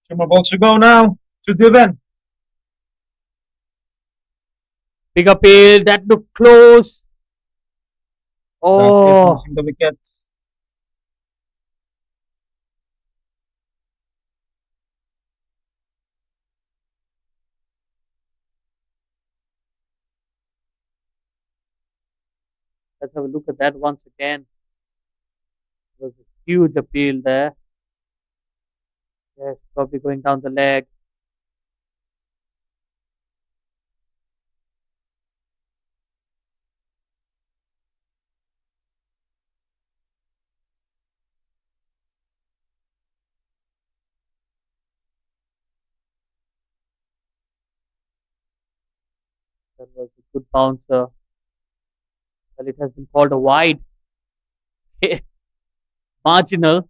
Two more balls to go now. To Divan. Big appeal. That looked close. That is Oh, missing the wickets. let's have a look at that once again. It was a huge appeal there. Yes, probably going down the leg. That was a good bouncer. Well, it has been called a wide. Marginal.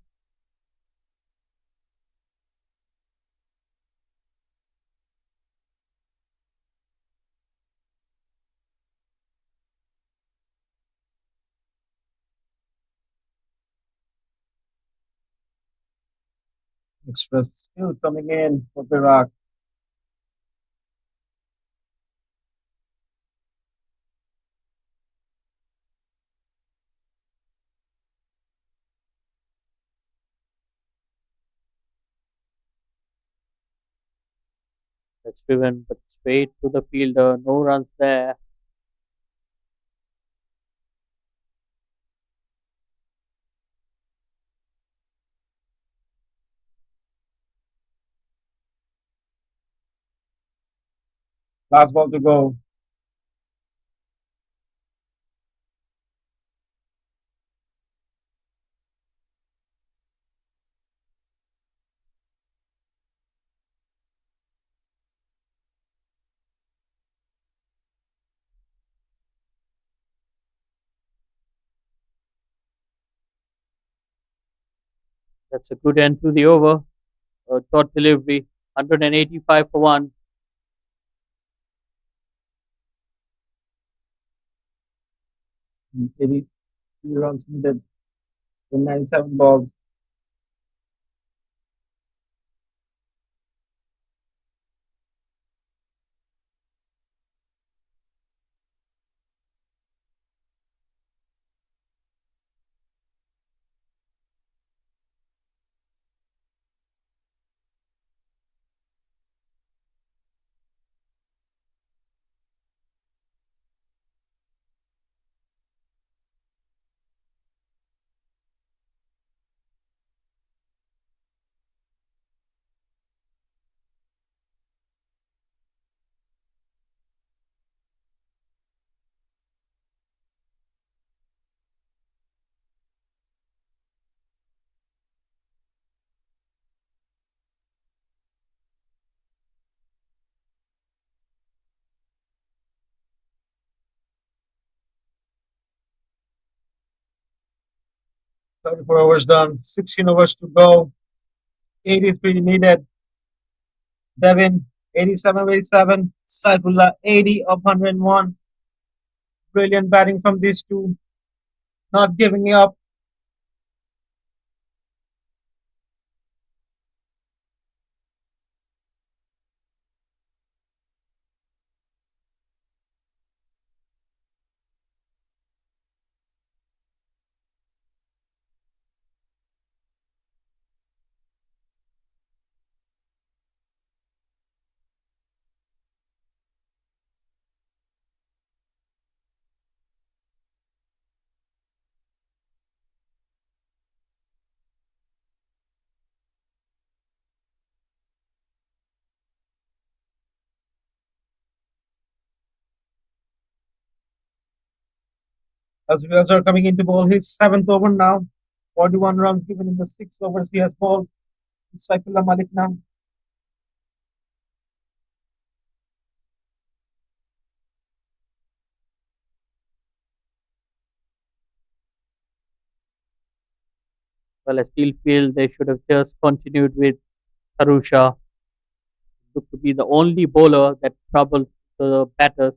Express still coming in for Perak. That's driven, but straight to the fielder. No runs there. Last ball to go. That's a good end to the over. Short delivery. 185 for one. 83 runs needed in 97 balls. 34 overs done, 16 overs to go, 83 needed. Devin, 87 of 87. Saifullah, 80 of 101. Brilliant batting from these two, not giving up. As Wills are coming into ball, his seventh over now. 41 runs given in the 6 overs he has bowled. Saifullah Malik now. Well, I still feel they should have just continued with Harusha. Looked to be the only bowler that troubled the batters.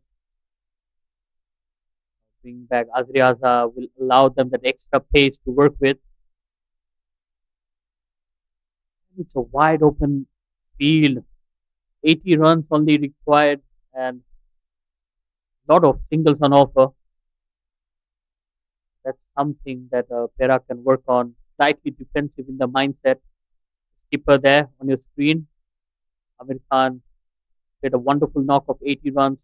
Bring back Azriaza will allow them that extra pace to work with. It's a wide open field. 80 runs only required and a lot of singles on offer. That's something that Perak can work on. Slightly defensive in the mindset. Skipper there on your screen. Amir Khan did a wonderful knock of 80 runs.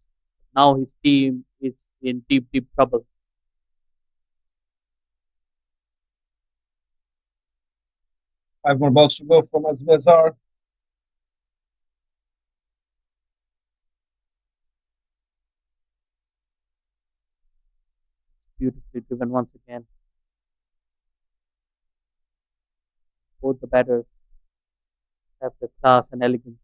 Now his team is in deep, deep trouble. 5 more balls to go from Azar. Beautifully driven once again. Both the batters have the class and elegance.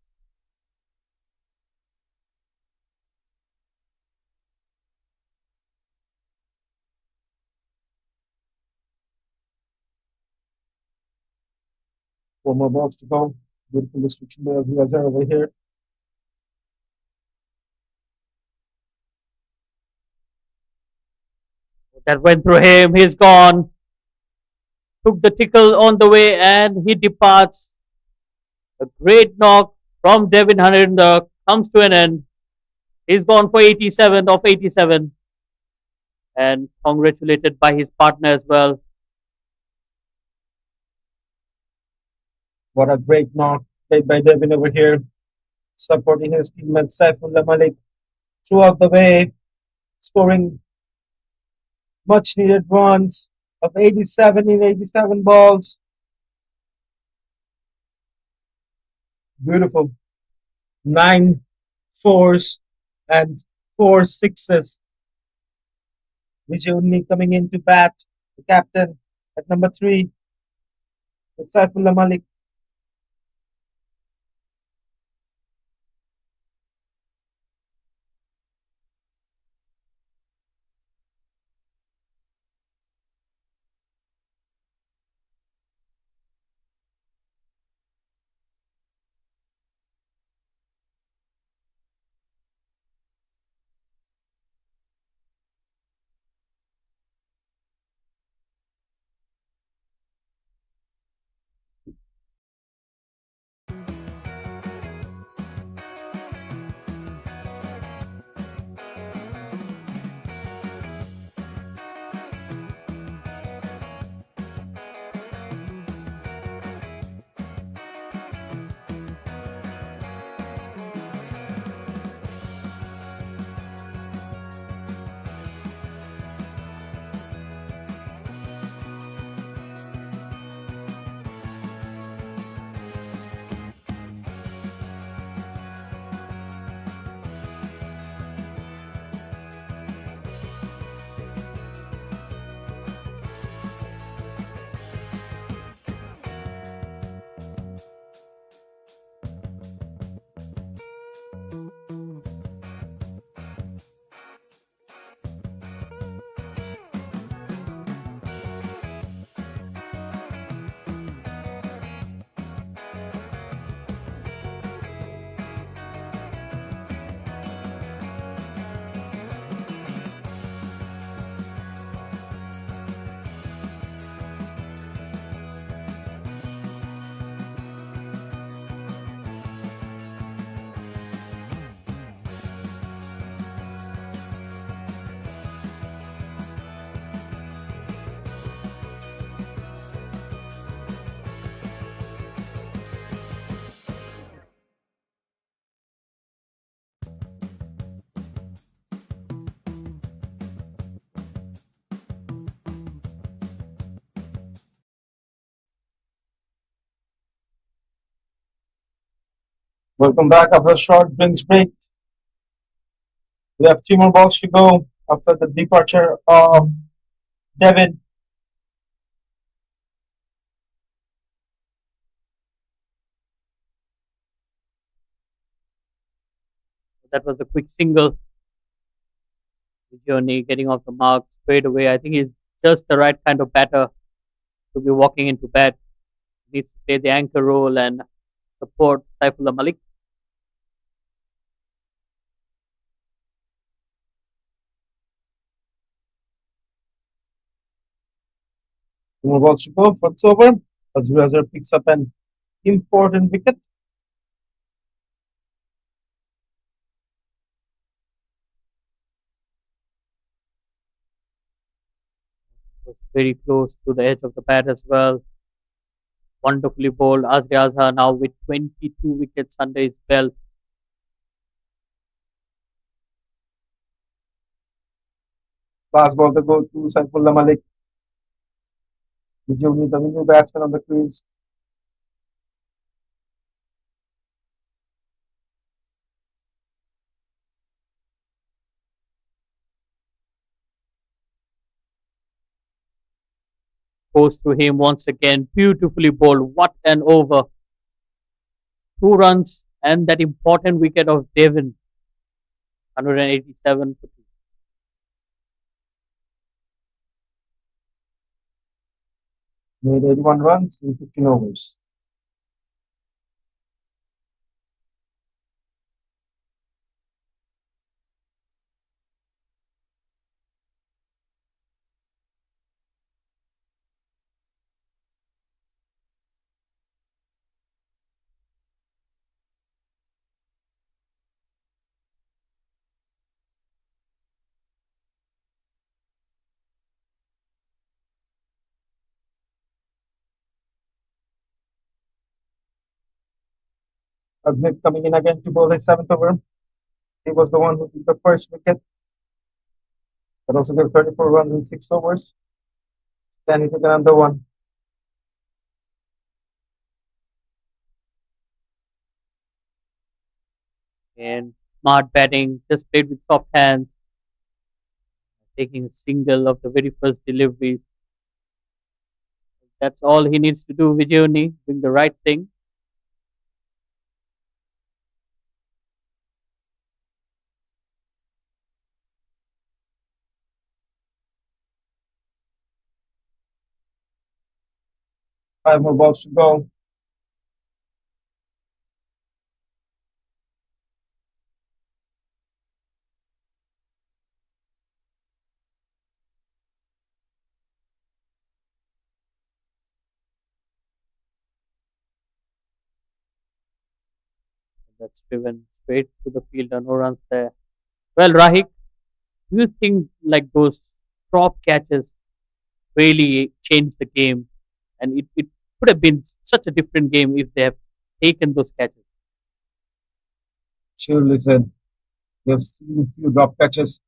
4 more balls to go. Beautiful distribution by Azar over here. That went through him. He's gone. Took the tickle on the way and he departs. A great knock from Devin Haninder comes to an end. He's gone for 87 of 87 and congratulated by his partner as well. What a great knock played by Devin over here, supporting his teammate Saifullah Malik throughout the way, scoring much needed runs of 87 in 87 balls. Beautiful. 9 4s and 4 6s. Vijay Unni coming in to bat, the captain at number 3 with Saifullah Malik. Welcome back after a short drinks break. We have three more balls to go after the departure of Devin. That was a quick single. Journey getting off the mark straight away. I think he's just the right kind of batter to be walking into bat. Needs to play the anchor role and support Saifullah Malik. Two more balls to go for it's over. Azur picks up an important wicket. Was very close to the edge of the bat as well. Wonderfully bowled. Azri Azhar now with 22 wickets under his belt. Last ball to go to Saifullah Malik. Vijay, the new batsman on the crease. Goes through him once again. Beautifully bowled. What an over. 2 runs and that important wicket of Devon. 187 for 2. Made 81 runs in 15 overs. Admit coming in again to bowl his seventh over. He was the one who took the first wicket, but also gave 34 runs in 6 overs. Then he took another one. And smart batting. Just played with soft hands. Taking a single of the very first delivery. That's all he needs to do, Vijayuni, doing the right thing. 5 more balls to go. That's driven straight to the field and no runs there. Well, Rahik, do you think like those drop catches really changed the game? And it could have been such a different game if they have taken those catches. Surely said. We have seen a few drop catches.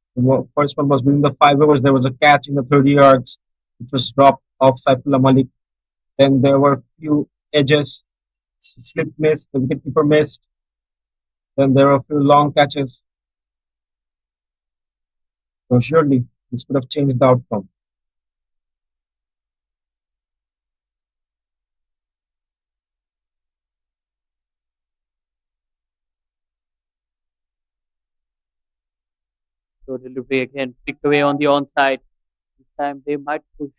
First one was within the 5 overs. There was a catch in the 30 yards, which was dropped off Saifullah Malik. Then there were a few edges, slip missed, the wicketkeeper missed. Then there were a few long catches. So surely this could have changed the outcome. So delivery again picked away on the onside. This time they might push.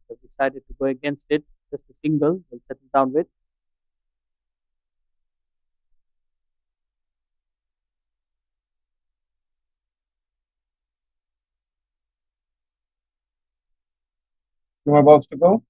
They've decided to go against it. Just a single. They'll settle down with. Two more balls to go.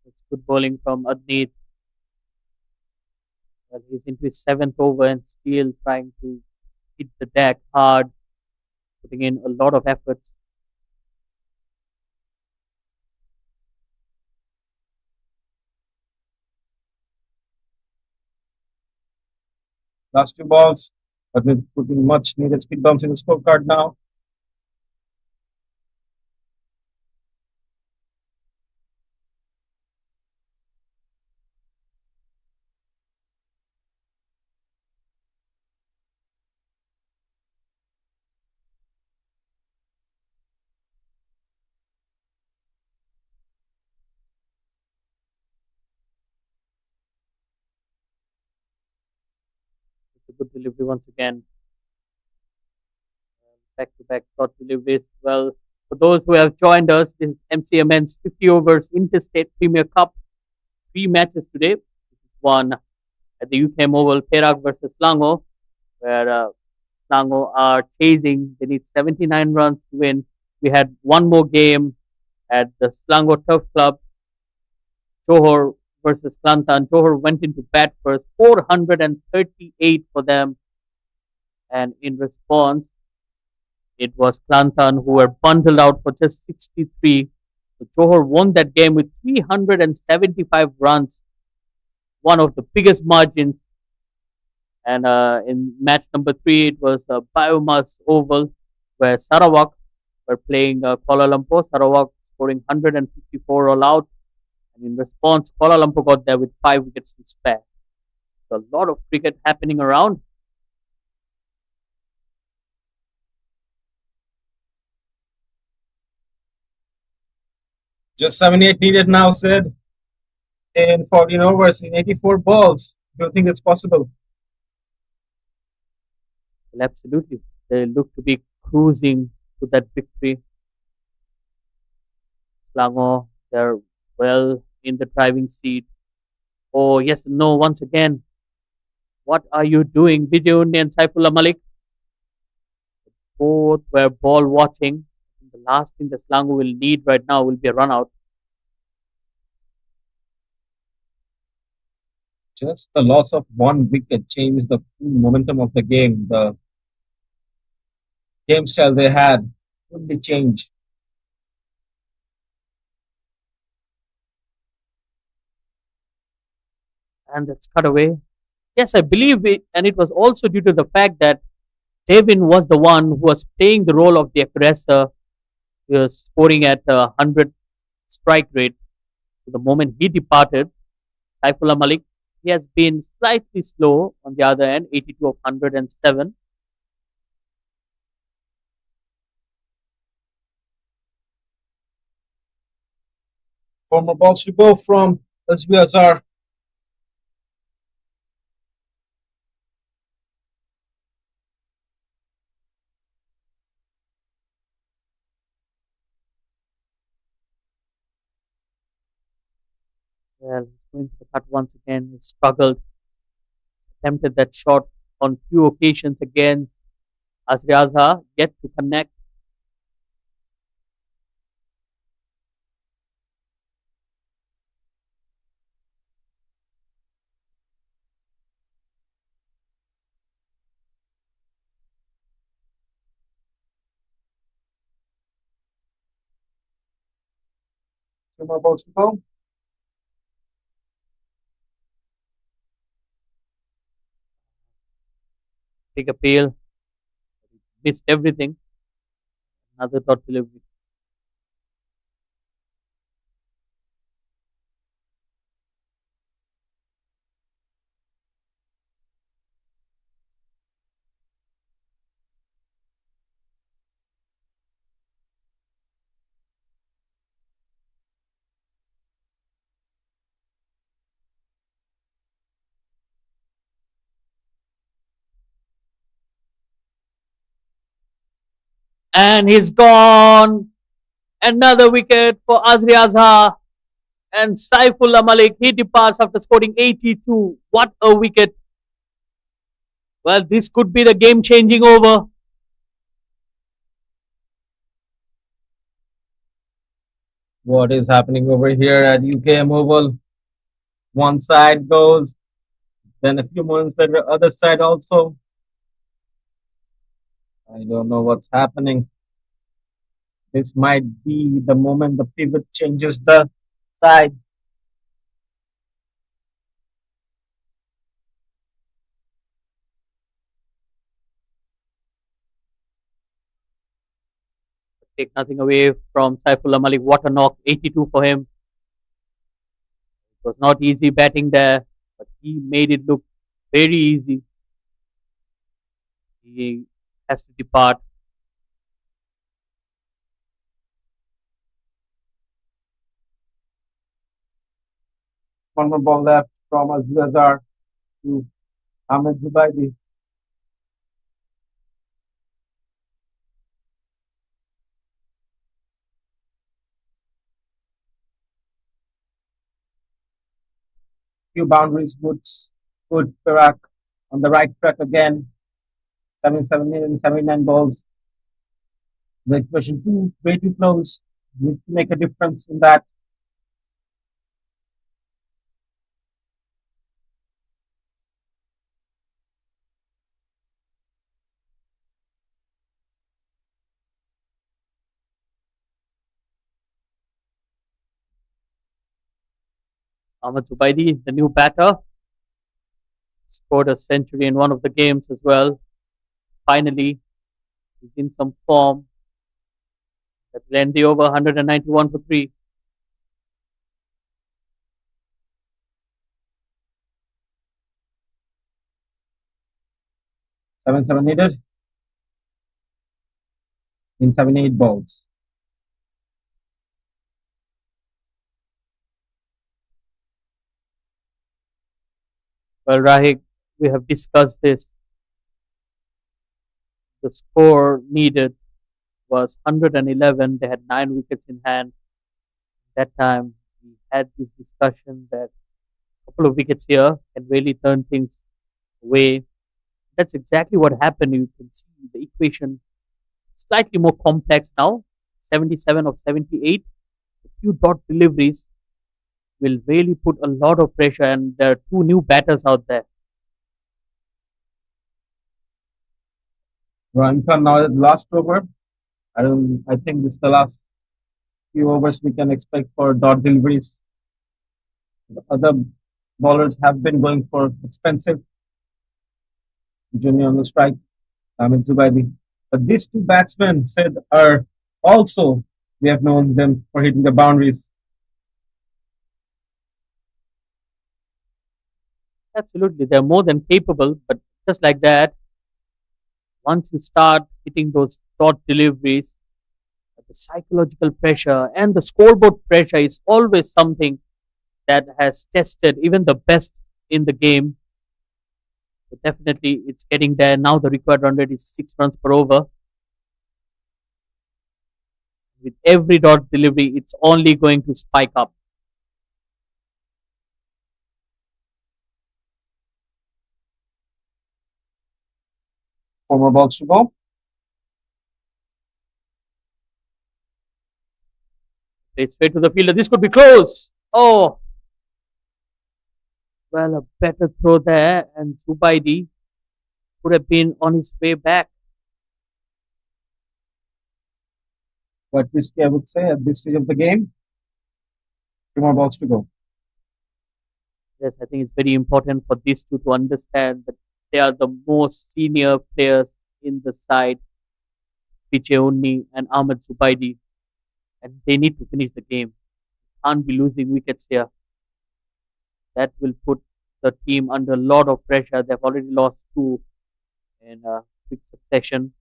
It's good bowling from Adneet. Well, he's into his seventh over and still trying to hit the deck hard, putting in a lot of efforts. Last two balls, but we're putting much needed speed bumps in the scorecard now. It's a good delivery once again. Back to back short deliveries. Well, for those who have joined us, this is MCMN's 50 overs Interstate Premier Cup. Three matches today. One at the UKM Oval, Perak versus Selangor, where Selangor are chasing. They need 79 runs to win. We had one more game at the Selangor Turf Club, Johor versus Kelantan. Johor went into bat first, 438 for them. And in response, it was Kelantan who were bundled out for just 63. So Johor won that game with 375 runs, one of the biggest margins. And in match number three, it was Biomass Oval, where Sarawak were playing Kuala Lumpur. Sarawak scoring 154 all out. And in response, Kuala Lumpur got there with 5 wickets to spare. So a lot of cricket happening around. Just 78 needed now, said, in 14 overs in 84 balls. Do you think it's possible? Well, absolutely. They look to be cruising to that victory. Selangor, they're well in the driving seat. Oh, yes, no, once again. What are you doing? Vidyun and Saifullah Malik both were ball watching. The last thing that Selangor will need right now will be a run out. Just the loss of one wicket changed the full momentum of the game. The game style they had fully changed. And that's cut away. Yes, I believe it. And it was also due to the fact that Devin was the one who was playing the role of the aggressor. He was scoring at 100 strike rate. So the moment he departed, Saifullah Malik, he has been slightly slow on the other end, 82 of 107. Four more balls to go from Azmi Azhar. Well, he's going to the cut once again. He struggled, attempted that shot on few occasions again. Azriaza yet to connect. Two more balls to go. Big appeal, missed everything. Another dot delivery. And he's gone. Another wicket for Azri Azhar. And Saifullah Malik, he departs after scoring 82. What a wicket. Well, this could be the game changing over. What is happening over here at UKM Oval? One side goes, then a few moments later, other side also. I don't know what's happening. This might be the moment the pivot changes the side. Take nothing away from Saifullah Malik. What a knock, 82 for him. It was not easy batting there, but he made it look very easy. He has to depart. One more ball left from Azhar to Ahmed Zubaidi. 2 boundaries would put Perak on the right track again. 7-7 and 79 balls. The equation two way too close. Need to make a difference in that. Ahmed Zubaidi, the new batter, scored a century in one of the games as well. Finally, he's in some form that will end the over 191 for 3. 7-7 needed in 78 balls. Well, Rahik, we have discussed this. The score needed was 111. They had 9 wickets in hand. That time, we had this discussion that a couple of wickets here can really turn things away. That's exactly what happened. You can see the equation slightly more complex now. 77 of 78. A few dot deliveries will really put a lot of pressure, and there are two new batters out there. Ranka now at last over. I think this is the last few overs we can expect for dot deliveries. The other bowlers have been going for expensive. Junior on the strike, Ahmed Zubaidi. But these two batsmen said are also we have known them for hitting the boundaries. Absolutely, they're more than capable, but just like that, once you start hitting those dot deliveries, the psychological pressure and the scoreboard pressure is always something that has tested even the best in the game. So definitely, it's getting there now. The required run rate is 6 runs per over. With every dot delivery, it's only going to spike up. Four more balls to go. Straight to the fielder. This could be close. Oh, well, a better throw there, and Zubaidi could have been on his way back. Quite risky, I would say, at this stage of the game. 2 more balls to go. Yes, I think it's very important for these two to understand that they are the most senior players in the side, Picheonni and Ahmed Zubaidi, and they need to finish the game. Can't be losing wickets here. That will put the team under a lot of pressure. They've already lost two in quick succession.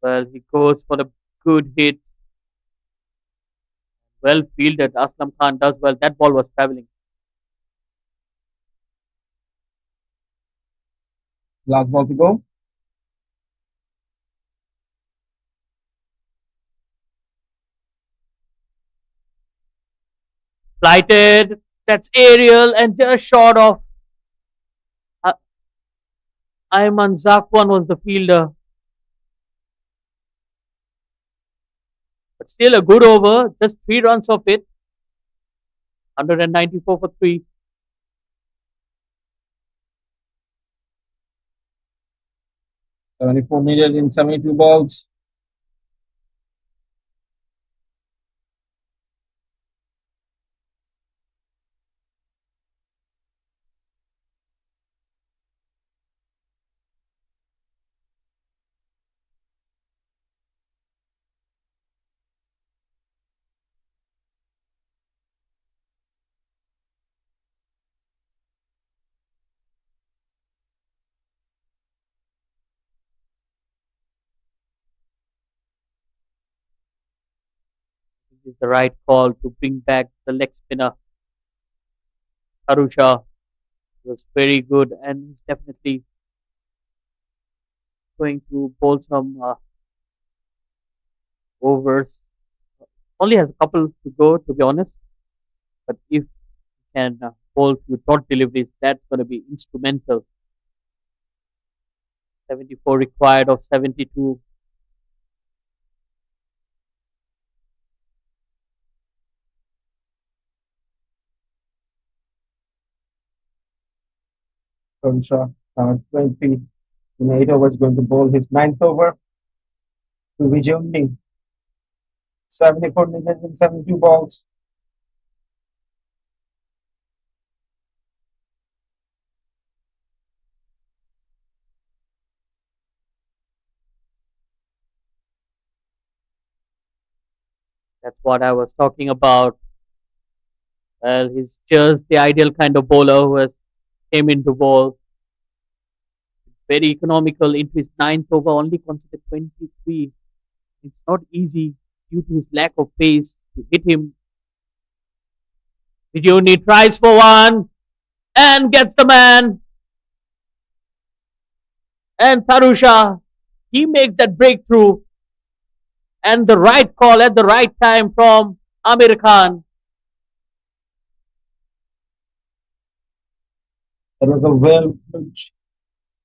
Well, he goes for a good hit. Well fielded. Aslam Khan does well. That ball was traveling. Last ball to go. Flighted. That's aerial and just short of uh, Ayman Zakwan was the fielder. But still a good over. Just 3 runs of it. 194 for 3. 74 needed in 72 balls. is the right call to bring back the leg spinner. Arusha was very good and he's definitely going to bowl some overs. Only has a couple to go, to be honest. But if he can bowl few dot deliveries, that's going to be instrumental. 74 required of 72. Shaw, 20 in 8 overs, going to bowl his ninth over to Vijay Undi. 74 needed in 72 balls. That's what I was talking about. Well, he's just the ideal kind of bowler who has came into bowl. Very economical into his ninth over, only conceded 23. It's not easy due to his lack of pace to hit him. Vijayuni tries for one and gets the man. And Tarusha, he makes that breakthrough and the right call at the right time from Amir Khan. That was a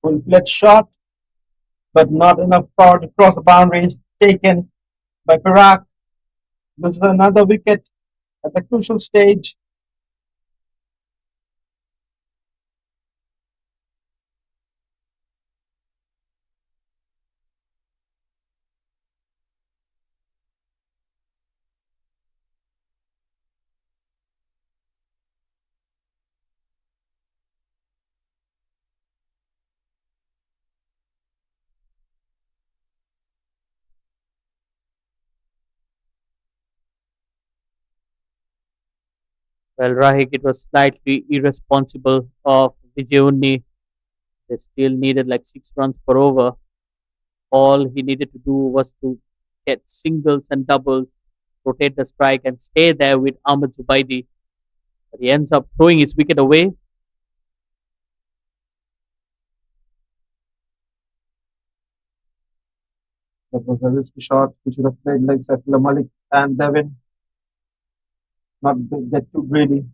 full-fledged shot, but not enough power to cross the boundaries. Taken by Perak. This is another wicket at the crucial stage. Well, Rahik, it was slightly irresponsible of Vijayuni. They still needed like 6 runs per over. All he needed to do was to get singles and doubles, rotate the strike, and stay there with Ahmed Zubaidi. But he ends up throwing his wicket away. That was a risky shot. He should have played like Saifullah Malik and Devin, not get too greedy.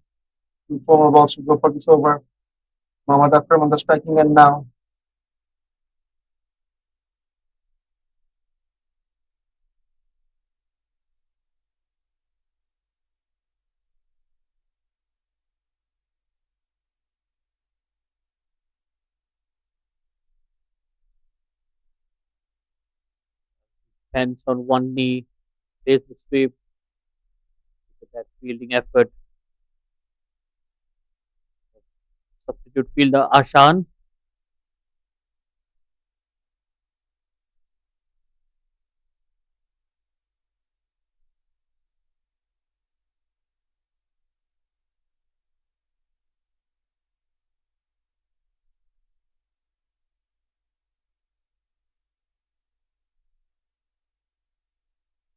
2 4 balls to go for this over. Mohammad Akram on the striking end now. Hands on one knee, plays the sweep. Look at that fielding effort. Substitute fielder Ashan.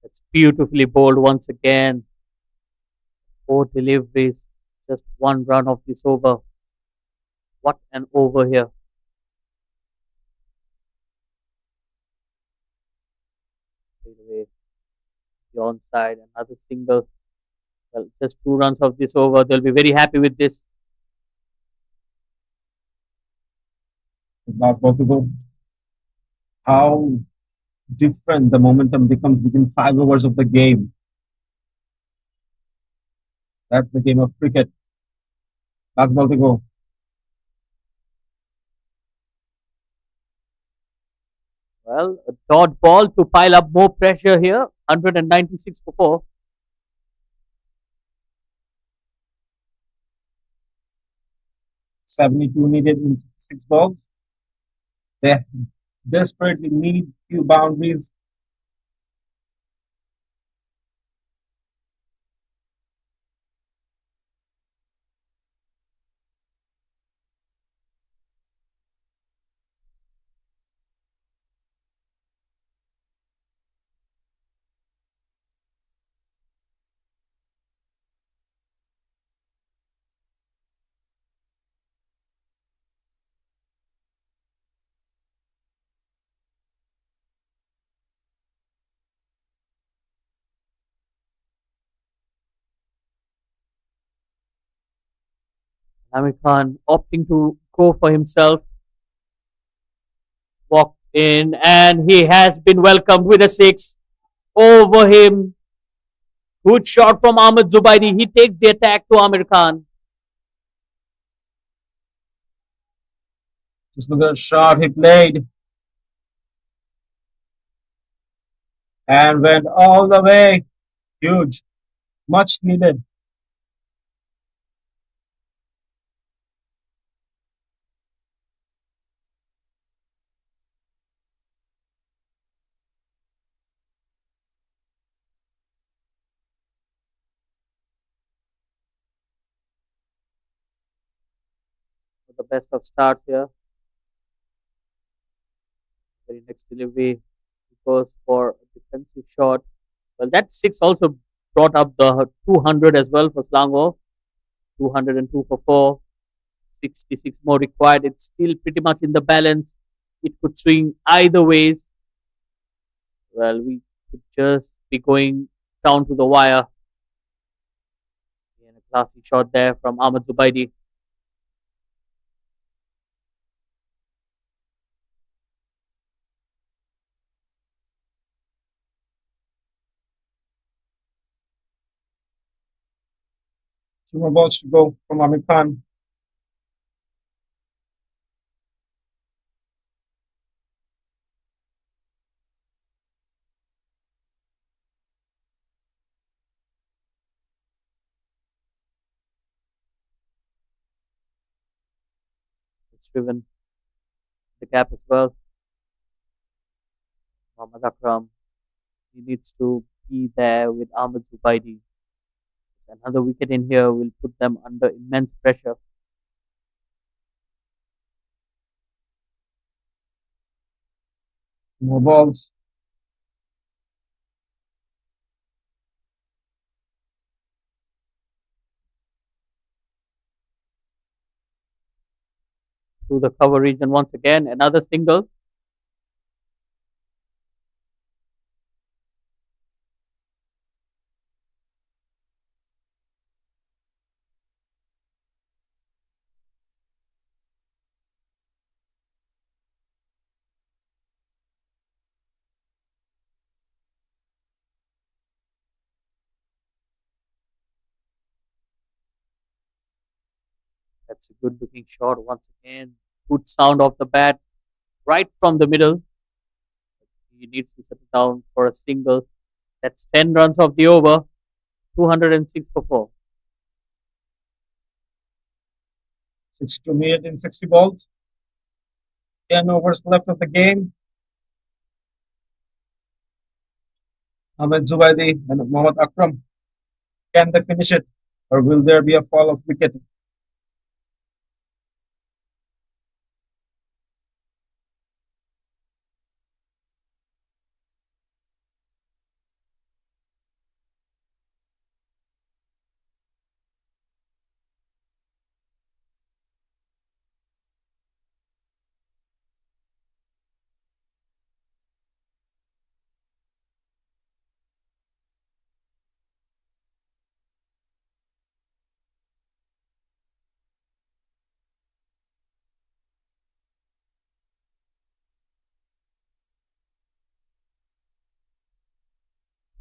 That's beautifully bowled once again. 4 deliveries, just 1 run of this over. What an over here. Straight away, the onside, another single. Well, just 2 runs of this over. They'll be very happy with this. Not possible. How different the momentum becomes within 5 overs of the game. That's the game of cricket. Last ball to go. Well, a dot ball to pile up more pressure here. 196 for 4. 72 needed in 6 balls. They desperately need few boundaries. Amir Khan opting to go for himself, walked in, and he has been welcomed with a six over him. Good shot from Ahmed Zubaidi. He takes the attack to Amir Khan. Just look at the shot he played and went all the way. Huge. Much needed. The best of start here. Very next delivery goes for a defensive shot. Well, that six also brought up the 200 as well for Selangor. 202 for 4. 66 more required. It's still pretty much in the balance. It could swing either ways. Well, we could just be going down to the wire. And a classy shot there from Ahmed Zubaidi. Two more balls to go from Amir Khan. It's driven the gap as well. Mohammad Akram. He needs to be there with Ahmed Zubaidi. Another wicket in here will put them under immense pressure. Two more balls. Through the cover region once again. Another single. That's a good looking shot once again. Good sound of the bat right from the middle. He needs to settle down for a single. That's 10 runs of the over. 206 for 4. 62 minutes in 60 balls. 10 overs left of the game. Ahmed Zubaidi and Mohammad Akram. Can they finish it? Or will there be a fall of wicket?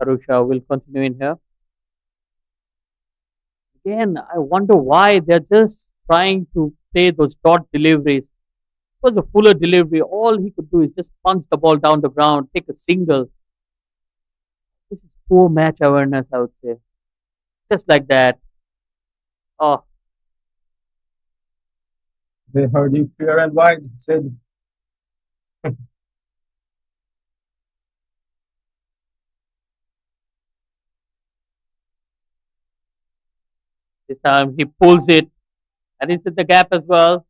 Arusha will continue in here. Again, I wonder why they're just trying to play those dot deliveries. It was a fuller delivery. All he could do is just punch the ball down the ground, take a single. This is poor match awareness, I would say. Just like that. Oh, They heard you clear and wide, said. this time he pulls it and it's in the gap as well.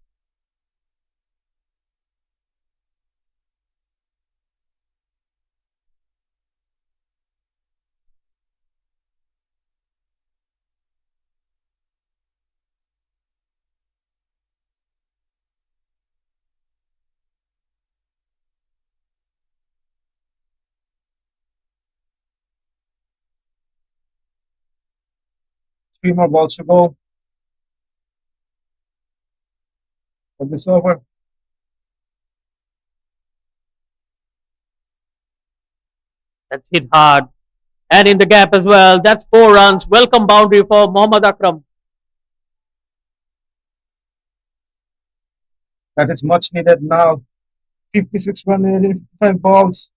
3 more balls to go. For this over, That's hit hard. And in the gap as well. That's 4 runs. Welcome boundary for Mohammad Akram. that is much needed now. 56 runs in 55 balls.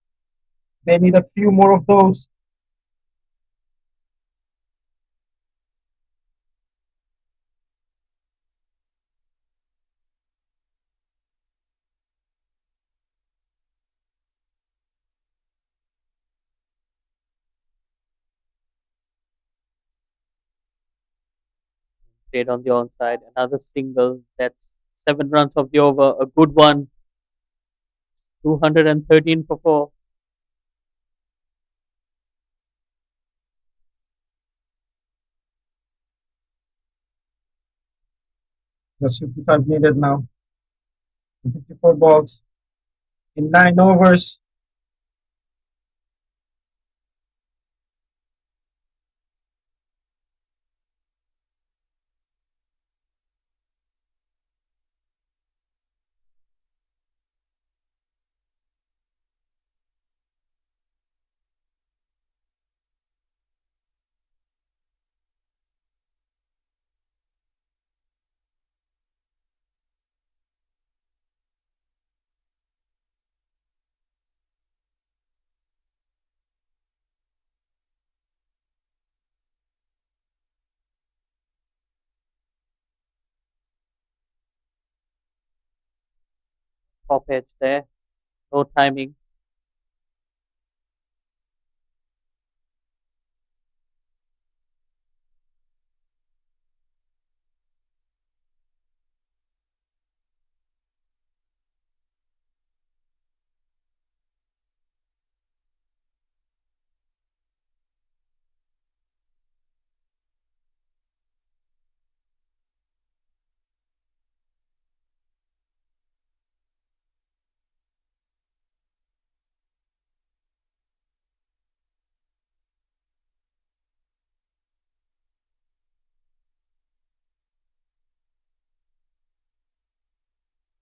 They need a few more of those. Stayed on the onside. Another single. That's 7 runs of the over. A good one. 213 for 4. Just 55 needed now. 54 balls in 9 overs. Top edge there. No timing.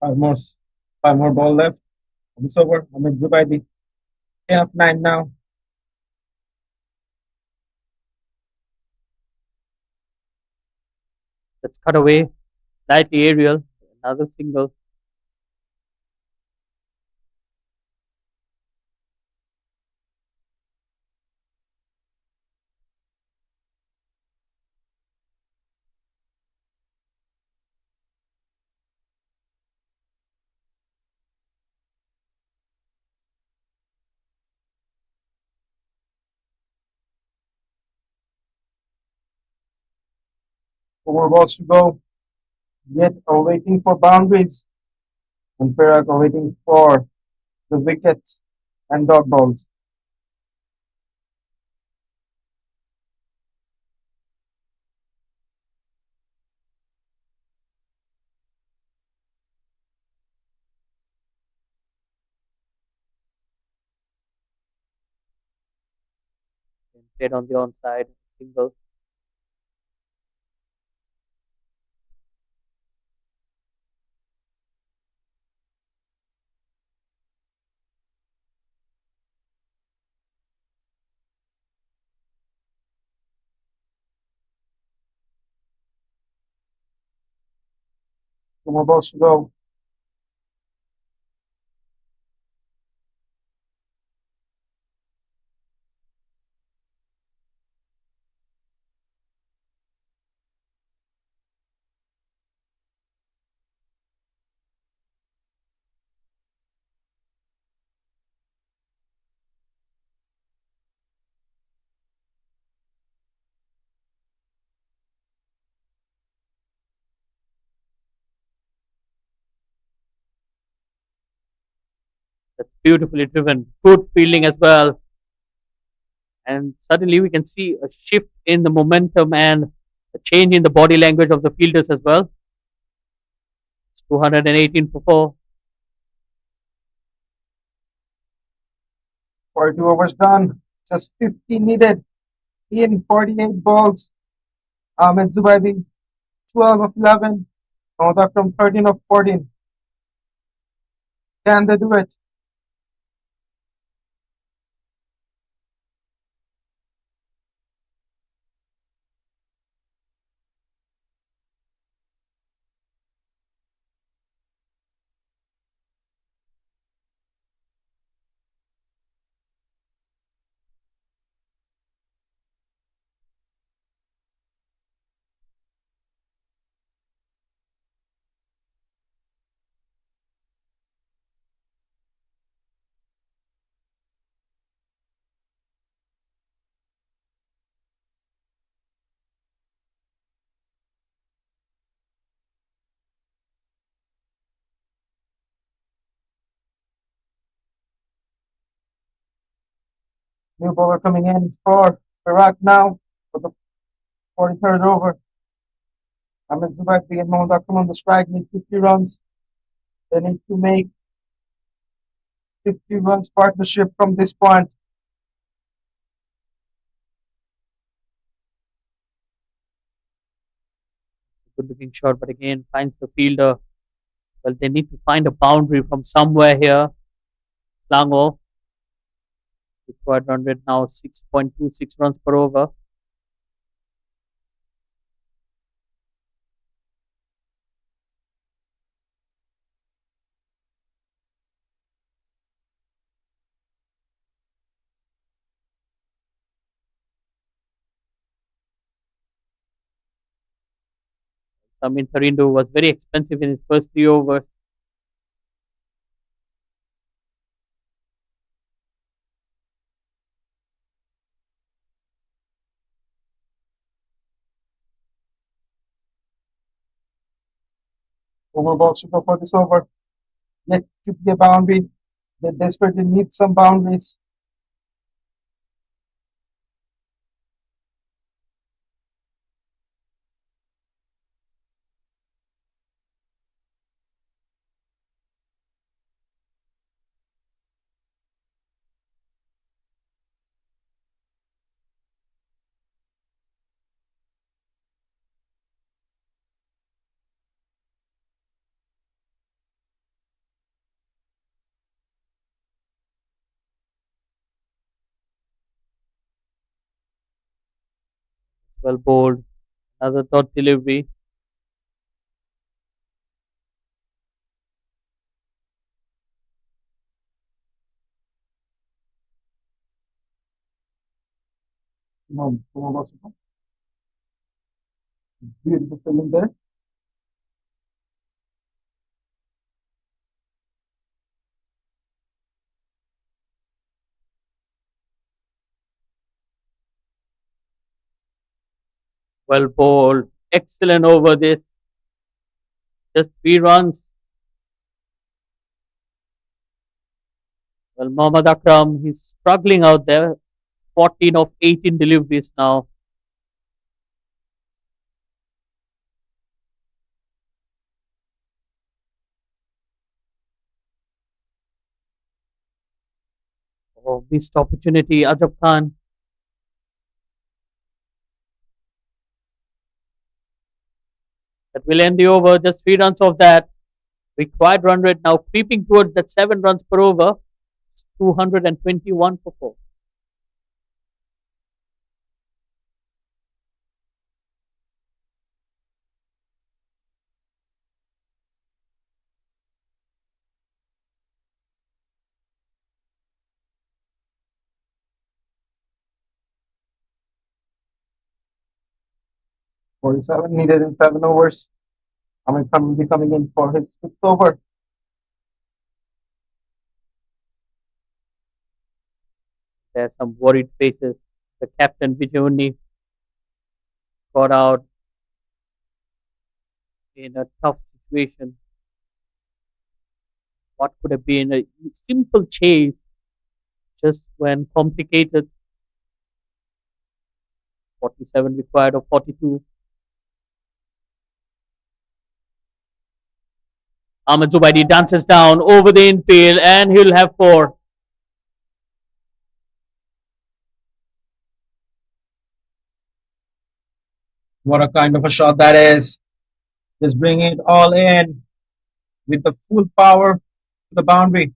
Five more, 5 more ball left. This over. I mean, goodbye. The 10 of 9 now. That's cut away. Slightly aerial. Another single. Four more balls to go. Yet awaiting for boundaries. And Perak awaiting for the wickets and dot balls. Played on the onside. Single. Two more balls to go. That's beautifully driven. Good fielding as well. And suddenly we can see a shift in the momentum and a change in the body language of the fielders as well. It's 218 for 4. 42 overs done. Just 50 needed in 48 balls. Ahmed Zubaidi, 12 of 11. Mohammad Akram 13 of 14. Can they do it? New bowler coming in for Perak now for the 43rd over. Ahmed Zubaki and Mohammad Akram on the strike need 50 runs. They need to make 50 runs partnership from this point. Good looking shot, but again finds the fielder. Well, they need to find a boundary from somewhere here. Selangor required run rate now 6.26 runs per over. Samin Tharindo was very expensive in his first 3 overs. Overball super for this over. Yet to be a boundary. They desperately need some boundaries. Well bowled. Another dot delivery. Overball super. Beautiful filling there. Well bowled. Excellent over this. Just 3 runs. Well, Mohammad Akram, he's struggling out there. 14 of 18 deliveries now. Oh, missed opportunity. Ajab Khan. That will end the over. Just 3 runs of that. Required run rate now creeping towards that 7 runs per over. 221 for 4. Forty-seven needed in 7 overs. Ahmed Khan will be coming in for his fifth over. There's some worried faces. The captain Vijayuni got out in a tough situation. What could have been a simple chase just when complicated. 47 required of 42. Ahmed Zubaidi dances down over the infield and he'll have 4. What a kind of a shot that is. Just bring it all in with the full power to the boundary.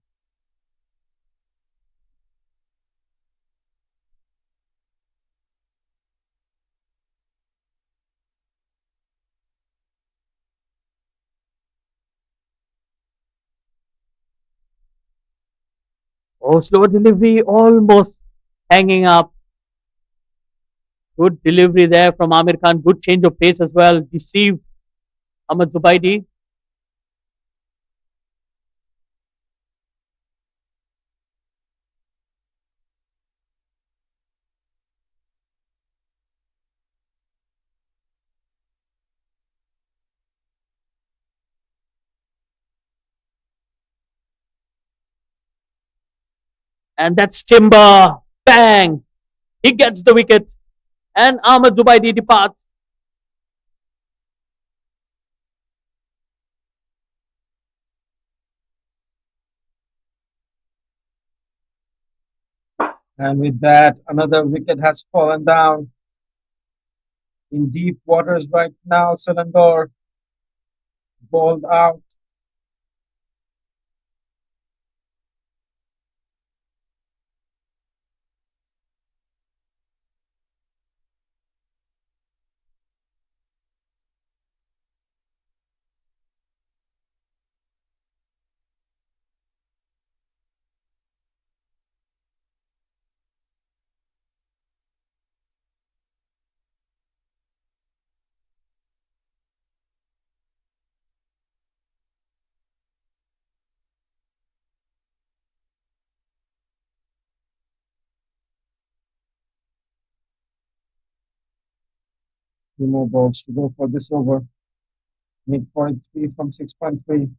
Oh, slow delivery, almost hanging up. Good delivery there from Amir Khan. Good change of pace as well. Deceived Ahmad Zubaidi. And that's Timber. Bang! He gets the wicket. And Ahmad Zubaidi departs. And with that, another wicket has fallen down in deep waters right now. Selangor bowled out. Two more balls to go for this over. Mid 43 from 6.3.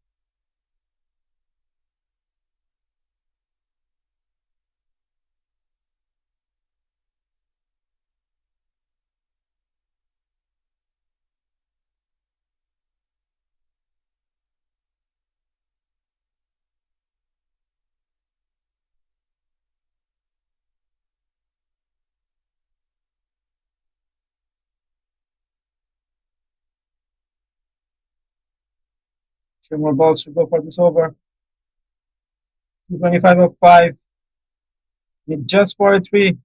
Three more balls to go for this over. 225 of 5. With just 43.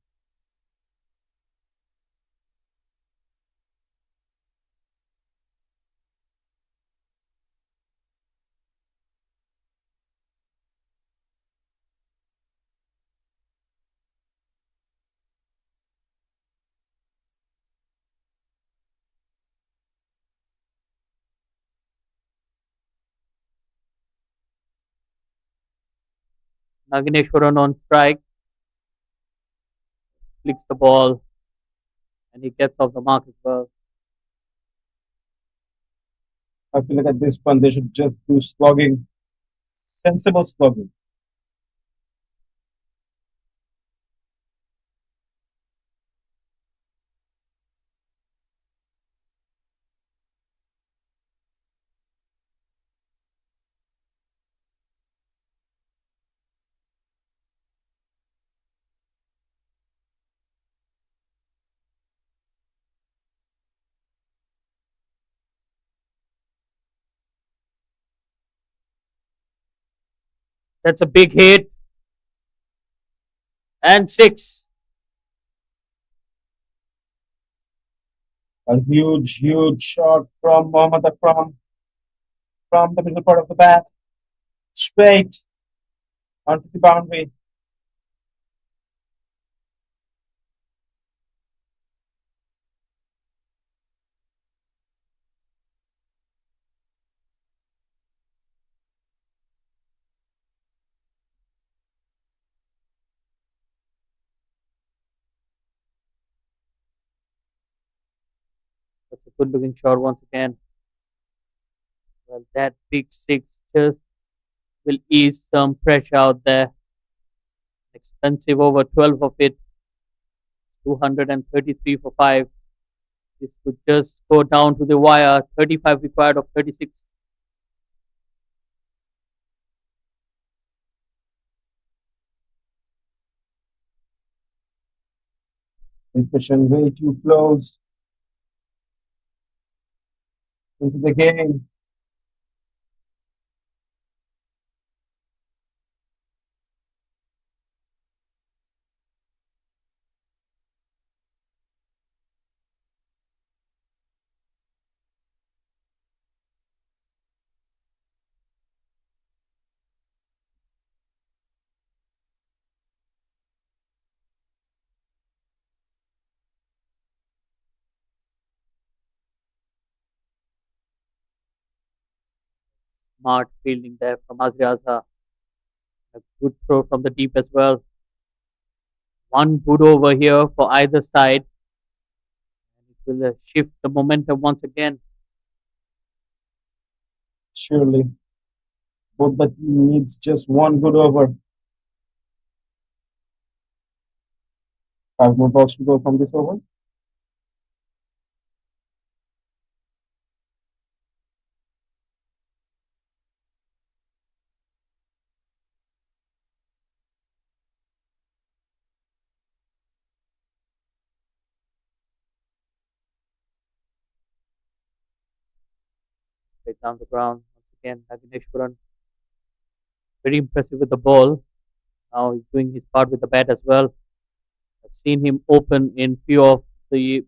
Nagineshwaran on strike. Flicks the ball. And he gets off the mark as well. I feel like at this point they should just do slogging. Sensible slogging. That's a big hit. And six. A huge shot from Mohammad Akram from the middle part of the bat. Straight onto the boundary. That's a good looking shot once again. Well, that big six just will ease some pressure out there. Expensive over 12 of it. 233 for 5. This could just go down to the wire. 35 required of 36. They pushing way too close. into the game. Smart fielding there from Azriaza. A good throw from the deep as well. One good over here for either side. It will shift the momentum once again. Surely, both the team needs just one good over. Five more balls to go from this over. Straight down the ground. Once again, Nagineshwaran. Very impressive with the ball. Now he's doing his part with the bat as well. I've seen him open in few of the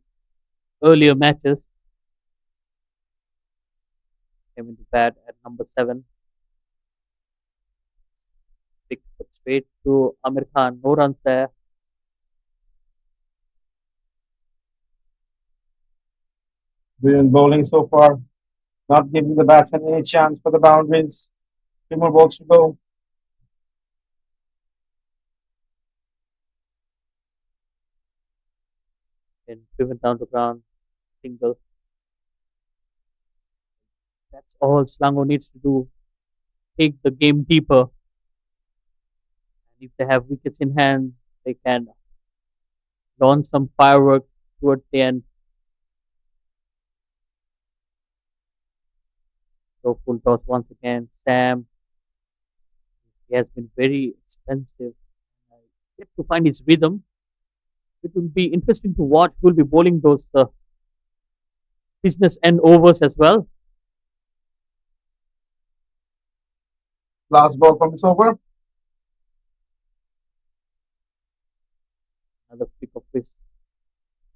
earlier matches. Came into bat at number 7. Six, but straight to Amir Khan. No runs there. Brilliant bowling so far, not giving the batsman any chance for the boundaries. Three more balls to go. Then driven down the ground. Single. That's all Selangor needs to do. Take the game deeper. And if they have wickets in hand, they can launch some fireworks towards the end. So full toss once again. Sam, he has been very expensive. Yet to find his rhythm. It will be interesting to watch who will be bowling those business end overs as well. Last ball from this over. Another flick of wrist.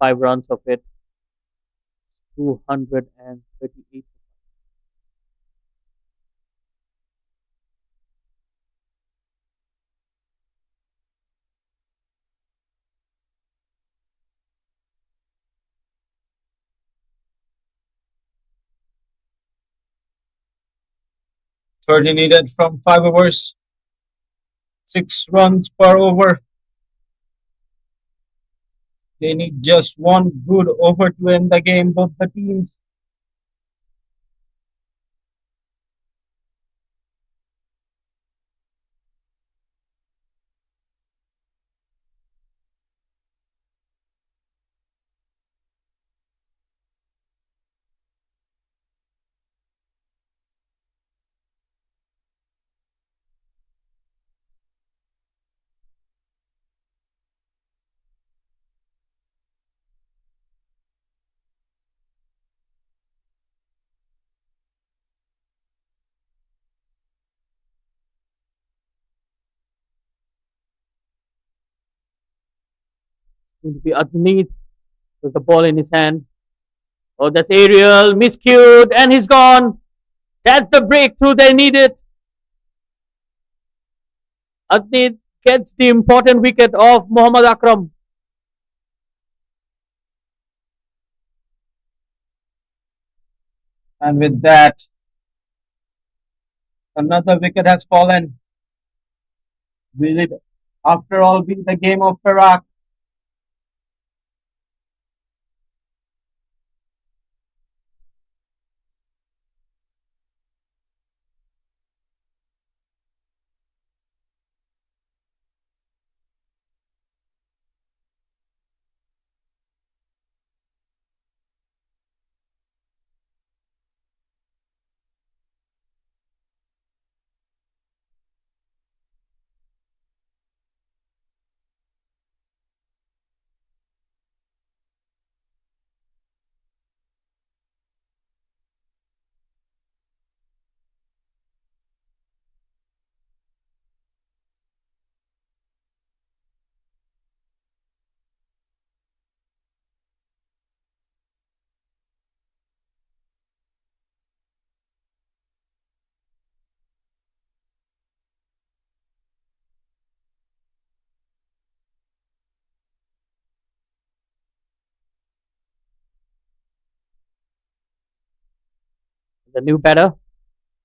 5 runs of it. 238. 30 needed from 5 overs. 6 runs per over. They need just one good over to end the game, both the teams. Going to be underneath with the ball in his hand. Oh, that's Ariel, miscued, and he's gone. That's the breakthrough they needed. Adnid gets the important wicket of Muhammad Akram. And with that, another wicket has fallen. Will it, after all, be the game of Perak? The new batter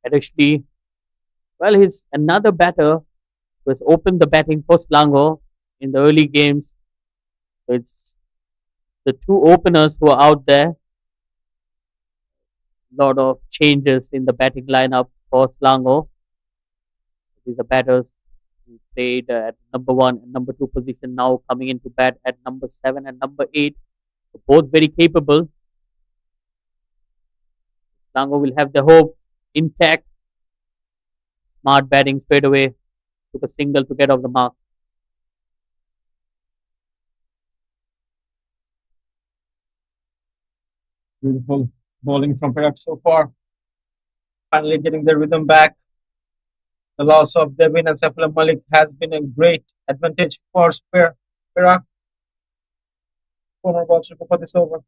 had actually, well, he's another batter who has opened the batting for Selangor in the early games. So it's the two openers who are out there. Lot of changes in the batting lineup for Selangor. These are batters who played at number one and number two position now coming into bat at number seven and number eight. Both very capable. Selangor will have their hope intact. Smart batting straight away. Took a single to get off the mark. Beautiful bowling from Perak so far. Finally getting the rhythm back. The loss of Devin and Saifullah Malik has been a great advantage for Perak. 4 more balls to go for this over.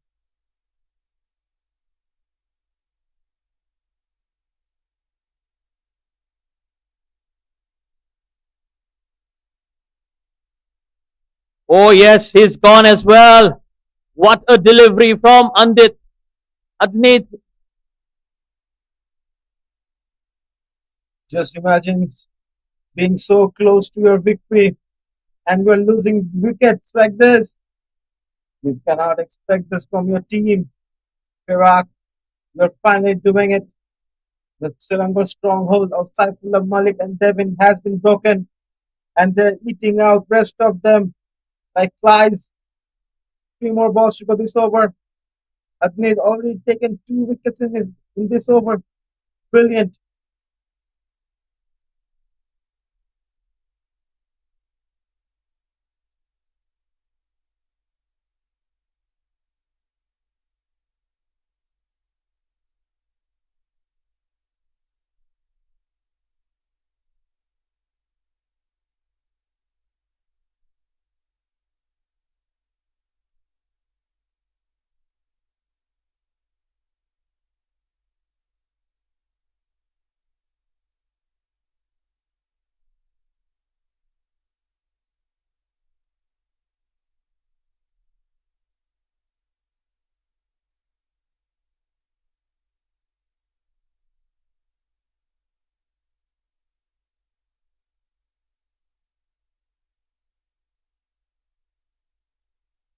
Oh yes, he's gone as well. What a delivery from Adnit. Just imagine being so close to your victory and we're losing wickets like this. You cannot expect this from your team. Perak, you're finally doing it. The Selangor stronghold of Saifullah Malik and Devin has been broken, and they're eating out rest of them like flies. 3 more balls to go this over. Adnid already taken 2 wickets in this over. Brilliant.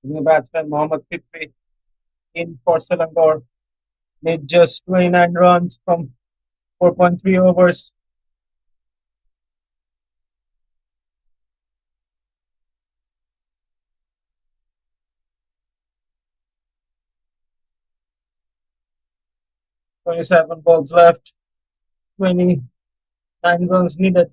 New batsman Mohammad Fitri in for Selangor made just 29 runs from 4.3 overs. 27 balls left. 29 runs needed.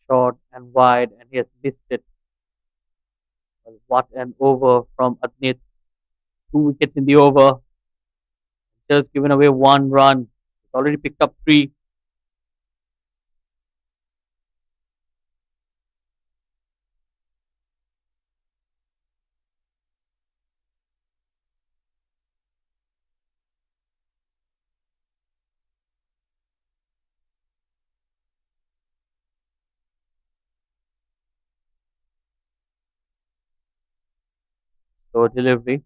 Short and wide, and he has missed it. Well, what an over from Adnit. 2 wickets in the over. Just given away 1 run. He's already picked up three. So delivery.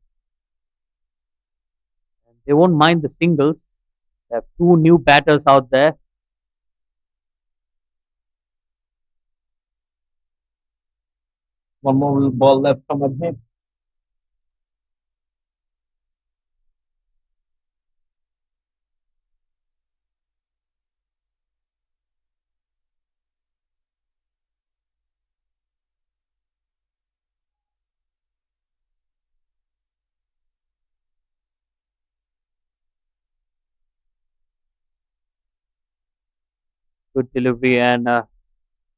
And they won't mind the singles. They have two new batters out there. One more ball left from Adnid. Good delivery and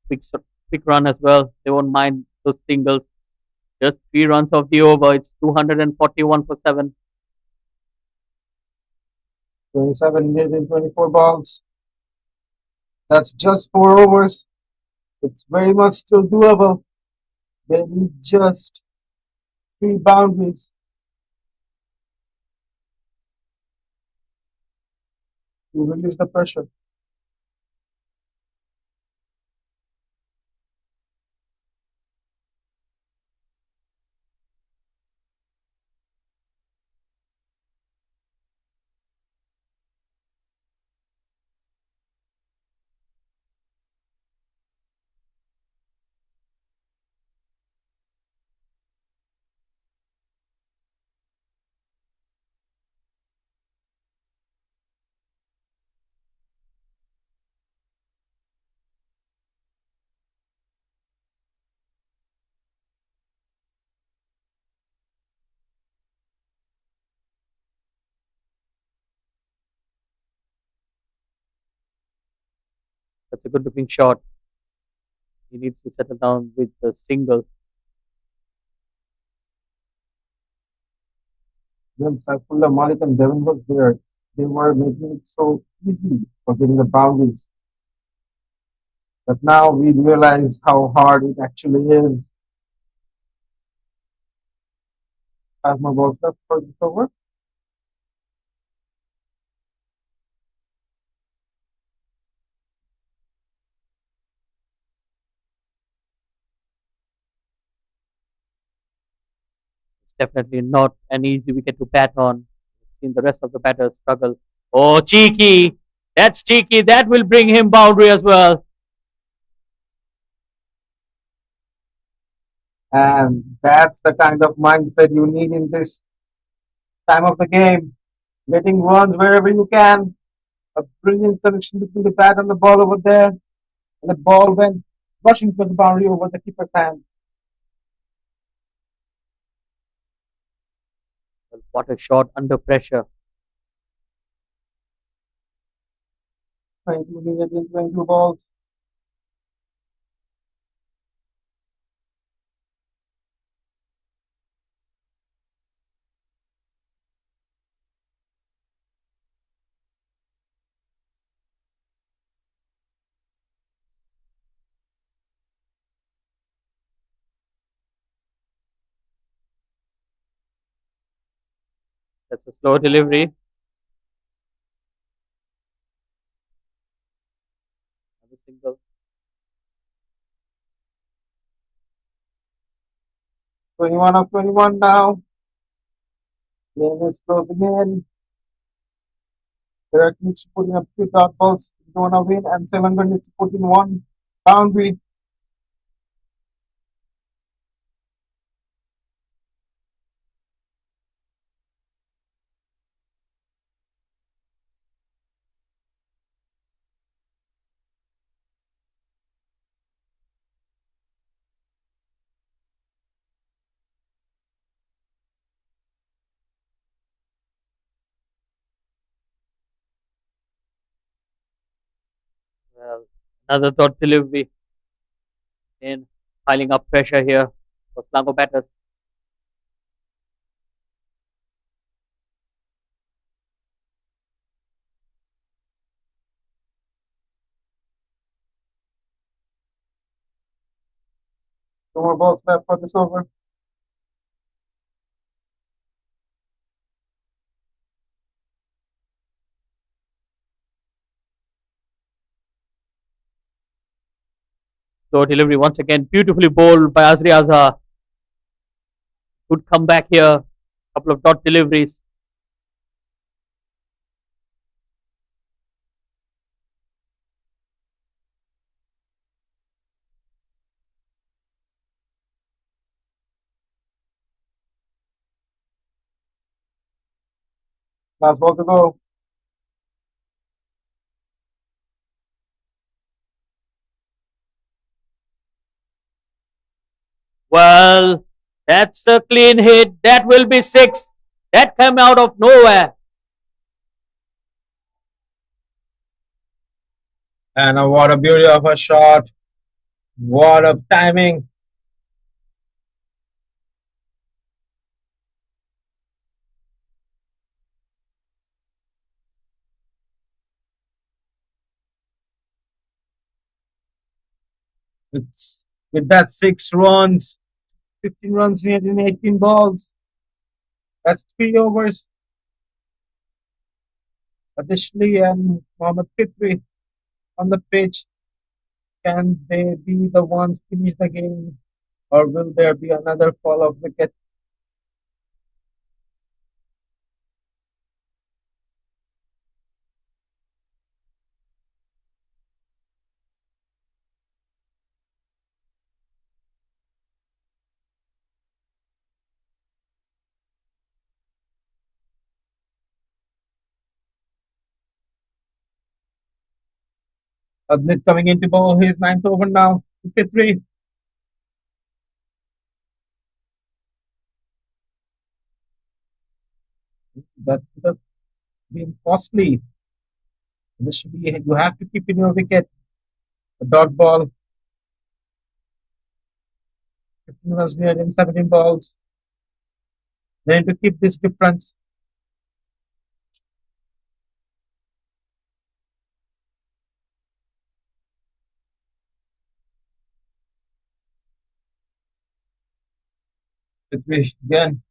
quick run as well. They won't mind those singles. Just 3 runs of the over. It's 241 for 7. 27 needed in 24 balls. That's just 4 overs. It's very much still doable. They need just 3 boundaries. to release the pressure. That's a good looking shot. He needs to settle down with the single. When Saifullah Malik and Devin was there, they were making it so easy for getting the boundaries. But now we realize how hard it actually is. 5 more balls left for this over. It's definitely not an easy wicket to bat on. We've seen the rest of the batters struggle. Oh, cheeky! That's cheeky. That will bring him boundary as well. And that's the kind of mindset you need in this time of the game. Getting runs wherever you can. A brilliant connection between the bat and the ball over there. And the ball went rushing for the boundary over the keeper's hand. Well, what a shot under pressure. 22 needed in 22 balls. That's a slow delivery. Another single. 21 of 21 now. Game is closing in. Perak needs to put in a few dot balls if they want to win, and Selangor needs to put in one boundary. Well, another dot delivery. In piling up pressure here for Selangor batters. Two more balls left for this over. Slow delivery once again. Beautifully bowled by Azri Azhar. Good comeback here. Couple of dot deliveries. Last ball to go. Well, that's a clean hit. That will be six. That came out of nowhere. And what a beauty of a shot. What a timing. It's with that 6 runs, 15 runs needed in 18 balls. That's 3 overs. Additionally, and Mohammad Fitri on the pitch, can they be the ones finish the game, or will there be another fall of wicket? Adnit coming into ball his ninth over now. Fitri, that would have been costly. This should be, you have to keep in your wicket. A dot ball, 15 runs near in 17 balls. They need to keep this difference. Fitri again.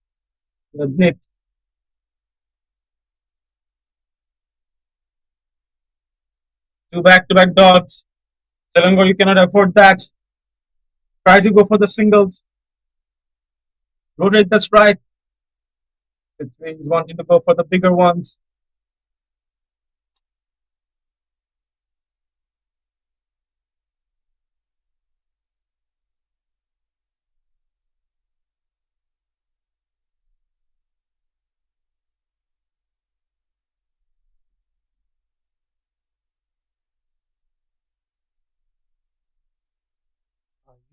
Adnit, two back-to-back dots. Selangor, you cannot afford that. Try to go for the singles. Rotate the strike. Fitri is wanting to go for the bigger ones.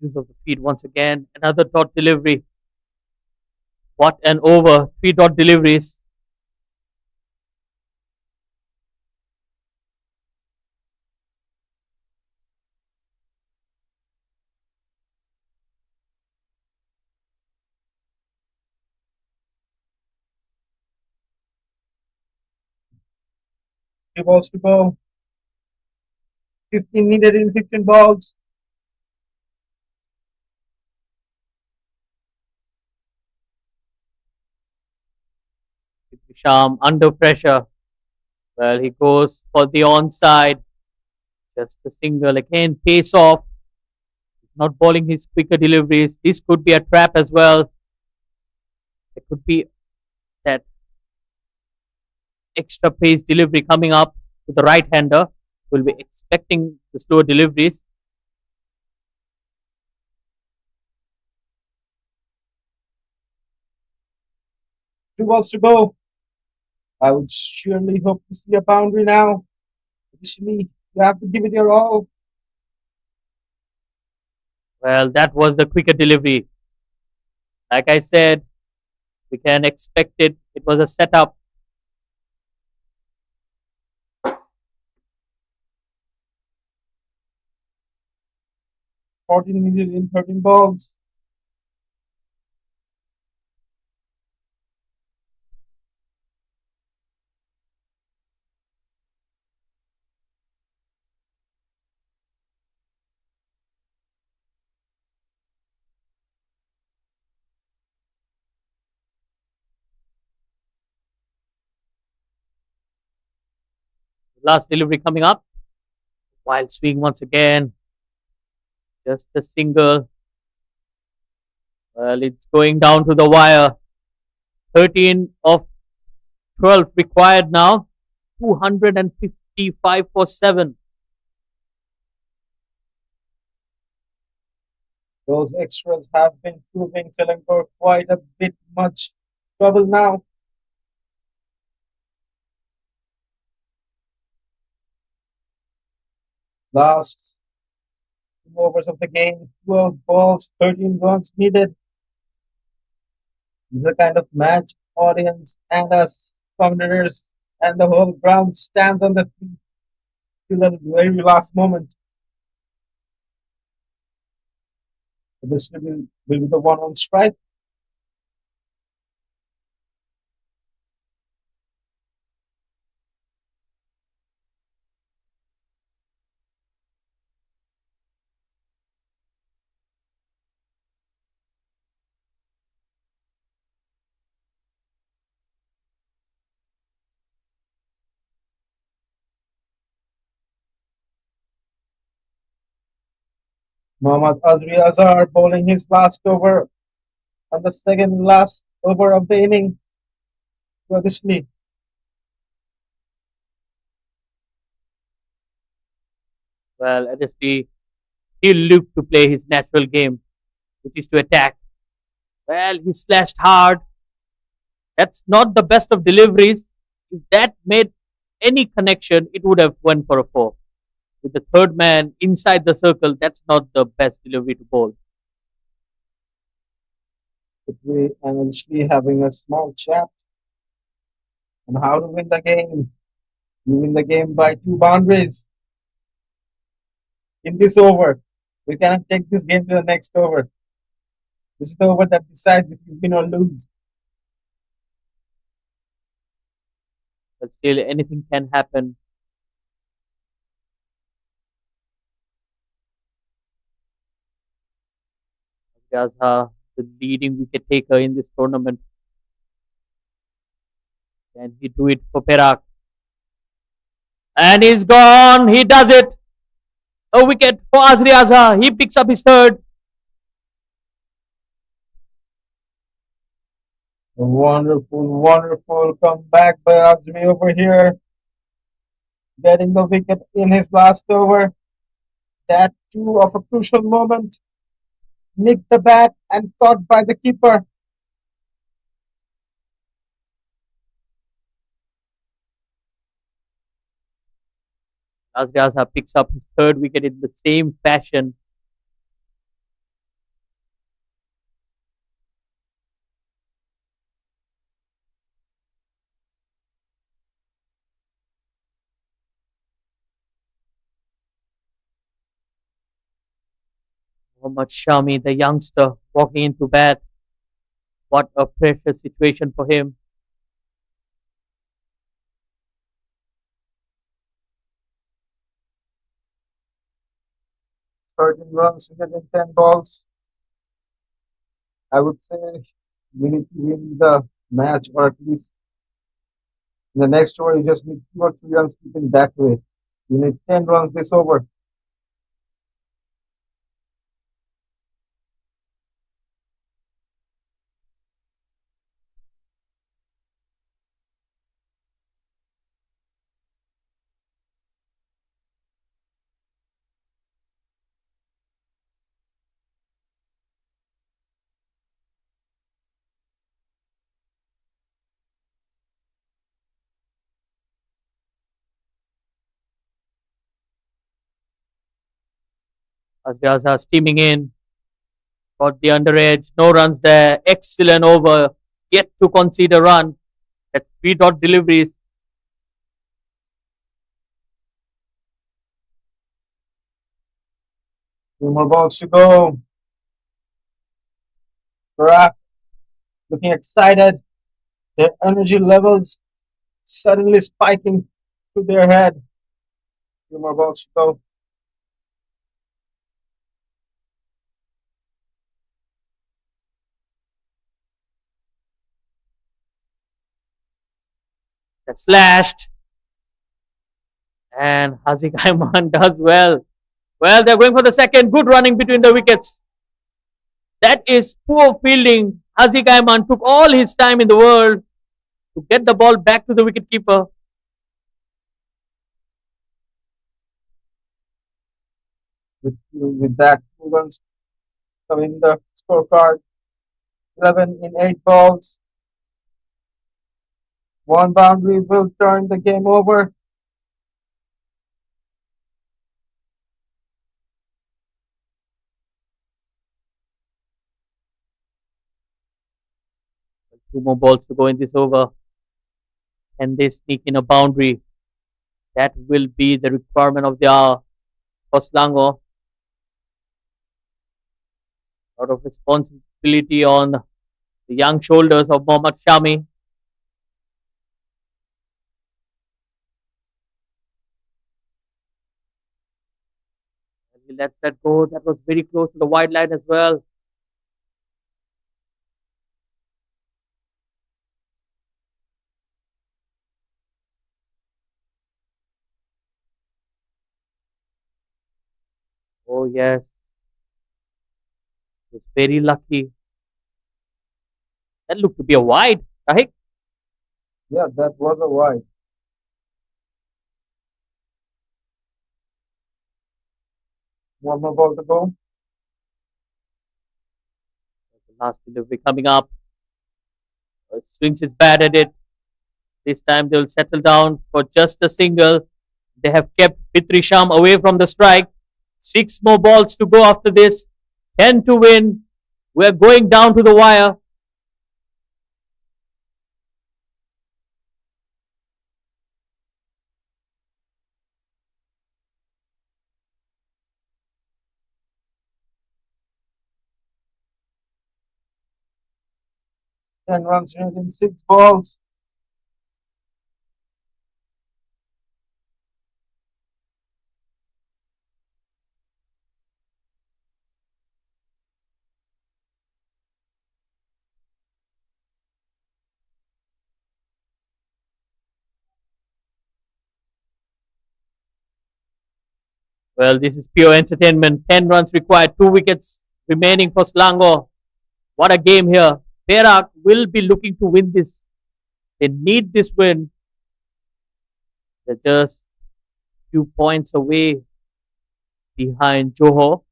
Use of the feet once again. Another dot delivery. What an over. Three dot deliveries. Three balls to go. 15 needed in 15 balls. Sham under pressure. Well, he goes for the onside. Just a single again. Pace off. Not bowling his quicker deliveries. This could be a trap as well. It could be that extra pace delivery coming up to the right hander. Will be expecting the slower deliveries. Two balls to go. I would surely hope to see a boundary now. Additionally, you have to give it your all. Well, that was the quicker delivery. Like I said, we can expect it. It was a setup. 14 needed in 13 balls. Last delivery coming up. Wild swing once again. Just a single. Well, it's going down to the wire. 13 of 12 required now. 255 for 7. Those extras have been proving Selangor quite a bit much trouble now. Last 2 overs of the game, 12 balls, 13 runs needed. This is the kind of match audience and us commentators and the whole ground stands on the feet till the very last moment. This will be the one on strike. Mohammad Azri Azhar bowling his last over on the second last over of the inning for the Slee. Well, honestly, he looked to play his natural game, which is to attack. Well, he slashed hard. That's not the best of deliveries. If that made any connection, it would have went for a four. With the third man inside the circle, that's not the best delivery to bowl. But we and Slee having a small chat on how to win the game. You win the game by two boundaries in this over. We cannot take this game to the next over. This is the over that decides if you win or lose. But still, anything can happen. Yazha, the leading wicket taker in this tournament, can he do it for Perak? And he's gone. He does it. A wicket for Azri Azhar. He picks up his third. A wonderful, wonderful comeback by Azmi over here, getting the wicket in his last over. That too of a crucial moment. Nicked the bat and caught by the keeper. Azri Azhar picks up his third wicket in the same fashion. Mohammad Shami, the youngster, walking into bat. What a precious situation for him. 13 runs, 110 balls. I would say we need to win the match, or at least in the next over, you just need 2 or 3 runs keeping that way. You need 10 runs this over. Azri Azhar steaming in. Got the under edge. No runs there. Excellent over. Yet to concede a run. That's three dot deliveries. 2 more balls to go. Perak looking excited. Their energy levels suddenly spiking to their head. 2 more balls to go. That's slashed. And Hazik Aiman does well. Well, they're going for the second. Good running between the wickets. That is poor fielding. Hazik Aiman took all his time in the world to get the ball back to the wicketkeeper. With that, 2 runs coming in the scorecard. 11 in 8 balls. One boundary will turn the game over. Two more balls to go in this over. And they sneak in a boundary. That will be the requirement of the hour for Selangor. A lot of responsibility on the young shoulders of Mohammad Shami. And he lets that go. That was very close to the wide line as well. Oh, yes. Was very lucky. That looked to be a wide, right? Yeah, that was a wide. One more ball to go. The last delivery coming up. Swings is bad at it. This time they'll settle down for just a single. They have kept Fitri Sham away from the strike. Six more balls to go after this. 10 to win. We're going down to the wire. Ten runs in six balls. Well, this is pure entertainment. 10 runs required, 2 wickets remaining for Selangor. What a game here. Perak will be looking to win this. They need this win. They're just few points away behind Johor.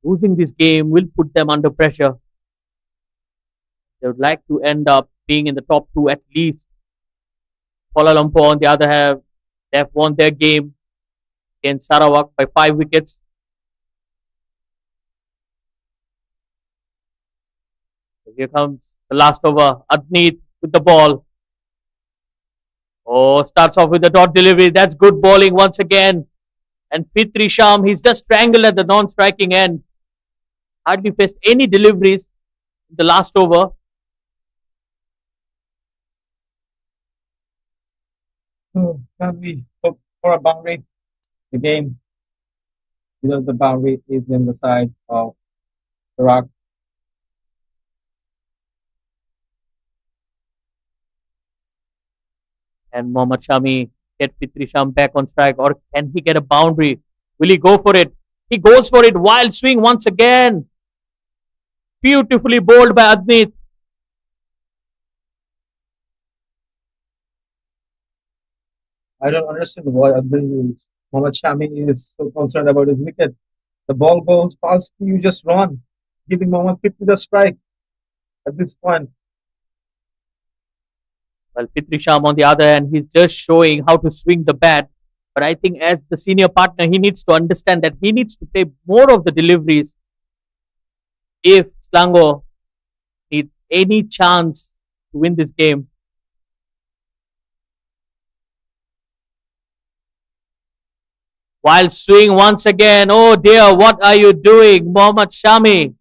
Losing this game will put them under pressure. They would like to end up being in the top two at least. Kuala Lumpur, on the other hand, they have won their game against Sarawak by 5 wickets. So here comes the last over. Adneet with the ball. Oh, starts off with the dot delivery. That's good bowling once again. And Fitri Sham, he's just strangled at the non-striking end. Hardly faced any deliveries in the last over. Can we hope for a boundary? The game, the boundary is in the side of Perak. And Mohammad Shami get Fitri Sham back on strike, or can he get a boundary? Will he go for it? He goes for it. Wild swing once again. Beautifully bowled by Adneet. I don't understand why Mohammad Shami is so concerned about his wicket. The ball goes past you, just run, giving Mohammad Fitri the strike at this point. Well, Fitri Sham on the other hand, he's just showing how to swing the bat. But I think as the senior partner, he needs to understand that he needs to play more of the deliveries if Selangor needs any chance to win this game. While swing once again, oh dear, what are you doing, Mohammad Shami?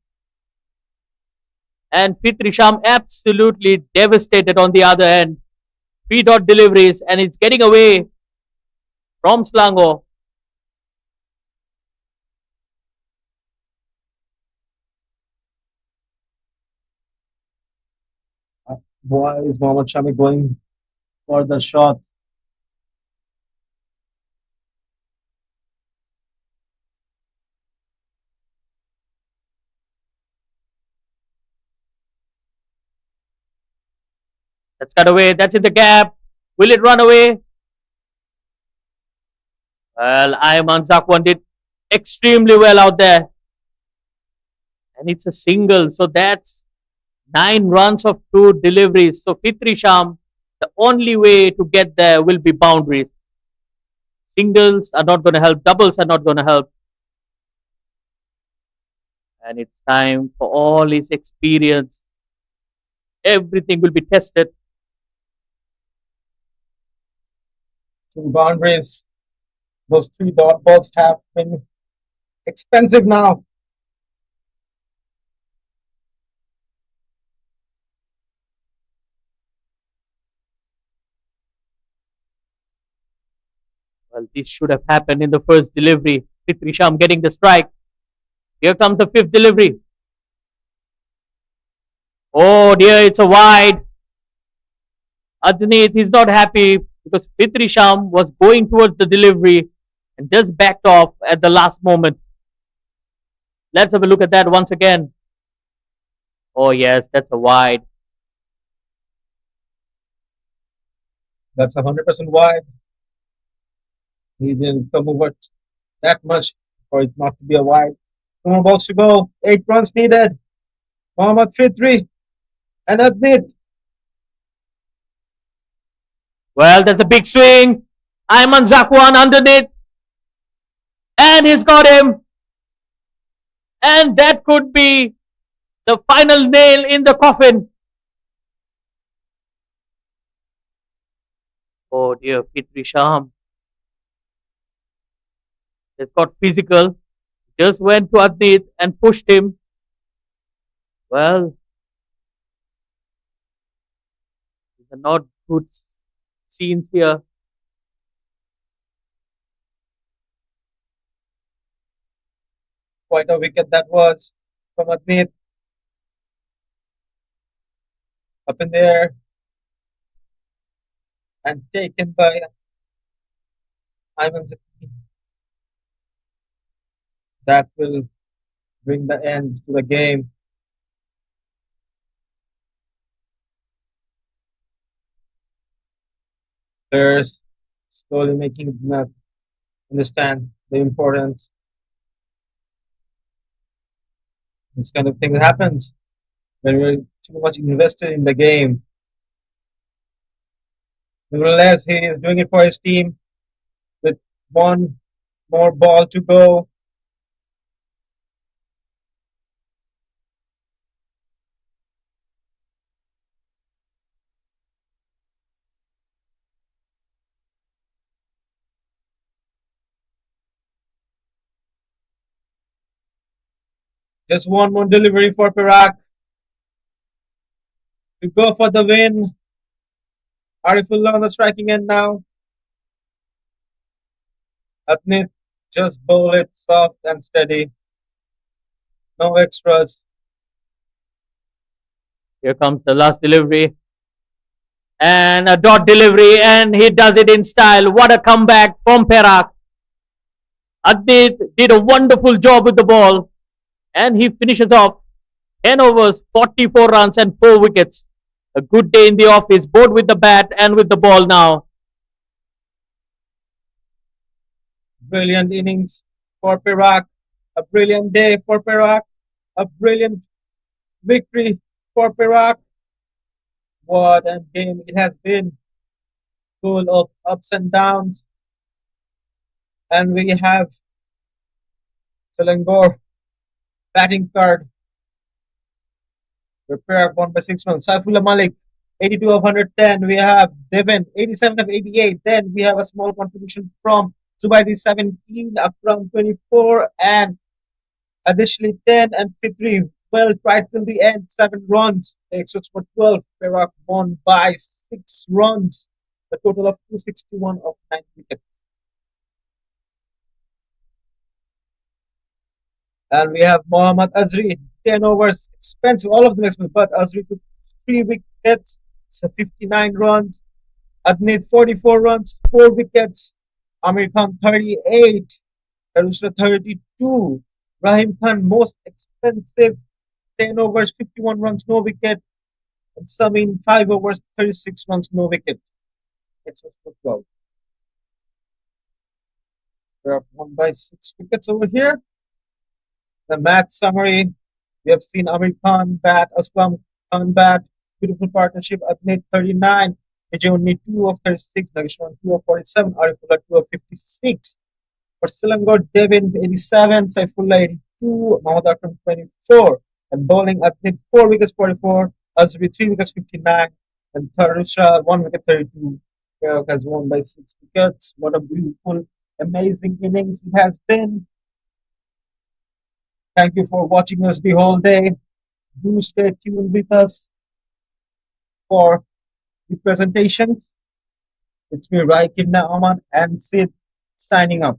And Fitri Sham absolutely devastated on the other end. 3 dot deliveries, and it's getting away from Selangor. Why is Mohammad Shami going for the shot? That's cut away. That's in the gap. Will it run away? Well, Ayman Zakwan did extremely well out there. And it's a single. So that's 9 runs of 2 deliveries. So Fitri Sham, the only way to get there will be boundaries. Singles are not going to help. Doubles are not going to help. And it's time for all his experience. Everything will be tested. Two boundaries. Those 3 dot balls have been expensive now. Well, this should have happened in the first delivery. Fitri Sham getting the strike. Here comes the 5th delivery. Oh dear, it's a wide. Adneet is not happy because Fitri Sham was going towards the delivery and just backed off at the last moment. Let's have a look at that once again. Oh, yes, that's a wide. That's 100% wide. He didn't come over that much for it not to be a wide. Two more balls to go. 8 runs needed. Mohammad Fitri and Adnit. Well, that's a big swing. Ayman Zakwan underneath. And he's got him. And that could be the final nail in the coffin. Oh dear, Fitri Sham. It's got physical. Just went to Adnit and pushed him. Well, these are not good scenes here. Quite a wicket that was from Adnit. Up in the air and taken by Ayman Zakri. That will bring the end to the game. Players slowly making not understand the importance. This kind of thing happens when we're too much invested in the game. Nevertheless, he is doing it for his team with one more ball to go. Just one more delivery for Perak to go for the win. Arifullah on the striking end now. Atnit just bowl it soft and steady. No extras. Here comes the last delivery. And a dot delivery, and he does it in style. What a comeback from Perak. Adnit did a wonderful job with the ball, and he finishes off 10 overs, 44 runs, and 4 wickets. A good day in the office, both with the bat and with the ball now. Brilliant innings for Perak. A brilliant day for Perak. A brilliant victory for Perak. What a game it has been. Full of ups and downs. And we have Selangor batting card. Where Perak won by 6 runs. Saifullah Malik, 82 of 110. We have Devon, 87 of 88. Then we have a small contribution from Zubaidi, 17, Akram, 24, and additionally 10 and Fitri. Well, right till the end, 7 runs. The extras for 12. Perak won by 6 runs. A total of 261 of 9 wickets. And we have Mohammad Azri, 10 overs, expensive, all of them expensive, but Azri took 3 wickets, so 59 runs. Adnit, 44 runs, 4 wickets. Amir Khan, 38. Darusha, 32. Rahim Khan, most expensive, 10 overs, 51 runs, no wicket. And Samin, 5 overs, 36 runs, no wicket. Extra for 12. We're up 1 by 6 wickets over here. The match summary, we have seen Amir Khan bat, Aslam Khan bat, beautiful partnership, Adnit 39, Vijay 2 of 36, Nageshwan 2 of 47, Arifullah 2 of 56. For Selangor, Devin 87, Saifullah 82, Mohammad Akram 24, and bowling Adnit 4 wickets 44, Azri 3 wickets 59, and Tarusha 1 wicket 32. Perak has won by 6 wickets. What a beautiful, amazing innings it has been. Thank you for watching us the whole day. Do stay tuned with us for the presentations. It's me, Raikib Naaman, and Sid signing up.